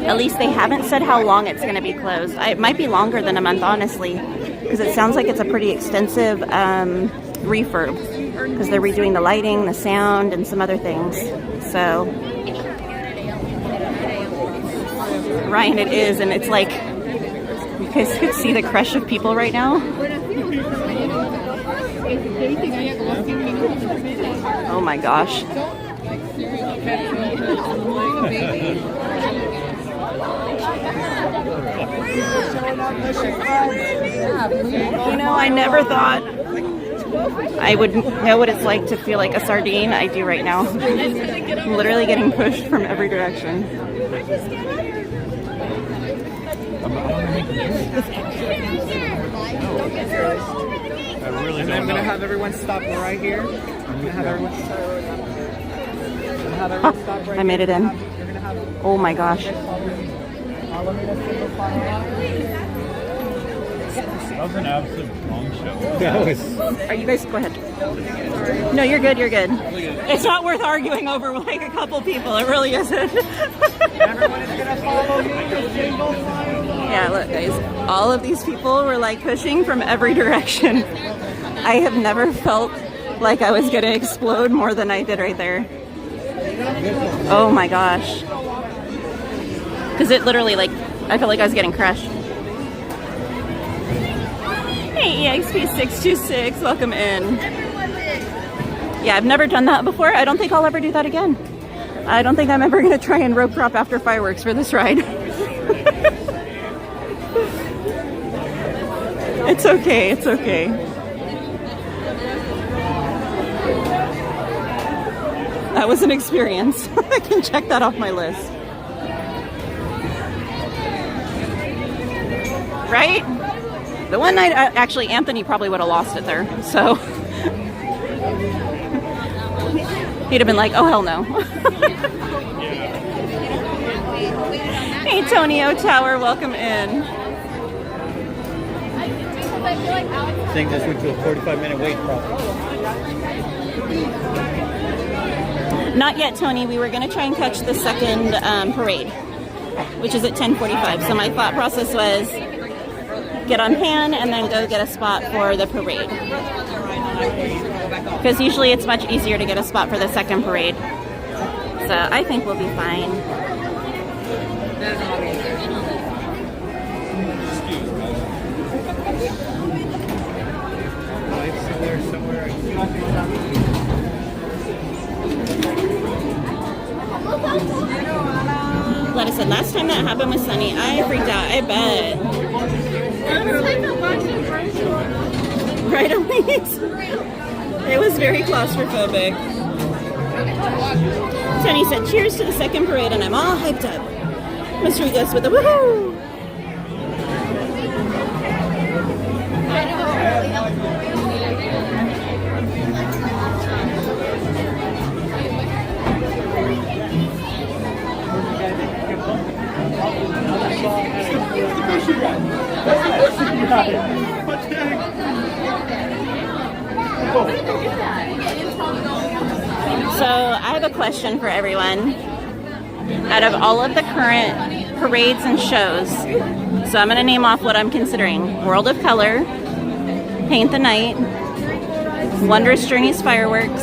At least they haven't said how long it's going to be closed. It might be longer than a month, honestly, because it sounds like it's a pretty extensive refurb, because they're redoing the lighting, the sound, and some other things. So, Ryan, it is, and it's like, you guys could see the crush of people right now. Oh my gosh. You know, I never thought I would know what it's like to feel like a sardine. I do right now. I'm literally getting pushed from every direction. And I'm going to have everyone stop right here. I'm going to have everyone stop right I made it in. here. Oh my gosh. That was an absolute long show. Are you guys, go ahead. No, you're good, you're good. It's not worth arguing over like a couple people, it really isn't. Everyone is going to follow me. Yeah, look guys, all of these people were like pushing from every direction. I have never felt like I was gonna explode more than I did right there. Oh my gosh. Because it literally, like, I felt like I was getting crushed. Hey, EXP626, welcome in. Yeah, I've never done that before. I don't think I'll ever do that again. I don't think I'm ever gonna try and rope drop after fireworks for this ride. It's okay, it's okay. That was an experience. I can check that off my list. Right? The one night, actually, Anthony probably would have lost it there, so. He'd have been like, oh, hell no. Hey, Tonio Tower, welcome in. I think this went to a 45-minute wait probably. Not yet, Tony. We were going to try and catch the second parade, which is at 10:45. So my thought process was get on Pan and then go get a spot for the parade. Because usually it's much easier to get a spot for the second parade. So I think we'll be fine. Gladys said, last time that happened with Sunny, I freaked out. I bet. Right, Elise? It was very claustrophobic. Sunny said, cheers to the second parade, and I'm all hyped up. Mystery Ghost with a woohoo! So I have a question for everyone. Out of all of the current parades and shows, so I'm going to name off what I'm considering. World of Color, Paint the Night, Wondrous Journeys Fireworks,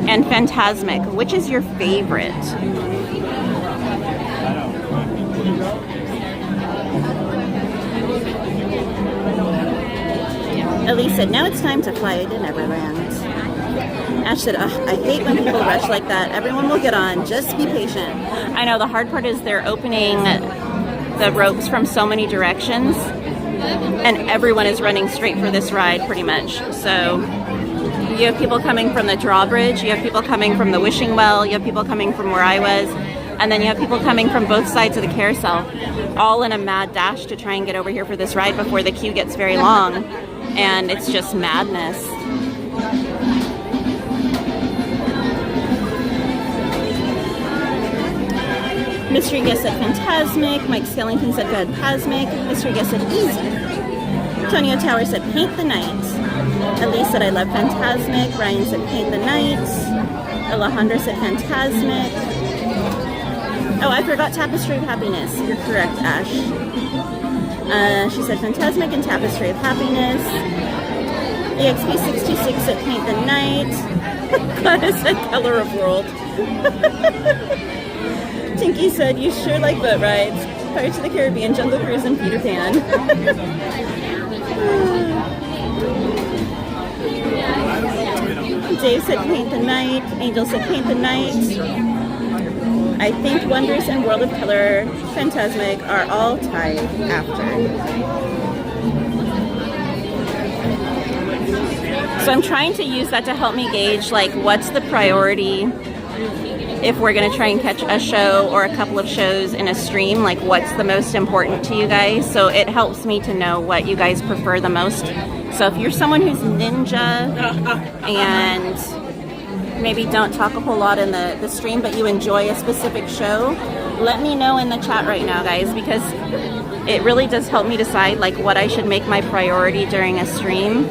and Fantastmic. Which is your favorite? Elise said, now it's time to fly to Neverland. Ash said, I hate when people rush like that. Everyone will get on. Just be patient. I know the hard part is they're opening the ropes from so many directions and everyone is running straight for this ride pretty much. So you have people coming from the drawbridge, you have people coming from the wishing well, you have people coming from where I was, and then you have people coming from both sides of the carousel, all in a mad dash to try and get over here for this ride before the queue gets very long. And it's just madness. Mystery guest said Fantasmic. Mike Skellington said Fantasmic. Mystery guest said Easy. Tonio Tower said Paint the Night. Elise said I love Fantasmic. Ryan said Paint the Night. Alejandra said Fantasmic. Oh, I forgot Tapestry of Happiness. You're correct, Ash. She said Fantasmic and Tapestry of Happiness. EXP66 said Paint the Night. Gladys said Color of World. Tinky said, you sure like boat rides. Pirates of the Caribbean, Jungle Cruise, and Peter Pan. Dave said Paint the Night. Angel said Paint the Night. I think Wondrous and World of Color, Fantasmic are all tied after. So I'm trying to use that to help me gauge like what's the priority if we're going to try and catch a show or a couple of shows in a stream, like what's the most important to you guys. So it helps me to know what you guys prefer the most. So if you're someone who's ninja and maybe don't talk a whole lot in the stream, but you enjoy a specific show, let me know in the chat right now, guys, because it really does help me decide like what I should make my priority during a stream.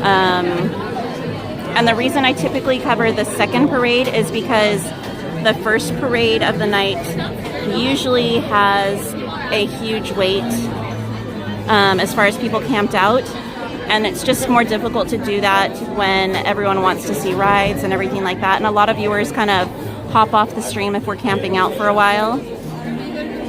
And the reason I typically cover the second parade is because the first parade of the night usually has a huge wait as far as people camped out. And it's just more difficult to do that when everyone wants to see rides and everything like that. And a lot of viewers kind of hop off the stream if we're camping out for a while.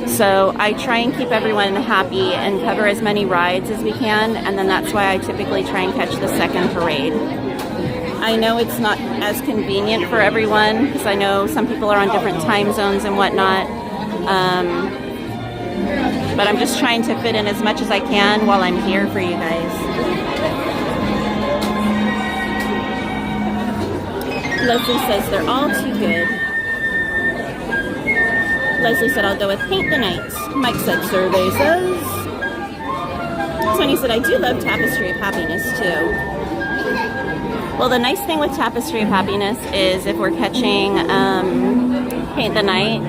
So I try and keep everyone happy and cover as many rides as we can. And then that's why I typically try and catch the second parade. I know it's not as convenient for everyone because I know some people are on different time zones and whatnot. But I'm just trying to fit in as much as I can while I'm here for you guys. Leslie says they're all too good. Leslie said I'll go with Paint the Night. Mike said Survey says. Tony said I do love Tapestry of Happiness too. Well, the nice thing with Tapestry of Happiness is if we're catching Paint the Night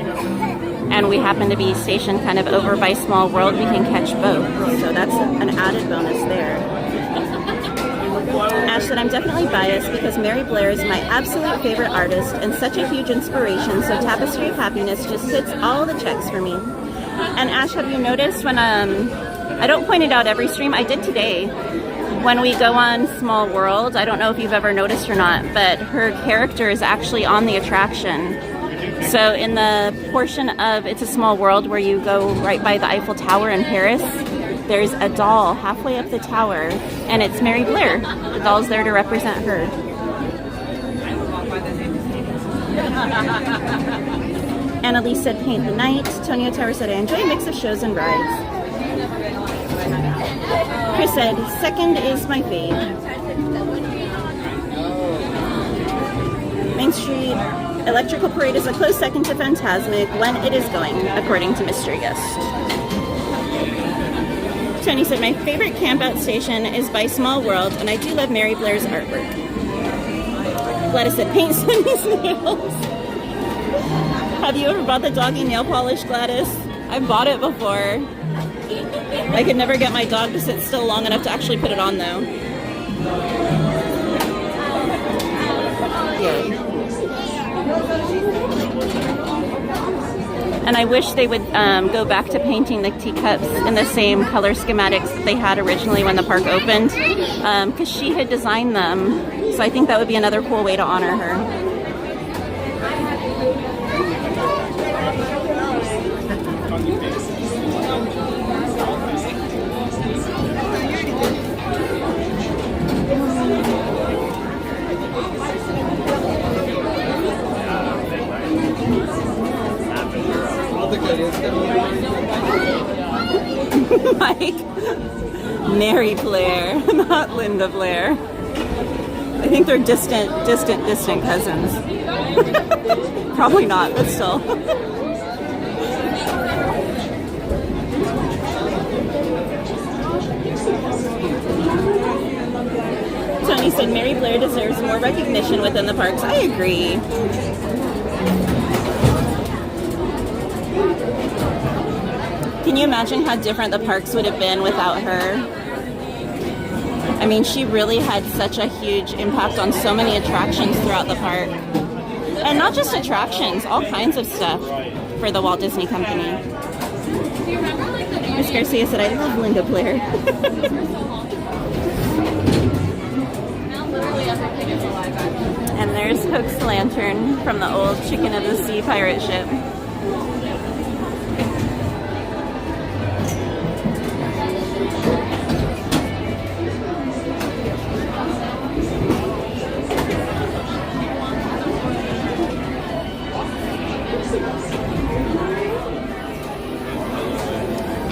and we happen to be stationed kind of over by Small World, we can catch both. So that's an added bonus there. Ash said, I'm definitely biased because Mary Blair is my absolute favorite artist and such a huge inspiration, so Tapestry of Happiness just hits all the checks for me. And Ash, have you noticed when, I don't point it out every stream, I did today, when we go on Small World, I don't know if you've ever noticed or not, but her character is actually on the attraction. So in the portion of It's a Small World where you go right by the Eiffel Tower in Paris, there's a doll halfway up the tower, and it's Mary Blair. The doll's there to represent her. Annalise said Paint the Night. Tonio Tower said I enjoy a mix of shows and rides. Chris said second is my fave. Main Street Electrical Parade is a close second to Fantasmic when it is going, according to Mystery Guest. Tony said, my favorite campout station is by Small World, and I do love Mary Blair's artwork. Gladys said, paint Sunny's nails. Have you ever bought the doggy nail polish, Gladys? I bought it before. I could never get my dog to sit still long enough to actually put it on, though. Yeah. And I wish they would go back to painting the teacups in the same color schematics that they had originally when the park opened, because she had designed them. So I think that would be another cool way to honor her. Mike. Mary Blair, not Linda Blair. I think they're distant cousins. Probably not, but still. Tony said Mary Blair deserves more recognition within the parks. I agree. Can you imagine how different the parks would have been without her? I mean, she really had such a huge impact on so many attractions throughout the park. And not just attractions, all kinds of stuff for the Walt Disney Company. Miss Garcia said, I love Linda Blair. And there's Hook's lantern from the old Chicken of the Sea pirate ship.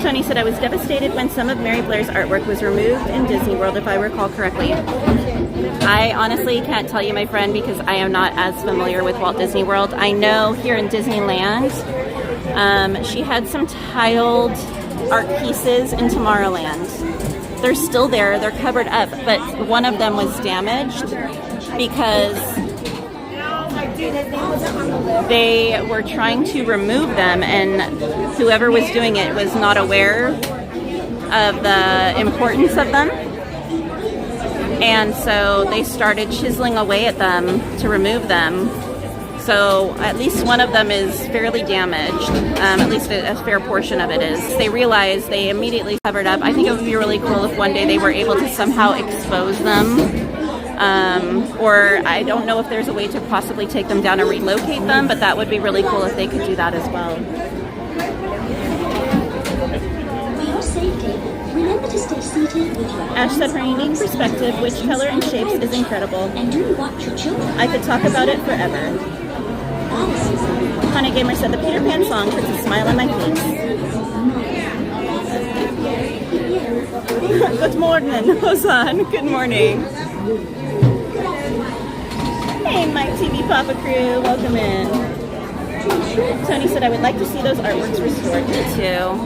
Tony said, I was devastated when some of Mary Blair's artwork was removed in Disney World, if I recall correctly. I honestly can't tell you, my friend, because I am not as familiar with Walt Disney World. I know here in Disneyland, she had some tiled art pieces in Tomorrowland. They're still there, they're covered up, but one of them was damaged because they were trying to remove them, and whoever was doing it was not aware of the importance of them. And so they started chiseling away at them to remove them. So at least one of them is fairly damaged. At least a fair portion of it is. They realized, they immediately covered up. I think it would be really cool if one day they were able to somehow expose them. Or I don't know if there's a way to possibly take them down and relocate them, but that would be really cool if they could do that as well. For your safety, remember to stay seated with your Ash said her unique perspective, which color and shapes is incredible. And do watch your children. I could talk about it forever. Honey Gamer said the Peter Pan song puts a smile on my face. Good morning, Hosan. Good morning. Hey, Mike TV Papa Crew, welcome in. Tony said, I would like to see those artworks restored here too.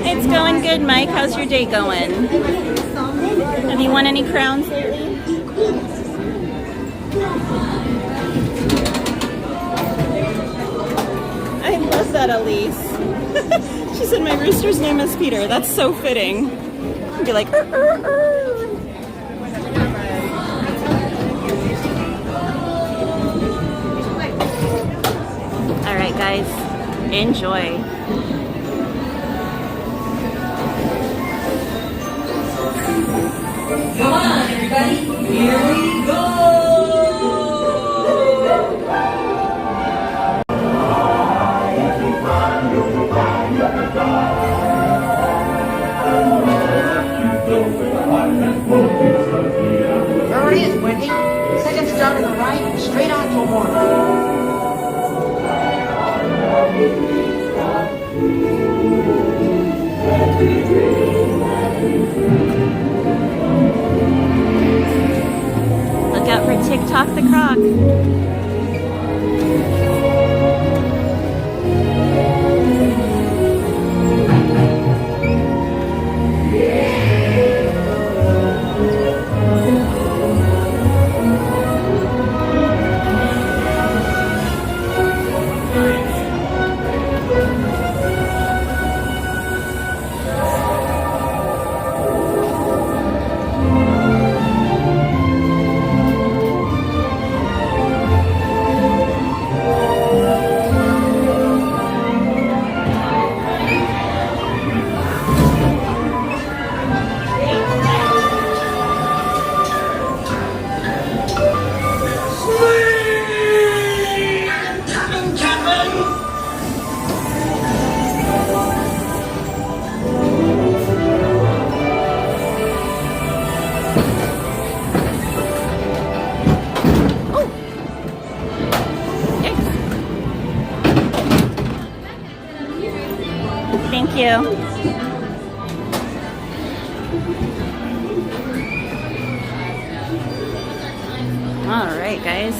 It's going good, Mike. How's your day going? Have you won any crowns lately? I love that, Elise. She said my rooster's name is Peter. That's so fitting. I'd be like, All right, guys, enjoy. Come on, everybody, here we go! There it is, Wendy. Second start on the right, straight on to Warren. Look out for TikTok the Croc. you. All right, guys.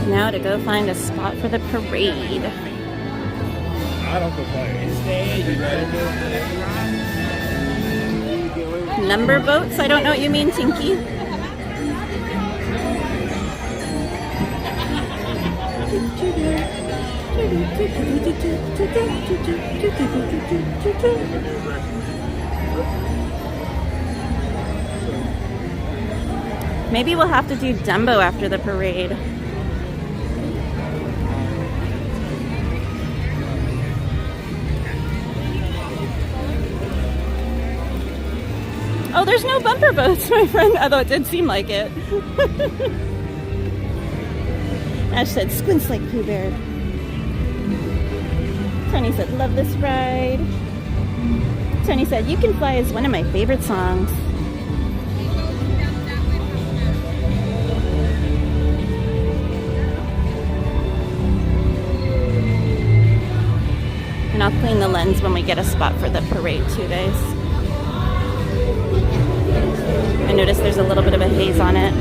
Now to go find a spot for the parade. I don't go play. Number boats? I don't know what you mean, Tinky. Maybe we'll have to do Dumbo after the parade. Oh, there's no bumper boats, my friend, although it did seem like it. Ash said, squints like Pooh Bear. Tony said, love this ride. Tony said, You Can Fly is one of my favorite songs. And I'll clean the lens when we get a spot for the parade too, guys. I noticed there's a little bit of a haze on it.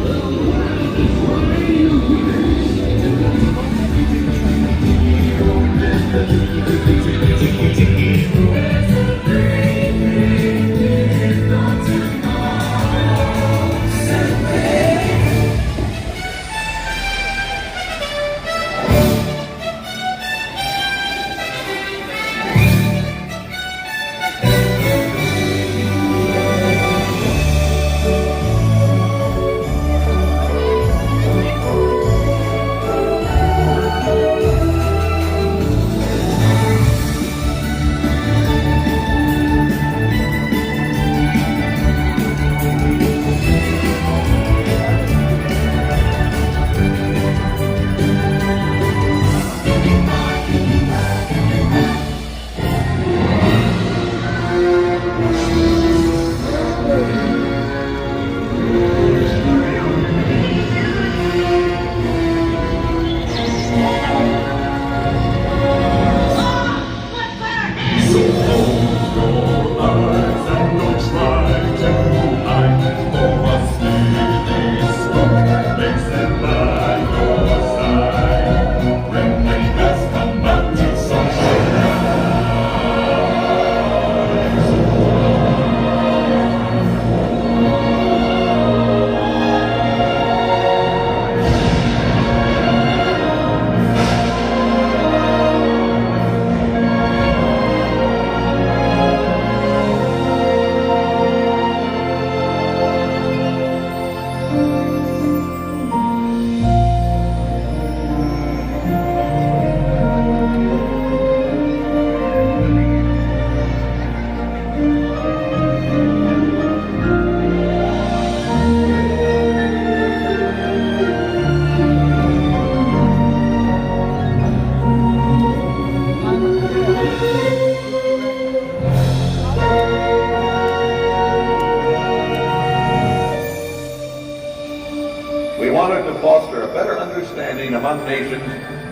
Among nations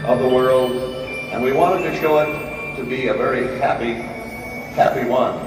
of the world, and we wanted to show it to be a very happy one.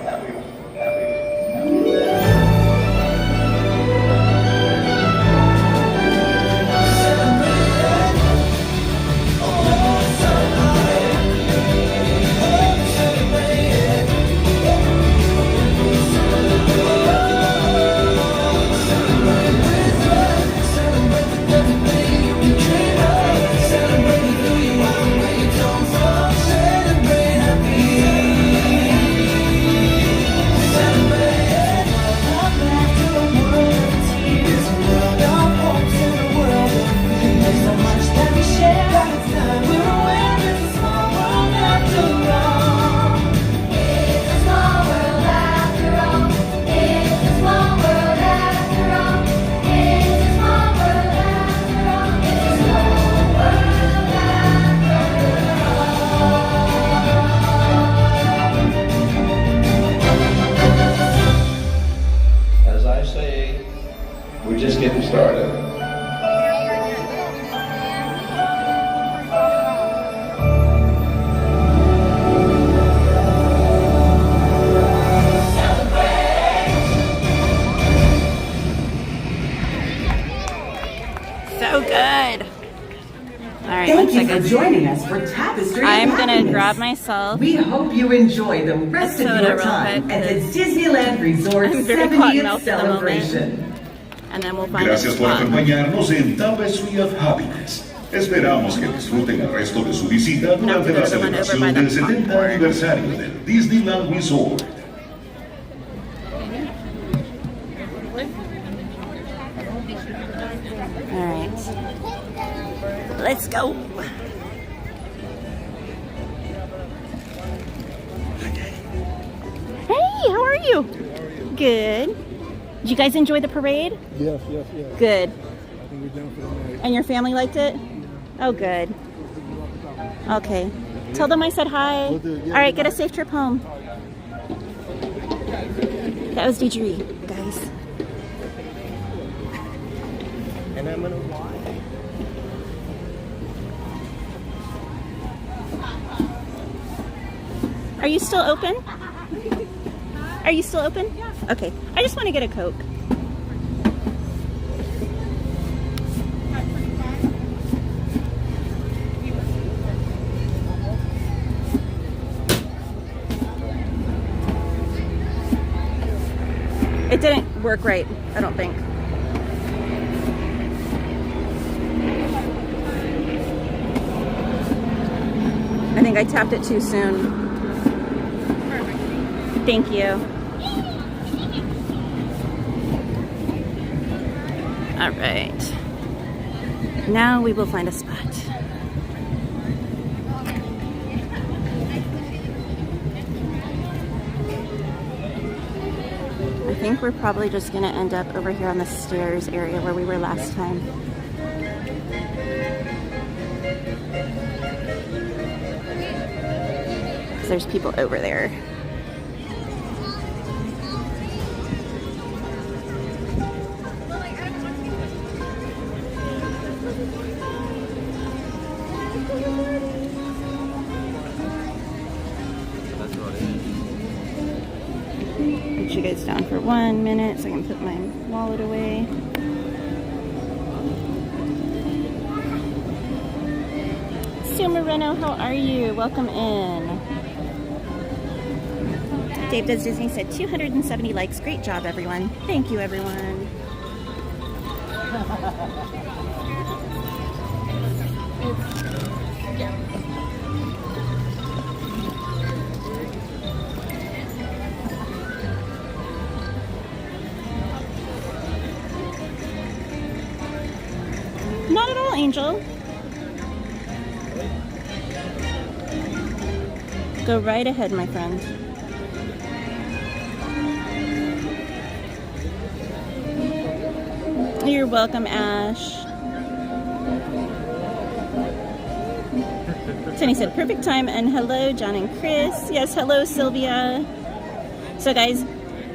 So good. All right, Thank you one second. for joining us for Tapestry. I'm of gonna Happiness. grab myself. We hope you enjoy the rest of soda your real time quick, at the Disneyland Resort I'm very cotton 70th mouth at the moment. celebration. And then we'll find Gracias a por spot. acompañarnos en Tapestry of Happiness. Esperamos que disfruten el resto de su visita durante la celebración del 70 aniversario del Disneyland Resort. All right, let's go. Hey, how are you? Good. Did you guys enjoy the parade? Yes. Good. I think we're done for the night. And your family liked it? Oh, good. Okay. Tell them I said hi. Will do, yeah. All right, get a safe trip home. That was Didgeridoo, guys. And I'm gonna watch. Are you still open? Are you still open? Yeah. Okay. I just want to get a Coke. It didn't work right, I don't think. I think I tapped it too soon. Thank you. All right. Now we will find a spot. I think we're probably just gonna end up over here on the stairs area where we were last time. Because there's people over there. Put you guys down for 1 minute so I can put my wallet away. Sue Moreno, how are you? Welcome in. Dave Does Disney said 270 likes. Great job, everyone. Thank you, everyone. Not at all, Angel. Go right ahead, my friend. You're welcome, Ash. Tenny said, perfect time, and hello, John and Chris. Yes, hello, Sylvia. So, guys,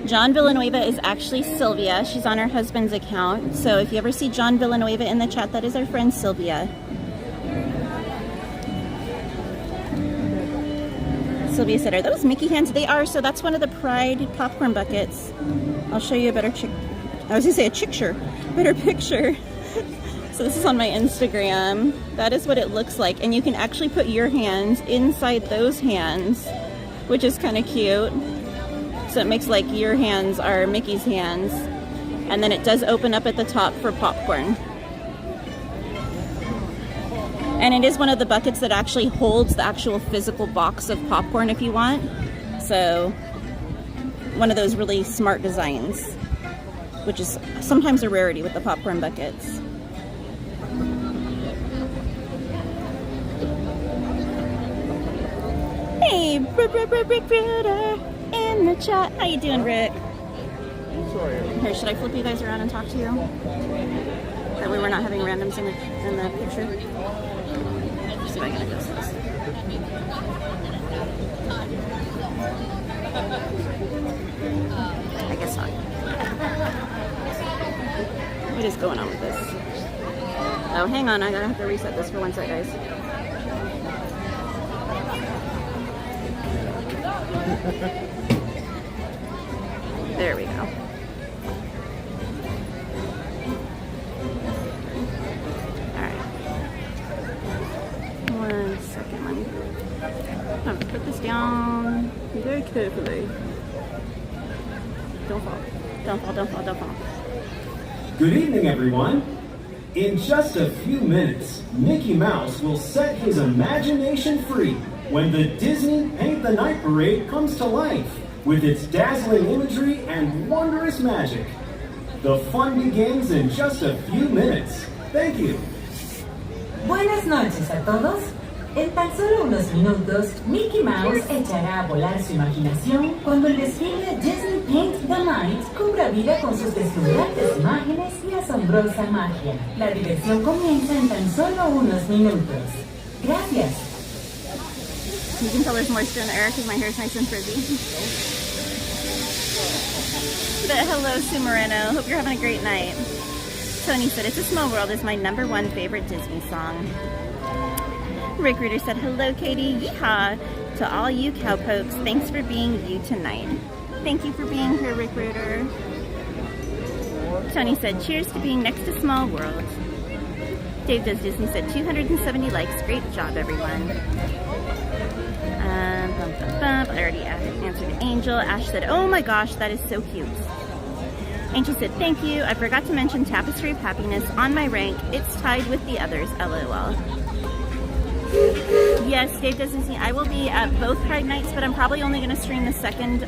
John Villanueva is actually Sylvia. She's on her husband's account. So if you ever see John Villanueva in the chat, that is our friend Sylvia. Sylvia said, are those Mickey hands? They are. So that's one of the Pride popcorn buckets. I'll show you a better I was going to say a better picture. So this is on my Instagram. That is what it looks like. And you can actually put your hands inside those hands, which is kind of cute. So it makes like your hands are Mickey's hands. And then it does open up at the top for popcorn. And it is one of the buckets that actually holds the actual physical box of popcorn if you want. So one of those really smart designs, which is sometimes a rarity with the popcorn buckets. Hey, Rick in the chat. How you doing, Rick? Here, should I flip you guys around and talk to you? That way we're not having randoms in the picture. Let's see if I can adjust this. I guess not. What is going on with this? Oh, hang on. I gotta have to reset this for 1 sec, guys. There we go. this down very carefully. Don't fall. Don't fall, don't fall, don't fall. Good evening, everyone. In just a few minutes, Mickey Mouse will set his imagination free when the Disney Paint the Night Parade comes to life with its dazzling imagery and wondrous magic. The fun begins in just a few minutes. Thank you. Buenas noches a todos. En tan solo unos minutos, Mickey Mouse echará a volar su imaginación cuando el desfile Disney Paint the Night cubra vida con sus deslumbrantes imágenes y asombrosa magia. La diversión comienza en tan solo unos minutos. Gracias. You can tell there's moisture in the air because my hair is nice and frizzy. But hello, Sue Moreno. Hope you're having a great night. Tony said, It's a Small World is my #1 favorite Disney song. Rick Reuter said, hello, Katie. Yeehaw. To all you cowpokes, thanks for being you tonight. Thank you for being here, Rick Reuter. Tony said, cheers to being next to Small World. Dave Does Disney said, 270 likes. Great job, everyone. I already answered Angel. Ash said, oh my gosh, that is so cute. Angel said, thank you. I forgot to mention Tapestry of Happiness on my rank. It's tied with the others, LOL. Yes, Dave doesn't see. I will be at both Pride nights, but I'm probably only going to stream the second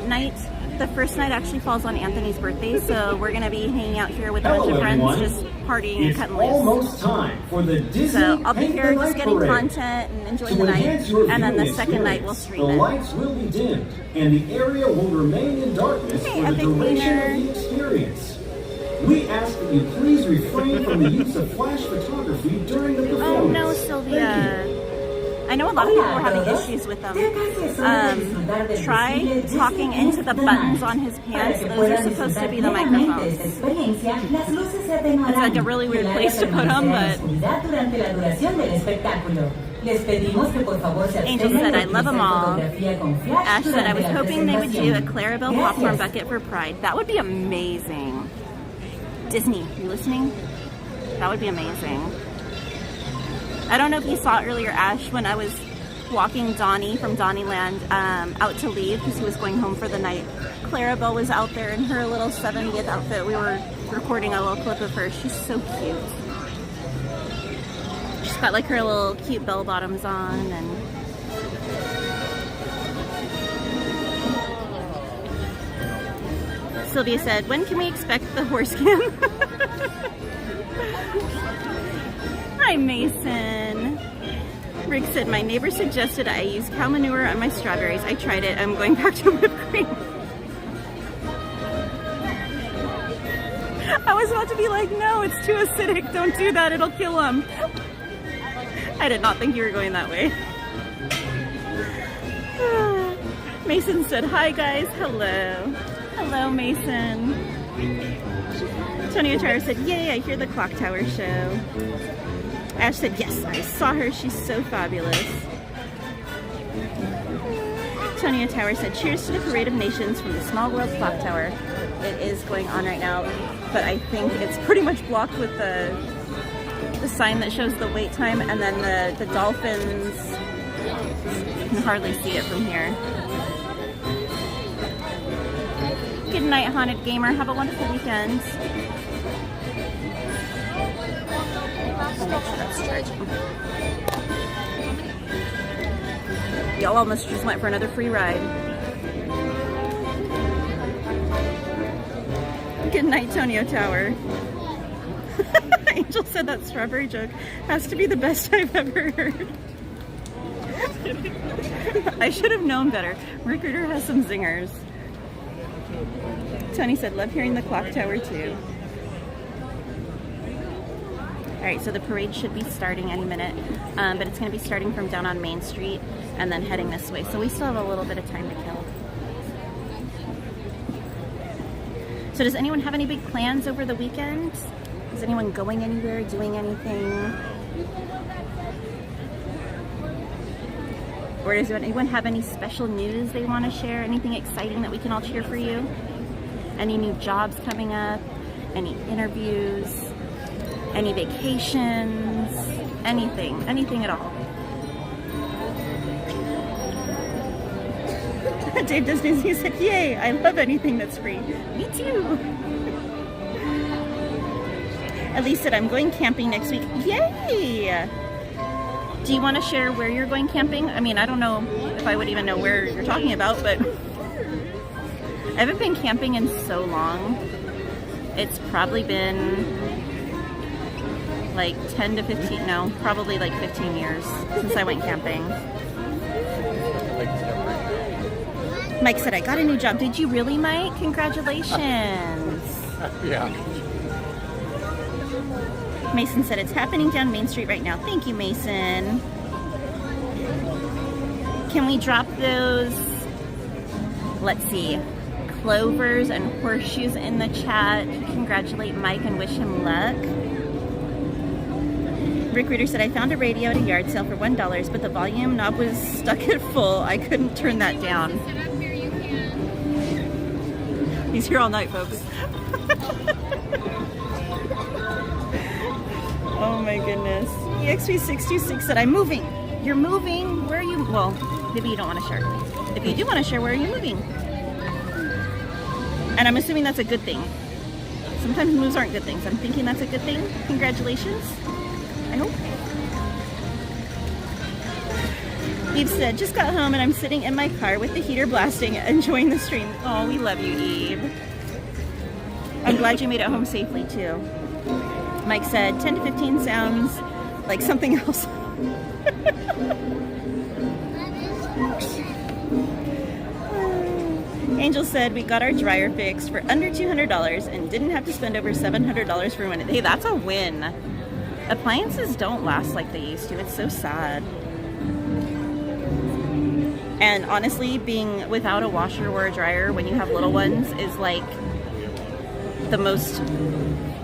night. The first night actually falls on Anthony's birthday, so we're going to be hanging out here with a bunch of friends, just partying and cutting loose. It's almost time for the Disney So I'll be Paint here the just Night getting Parade. content and enjoying the night, enhance your and then the viewing second night we'll stream the it. lights will be dimmed, and the area will remain in darkness Hey, for the Epic duration Cleaner. of the experience. We ask that you please refrain from the use of flash photography during the performance. Oh no, Sylvia. I know a lot of people were having issues with them. Try talking into the buttons on his pants. Those are supposed to be the microphones. It's like a really weird place to put them, but... Angel said, I love them all. Ash said, I was hoping they would do a Clarabelle popcorn bucket for Pride. That would be amazing. Disney, you listening? That would be amazing. I don't know if you saw earlier, Ash, when I was walking Donnie from Donnyland out to leave because he was going home for the night. Clarabelle was out there in her little 70th outfit. We were recording a little clip of her. She's so cute. She's got like her little cute bell bottoms on and... Sylvia said, when can we expect the horse cam? Hi, Mason. Rick said, my neighbor suggested I use cow manure on my strawberries. I tried it. I'm going back to whipped cream. I was about to be like, no, it's too acidic. Don't do that. It'll kill them. I did not think you were going that way. Mason said, hi, guys. Hello. Hello, Mason. Tony Otara said, yay, I hear the Clock Tower show. Ash said, yes, I saw her. She's so fabulous. Tonya Tower said, cheers to the Parade of Nations from the Small World Clock Tower. It is going on right now, but I think it's pretty much blocked with the sign that shows the wait time, and then the dolphins, you can hardly see it from here. Good night, Haunted Gamer. Have a wonderful weekend. Y'all almost just went for another free ride. Good night, Tonio Tower. Angel said that strawberry joke has to be the best I've ever heard. I should have known better. Rick Reuter has some zingers. Tony said, love hearing the clock tower too. Alright, so the parade should be starting any minute, but it's going to be starting from down on Main Street and then heading this way. So we still have a little bit of time to kill. So does anyone have any big plans over the weekend? Is anyone going anywhere, doing anything? Or does anyone have any special news they want to share? Anything exciting that we can all cheer for you? Any new jobs coming up? Any interviews? Any vacations? Anything at all. Dave Disney said, yay, I love anything that's free. Me too. Elise said, I'm going camping next week. Yay! Do you want to share where you're going camping? I mean, I don't know if I would even know where you're talking about, but I haven't been camping in so long. It's probably been like 10 to 15, no, probably like 15 years since I went camping. Mike said, I got a new job. Did you really, Mike? Congratulations. Yeah. Mason said, it's happening down Main Street right now. Thank you, Mason. Can we drop those, let's see, clovers and horseshoes in the chat? Congratulate Mike and wish him luck. Rick Reader said, I found a radio at a yard sale for $1, but the volume knob was stuck at full. I couldn't turn that down. He's here all night, folks. Oh my goodness. EXP626 said, I'm moving. You're moving? Where are you? Well, maybe you don't want to share. If you do want to share, where are you moving? And I'm assuming that's a good thing. Sometimes moves aren't good things. I'm thinking that's a good thing. Congratulations. I hope. Eve said, just got home and I'm sitting in my car with the heater blasting, enjoying the stream. Oh, we love you, Eve. I'm glad you made it home safely, too. Mike said, 10 to 15 sounds like something else. Angel said, we got our dryer fixed for under $200 and didn't have to spend over $700 for one. Hey, that's a win. Appliances don't last like they used to. It's so sad. And honestly, being without a washer or a dryer when you have little ones is like the most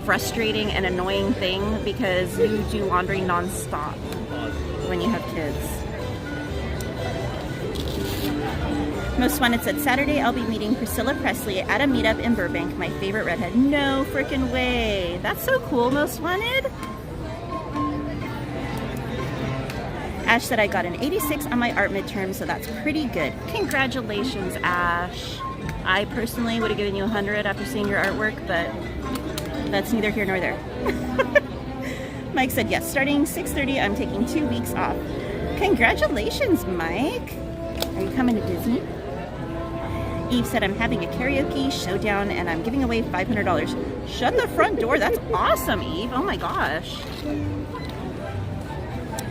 frustrating and annoying thing, because you do laundry non-stop when you have kids. Most Wanted said, Saturday I'll be meeting Priscilla Presley at a meetup in Burbank, my favorite redhead. No freaking way. That's so cool, Most Wanted. Ash said, I got an 86 on my art midterm, so that's pretty good. Congratulations, Ash. I personally would have given you 100 after seeing your artwork, but that's neither here nor there. Mike said, yes, starting 6:30, I'm taking 2 weeks off. Congratulations, Mike. Are you coming to Disney? Eve said, I'm having a karaoke showdown and I'm giving away $500. Shut the front door. That's awesome, Eve. Oh my gosh.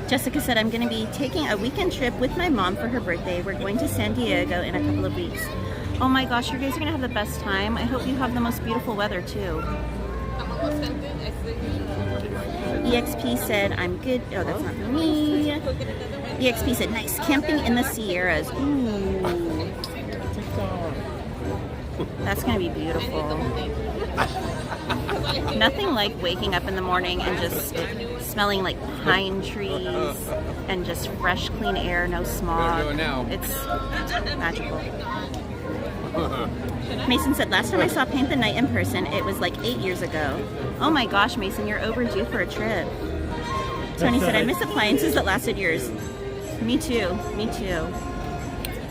Jessica said, I'm going to be taking a weekend trip with my mom for her birthday. We're going to San Diego in a couple of weeks. Oh my gosh, you guys are going to have the best time. I hope you have the most beautiful weather too. EXP said, I'm good. Oh, that's not for me. EXP said, nice. Camping in the Sierras. Ooh. That's going to be beautiful. Nothing like waking up in the morning and just smelling like pine trees and just fresh, clean air, no smog. It's magical. Mason said, last time I saw Paint the Night in person, it was like 8 years ago. Oh my gosh, Mason, you're overdue for a trip. Tony said, I miss appliances that lasted years. Me too, me too.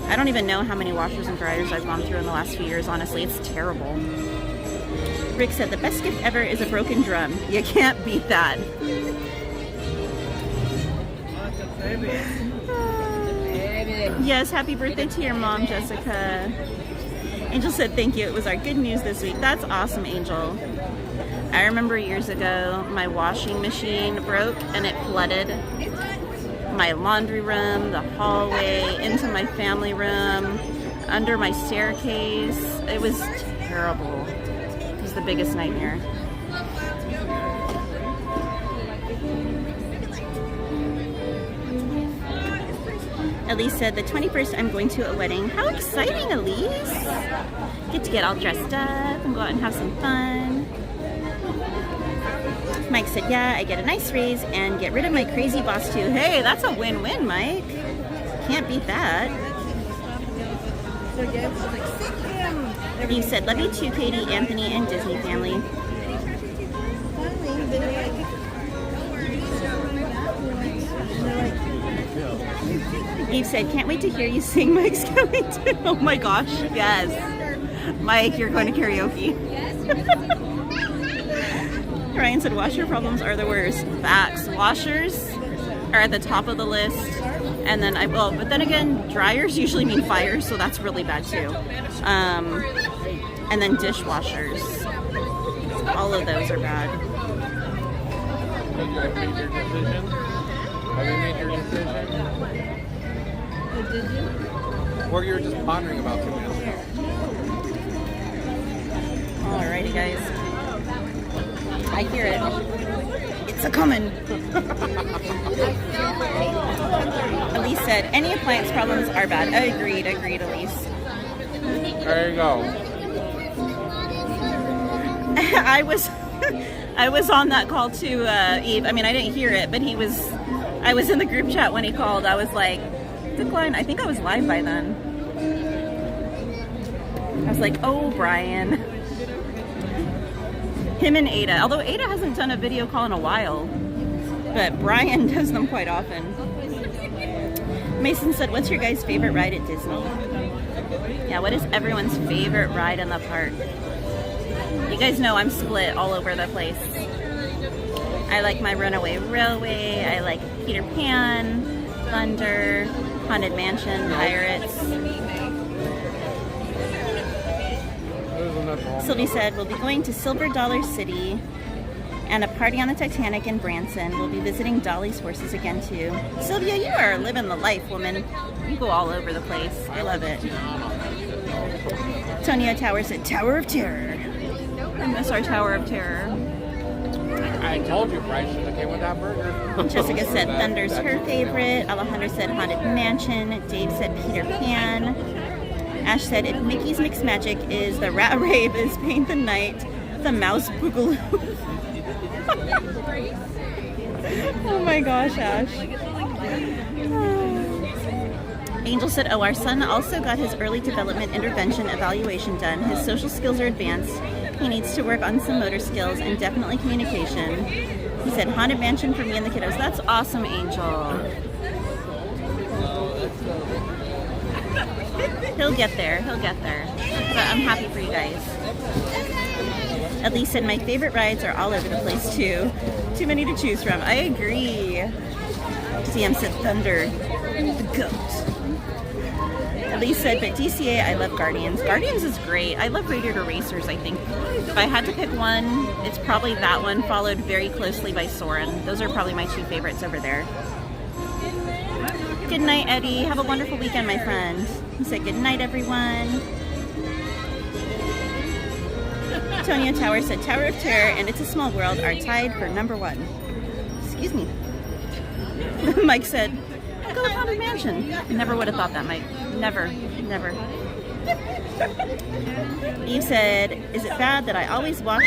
I don't even know how many washers and dryers I've gone through in the last few years, honestly. It's terrible. Rick said, the best gift ever is a broken drum. You can't beat that. Yes, happy birthday to your mom, Jessica. Angel said, thank you. It was our good news this week. That's awesome, Angel. I remember years ago, my washing machine broke and it flooded my laundry room, the hallway, into my family room, under my staircase. It was terrible. It was the biggest nightmare. Elise said, the 21st I'm going to a wedding. How exciting, Elise! Get to get all dressed up and go out and have some fun. Mike said, yeah, I get a nice raise and get rid of my crazy boss too. Hey, that's a win-win, Mike. Can't beat that. You said, love you too, Katie, Anthony, and Disney family. Eve said, can't wait to hear you sing Mike's coming too. Oh my gosh, yes. Mike, you're going to karaoke. Ryan said, washer problems are the worst. Facts. Washers are at the top of the list. And then but then again, dryers usually mean fires, so that's really bad too. And then dishwashers. All of those are bad. Have you made your decision? Have you made your decision? Did you? Or you were just pondering about 2 minutes ago? Alrighty, guys. I hear it. It's a coming. Elise said, any appliance problems are bad. Agreed, Elise. There you go. I was on that call to Eve. I mean, I didn't hear it, but I was in the group chat when he called. I was like, decline. I think I was live by then. I was like, oh, Brian. Him and Ada. Although Ada hasn't done a video call in a while. But Brian does them quite often. Mason said, what's your guys' favorite ride at Disney? Yeah, what is everyone's favorite ride in the park? You guys know I'm split all over the place. I like my Runaway Railway. I like Peter Pan, Thunder, Haunted Mansion, Pirates. Sylvie said, we'll be going to Silver Dollar City and a party on the Titanic in Branson. We'll be visiting Dolly's horses again too. Sylvia, you are living the life, woman. You go all over the place. I love it. Tonya Tower said, Tower of Terror. I miss our Tower of Terror. I told you, Bryce should have came with that burger. Jessica said Thunder's her favorite. Alejandra said Haunted Mansion. Dave said Peter Pan. Ash said, if Mickey's Mixed Magic is the Rat Rave, is Paint the Night the Mouse Boogaloo. Oh my gosh, Ash. Angel said, oh, our son also got his early development intervention evaluation done. His social skills are advanced. He needs to work on some motor skills and definitely communication. He said, Haunted Mansion for me and the kiddos. That's awesome, Angel. He'll get there. But I'm happy for you guys. Elise said, my favorite rides are all over the place too. Too many to choose from. I agree. CM said Thunder, the goat. Elise said, but DCA, I love Guardians. Guardians is great. I love Radiator Racers, I think. If I had to pick one, it's probably that one, followed very closely by Soarin'. Those are probably my two favorites over there. Good night, Eddie. Have a wonderful weekend, my friend. He said, good night, everyone. Tonya Tower said, Tower of Terror and It's a Small World are tied for #1. Excuse me. Mike said, I'll go with Haunted Mansion. Never would have thought that, Mike. Never. Eve said, is it bad that I always wash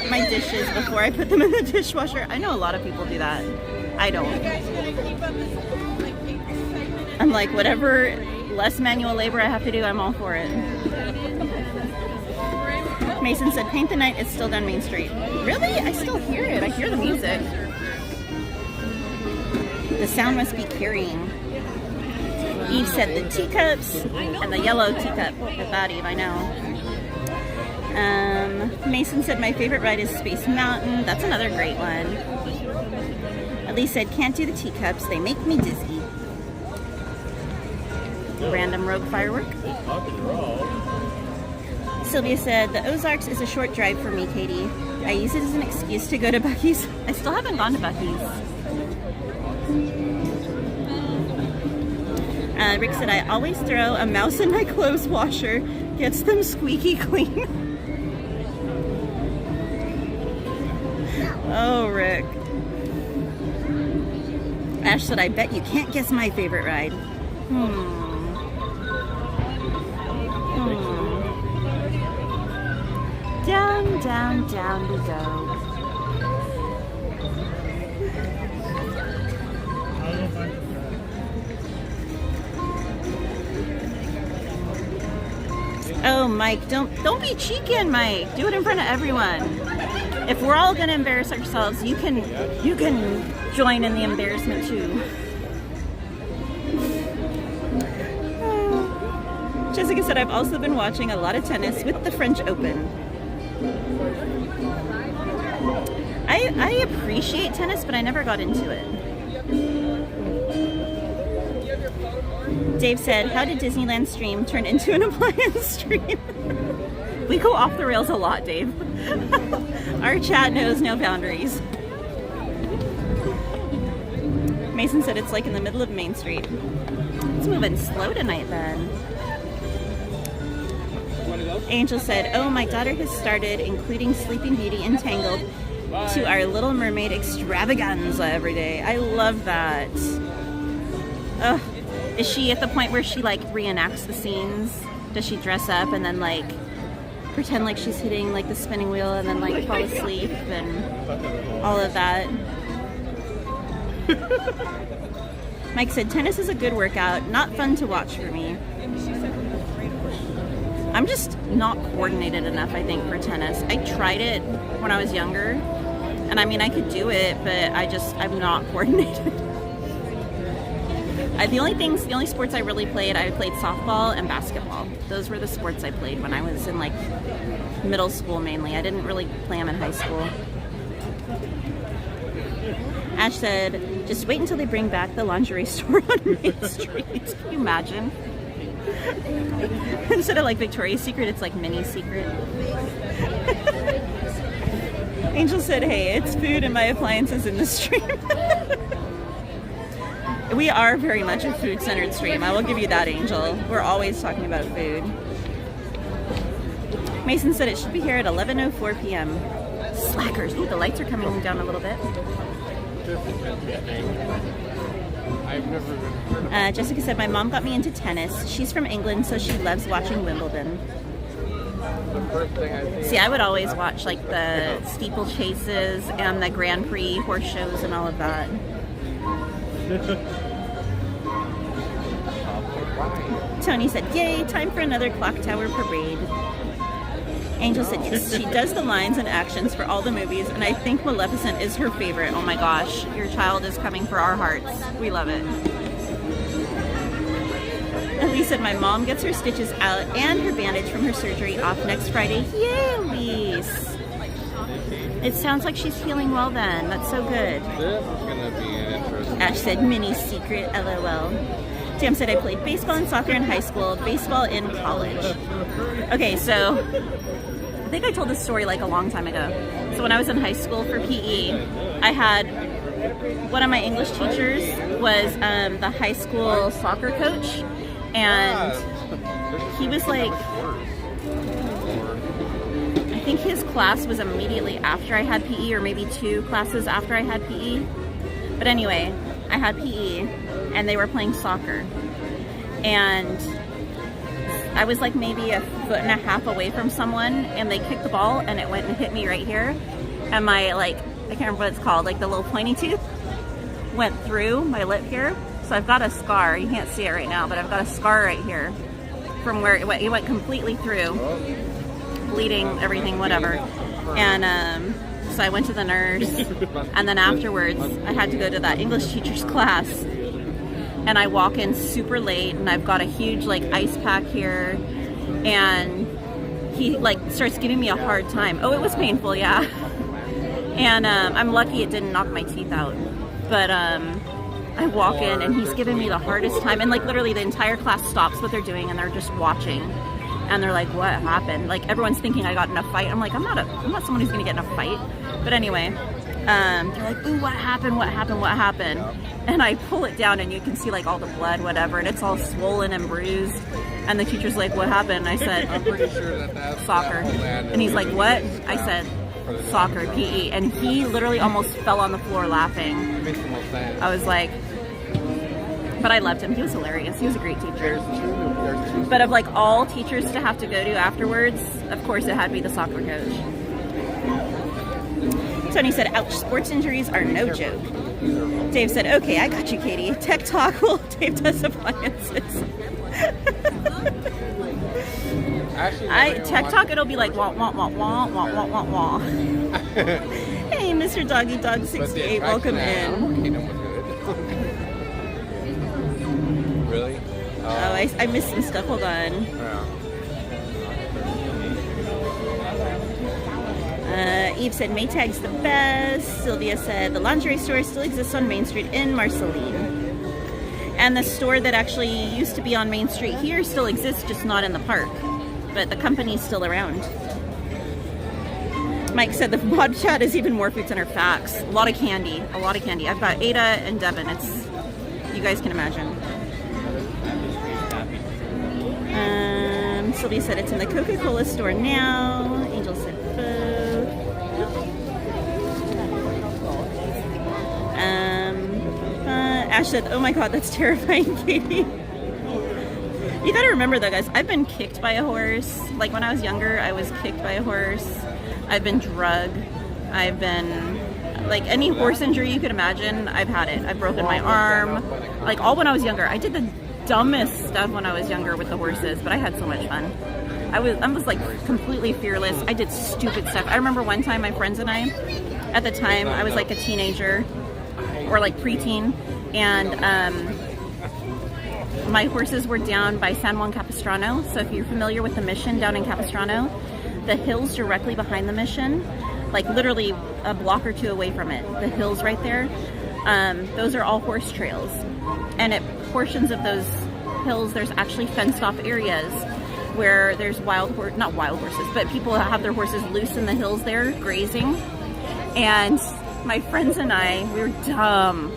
my dishes before I put them in the dishwasher? I know a lot of people do that. I don't. I'm like, whatever less manual labor I have to do, I'm all for it. Mason said, Paint the Night is still down Main Street. Really? I still hear it. I hear the music. The sound must be carrying. Eve said the teacups and the yellow teacup. With that, Eve, I know. Mason said, my favorite ride is Space Mountain. That's another great one. Elise said, can't do the teacups. They make me dizzy. Random rogue firework. Sylvia said, the Ozarks is a short drive for me, Katie. I use it as an excuse to go to Buc-ee's. I still haven't gone to Buc-ee's. Rick said, I always throw a mouse in my clothes washer. Gets them squeaky clean. Oh, Rick. Ash said, I bet you can't guess my favorite ride. Down, down, down we go. Oh, Mike, don't be cheeky, Mike. Do it in front of everyone. If we're all gonna embarrass ourselves, you can join in the embarrassment too. Jessica said, I've also been watching a lot of tennis with the French Open. I appreciate tennis, but I never got into it. Dave said, how did Disneyland stream turn into an appliance stream? We go off the rails a lot, Dave. Our chat knows no boundaries. Mason said it's like in the middle of Main Street. It's moving slow tonight then. Angel said, oh, my daughter has started including Sleeping Beauty and Tangled to our Little Mermaid extravaganza every day. I love that. Ugh. Is she at the point where she like reenacts the scenes? Does she dress up and then like pretend like she's hitting like the spinning wheel and then like fall asleep and all of that? Mike said, tennis is a good workout, not fun to watch for me. I'm just not coordinated enough, I think, for tennis. I tried it when I was younger, and I mean, I could do it, but I'm not coordinated. The only sports I really played, I played softball and basketball. Those were the sports I played when I was in like middle school mainly. I didn't really play them in high school. Ash said, just wait until they bring back the lingerie store on Main Street. Can you imagine? Instead of like Victoria's Secret, it's like Mini Secret. Angel said, hey, it's food and my appliances in the stream. We are very much a food-centered stream. I will give you that, Angel. We're always talking about food. Mason said it should be here at 11:04 p.m. Slackers. Ooh, the lights are coming down a little bit. Jessica said, my mom got me into tennis. She's from England, so she loves watching Wimbledon. See, I would always watch like the steeplechases and the Grand Prix horse shows and all of that. Tony said, yay, time for another clock tower parade. Angel said, yes, she does the lines and actions for all the movies, and I think Maleficent is her favorite. Oh my gosh, your child is coming for our hearts. We love it. Elise said, my mom gets her stitches out and her bandage from her surgery off next Friday. Yay, Elise. It sounds like she's feeling well then. That's so good. This is gonna be interesting. Ash said, mini secret, LOL. Tam said, I played baseball and soccer in high school, baseball in college. Okay, so I think I told this story like a long time ago. So when I was in high school for PE, I had one of my English teachers was the high school soccer coach, and he was like, I think his class was immediately after I had PE, or maybe 2 classes after I had PE. But anyway, I had PE and they were playing soccer, and I was like maybe 1.5 feet away from someone, and they kicked the ball and it went and hit me right here, and my like, I can't remember what it's called, like the little pointy tooth went through my lip here. So I've got a scar. You can't see it right now, but I've got a scar right here from where it went completely through, bleeding, everything, whatever. And so I went to the nurse, and then afterwards I had to go to that English teacher's class, and I walk in super late, and I've got a huge like ice pack here, and he like starts giving me a hard time. Oh, it was painful, yeah. And I'm lucky it didn't knock my teeth out, but I walk in and he's giving me the hardest time, and like literally the entire class stops what they're doing and they're just watching, and they're like, what happened? Like everyone's thinking I got in a fight. I'm like, I'm not someone who's gonna get in a fight. But anyway, they're like, ooh, what happened? And I pull it down and you can see like all the blood, whatever, and it's all swollen and bruised. And the teacher's like, what happened? And I said, I'm pretty sure that's soccer. And he's like, what? I said, soccer, PE. And he literally almost fell on the floor laughing. Makes the most sense. I was like, but I loved him. He was hilarious. He was a great teacher. But of like all teachers to have to go to afterwards, of course it had to be the soccer coach. Tony said, ouch, sports injuries are no joke. Dave said, okay, I got you, Katie. Tech Talk will Dave does appliances. Tech Talk, it'll be like wah wah wah wah wah wah wah wah. Hey, Mr. Doggy Dog 68, welcome in. Really? Oh, I missed some stuff. Hold on. Eve said Maytag's the best. Sylvia said the lingerie store still exists on Main Street in Marceline. And the store that actually used to be on Main Street here still exists, just not in the park. But the company's still around. Mike said the mod chat is even more food center facts. A lot of candy. A lot of candy. I've got Ada and Devin. It's, you guys can imagine. Sylvia said it's in the Coca-Cola store now. Angel said both. Ash said, oh my god, that's terrifying, Katie. You gotta remember though, guys, I've been kicked by a horse. Like when I was younger, I was kicked by a horse. I've been drugged. I've been, like any horse injury you could imagine, I've had it. I've broken my arm. Like all when I was younger. I did the dumbest stuff when I was younger with the horses, but I had so much fun. I was like completely fearless. I did stupid stuff. I remember one time my friends and I, at the time I was like a teenager or like preteen, and my horses were down by San Juan Capistrano. So if you're familiar with the Mission down in Capistrano, the hills directly behind the Mission, like literally a block or two away from it, the hills right there, those are all horse trails. And at portions of those hills, there's actually fenced off areas where there's not wild horses, but people have their horses loose in the hills there grazing. And my friends and I, we were dumb.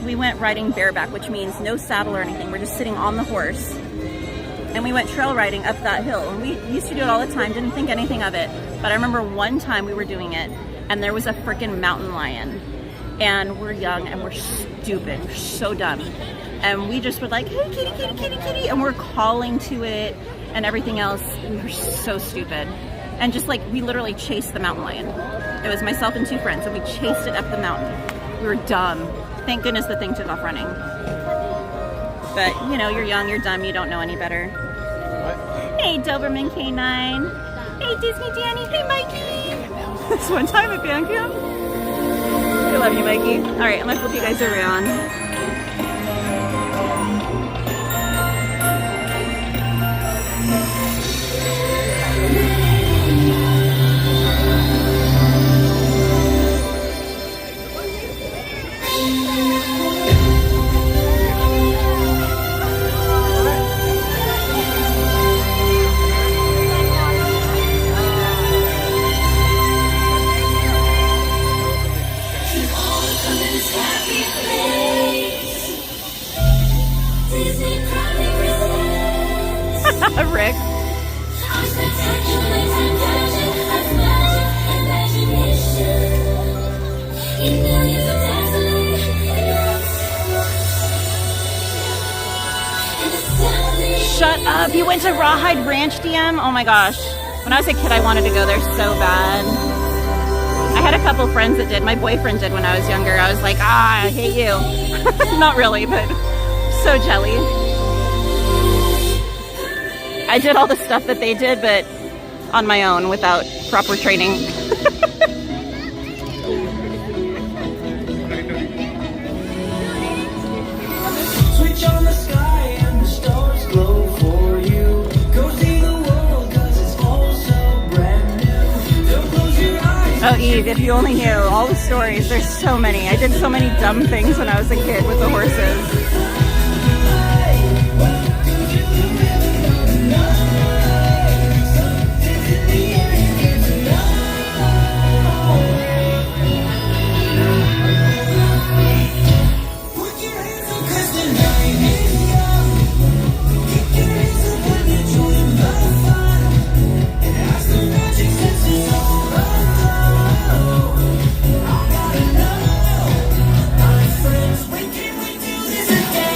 We went riding bareback, which means no saddle or anything. We're just sitting on the horse. And we went trail riding up that hill. And we used to do it all the time, didn't think anything of it. But I remember one time we were doing it, and there was a freaking mountain lion. And we're young, and we're stupid. We're so dumb. And we just were like, hey, kitty, kitty, kitty, kitty. And we're calling to it and everything else. We were so stupid. And just like, we literally chased the mountain lion. It was myself and two friends, and we chased it up the mountain. We were dumb. Thank goodness the thing took off running. But, you know, you're young, you're dumb, you don't know any better. Hey, Doberman K9. Hey, Disney Danny. Hey, Mikey. This one time at band camp. I love you, Mikey. All right, I'm gonna flip you guys around. Rick. Shut up. You went to Rawhide Ranch, DM? Oh my gosh. When I was a kid, I wanted to go there so bad. I had a couple friends that did. My boyfriend did when I was younger. I was like, I hate you. Not really, but so jelly. I did all the stuff that they did, but on my own without proper training. Switch on the sky and the stars glow for you. Go see the world 'cause it's all so brand new. Don't close your eyes. Oh, Eve, if you only knew all the stories. There's so many. I did so many dumb things when I was a kid with the horses. Friends, we can do this again.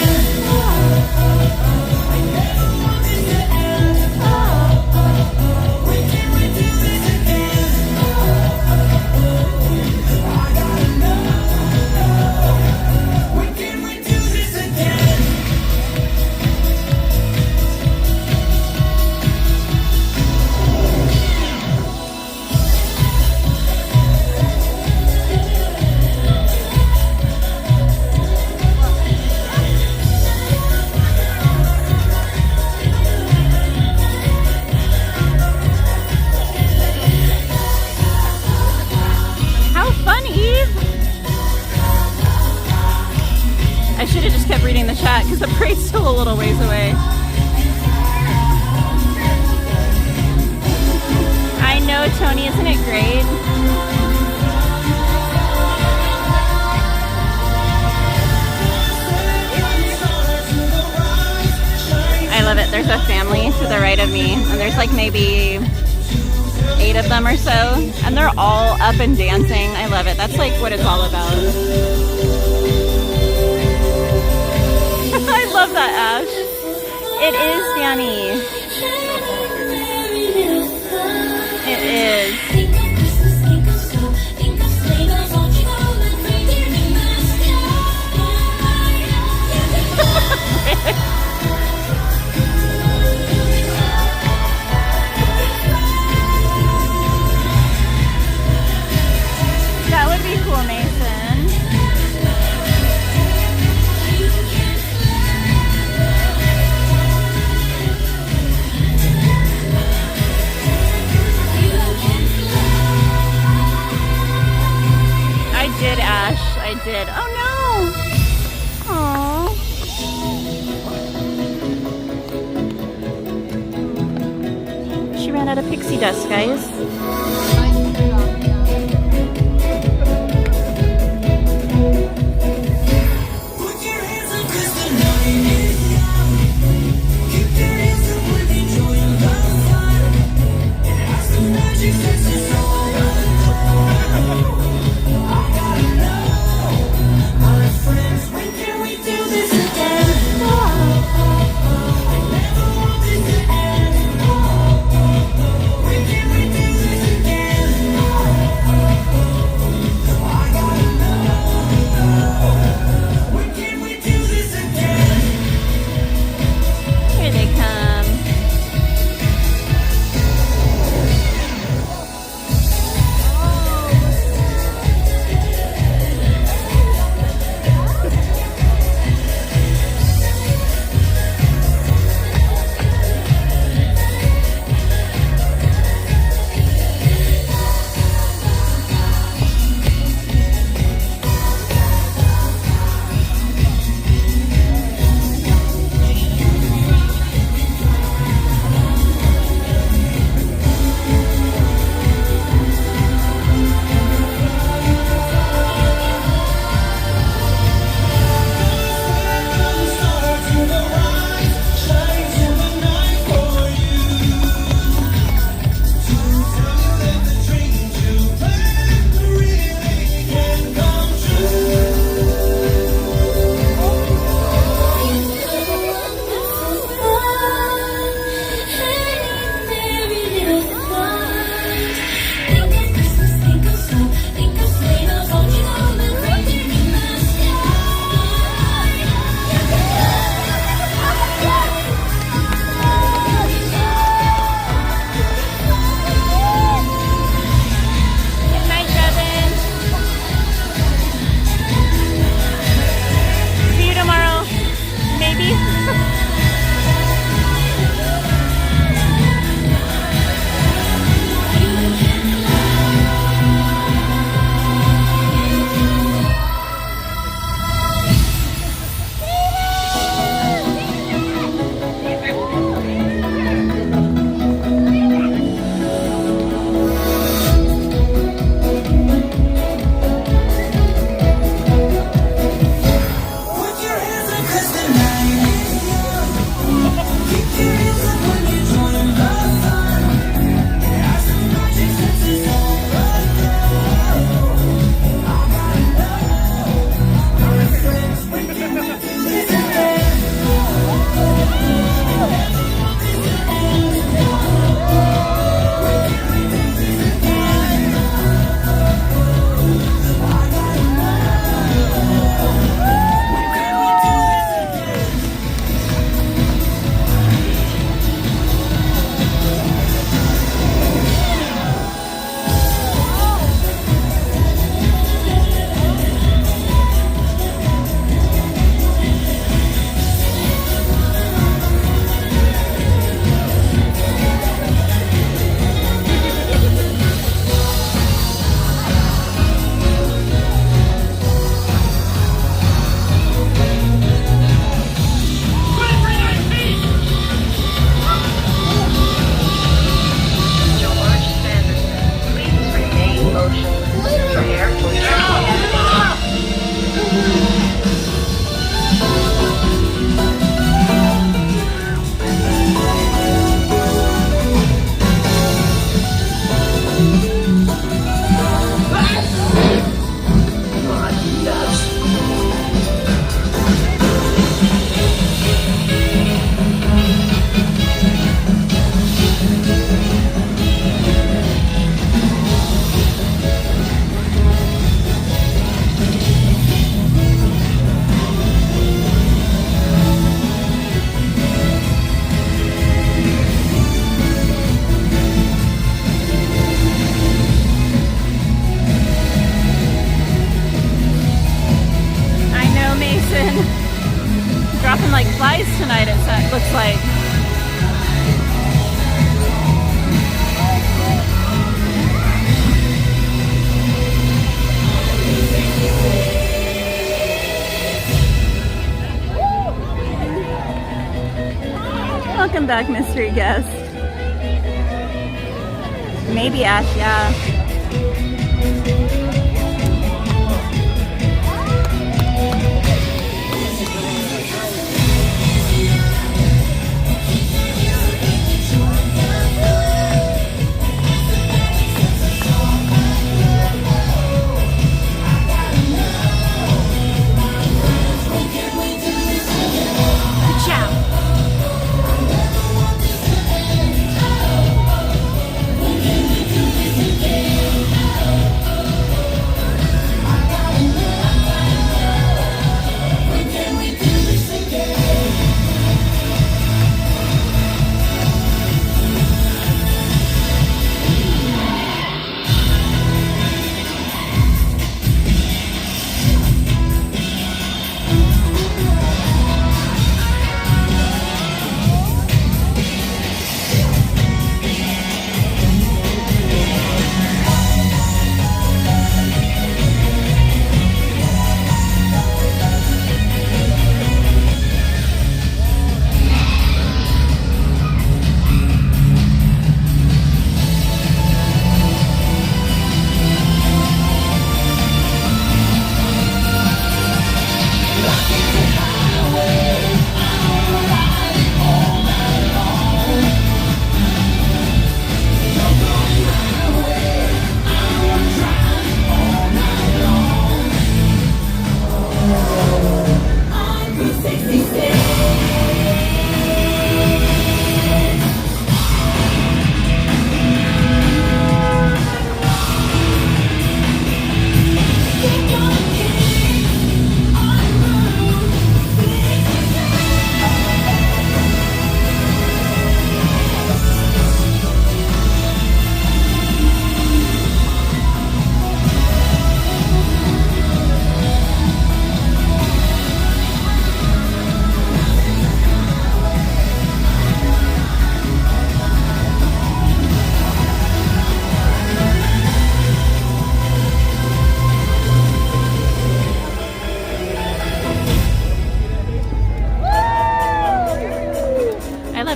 kept reading the chat because the parade's still a little ways away. I know, Tony, isn't it great? I love it. There's a family to the right of me, and there's like maybe 8 of them or so, and they're all up and dancing. I love it. That's like what it's all about. I love that, Ash. It is, Danny. It is. That would be cool, Mason. I did, Ash. I did. Oh no! Aww. She ran out of pixie dust, guys. like flies tonight, it looks like. Welcome back, mystery guest. Maybe Ash, yeah.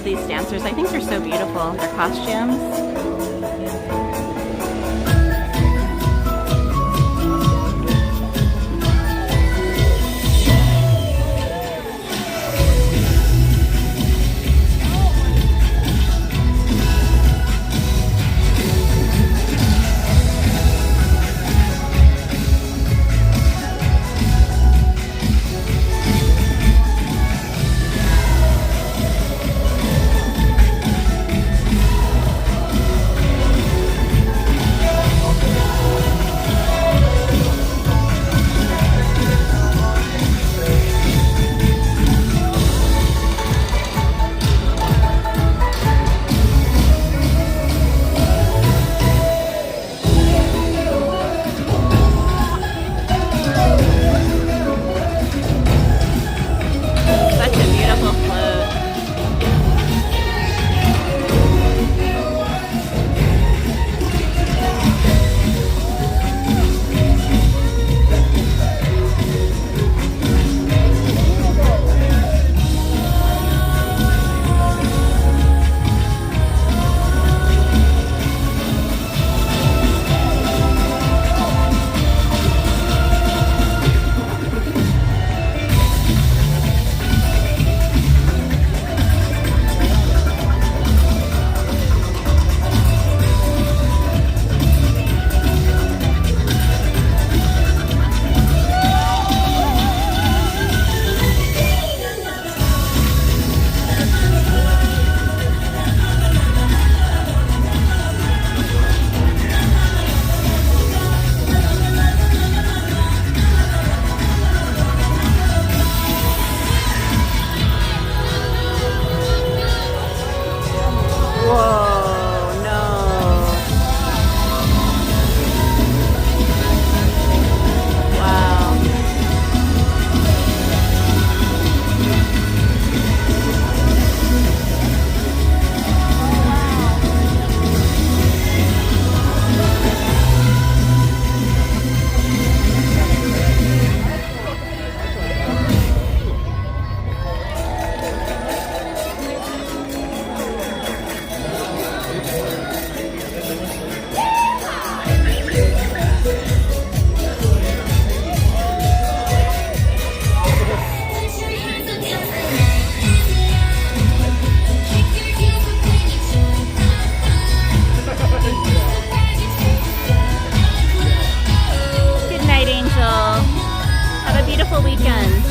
These dancers, I think they're so beautiful, their costumes. again.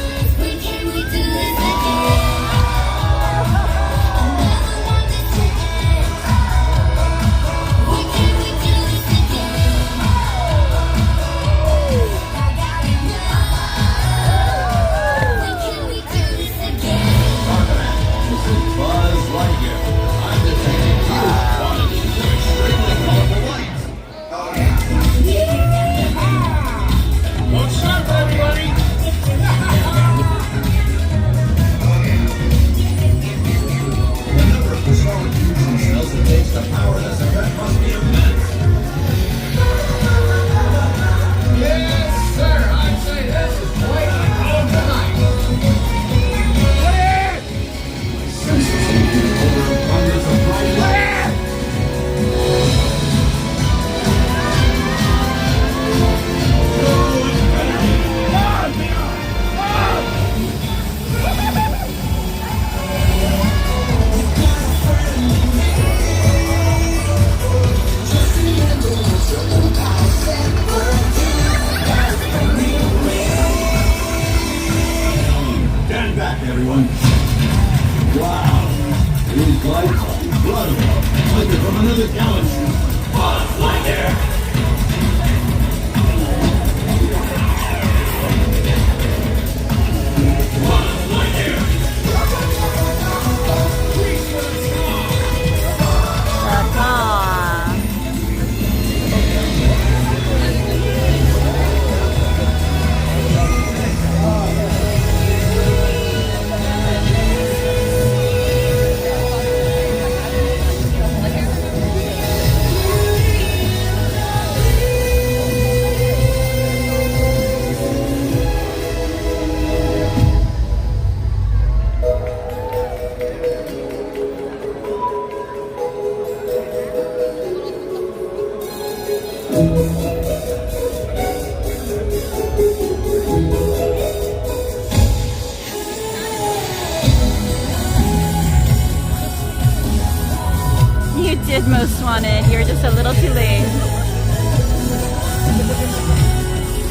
You did Most Wanted. You're just a little too late.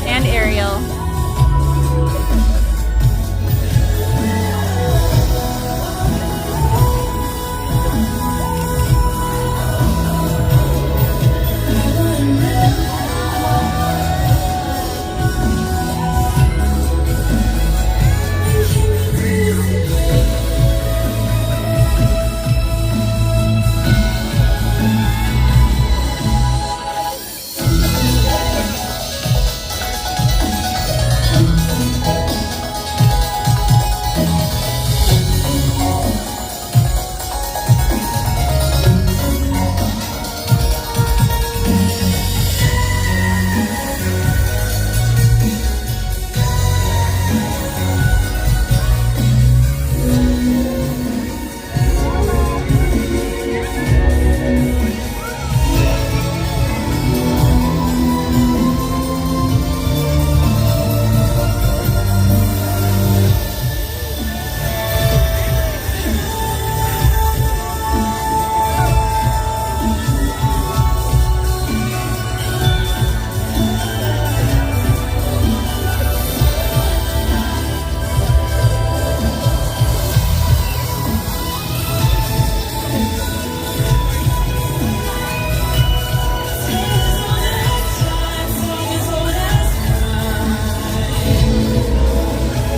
And Ariel.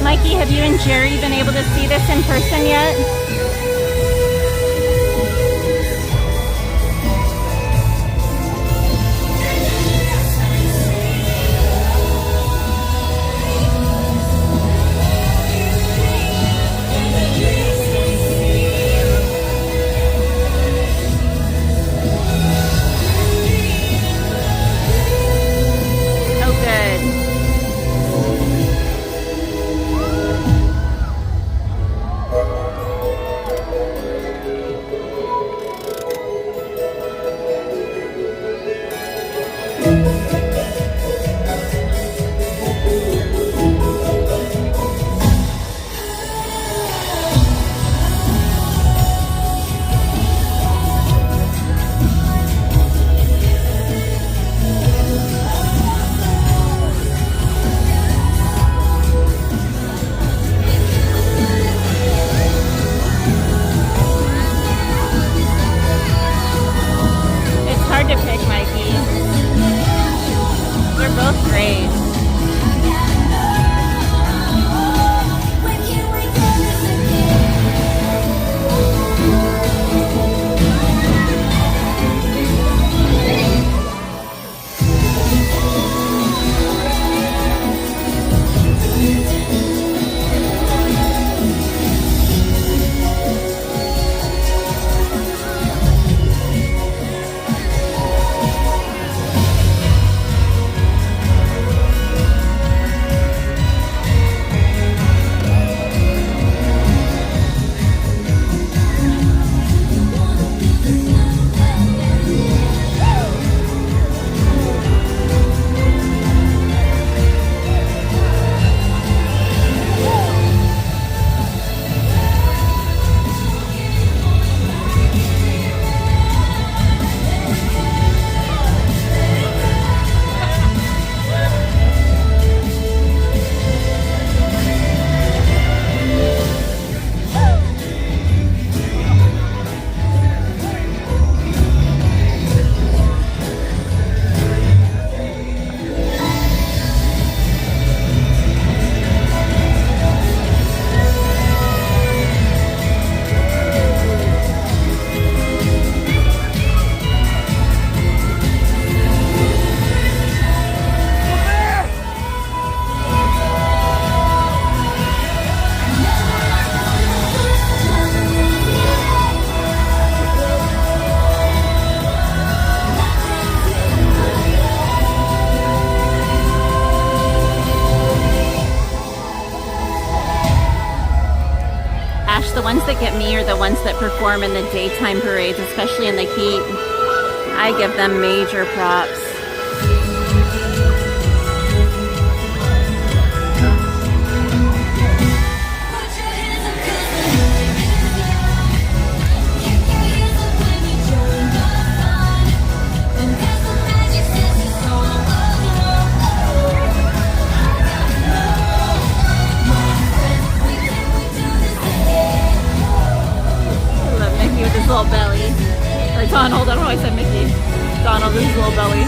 Mikey, have you and Jerry been able to see this in person yet? ones that get me are the ones that perform in the daytime parades, especially in the heat. I give them major props. With his little belly. Or Donald, I don't know why I said Mickey. Donald with his little belly.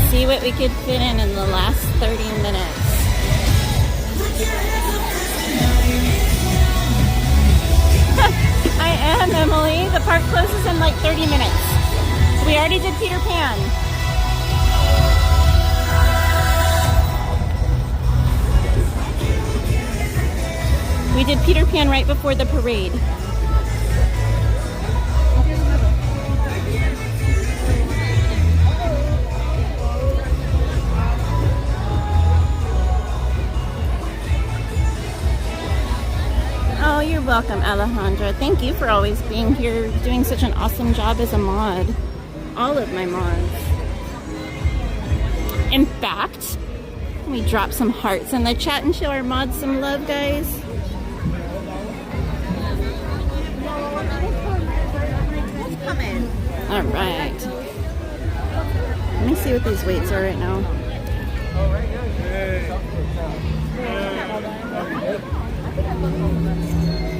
See what we could fit in the last 30 minutes. I am, Emily. The park closes in like 30 minutes. We already did Peter Pan. We did Peter Pan right before the parade. Oh, you're welcome, Alejandra. Thank you for always being here, doing such an awesome job as a mod. All of my mods. In fact, let me drop some hearts in the chat and show our mods some love, guys. All right. Let me see what these weights are right now.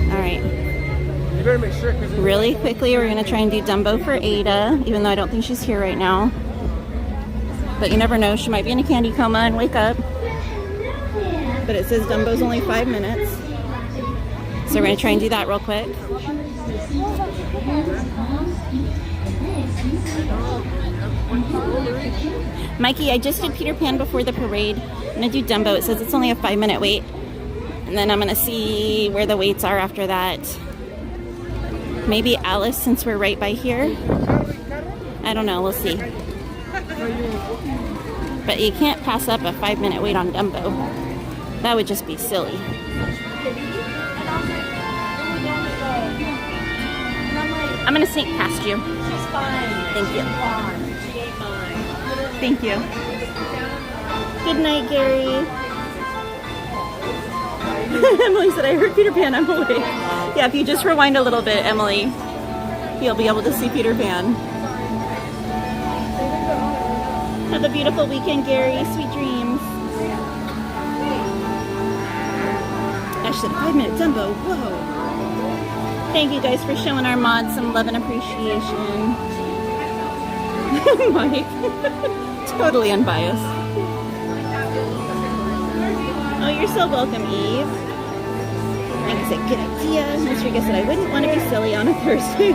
All right. You better make sure. Really quickly, we're going to try and do Dumbo for Ada, even though I don't think she's here right now. But you never know. She might be in a candy coma and wake up. But it says Dumbo's only 5 minutes. So we're going to try and do that real quick. Mikey, I just did Peter Pan before the parade. I'm going to do Dumbo. It says it's only a 5-minute wait. And then I'm going to see where the waits are after that. Maybe Alice, since we're right by here. I don't know. We'll see. But you can't pass up a 5-minute wait on Dumbo. That would just be silly. I'm going to sneak past you. She's fine. Thank you. She ain't mine. Thank you. Good night, Gary. Emily said, I heard Peter Pan, I'm awake. Yeah, if you just rewind a little bit, Emily, you'll be able to see Peter Pan. Have a beautiful weekend, Gary. Sweet dreams. Ash said 5-minute Dumbo. Whoa. Thank you guys for showing our mods some love and appreciation. Mike. Totally unbiased. Oh, you're so welcome, Eve. Maggie said, good idea. Mystery guest said, I wouldn't want to be silly on a Thursday.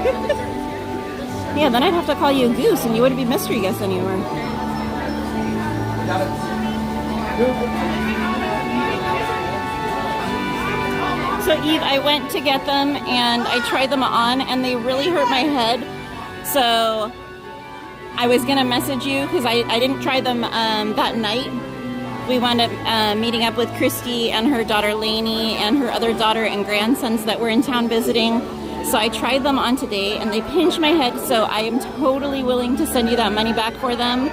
Yeah, then I'd have to call you a goose and you wouldn't be mystery guest anymore. So Eve, I went to get them and I tried them on and they really hurt my head. So I was gonna message you because I didn't try them that night. We wound up meeting up with Christy and her daughter Lainey and her other daughter and grandsons that were in town visiting. So I tried them on today and they pinched my head, so I am totally willing to send you that money back for them.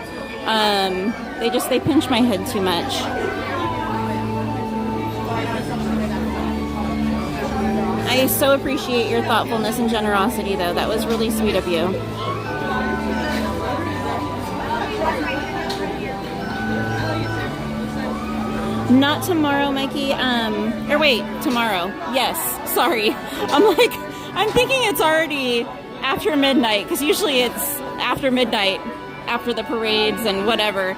They pinch my head too much. I so appreciate your thoughtfulness and generosity though. That was really sweet of you. Not tomorrow, Mikey. Or wait, tomorrow. Yes, sorry. I'm thinking it's already after midnight, because usually it's after midnight, after the parades and whatever.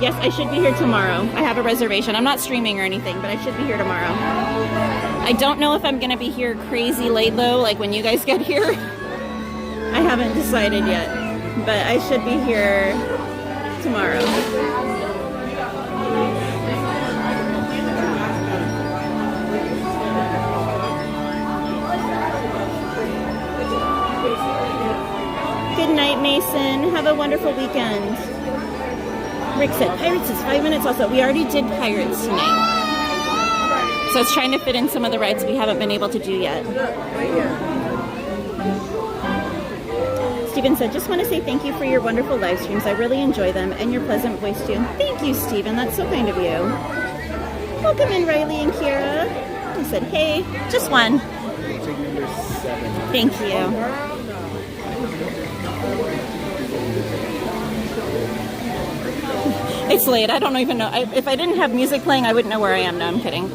Yes, I should be here tomorrow. I have a reservation. I'm not streaming or anything, but I should be here tomorrow. I don't know if I'm going to be here crazy late, though, like when you guys get here. I haven't decided yet, but I should be here tomorrow. Good night, Mason. Have a wonderful weekend. Rick said Pirates is 5 minutes also. We already did Pirates tonight. So it's trying to fit in some of the rides we haven't been able to do yet. Steven said, just want to say thank you for your wonderful live streams. I really enjoy them and your pleasant voice too. Thank you, Steven. That's so kind of you. Welcome in, Riley and Kira. I said, hey, just one. Thank you. It's late. I don't even know. If I didn't have music playing, I wouldn't know where I am now. I'm kidding.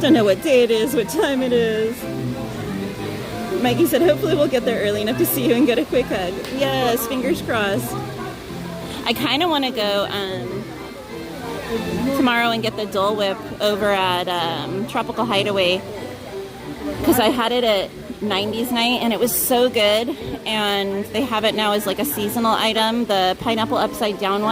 Don't know what day it is, what time it is. Mikey said, hopefully we'll get there early enough to see you and get a quick hug. Yes, fingers crossed. I kind of want to go tomorrow and get the Dole Whip over at Tropical Hideaway, because I had it at 90s night and it was so good, and they have it now as like a seasonal item, the pineapple upside down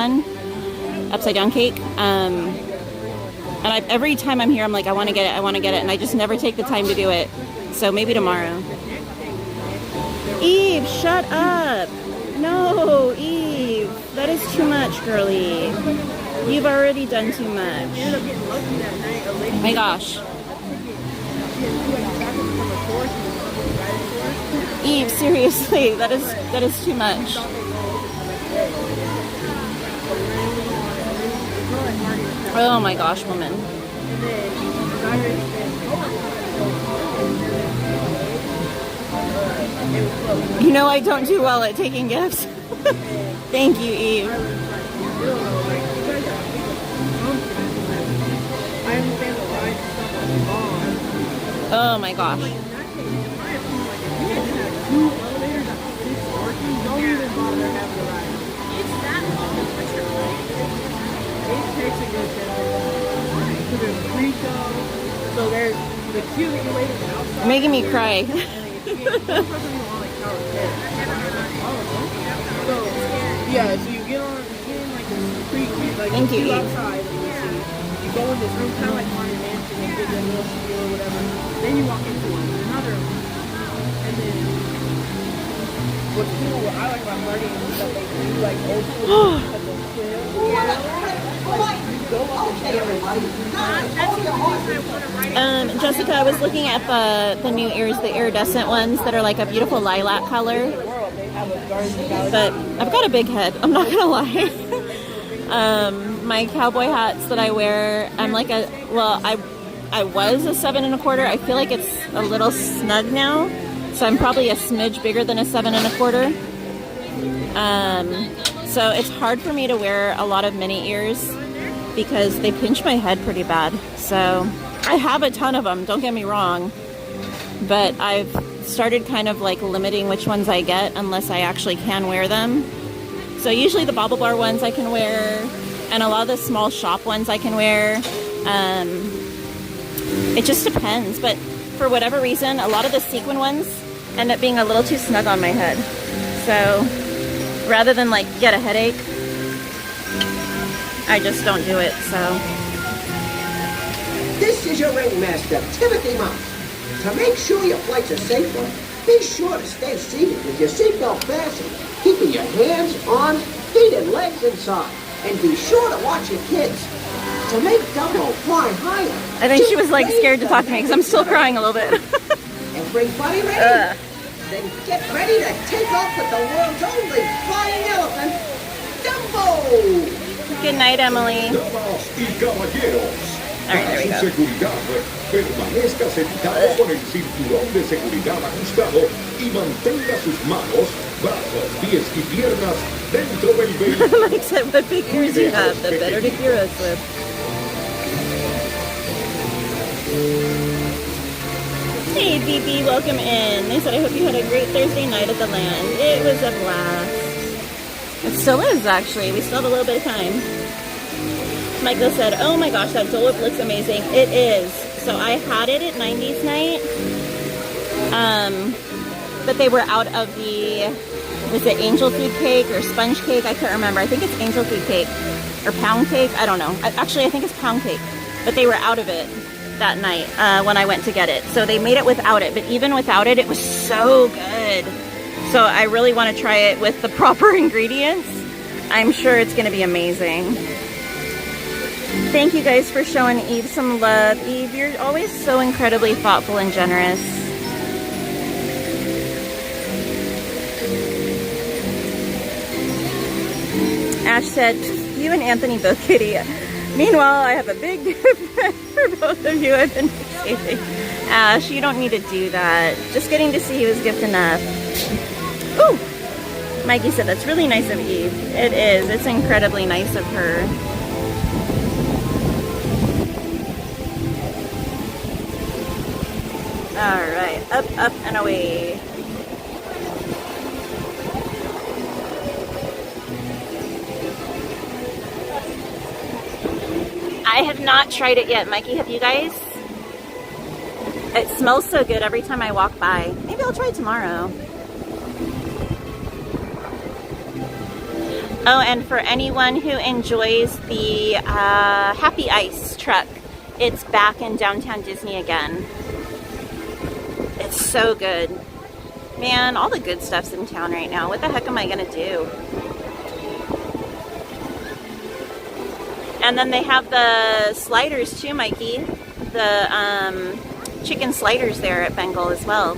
cake. And every time I'm here I'm like, I want to get it, and I just never take the time to do it. So maybe tomorrow. Eve, shut up. No, Eve, that is too much, girly. You've already done too much. My gosh. Eve, seriously, that is too much. Oh my gosh, woman. You know I don't do well at taking gifts. Thank you, Eve. Oh my gosh. So there's the queue that you waited outside. Making me cry. Yeah, so you get on like this pre-queue, like Thank you, queue Eve. outside, and you go in this room, kind of like Haunted Mansion, and get that little spiel or whatever. Then you walk into another room, and then what's cool, what I like about Marty and stuff, they do like old school stuff, like those quiz. Jessica, I was looking at the new ears, the iridescent ones that are like a beautiful lilac color. But I've got a big head, I'm not gonna lie. My cowboy hats that I wear, I'm like I was a 7 1/4. I feel like it's a little snug now, so I'm probably a smidge bigger than a 7 1/4. So it's hard for me to wear a lot of mini ears. because they pinch my head pretty bad. So I have a ton of them, don't get me wrong, but I've started kind of like limiting which ones I get unless I actually can wear them. So usually the Bobble Bar ones I can wear, and a lot of the small shop ones I can wear. It just depends, but for whatever reason, a lot of the sequin ones end up being a little too snug on my head. So rather than like get a headache, I just don't do it, so. This is your ringmaster, Timothy Mouse. To make sure your flight's a safe one, be sure to stay seated with your seatbelt fastened, keeping your hands, arms, feet, and legs inside. And be sure to watch your kids. To make Dumbo fly higher. I think she was like scared to talk to me because I'm still crying a little bit. Everybody ready? Then get ready to take off with the world's only flying elephant, Dumbo! Good night, Emily. Damas y caballeros, Alright, there we para go. su seguridad, permanezca sentado con el cinturón de seguridad ajustado y mantenga sus manos, brazos, pies y piernas dentro del vehículo. Mike said, what big ears you have, the better to hear us with. Hey, BB, welcome in. They said, I hope you had a great Thursday night at the land. It was a blast. It still is, actually. We still have a little bit of time. Michael said, oh my gosh, that Dole Whip looks amazing. It is. So I had it at 90s night. But they were out of the, was it angel food cake or sponge cake? I can't remember. I think it's angel food cake or pound cake. I don't know. Actually, I think it's pound cake. But they were out of it that night when I went to get it. So they made it without it. But even without it, it was so good. So I really want to try it with the proper ingredients. I'm sure it's going to be amazing. Thank you guys for showing Eve some love. Eve, you're always so incredibly thoughtful and generous. Ash said, you and Anthony both kitty. Meanwhile, I have a big gift for both of you. I've been saving. Ash, you don't need to do that. Just getting to see you is gift enough. Ooh! Mikey said, that's really nice of Eve. It is. It's incredibly nice of her. Alright, up, up, and away. I have not tried it yet. Mikey, have you guys? It smells so good every time I walk by. Maybe I'll try it tomorrow. Oh, and for anyone who enjoys the Happy Ice truck, it's back in downtown Disney again. It's so good. Man, all the good stuff's in town right now. What the heck am I gonna do? And then they have the sliders too, Mikey. The chicken sliders there at Bengal as well.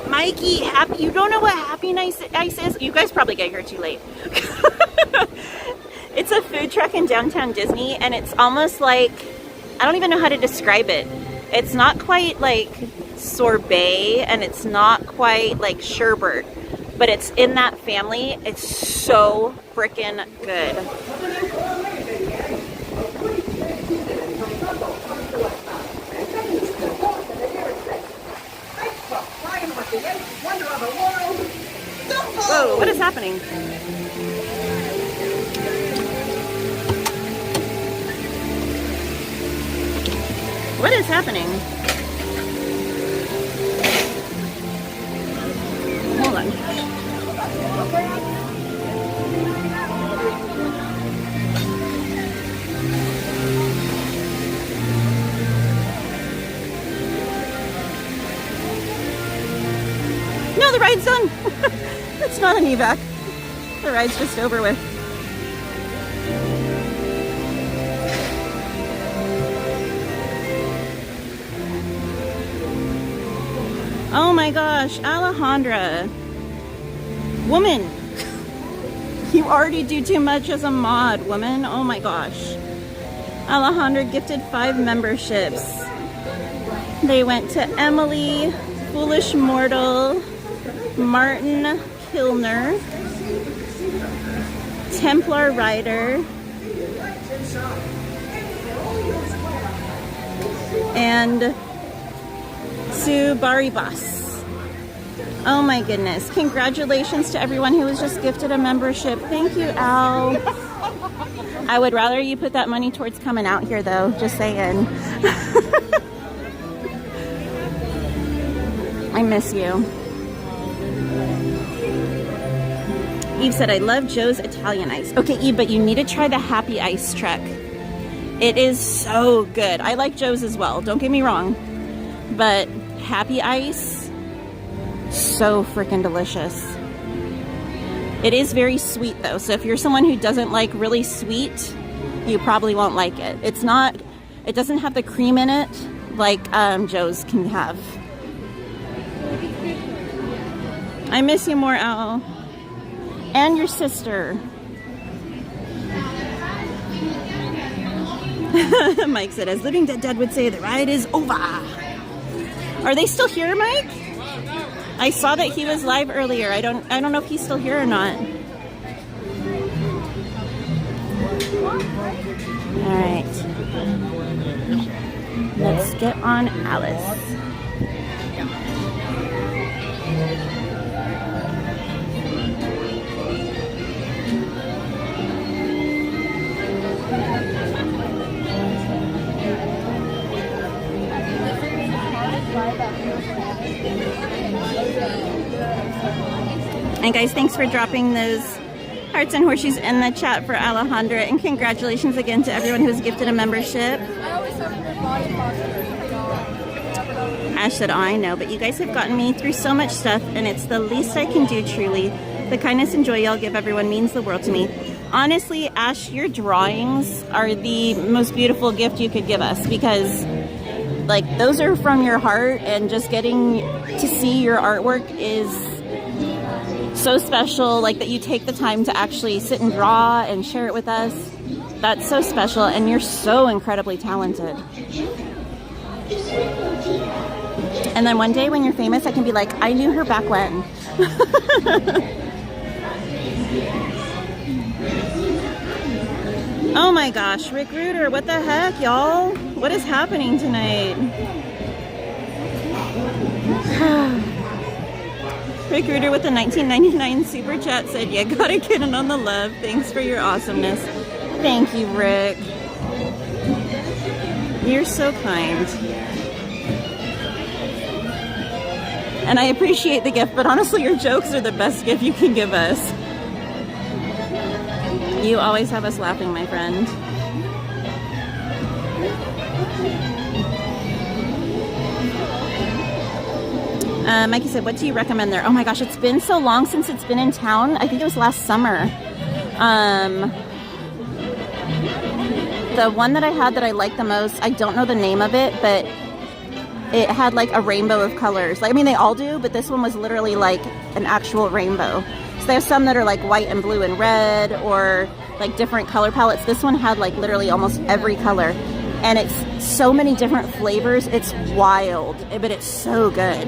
Mikey, you don't know what Happy Ice is? You guys probably get here too late. It's a food truck in downtown Disney, and it's almost like, I don't even know how to describe it. It's not quite like sorbet, and it's not quite like sherbet, but it's in that family. It's so freaking good. Whoa, what is happening? What is happening? Hold on. No, the ride's done. It's not an evac. The ride's just over with. Oh my gosh, Alejandra. Woman. You already do too much as a mod, woman. Oh my gosh. Alejandra gifted 5 memberships. They went to Emily, Foolish Mortal, Martin, Pilner, Templar Rider, and Subari Boss. Oh my goodness. Congratulations to everyone who was just gifted a membership. Thank you, Al. I would rather you put that money towards coming out here though, just saying. I miss you. Eve said, I love Joe's Italian ice. Okay, Eve, but you need to try the Happy Ice truck. It is so good. I like Joe's as well, don't get me wrong. But Happy Ice, so freaking delicious. It is very sweet though, so if you're someone who doesn't like really sweet, you probably won't like it. It doesn't have the cream in it like Joe's can have. I miss you more, Al. And your sister. Mike said, as Living Dead would say, the ride is over. Are they still here, Mike? I saw that he was live earlier. I don't know if he's still here or not. All right. Let's get on Alice. And guys, thanks for dropping those hearts and horseshoes in the chat for Alejandra, and congratulations again to everyone who's gifted a membership. Ash said, oh, I know, but you guys have gotten me through so much stuff, and it's the least I can do, truly. The kindness and joy y'all give everyone means the world to me. Honestly, Ash, your drawings are the most beautiful gift you could give us, because like those are from your heart, and just getting to see your artwork is so special. Like that you take the time to actually sit and draw and share it with us. That's so special, and you're so incredibly talented. And then one day when you're famous, I can be like, I knew her back when. Oh my gosh, Rick Ruder, what the heck, y'all? What is happening tonight? Rick Ruder with the 1999 super chat said, yeah, gotta get in on the love. Thanks for your awesomeness. Thank you, Rick. You're so kind. And I appreciate the gift, but honestly, your jokes are the best gift you can give us. You always have us laughing, my friend. Mikey said, what do you recommend there? Oh my gosh, it's been so long since it's been in town. I think it was last summer. The one that I had that I liked the most, I don't know the name of it, but it had like a rainbow of colors. Like, I mean, they all do, but this one was literally like an actual rainbow. So they have some that are like white and blue and red, or like different color palettes. This one had like literally almost every color, and it's so many different flavors. It's wild, but it's so good.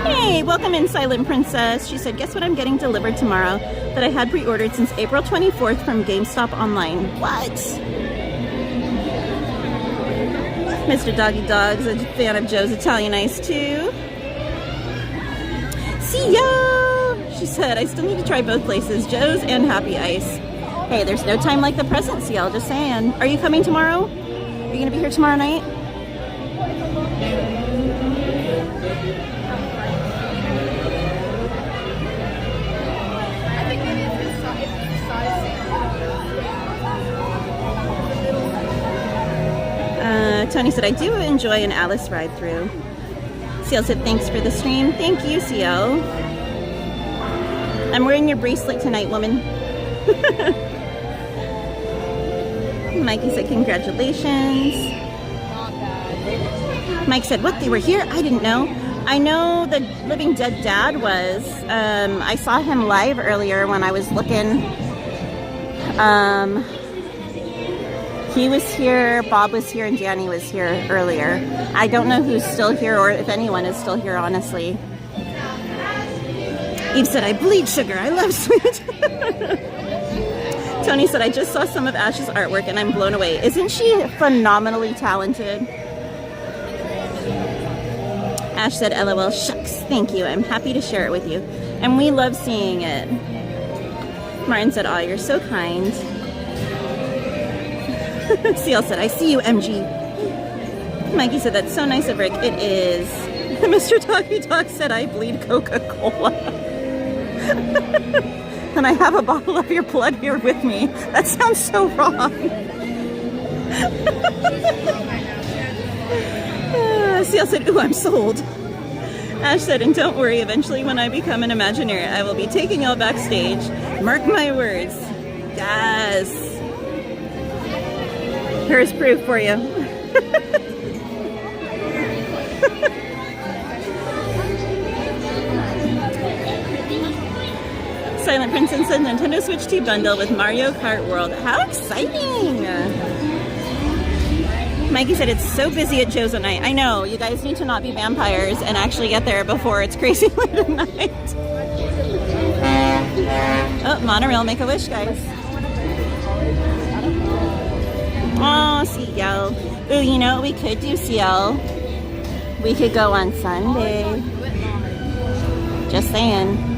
Hey, welcome in, Silent Princess. She said, guess what I'm getting delivered tomorrow that I had pre-ordered since April 24th from GameStop Online. What? Mr. Doggy Dog's a fan of Joe's Italian Ice too. See ya! She said, I still need to try both places, Joe's and Happy Ice. Hey, there's no time like the present, CL, just saying. Are you coming tomorrow? Are you going to be here tomorrow night? Tony said, I do enjoy an Alice ride through. CL said, thanks for the stream. Thank you, CL. I'm wearing your bracelet tonight, woman. Mikey said, congratulations. Mike said, what, they were here? I didn't know. I know the Living Dead Dad was. I saw him live earlier when I was looking. He was here, Bob was here, and Danny was here earlier. I don't know who's still here or if anyone is still here, honestly. Eve said, I bleed sugar. I love sweet. Tony said, I just saw some of Ash's artwork and I'm blown away. Isn't she phenomenally talented? Ash said, LOL, shucks, thank you. I'm happy to share it with you. And we love seeing it. Martin said, aw, you're so kind. CL said, I see you, MG. Mikey said, that's so nice of Rick. It is. Mr. Talkie Talk said, I bleed Coca-Cola. And I have a bottle of your blood here with me. That sounds so wrong. CL said, ooh, I'm sold. Ash said, and don't worry, eventually when I become an Imagineer, I will be taking y'all backstage. Mark my words. Yes. Here's proof for you. Silent Princess said Nintendo Switch 2 bundle with Mario Kart World. How exciting! Mikey said it's so busy at Joe's at night. I know, you guys need to not be vampires and actually get there before it's crazy late at night. Oh, monorail, make a wish, guys. Oh, CL. Ooh, you know what we could do, CL? We could go on Sunday. Just saying.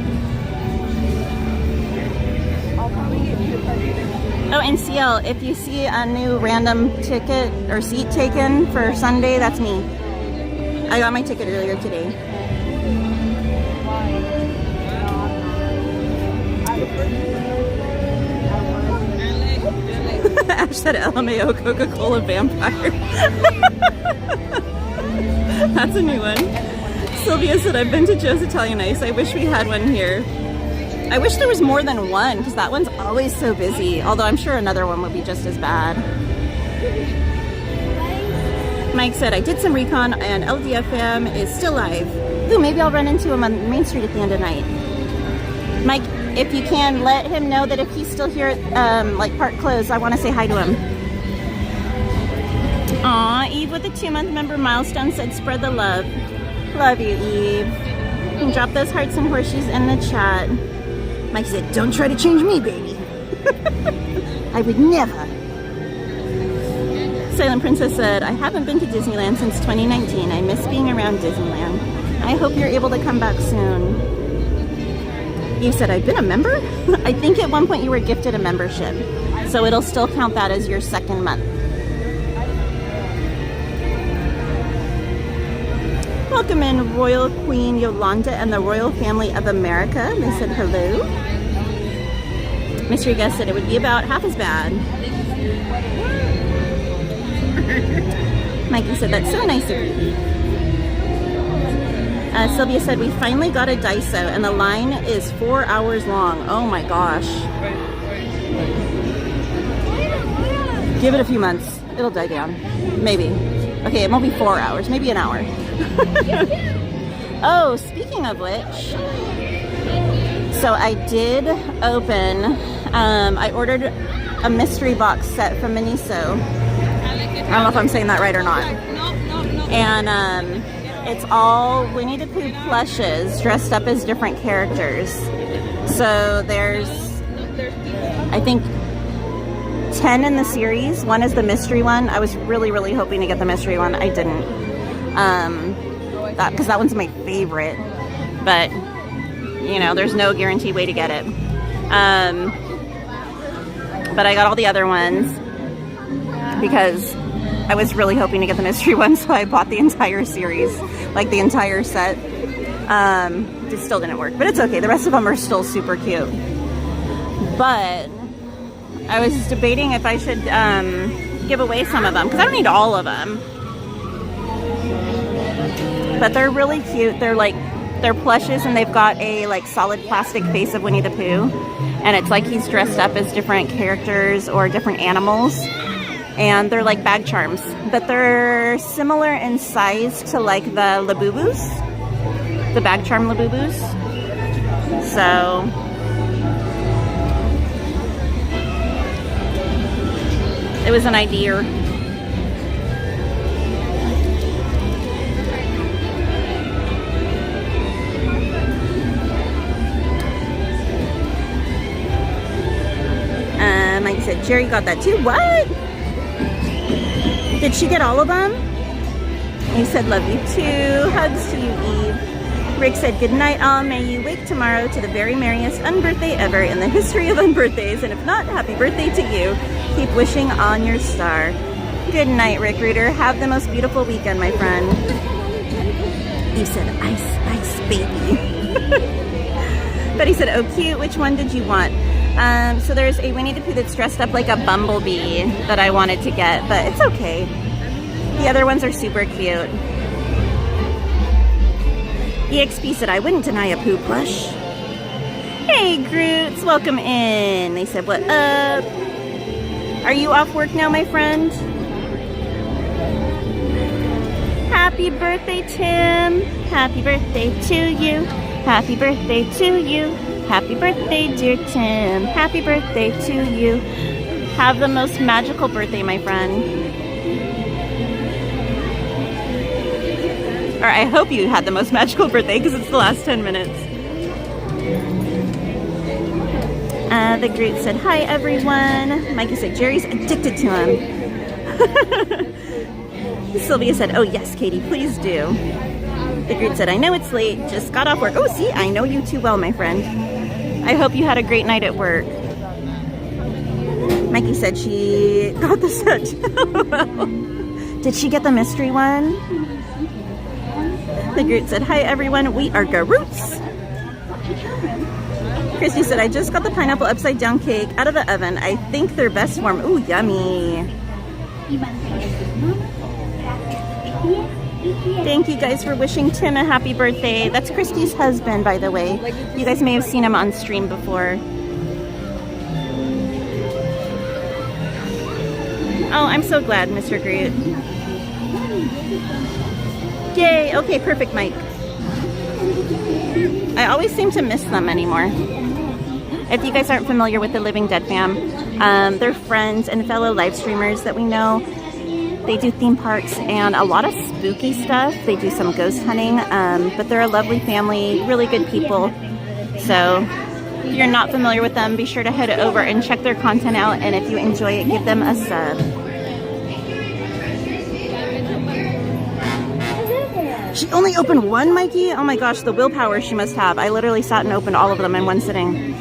Oh, and CL, if you see a new random ticket or seat taken for Sunday, that's me. I got my ticket earlier today. Ash said LMAO Coca-Cola vampire. That's a new one. Sylvia said, I've been to Joe's Italian Ice. I wish we had one here. I wish there was more than one, because that one's always so busy. Although I'm sure another one would be just as bad. Mike said, I did some recon and LDFM is still live. Ooh, maybe I'll run into him on Main Street at the end of the night. Mike, if you can, let him know that if he's still here at like park closed, I want to say hi to him. Aw, Eve with the 2-month member milestone said, spread the love. Love you, Eve. You can drop those hearts and horseshoes in the chat. Mike said, don't try to change me, baby. I would never. Silent Princess said, I haven't been to Disneyland since 2019. I miss being around Disneyland. I hope you're able to come back soon. Eve said, I've been a member? I think at one point you were gifted a membership. So it'll still count that as your second month. Welcome in Royal Queen Yolanda and the Royal Family of America. They said hello. Mystery Guest said it would be about half as bad. Mikey said, that's so nice of you. Sylvia said, we finally got a Daiso and the line is 4 hours long. Oh my gosh. Give it a few months. It'll die down. Maybe. Okay, it won't be 4 hours. Maybe an hour. Oh, speaking of which, so I did open, I ordered a mystery box set from Miniso. I don't know if I'm saying that right or not. And it's all Winnie the Pooh plushes dressed up as different characters. So there's, I think, 10 in the series. One is the mystery one. I was really, really hoping to get the mystery one. I didn't. Because that one's my favorite. But, you know, there's no guaranteed way to get it. But I got all the other ones because I was really hoping to get the mystery one, so I bought the entire series, like the entire set. It still didn't work, but it's okay. The rest of them are still super cute. But I was debating if I should give away some of them, because I don't need all of them. But they're really cute. They're plushes, and they've got a like solid plastic face of Winnie the Pooh, and it's like he's dressed up as different characters or different animals, and they're like bag charms, but they're similar in size to like the Labubus, the bag charm Labubus. So it was an idea. Jerry got that too. What? Did she get all of them? He said, love you too. Hugs to you, Eve. Rick said, good night all. May you wake tomorrow to the very merriest unbirthday ever in the history of unbirthdays. And if not, happy birthday to you. Keep wishing on your star. Good night, Rick Rooter. Have the most beautiful weekend, my friend. Eve said, ice, ice, baby. But he said, oh, cute. Which one did you want? So there's a Winnie the Pooh that's dressed up like a bumblebee that I wanted to get, but it's okay. The other ones are super cute. EXP said, I wouldn't deny a Pooh plush. Hey, Groots, welcome in. They said, what up? Are you off work now, my friend? Happy birthday, Tim. Happy birthday to you. Happy birthday to you. Happy birthday, dear Tim. Happy birthday to you. Have the most magical birthday, my friend. Or I hope you had the most magical birthday because it's the last 10 minutes. The Groot said, hi, everyone. Mikey said, Jerry's addicted to him. Sylvia said, oh, yes, Katie, please do. The Groot said, I know it's late. Just got off work. Oh, see, I know you too well, my friend. I hope you had a great night at work. Mikey said she got the set. Did she get the mystery one? The Groot said, hi everyone, we are Garoots. Christy said, I just got the pineapple upside down cake out of the oven. I think they're best warm. Ooh, yummy. Thank you guys for wishing Tim a happy birthday. That's Christy's husband, by the way. You guys may have seen him on stream before. Oh, I'm so glad, Mr. Groot. Yay! Okay, perfect, Mike. I always seem to miss them anymore. If you guys aren't familiar with the Living Dead fam, they're friends and fellow live streamers that we know. They do theme parks and a lot of spooky stuff. They do some ghost hunting, but they're a lovely family, really good people. So if you're not familiar with them, be sure to head over and check their content out. And if you enjoy it, give them a sub. She only opened one, Mikey? Oh my gosh, the willpower she must have. I literally sat and opened all of them in one sitting.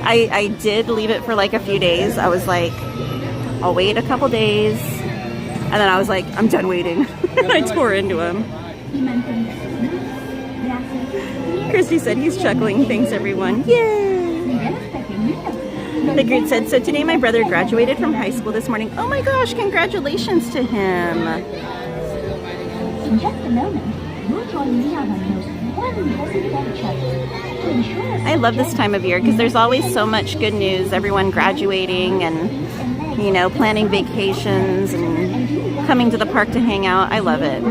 I did leave it for like a few days. I was like, I'll wait a couple days. And then I was like, I'm done waiting. I tore into him. Christy said he's chuckling. Thanks, everyone. Yay! The Groot said, so today my brother graduated from high school this morning. Oh my gosh, congratulations to him. In just a moment, you'll join me on a most wondrous adventure to ensure... I love this time of year because there's always so much good news. Everyone graduating and, you know, planning vacations and coming to the park to hang out. I love it.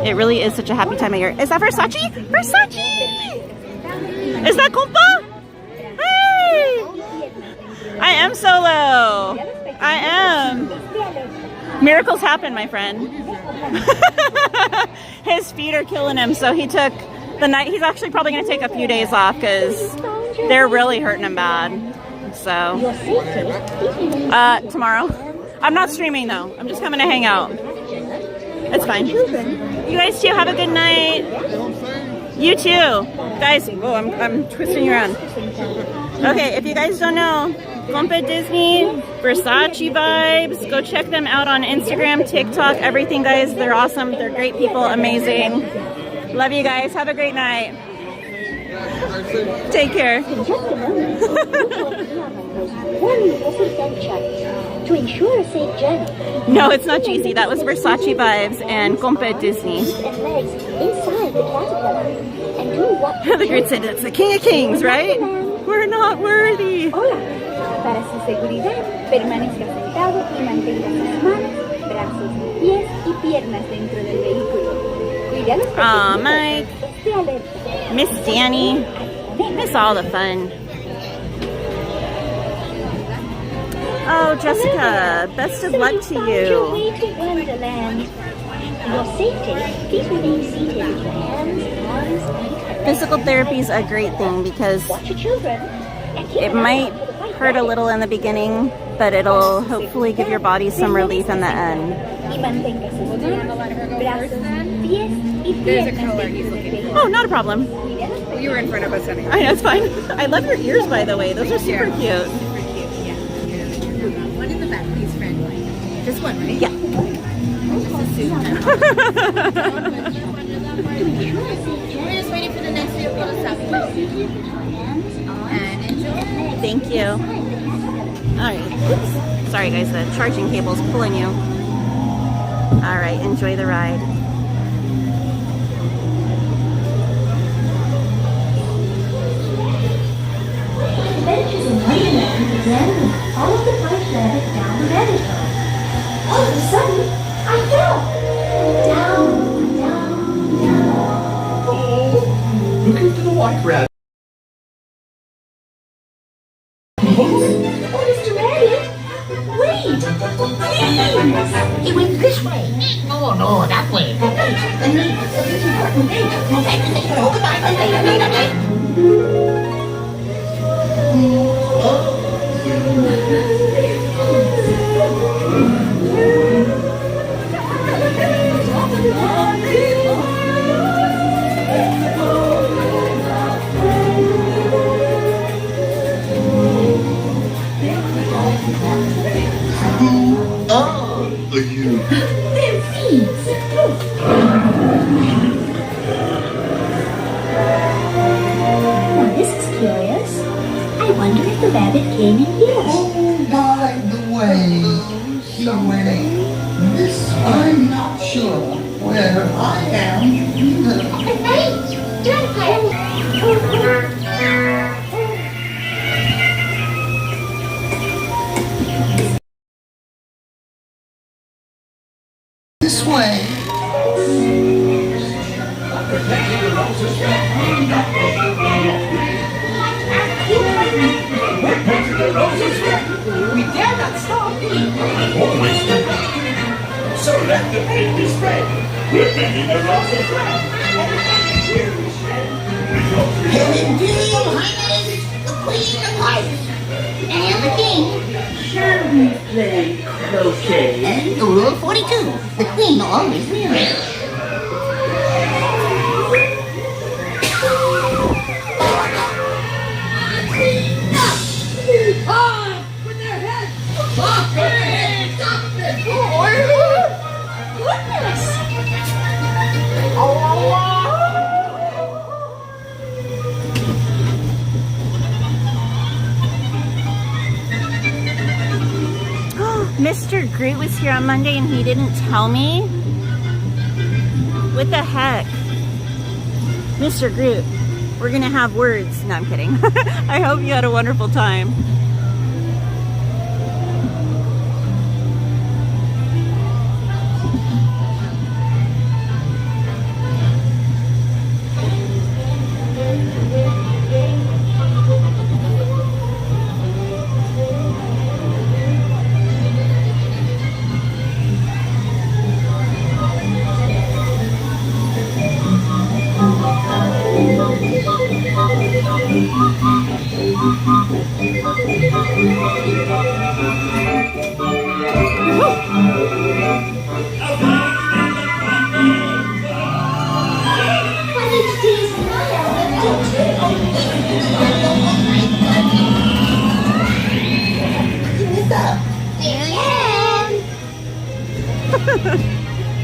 It really is such a happy time of year. Is that Versace? Versace! Is that compa? Hey! I am solo. I am. Miracles happen, my friend. His feet are killing him, so he took the night. He's actually probably going to take a few days off because they're really hurting him bad. So, tomorrow. I'm not streaming though. I'm just coming to hang out. It's fine. You guys too. Have a good night. You too, guys. Oh, I'm twisting you around. Okay, if you guys don't know, Compa Disney, Versace vibes. Go check them out on Instagram, TikTok, everything, guys. They're awesome. They're great people. Amazing. Love you guys. Have a great night. Take care. To ensure a safe journey. No, it's not Jeezy. That was Versace vibes and Compa Disney. Inside the caterpillar. And do what The Groot said it's the King of Kings, right? We're not worthy. Hola. Para su seguridad, permanezca sentado y mantenga sus manos, brazos, pies y piernas dentro del vehículo. Cuide a los Aw, Mike. Esté alerta. Miss Danny. Miss all the fun. Oh, Jessica, best of luck to Your you. way to Wonderland. For your safety, please remain seated with your hands, arms, feet, and Physical therapy is a great thing because watch your children. It might hurt a little in the beginning, but it'll hopefully give your body some relief in the end. There's a color he's looking for. Oh, not a problem. Well, you were in front of us anyway. I know, it's fine. I love your ears, by the way. Those are super cute. Super cute, yeah. One in the back, please, friend. This one, right? Yeah. We're just waiting for the next vehicle to stop. And enjoy. Thank you. Alright. Oops. Sorry guys, the charging cable's pulling you. Alright, enjoy the ride. Adventures in Wonderland began with all of the white rabbit down the rabbit hole. All of a sudden, I fell! Down, down, down. Oh, looking for the white rabbit. Oh, Mr. Rabbit! Wait! Please! He went this way. Oh, no, that way. Okay, You. They're thieves. Now this is curious. I wonder if the rabbit came in here. Oh, by the way, Zoe, this I'm not sure where I am either. Hey, This way. We dare not stop. Always do. So let the paint be spread. We're bending the roses red. And indeed, Your Highness, the Queen of Hearts and the King. Shall we play croquet? Rule 42, the Queen always wins. Ah! With their heads! Off their heads! Off their goodness! Mr. Groot was here on Monday and he didn't tell me? What the heck? Mr. Groot, we're gonna have words. No, I'm kidding. I hope you had a wonderful time.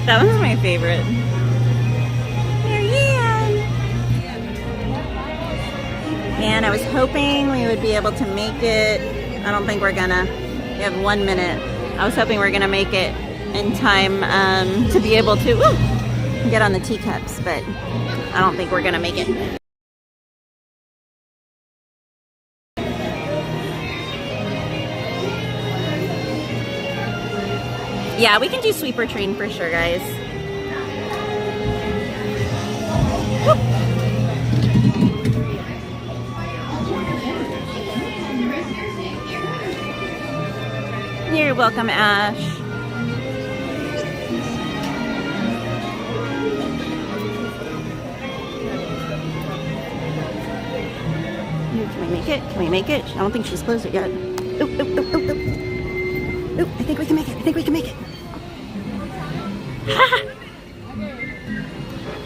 That one's my favorite. Man, I was hoping we would be able to make it. I don't think we're gonna. We have 1 minute. I was hoping we were gonna make it in time to be able to get on the teacups, but I don't think we're gonna make it. Yeah, we can do sweeper train for sure, guys. You're welcome, Ash. Can we make make it? Can we make it? I don't think she's closed it yet. Oop, oop, oop, oop, oop. Oop, I think we can make it. I think we can make it. Ha!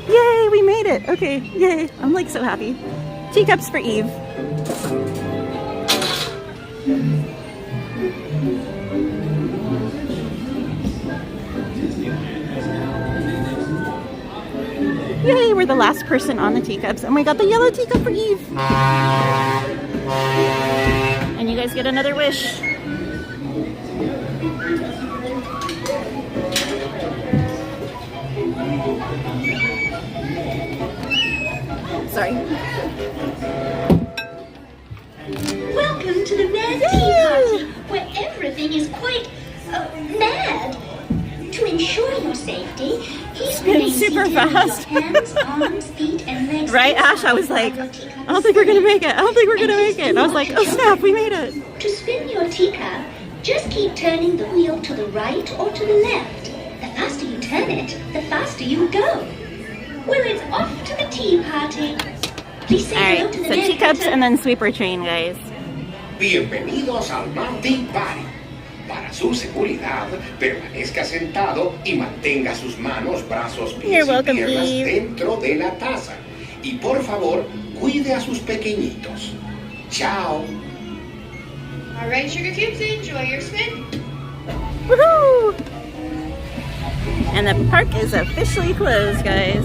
Yay, we made it. Okay, yay. I'm like so happy. Teacups for Eve. Yay, we're the last person on the teacups, and we got the yellow teacup for Eve. And you guys get another wish. Sorry. Welcome to the Mad Tea Party, where everything is quite mad. To ensure your safety, please remain super seated fast. with your hands, arms, feet, and legs. Right, Ash? I was like, I don't think we're gonna make it. I don't think we're gonna make it. And I was like, oh snap, we made it. To spin your teacup, just keep turning the wheel to the right or to the left. The faster you turn it, the faster you go. Well, it's off to the tea party. Please say hello Alright, to the so dead teacups hunter. and then sweeper train, guys. Bienvenidos al Mad Tea Party. Para su seguridad, permanezca sentado y mantenga sus manos, brazos, pies You're welcome, y piernas Eve. dentro de la taza. Y por favor, cuide a sus pequeñitos. Chao. All right, sugar cubes, enjoy your spin. Woohoo! And the park is officially closed, guys.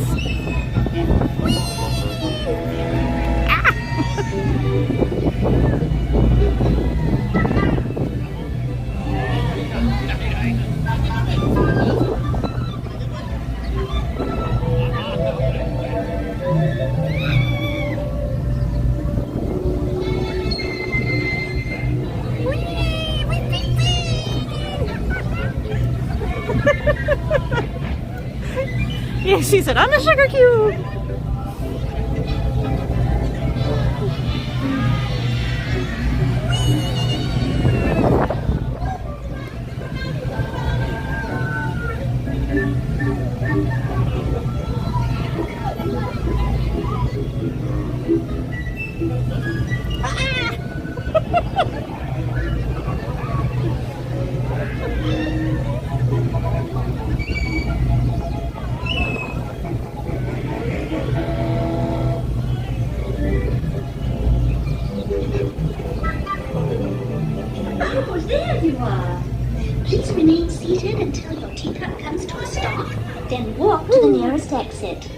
Yeah, she said, I'm a sugar cube. Oh, there you are. Please remain seated until your teacup comes to a stop, then walk to the nearest exit.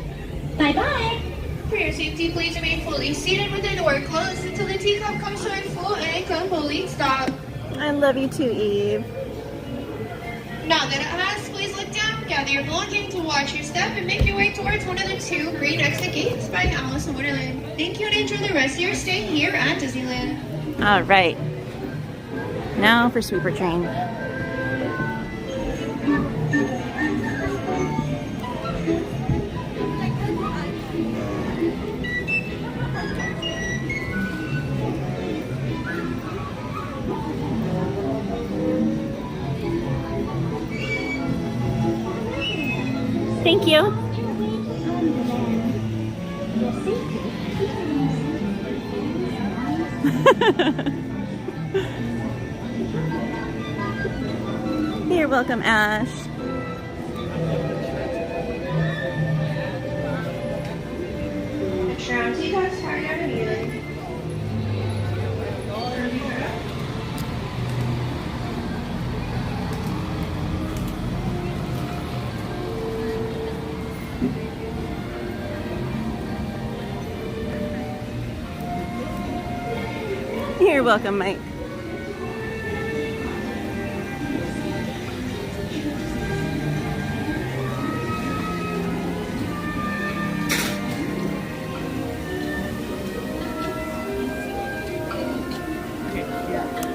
Bye-bye. For your safety, please remain fully seated with the door closed until the teacup comes to a full and complete stop. I love you too, Eve. Now that it has, please look down, gather your belongings, watch your step, and make your way towards one of the two green exit gates by Alice in Wonderland. Thank you and enjoy the rest of your stay here at Disneyland. All right. Now for sweeper train. Thank you. You're welcome, Ash. Shroud teacups, hard out immediately. You're welcome, Mike.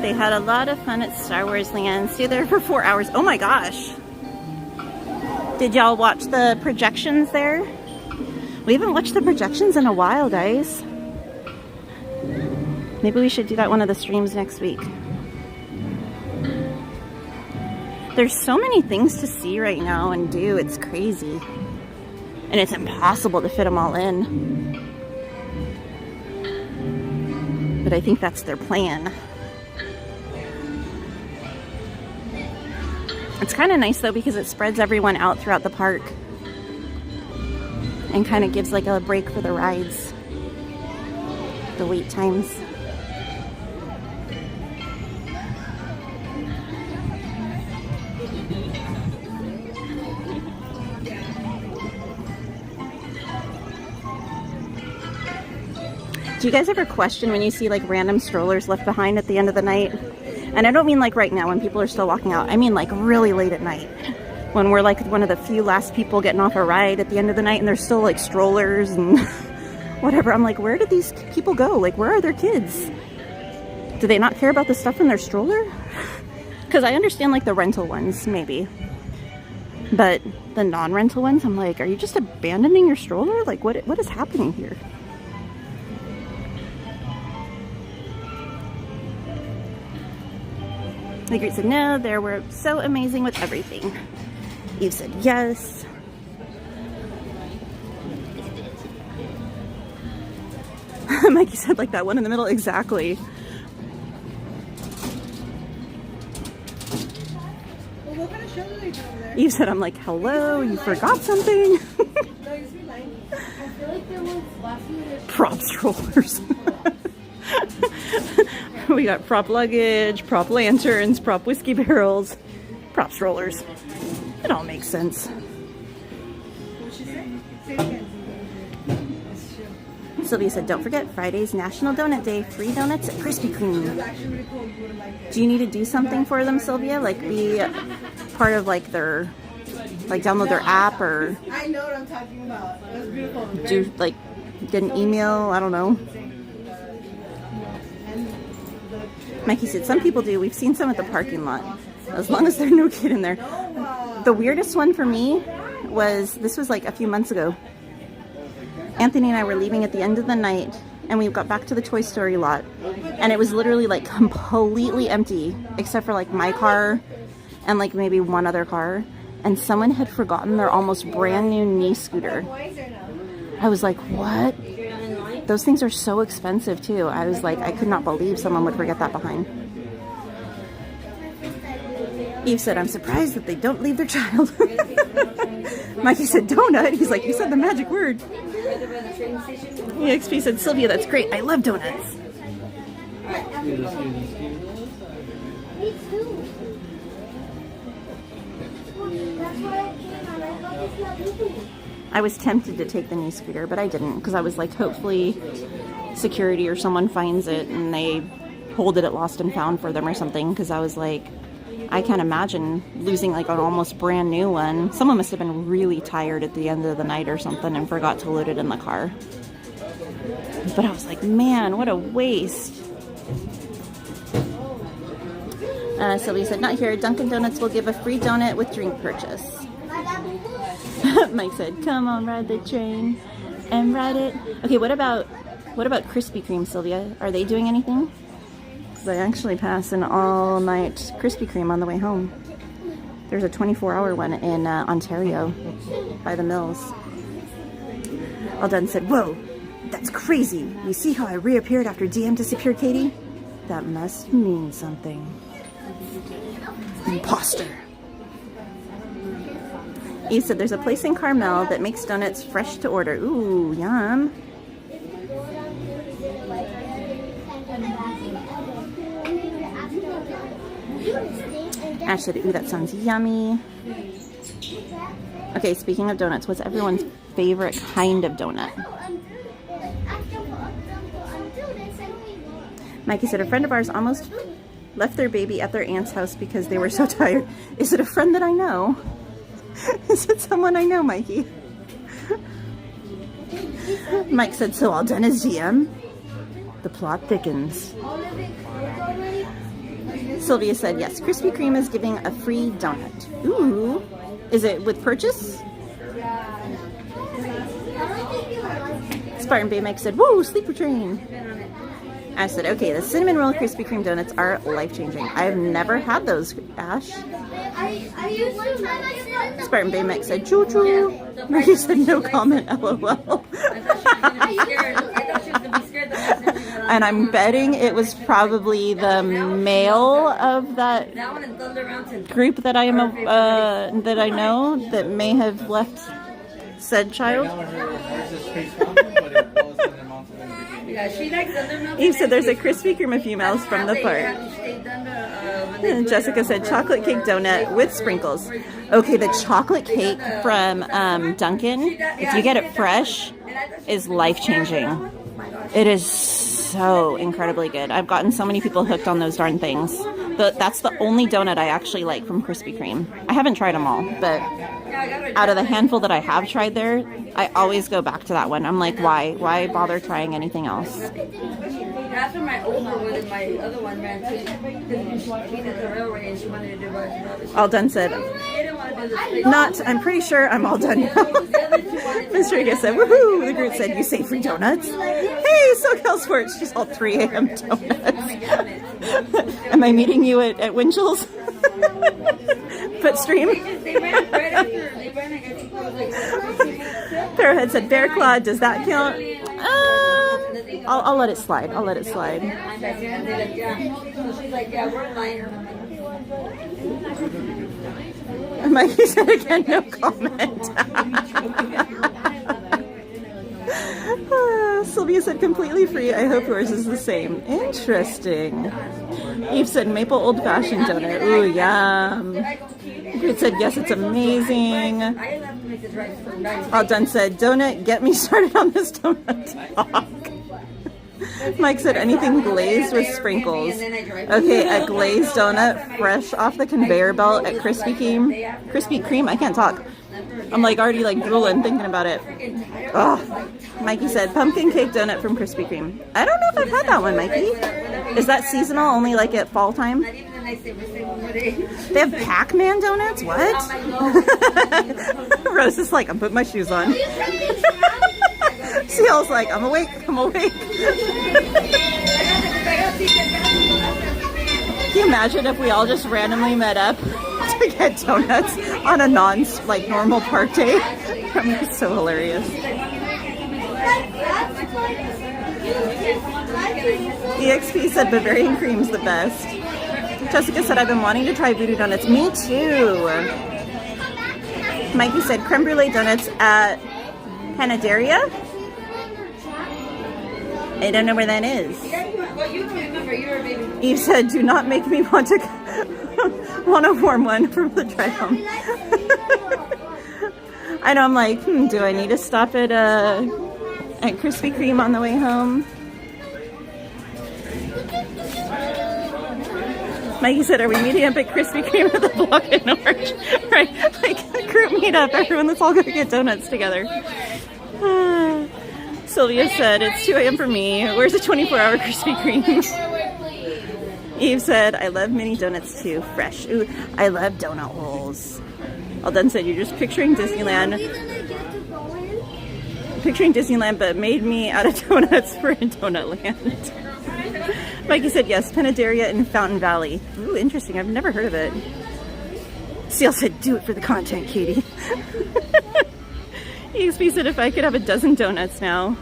They had a lot of fun at Star Wars Land. Stayed there for 4 hours. Oh my gosh. Did y'all watch the projections there? We haven't watched the projections in a while, guys. Maybe we should do that one of the streams next week. There's so many things to see right now and do. It's crazy. And it's impossible to fit them all in. But I think that's their plan. It's kind of nice though because it spreads everyone out throughout the park and kind of gives like a break for the rides, the wait times. Do you guys ever question when you see like random strollers left behind at the end of the night? And I don't mean like right now when people are still walking out. I mean like really late at night. When we're like one of the few last people getting off a ride at the end of the night and there's still like strollers and whatever. I'm like, where did these people go? Like, where are their kids? Do they not care about the stuff in their stroller? Because I understand like the rental ones, maybe. But the non-rental ones, I'm like, are you just abandoning your stroller? Like, what is happening here? The group said no, they were so amazing with everything. Eve said yes. Mikey said like that one in the middle, exactly. Well, what kind of show do they do over there? Eve said, I'm like, hello, you forgot something. No, you see mine. I feel like there was last year. Prop strollers. We got prop luggage, prop lanterns, prop whiskey barrels, prop strollers. It all makes sense. What'd she say? Say it again. Sylvia said, don't forget, Friday's National Donut Day. Free donuts at Krispy Kreme. That's actually really cool. You would have liked it. Do you need to do something for them, Sylvia? Like be part of like their, like download their app or I know what I'm talking about. It was beautiful. do like get an email? I don't know. Mikey said, some people do. We've seen some at the parking lot. As long as there's no kid in there. The weirdest one for me was, this was like a few months ago. Anthony and I were leaving at the end of the night and we got back to the Toy Story lot. And it was literally like completely empty except for like my car and like maybe one other car. And someone had forgotten their almost brand new knee scooter. I was like, what? Those things are so expensive too. I was like, I could not believe someone would forget that behind. Eve said, I'm surprised that they don't leave their child. Mikey said, donut. He's like, you said the magic word. EXP said, Sylvia, that's great. I love donuts. Me too. That's why I came and I thought it's not easy. I was tempted to take the knee scooter, but I didn't because I was like, hopefully security or someone finds it and they hold it at lost and found for them or something. Because I was like, I can't imagine losing like an almost brand new one. Someone must have been really tired at the end of the night or something and forgot to load it in the car. But I was like, man, what a waste. Sylvia said, not here. Dunkin' Donuts will give a free donut with drink purchase. Mike said, come on, ride the train and ride it. Okay, what about Krispy Kreme, Sylvia? Are they doing anything? Because I actually passed an all-night Krispy Kreme on the way home. There's a 24-hour one in Ontario by the Mills. Alden said, whoa, that's crazy. You see how I reappeared after DM disappeared, Katie? That must mean something. Imposter. Eve said there's a place in Carmel that makes donuts fresh to order. Ooh, yum. Ash said, ooh, that sounds yummy. Okay, speaking of donuts, what's everyone's favorite kind of donut? Mikey said a friend of ours almost left their baby at their aunt's house because they were so tired. Is it a friend that I know? Is it someone I know, Mikey? Mike said, so all done as GM? The plot thickens. Sylvia said, yes, Krispy Kreme is giving a free donut. Ooh. Is it with purchase? Spartan Bay Mike said, woo, sleeper train. I said, okay, the cinnamon roll Krispy Kreme donuts are life-changing. I've never had those, Ash. Spartan Bay Mike said, choo-choo. Maggie And I'm betting it was probably the male of that group that I am that I know that may have left said child. Yeah, she likes Thunder Eve said there's a Krispy Kreme a few miles from the park. And Jessica said chocolate cake donut with sprinkles. Okay, the chocolate cake from Dunkin', if you get it fresh, is life-changing. It is so incredibly good. I've gotten so many people hooked on those darn things. But that's the only donut I actually like from Krispy Kreme. I haven't tried them all, but out of the handful that I have tried there, I always go back to that one. I'm like, why? Why bother trying anything else? After my older one and my other one ran too, because she beat at the railway and she wanted to do it. All done said. Not, I'm pretty sure I'm all done now. Mr. Riga said, woohoo! The group said, you say free donuts? Hey, SoCal Sports, she's all 3 a.m. donuts. Am I meeting you at Winchell's? Put stream? Farrowhead said, Bear Claw, does that count? I'll let it slide. I'll let it slide. Mikey said again, no comment. Sylvia said completely free. I hope yours is the same. Interesting. Eve said maple old fashioned donut. Ooh, yum. Grit said yes, it's amazing. All done said donut. Get me started on this donut talk. Mike said anything glazed with sprinkles. Okay, a glazed donut fresh off the conveyor belt at Krispy Kreme. I can't talk. I'm like already like drooling thinking about it. Oh, Mikey said pumpkin cake donut from Krispy Kreme. I don't know if I've had that one, Mikey. Is that seasonal only like at fall time? They have Pac-Man donuts? What? Rose is like, I'm putting my shoes on. Seal's like, I'm awake. I'm awake. Can you imagine if we all just randomly met up to get donuts on a normal park day? That would be so hilarious. EXP said Bavarian cream's the best. Jessica said I've been wanting to try voodoo donuts. Me too. Mikey said creme brulee donuts at Panaderia. I don't know where that is. Eve said, do not make me want a warm one from the drive home. I know, I'm like, do I need to stop at Krispy Kreme on the way home? Mikey said, are we meeting up at Krispy Kreme at the Block in Orange? Right, like a group meetup, everyone, let's all go get donuts together. Sylvia said, it's 2 a.m. for me. Where's a 24-hour Krispy Kreme? Eve said, I love mini donuts too. Fresh. Ooh, I love donut holes. All done said, you're just picturing Disneyland. Picturing Disneyland, but made me out of donuts for Donut Land. Mikey said, yes, Panaderia in Fountain Valley. Ooh, interesting. I've never heard of it. Seal said, do it for the content, Katie. EXP said if I could have a dozen donuts now.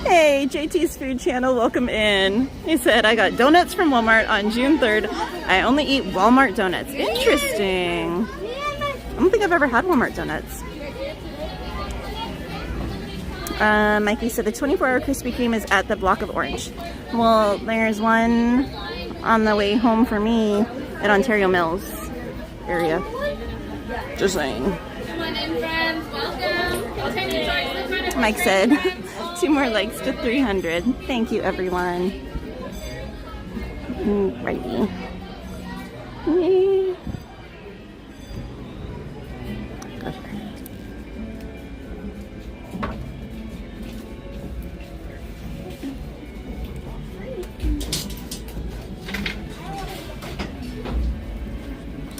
Hey, JT's Food Channel, welcome in. He said, I got donuts from Walmart on June 3rd. I only eat Walmart donuts. Interesting. I don't think I've ever had Walmart donuts. Mikey said the 24-hour Krispy Kreme is at the Block of Orange. Well, there's one on the way home for me at Ontario Mills area. Just saying. Mike said, 2 more likes to 300. Thank you, everyone. Righty.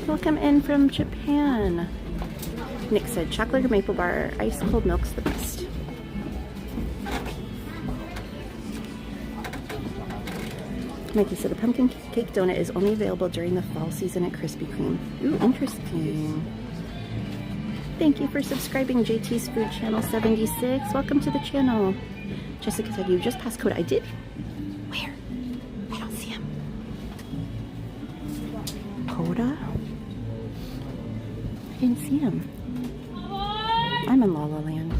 Welcome in from Japan. Nick said chocolate or maple bar, ice cold milk's the best. Mikey said a pumpkin cake donut is only available during the fall season at Krispy Kreme. Ooh, interesting. Thank you for subscribing, JT's Food Channel 76. Welcome to the channel. Jessica said you just passed code. I did? Where? I don't see him. Coda? I didn't see him. I'm in La La Land.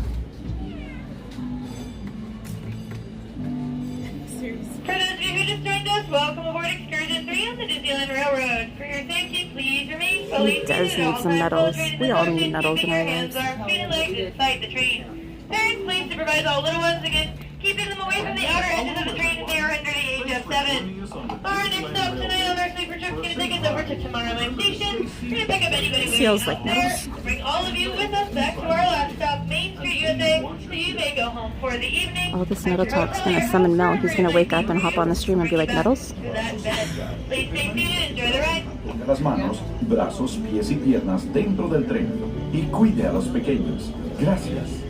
For those of you who just joined us, welcome aboard Excursion 3 on the Disneyland Railroad. For your safety, please remain fully He does need some medals. We all need medals in our lives. feet and legs inside the train. Parents, please supervise all little ones against keeping them away from the outer edges of the train if they are under the age of 7. Our next stop tonight on our sleeper trip is going to take us over to Tomorrowland Station. We're going to pick up anybody we Feels need like there. medals. Bring all of you with us back to our last stop, Main Street, USA, so you may go home for the evening. All this metal talk's gonna summon Mel. He's gonna wake up and hop on the stream and be like, medals? Please stay seated, enjoy the ride. Ponga las manos, brazos, pies y piernas dentro del tren y cuide a los pequeños. Gracias.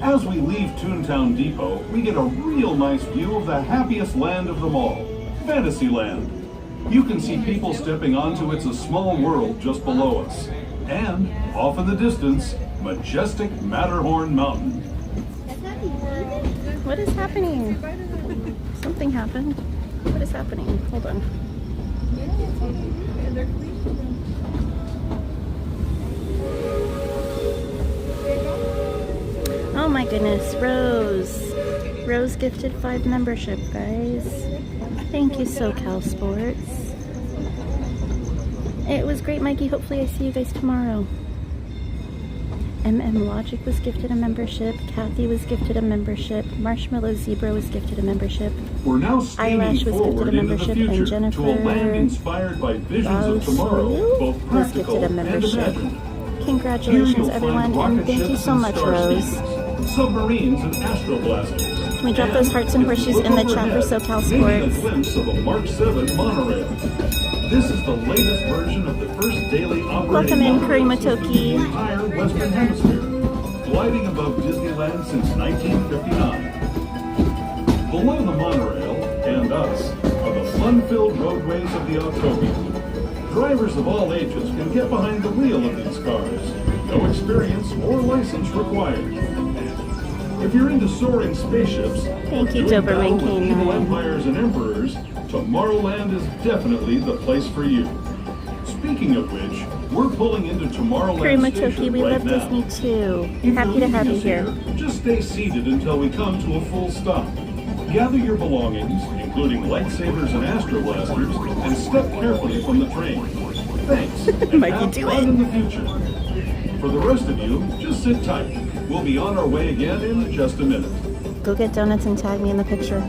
As we leave Toon Town Depot, we get a real nice view of the happiest land of them all, Fantasyland. You can see people stepping onto It's a Small World just below us. And, off in the distance, majestic Matterhorn Mountain. What is happening? Something happened. What is happening? Hold on. Oh my goodness, Rose. Rose gifted 5 membership, guys. Thank you, SoCal Sports. It was great, Mikey. Hopefully I see you guys tomorrow. MM Logic was gifted a membership. Kathy was gifted a membership. Marshmallow Zebra was gifted a membership. We're now steaming Eyelash was forward gifted a into the membership. future And Jennifer to a land inspired by visions of tomorrow, both was practical gifted a and membership. imagined. Congratulations, everyone, and thank you so much, Rose. Submarines and astroblasters. Can we drop those hearts and horseshoes in the chat for SoCal Maybe a Sports? glimpse of a Mark 7 monorail. This is the latest version of the first daily operating Welcome in, monorail Kurimatoki. in the entire Western Hemisphere, gliding above Disneyland since 1959. Below the monorail and us are the fun-filled roadways of the Autopia. Drivers of all ages can get behind the wheel of these cars. No experience or license required. If you're into soaring spaceships, Thank you, doing battle Doberman with evil K9. empires and emperors, Tomorrowland is definitely the place for you. Speaking of which, we're pulling into Tomorrowland Kurimatoki, Station we right love now. Disney too. If Happy you're to have you leaving us here. Just stay seated until we come to a full stop. Gather your belongings, including lightsabers and astroblasters, and step carefully from the train. Thanks, and Mikey, have do fun it. in the future. For the rest of you, just sit tight. We'll be on our way again in just a minute. Go get donuts and tag me in the picture.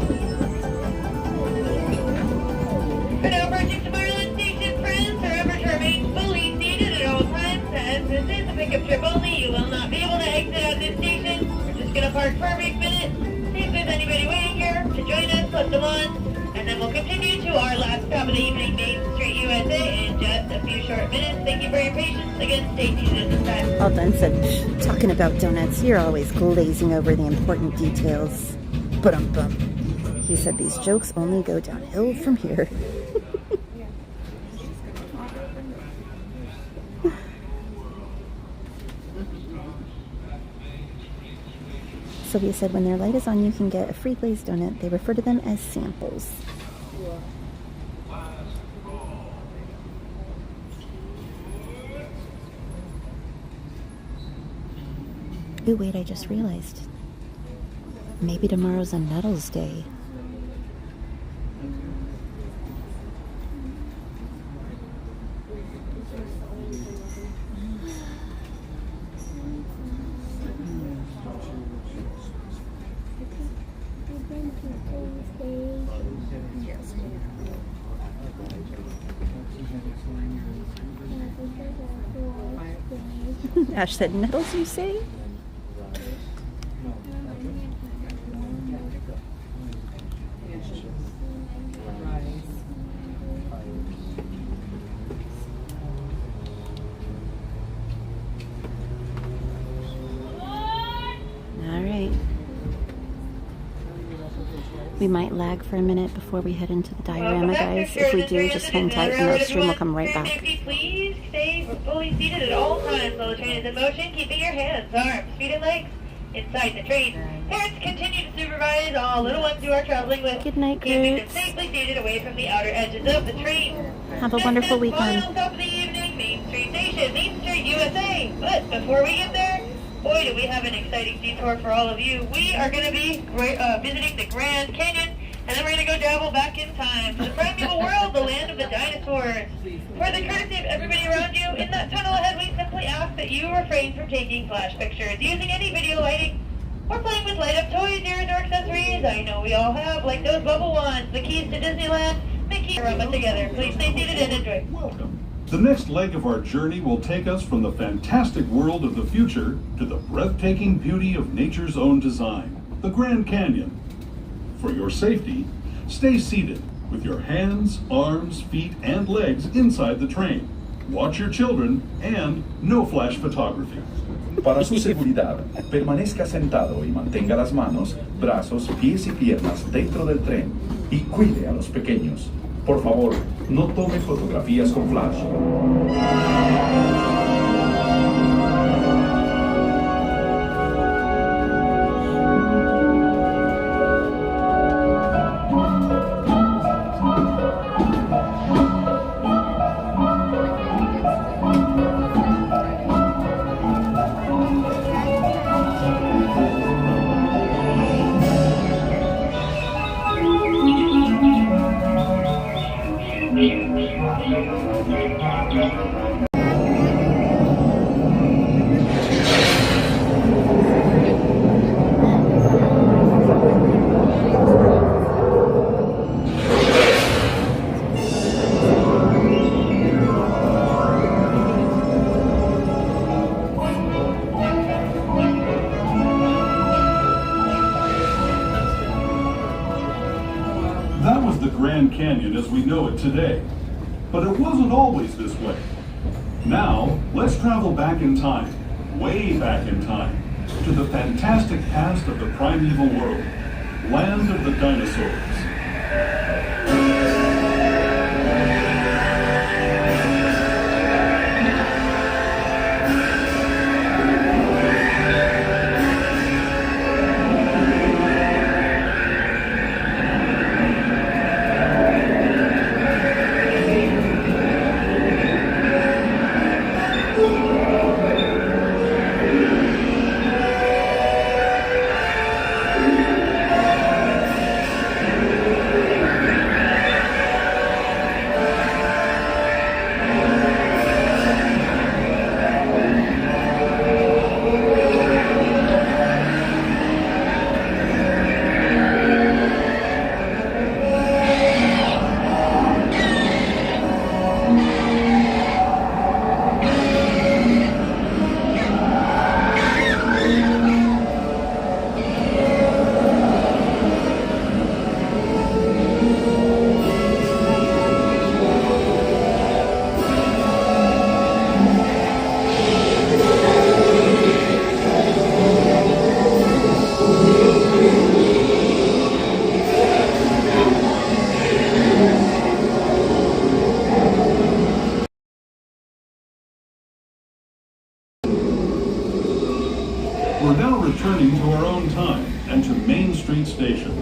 For now, approaching Tomorrowland Station, friends, remember to remain fully seated at all times, as this is a pickup trip only. You will not be able to exit at this station. We're just going to park for a brief minute, see if there's anybody waiting here to join us, put them on, and then we'll continue to our last stop of the evening, Main Street, USA, in just a few short minutes. Thank you for your patience. Again, stay seated at this time. All done said, talking about donuts, you're always glazing over the important details. Ba-dum-bum. He said these jokes only go downhill from here. Sylvia said when their light is on, you can get a free glazed donut. They refer to them as samples. Ooh, wait, I just realized. Maybe tomorrow's a Nettles Day. Ash said, Nettles, you say? We might lag for a minute before we head into the diorama, guys. If we do, just hang tight and the stream will come right back. Please stay fully seated at all times while the train is in motion, keeping your hands, arms, feet, and legs inside the train. Parents continue to supervise all little ones who are traveling with, Good night, keeping them Croots. safely seated away from the outer edges of the train. Have a wonderful weekend. Final stop of the evening, Main Street Station, Main Street, USA. But before we get there, boy, do we have an exciting detour for all of you. We are going to be visiting the Grand Canyon, and then we're going to go travel back in time to the primeval world, the land of the dinosaurs. For the courtesy of everybody around you, in that tunnel ahead, we simply ask that you refrain from taking flash pictures, using any video lighting, or playing with light-up toys, ears, or accessories. I know we all have, like those bubble wands, the keys to Disneyland, Mickey, rub it together. Please stay seated and enjoy. Welcome. The next leg of our journey will take us from the fantastic world of the future to the breathtaking beauty of nature's own design, the Grand Canyon. For your safety, stay seated with your hands, arms, feet, and legs inside the train. Watch your children and no flash photography. Para su seguridad, permanezca sentado y mantenga las manos, brazos, pies y piernas dentro del tren y cuide a los pequeños. Por favor, no tome fotografías con flash. That was the Grand Canyon as we know it today. But it wasn't always this way. Now, let's travel back in time, way back in time, to the fantastic past of the primeval world, land of the dinosaurs. We're now returning to our own time and to Main Street Station.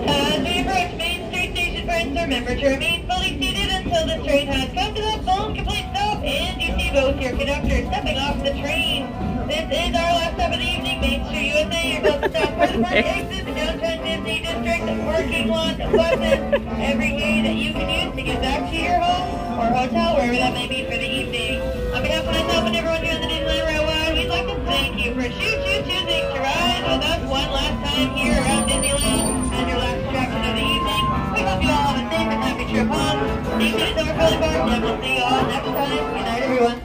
As we approach Main Street Station, friends, remember to remain fully seated until the train has come to the full and complete stop, and you see both your conductors stepping off the train. This is our last stop of the evening, Main Street USA. You're close to stop for the park exit, the downtown Disney district, the parking lot, the buses, every way that you can use to get back to your home or hotel, wherever that may be for the evening. On behalf of myself and everyone here on the Disneyland Railroad, we'd like to thank you for choosing to ride with us one last time here around Disneyland as your last attraction of the evening. We hope you all have a safe and happy trip home. Thank you to Summer Park, and we'll see you all next time. Good night, everyone.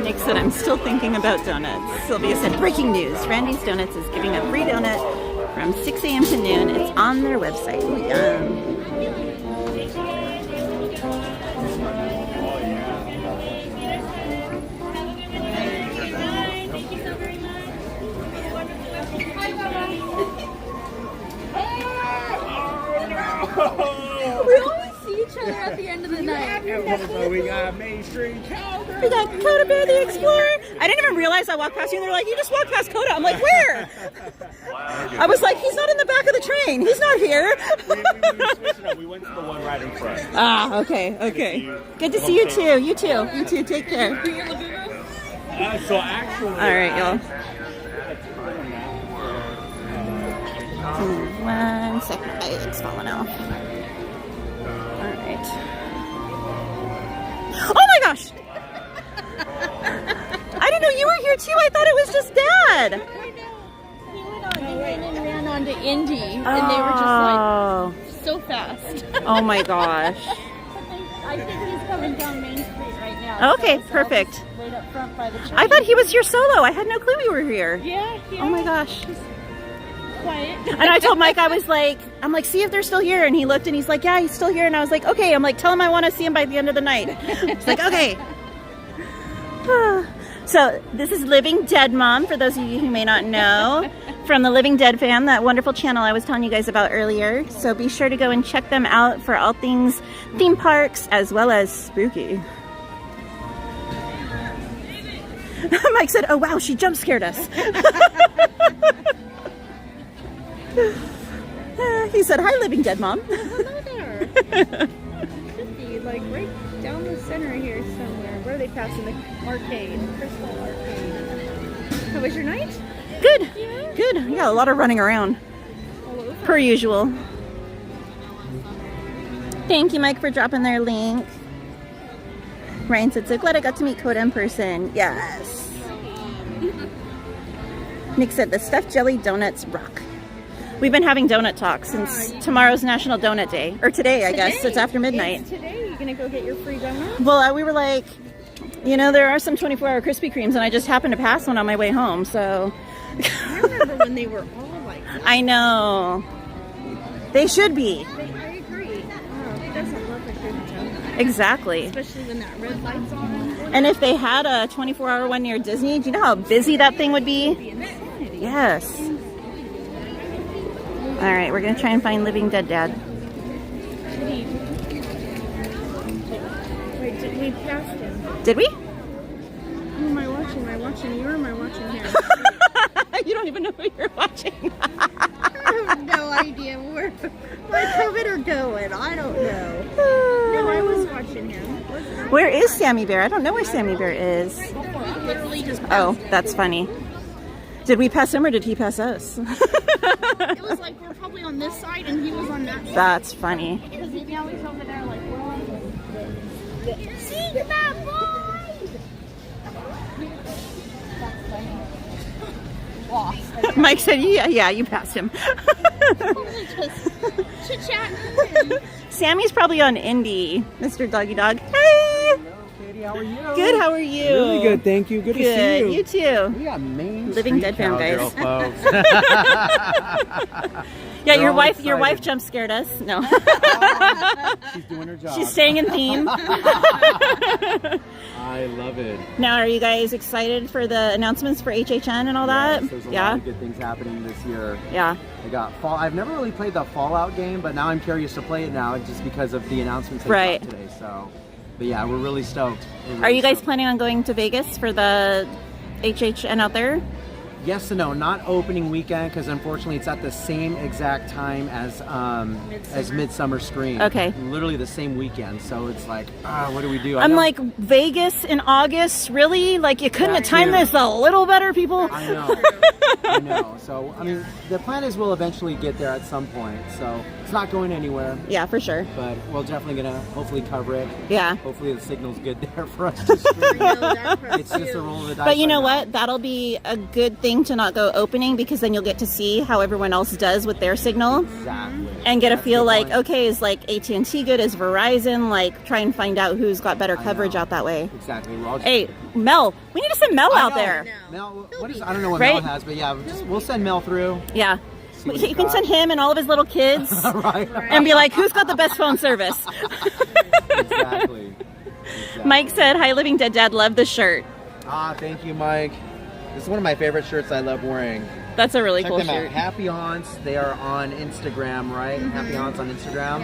Nick said, I'm still thinking about donuts. Sylvia said, breaking news. Randy's Donuts is giving a free donut from 6 a.m. to noon. It's on their website. Ooh, yum. Hey, at the end of the night. We got MainStCowgirl. We got Coda Bear the Explorer. I didn't even realize I walked past you and they're like, you just walked past Coda. I'm like, where? I was like, he's not in the back of the train. He's not here. We went to the one right in front. Ah, okay, okay. Good to see you too. You too. You too. Take care. So actually... All right, y'all. 1 second. It's falling off. All right. Oh my gosh! I didn't know you were here too. I thought it was just Dad. And ran onto Indy, and they were just like so fast. Oh my gosh. I think he's coming down Main Street right now. Okay, so perfect. Right up front by the train. I thought he was here solo. I had no clue you were here. Yeah. Oh my gosh. Quiet. And I told Mike, I'm like, see if they're still here. And he looked and he's like, yeah, he's still here. And I was like, okay. I'm like, tell him I want to see him by the end of the night. He's like, okay. So this is Living Dead Mom, for those of you who may not know, from the Living Dead fam, that wonderful channel I was telling you guys about earlier. So be sure to go and check them out for all things theme parks as well as spooky. Mike said, oh wow, she jump scared us. He said, hi, Living Dead Mom. Hello there. Should be like right down the center here somewhere. Where are they passing the arcade? Crystal Arcade. How was your night? Good. Yeah. Good. Yeah, a lot of running around. Per usual. Thank you, Mike, for dropping their link. Ryan said, so glad I got to meet Coda in person. Yes. Nick said, the stuffed jelly donuts rock. We've been having donut talks since tomorrow's National Donut Day. Or today, I guess. It's after midnight. It's today. You're going to go get your free donut? Well, we were like, you know, there are some 24-hour Krispy Kremes, and I just happened to pass one on my way home, so... I remember when they were all like that. I know. They should be. I agree. It doesn't look like good donut. Exactly. Especially when that red light's on. And if they had a 24-hour one near Disney, do you know how busy that thing would be? Yes. All right, we're going to try and find Living Dead Dad. Wait, did we pass him? Did we? Who am I watching? Am I watching you or am I watching him? You don't even know who you're watching. I have no idea where my COVID are going. I don't know. No, I was watching him. Where is Sammy Bear? I don't know where Sammy Bear is. Literally just Oh, that's funny. Did we pass him or did he pass us? It was like we're probably on this side and he was on that side. That's funny. Because now he's over there like, we're on the... See, come on, boy! That's funny. Lost. Mike said, yeah, you passed him. Just chit-chatting. Sammy's probably on Indy, Mr. Doggy Dog. Hey! How are you? Good, how are you? Really good, thank you. Good to see you. You too. We got Living Dead fam, guys. folks. Yeah, your wife jump scared us. No. She's doing her job. She's staying in theme. I love it. Now, are you guys excited for the announcements for HHN and all that? Yes, there's a lot of good things happening this year. Yeah. I got Fall. I've never really played the Fallout game, but now I'm curious to play it now just because of the announcements they dropped today. So, but yeah, we're really stoked. Are you guys planning on going to Vegas for the HHN out there? Yes and no, not opening weekend because unfortunately it's at the same exact time as Midsummer Scream. Okay. Literally the same weekend, so it's like, what do we do? I'm like, Vegas in August, really? Like, you couldn't have timed this a little better, people? I know. I know. So, I mean, the plan is we'll eventually get there at some point, so it's not going anywhere. Yeah, for sure. But we're definitely going to hopefully cover it. Yeah. Hopefully the signal's good there for us to stream. It's just a roll of the dice. But you know what? That'll be a good thing to not go opening because then you'll get to see how everyone else does with their signal. Exactly. And get a feel like, okay, is like AT&T good? Is Verizon? Like, try and find out who's got better coverage out that way. Exactly. Hey, Mel, we need to send Mel out there. Mel, I don't know what Mel has, but yeah, we'll send Mel through. Yeah. You can send him and all of his little kids and be like, who's got the best phone service? Exactly. Mike said, hi, Living Dead Dad, love the shirt. Thank you, Mike. This is one of my favorite shirts I love wearing. That's a really Check cool them shirt. Out. Happy Haunts. They are on Instagram, right? Happy Haunts on Instagram.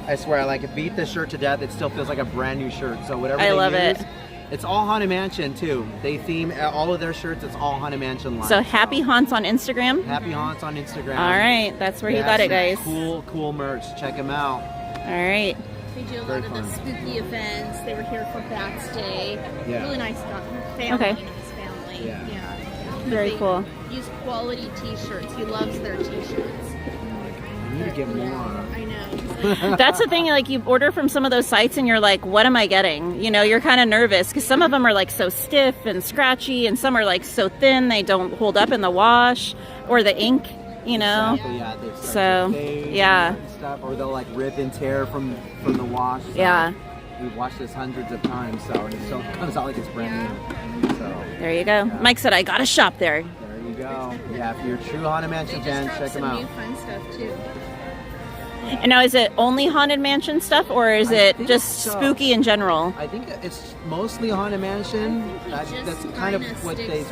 I swear, like, it beat the shirt to death. It still feels like a brand new shirt. So whatever I they love use, it. it's all Haunted Mansion too. They theme all of their shirts. It's all Haunted Mansion line. So Happy Haunts on Instagram. Happy Haunts on Instagram. All right, that's where They you have got it, some guys. Cool merch. Check them out. All right. They do a Very lot of the fun. spooky events. They were here for Bats Day. Yeah. Really nice family. Okay. Nice family. Yeah. Very cool. Use quality T-shirts. He loves their T-shirts. I need to get more. I know. That's the thing, like you order from some of those sites and you're like, what am I getting? You know, you're kind of nervous because some of them are like so stiff and scratchy and some are like so thin they don't hold up in the wash or the ink, you know? Exactly, yeah. They start So, to fade yeah. and stuff, or they'll like rip and tear from the wash. So Yeah. We've watched this hundreds of times, so it still comes out like it's brand new. So There you go. Mike said, I got to shop there. there you go. Yeah, if you're a true Haunted Mansion fan, check them out. New fun stuff too. And now, is it only Haunted Mansion stuff or is it think just so. spooky in general? I think it's mostly Haunted Mansion. That's kind of what they.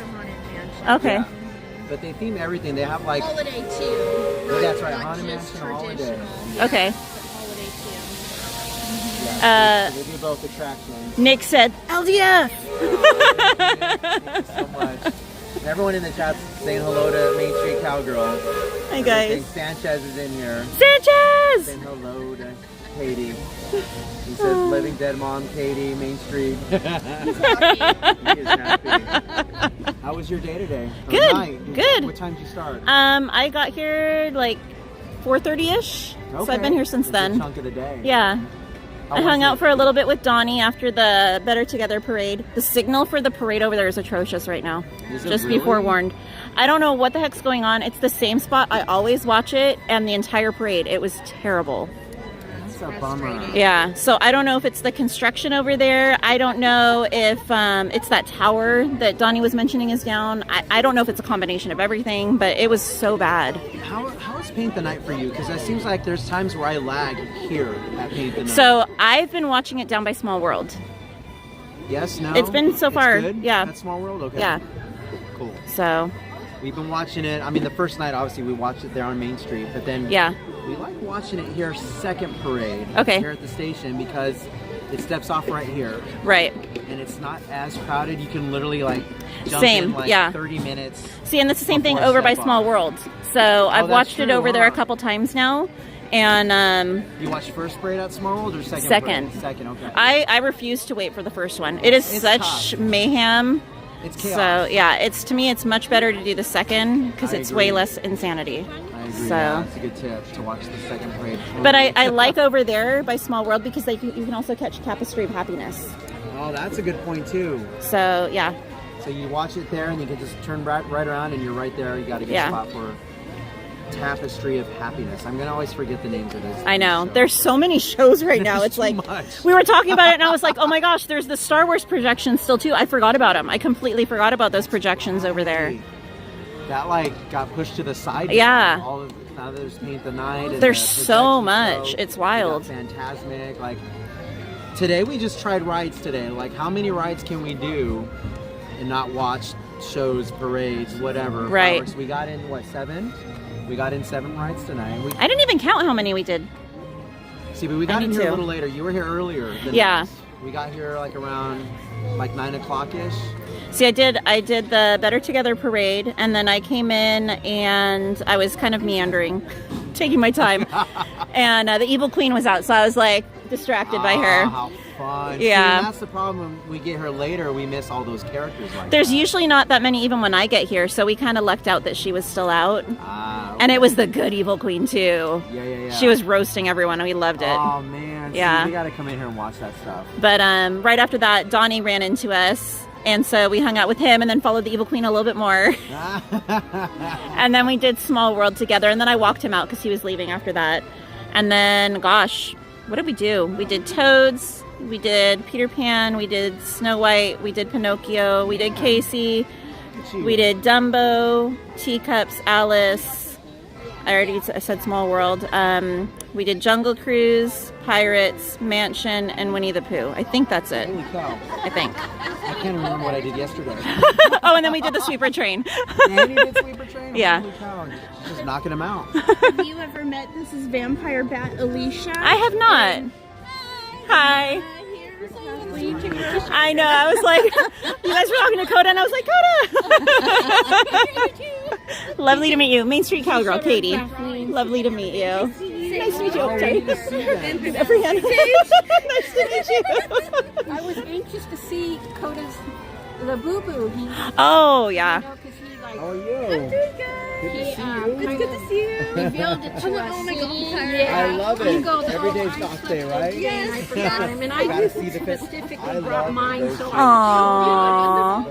Okay. Yeah. But they theme everything. They have like. Holiday too. That's right, Not Haunted just Mansion Holiday. Okay. Holiday Yeah, they do both attractions. Nick said, LDF! Thank you so much. Everyone in the chat's saying hello to MainStCowgirl. Hi, guys. I think Sanchez is in here. Sanchez! Saying hello to Katie. He says, Living Dead Mom, Katie, Main Street. He is happy. How was your day today? Or Good, night? good. What time did you start? I got here like 4:30ish, so I've been here since It's a then. chunk of the day. Yeah. How I was hung it? out for a little bit with Donnie after the Better Together parade. The signal for the parade over there is atrocious right now. Is it Just be really? forewarned. I don't know what the heck's going on. It's the same spot. I always watch it, and the entire parade. It was terrible. That's a bummer. Yeah, so I don't know if it's the construction over there. I don't know if it's that tower that Donnie was mentioning is down. I don't know if it's a combination of everything, but it was so bad. How is Paint the Night for you? Because it seems like there's times where I lag here at Paint the Night. So I've been watching it down by Small World. Yes, no? It's been so far, good? yeah. At Small World? Okay. Yeah. Cool. So We've been watching it. I mean, the first night, obviously, we watched it there on Main Street. But then Yeah. we like watching it here, second parade. Okay. Here at the station because it steps off right here. Right. And it's not as crowded. You can literally, like, jump Same, in, like, yeah. 30 minutes. See, and that's the same thing before over by step Small off. World. So I've that's watched it true, over there a huh? couple times now. And You watched first parade at Small World or second? Second. Parade? Second, okay. I refuse to wait for the first one. It is It's such tough. mayhem. It's chaos. So yeah, to me it's much better to do the second because I it's agree. way less insanity. I agree. So, Yeah, that's a good tip to watch the second parade. but I like over there by Small World because you can also catch Tapestry of Happiness. Oh, that's a good point too. So yeah, So you watch it there, and you can just turn right around, and you're right there. You got a good Yeah. spot for Tapestry of Happiness. I'm gonna always forget the names of this. I know. There's so many shows right now. There's It's too like much. we were talking about it, and I was like, oh my gosh, there's the Star Wars projections still too. I forgot about them. I completely forgot about those projections over there. That like got pushed to the side. Yeah. Now. Now there's Paint the Night. And There's the so projection much. show. It's We got wild. Fantastmic. Like today, we just tried rides today. Like how many rides can we do and not watch shows, parades, whatever? Right. Fireworks? We got in what 7? We got in 7 rides tonight. We, I didn't even count how many we did. see, but we I got in need here to. a little later. You were here earlier. Than Yeah. us. We got here like around like 9 o'clock ish. See, I did the Better Together parade, and then I came in and I was kind of meandering, taking my time. And the Evil Queen was out, so I was like distracted by her. How fun. Yeah. See, that's the problem. When we get here later, we miss all those characters. Like There's usually not that many even when I get here, so we kind of lucked out that she was still out. And it was the good Evil Queen too. Yeah. She was roasting everyone, and we loved it. Oh man. Yeah. See, we gotta come in here and watch that stuff. But right after that, Donnie ran into us, and so we hung out with him and then followed the Evil Queen a little bit more. And then we did Small World together, and then I walked him out because he was leaving after that. And then, gosh, what did we do? We did Toads, we did Peter Pan, we did Snow White, we did Pinocchio, we did Casey, we did Dumbo, Teacups, Alice. I already said Small World. We did Jungle Cruise, Pirates, Mansion, and Winnie the Pooh. I think that's it. Holy cow. I think. I can't remember what I did yesterday. Oh, and then we did the Sweeper Train. And you did Sweeper Train? Yeah. Holy cow. Just knocking them out. Have you ever met this is Vampire Bat Alicia? I have not. Hi. I know. I was like, you guys were talking to Coda, and I was like, Coda. Lovely to meet you. Main Street Cowgirl, Katie. Lovely to meet you. Nice to meet you. Okay. Nice to meet you. I was anxious to see Coda's the Boo Boo. Oh yeah. How are you? I'm doing good. Good to see you. It's good to see you. Revealed it to us. I love it. Every day's stock day, right? Yes. I forgot him, and I specifically brought mine so Aww.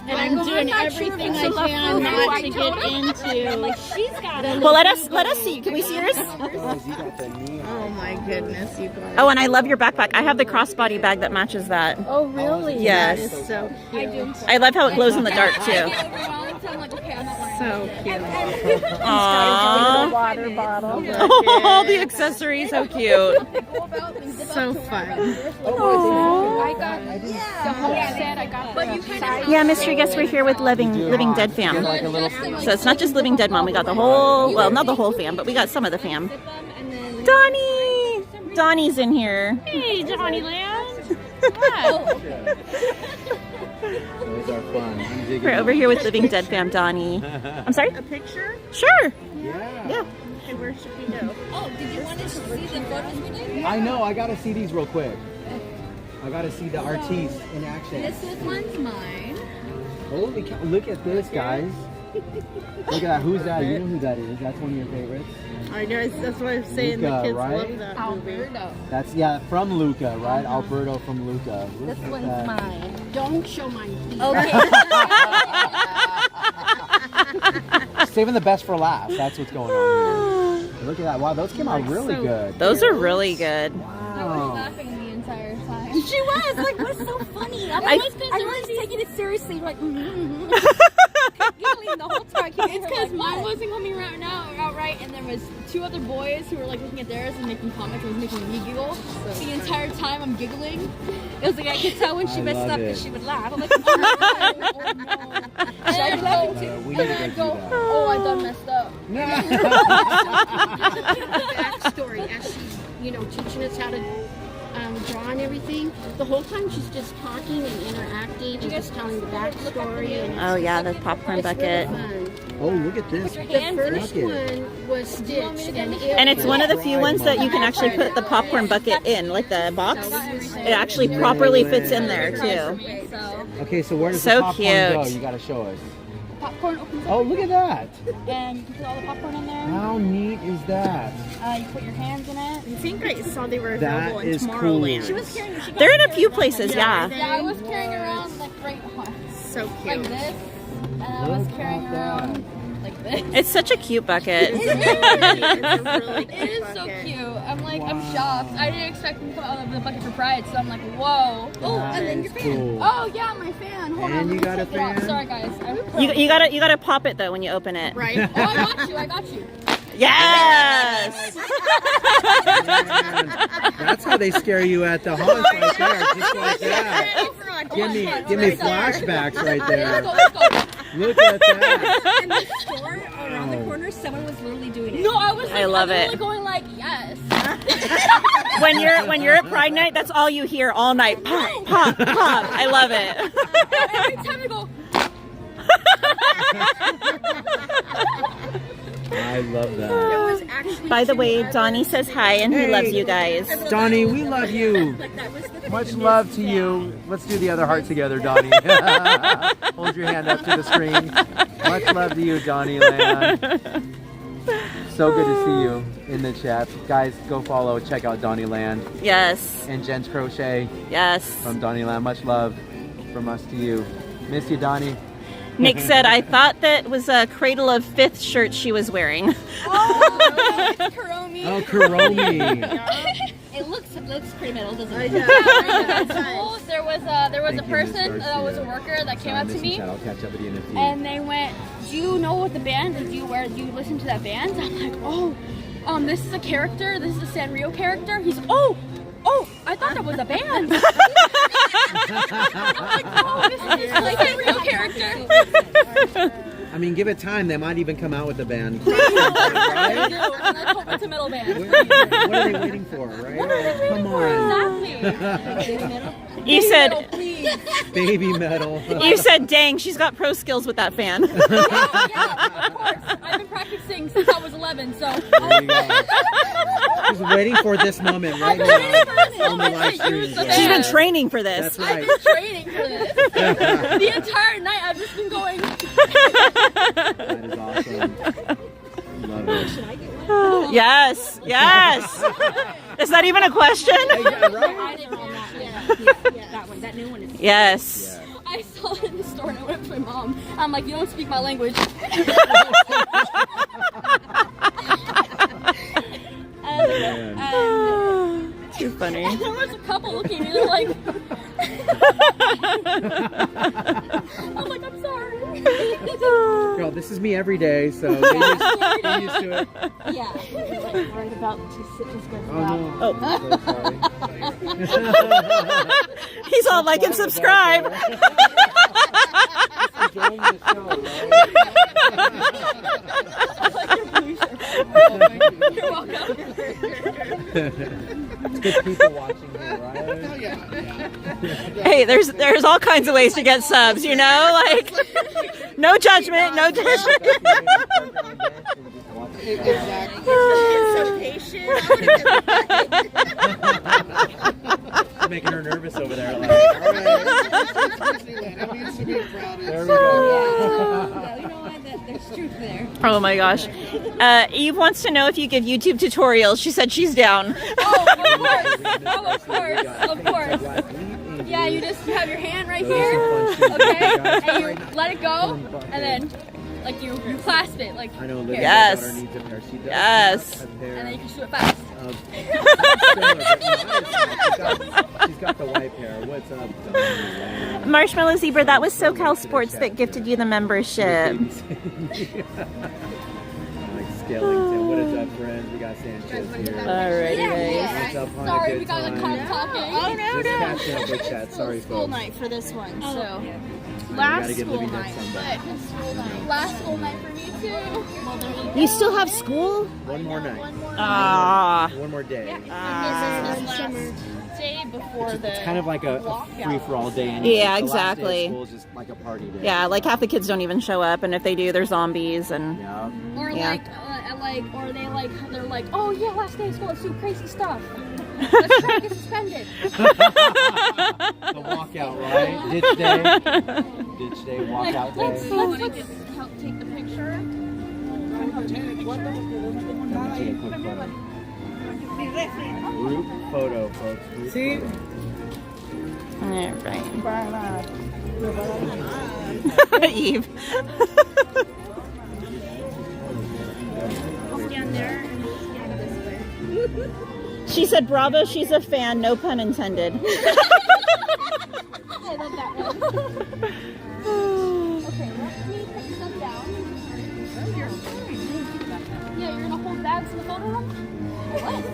and I'm doing everything I can not to get into. Like she's got it. Well, let us see. Can we see yours? Oh my goodness, you guys. Oh, and I love your backpack. I have the crossbody bag that matches that. Oh really? Yes. That is so cute. I love how it glows in the dark too. So cute. Aww. Water bottle. Oh, the accessories, so cute. So fun. Yeah, mystery guests, we're here with Living Dead fam. So it's not just Living Dead Mom. We got the whole, well, not the whole fam, but we got some of the fam. Donnie! Donnie's in here. Hey, Donnie Land. Those are fun. We're over here with Living Dead fam, Donnie. I'm sorry? A picture? Sure. Yeah. Okay, where should we go? Oh, did you want to see the photos we did? I know. I got to see these real quick. I got to see the artiste in action. This one's mine. Holy cow. Look at this, guys. Look at that. Who's that? You know who that is. That's one of your favorites. I know, that's what I'm saying. Luca, the kids right? love that movie. Alberto. That's, yeah, from Luca, right? Alberto from Luca. This one's mine. Don't show mine, please. Okay. Saving the best for last. That's what's going on here. Look at that. Wow, those came out really good. Those are really good. I was laughing the entire time. She was like, "What's so funny?" I was taking it seriously, like giggling the whole time. It's because mine wasn't coming out right, and there was two other boys who were like looking at theirs and making comments. It was making me giggle. The entire time I'm giggling. It was like I could tell when she messed up because she would laugh. I'm like, "Oh no!" And I'm laughing too. And then I go, "Oh, I done messed up." Backstory as she's, teaching us how to draw and everything. The whole time she's just talking and interacting and just telling the backstory. And Oh yeah, the popcorn bucket. Oh, look at this. The first one was Stitch, And it's one of the few ones that you can actually put the popcorn bucket in, like the box. It actually properly fits in there too. Okay, so where does So the popcorn go? cute. You got to show us. Popcorn opens up. Oh, look at that. And you can put all the popcorn in there. How neat is that? You put your hands in it. I think I saw they were That available in is Tomorrowland. cool. She was carrying. They're in a few places, yeah. Yeah, I was carrying around like So cute. like this, and I was carrying around like this. It's such a cute bucket. It is so cute. I'm like, I'm shocked. I didn't expect them to put the bucket for Pride, so I'm like, whoa. Oh, and then your fan. Cool. Oh yeah, my fan. Hold on. And you got a fan? Sorry guys. You gotta pop it though when you open it. Right. Oh, I got you. Yes. That's how they scare you at the haunts right there, just like that. Give me flashbacks right there. Let's go. Look at that. In the store around the corner, someone was literally doing it. No, I was. I love literally it. Going like, yes. When you're at Pride Night, that's all you hear all night. Pop, pop, pop. I love it. Every time I go. I love that. By the way, Donnie says hi and he loves you guys. Donnie, we love you. Much love to you. Let's do the other heart together, Donnie. Hold your hand up to the screen. Much love to you, Donnie Land. So good to see you in the chat. Guys, go follow, check out Donnie Land. Yes. And Jen's Crochet. Yes. From Donnie Land. Much love from us to you. Miss you, Donnie. Nick said, I thought that was a Cradle of Fifth shirt she was wearing. Oh, Kuromi. Oh, Kuromi. It looks pretty metal, doesn't it? Yeah. At school, there was a person that was a worker that came up to me, I'll catch up with you in a few. and they went, "Do you know what the band is? Do you listen to that band?" I'm like, "Oh, this is a character. This is a Sanrio character." He's, "Oh, I thought that was a band." I'm like, "Oh, this is a Sanrio character." I mean, give it time. They might even come out with a band. Right? Let's hope it's a metal band. What are they waiting for, right? What are they waiting Come for? on. Exactly. You said, Baby metal. you said, dang, she's got pro skills with that fan. Yeah, of course. I've been practicing since I was 11, so. There you go. She's waiting for this moment right now on the live stream. She's been training for this. That's right. I've been training for this. The entire night I've just been going. That is awesome. Love it. Yes, yes. Is that even a question? I didn't know that. Yeah, that one. That new one is. Yes. I saw it in the store and I went to my mom. I'm like, "You don't speak my language." Too funny. And there was a couple looking at me, they're like, I'm like, "I'm sorry." Girl, this is me every day, so get used to it. Yeah. Like, worried about just going Oh, no. Oh. He's all like and subscribe. Enjoying the show, right? You're welcome. It's good people watching here, right? Oh, yeah. Hey, there's all kinds of ways to get subs, you know? Like, no judgment, no judgment. Exactly. So patient. Making her nervous over there. Like, Disneyland. I mean, to be proud of. there we go. Yeah, you know what? There's truth there. Oh my gosh. Eve wants to know if you give YouTube tutorials. She said she's down. Oh, of course. Yeah, you just have your hand right here, okay, and you let it go, and then, like, you clasp it, like, I know Olivia Yes. daughter needs a pair. She does. Yes. A pair. and then you can shoot it fast. She's got the white pair. What's up, Donnie? Marshmallow Zebra, that was SoCal Sports that gifted you the membership. Like Skellington. What is up, friends? We got Sanchez here. Alrighty, guys. What's up, Hana? Sorry, we Good got time. caught talking. Oh, no, Just no. catching up with chat. Sorry, School folks. night for this one, so. Last Last school school night, night, but last school night for me too. You still have school? One more night. Ah. One more day. This is last day before the. It's kind of like a walkout. free-for-all day. Anyway. Yeah, The last day of exactly. school is just like a party day. Yeah, like half the kids don't even show up, and if they do, they're zombies. And Yeah. Or Yeah. or they're like, "Oh yeah, last day of school, let's do crazy stuff. Let's try to get suspended." The walkout, right? Ditch day. Ditch day, walkout Let's day. help take the picture. Take a quick photo. Group photo, folks. Group photo. Alright. Eve. Stand there and stand this way. She said, "Bravo, she's a fan." No pun intended. I love that one. Okay, let me put stuff down. Yeah, you're gonna hold bags in the photo room? What?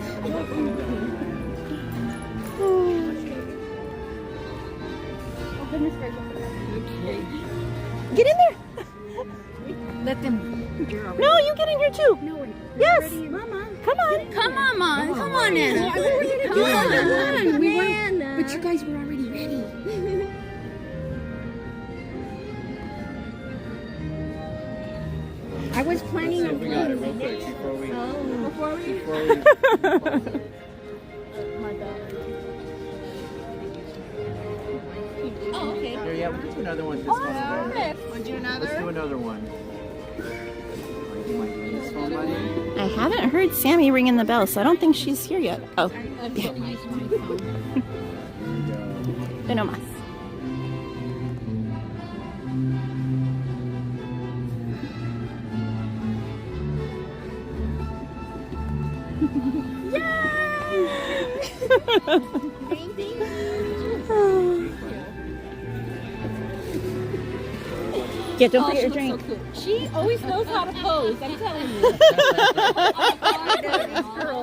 Oh, goodness gracious. Get in there. Let them. No, you get in here too. No, Yes. Mama. Come on. Come on, Mom. Come on in. Come on. We weren't, but you guys were already ready. I was planning on We got it real quick before we. My bad. Oh, okay. Here, yeah, we can do another one. This Oh, one's perfect. good. Want to do another? Let's do another one. You might do this one, buddy. I haven't heard Sammy ringing the bell, so I don't think she's here yet. Oh. I'm just gonna use my phone. De no más. Yeah, don't forget your drink. She always knows how to pose, I'm telling you.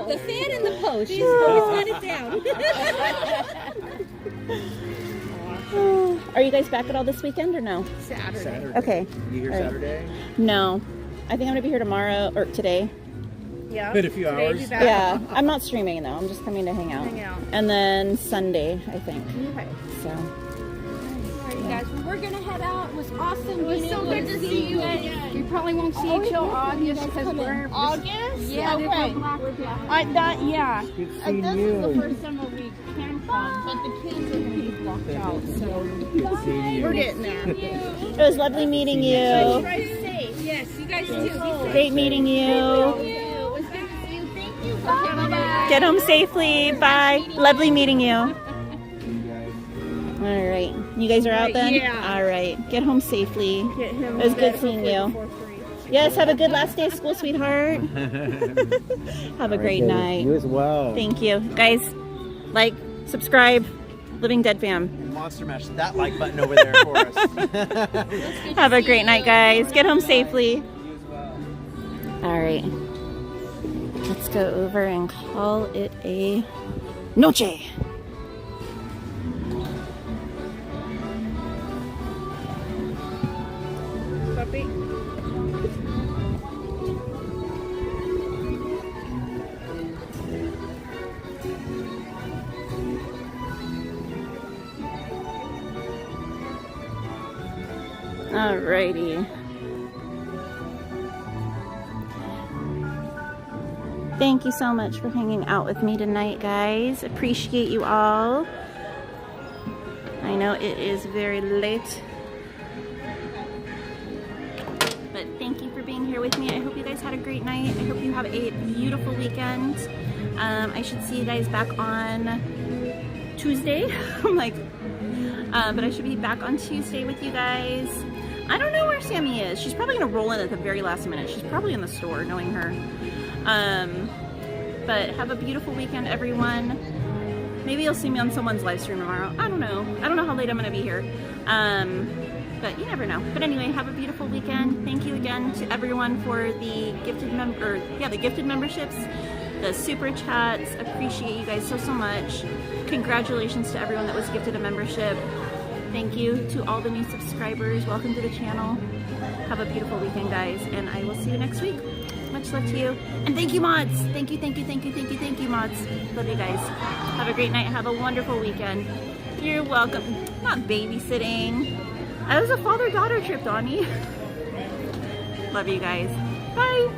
The fan and the pose, she's always got it down. Are you guys back at all this weekend or no? Saturday. Okay. You here All right. Saturday? No. I think I'm gonna be here tomorrow or today. Yeah. In a few hours. Yeah. I'm not streaming though. I'm just coming to hang out. And then Sunday, I think. Okay. So. Alright, you guys, well, we're gonna head out. It was awesome. It was so good to see you guys. We probably won't see you till August because we're August? Yeah, Okay. yeah. Good This seeing is you. the first summer we can come, but the kids are gonna be blocked out. So Good seeing you. we're getting there. It was lovely meeting you. Drive safe. Yes, you guys too. Be safe. Great meeting you. It was good to see you. Thank you. Bye. Get home safely. Bye. Lovely meeting you. All right. You guys are out then? Yeah. All right. Get home safely. Get him It was to good bed seeing hopefully you. before 3. Yes, have a good last day of school, sweetheart. Have a great night. You as well. Thank you. Guys, like, subscribe, Living Dead fam. Monster Mash that like button over there for us. Have a great night, guys. Get home safely. All right. Let's go over and call it a noche. Puppy. Alrighty. Thank you so much for hanging out with me tonight, guys. Appreciate you all. I know it is very late, but thank you for being here with me. I hope you guys had a great night. I hope you have a beautiful weekend. I should see you guys back on Tuesday. I'm like, but I should be back on Tuesday with you guys. I don't know where Sammy is. She's probably gonna roll in at the very last minute. She's probably in the store, knowing her. But have a beautiful weekend, everyone. Maybe you'll see me on someone's live stream tomorrow. I don't know. I don't know how late I'm gonna be here. But you never know. But anyway, have a beautiful weekend. Thank you again to everyone for the gifted the gifted memberships, the super chats. Appreciate you guys so much. Congratulations to everyone that was gifted a membership. Thank you to all the new subscribers. Welcome to the channel. Have a beautiful weekend, guys, and I will see you next week. Much love to you. And thank you, mods. Thank you, mods. Love you guys. Have a great night. Have a wonderful weekend. You're welcome. Not babysitting. That was a father-daughter trip, Donnie. Love you guys. Bye.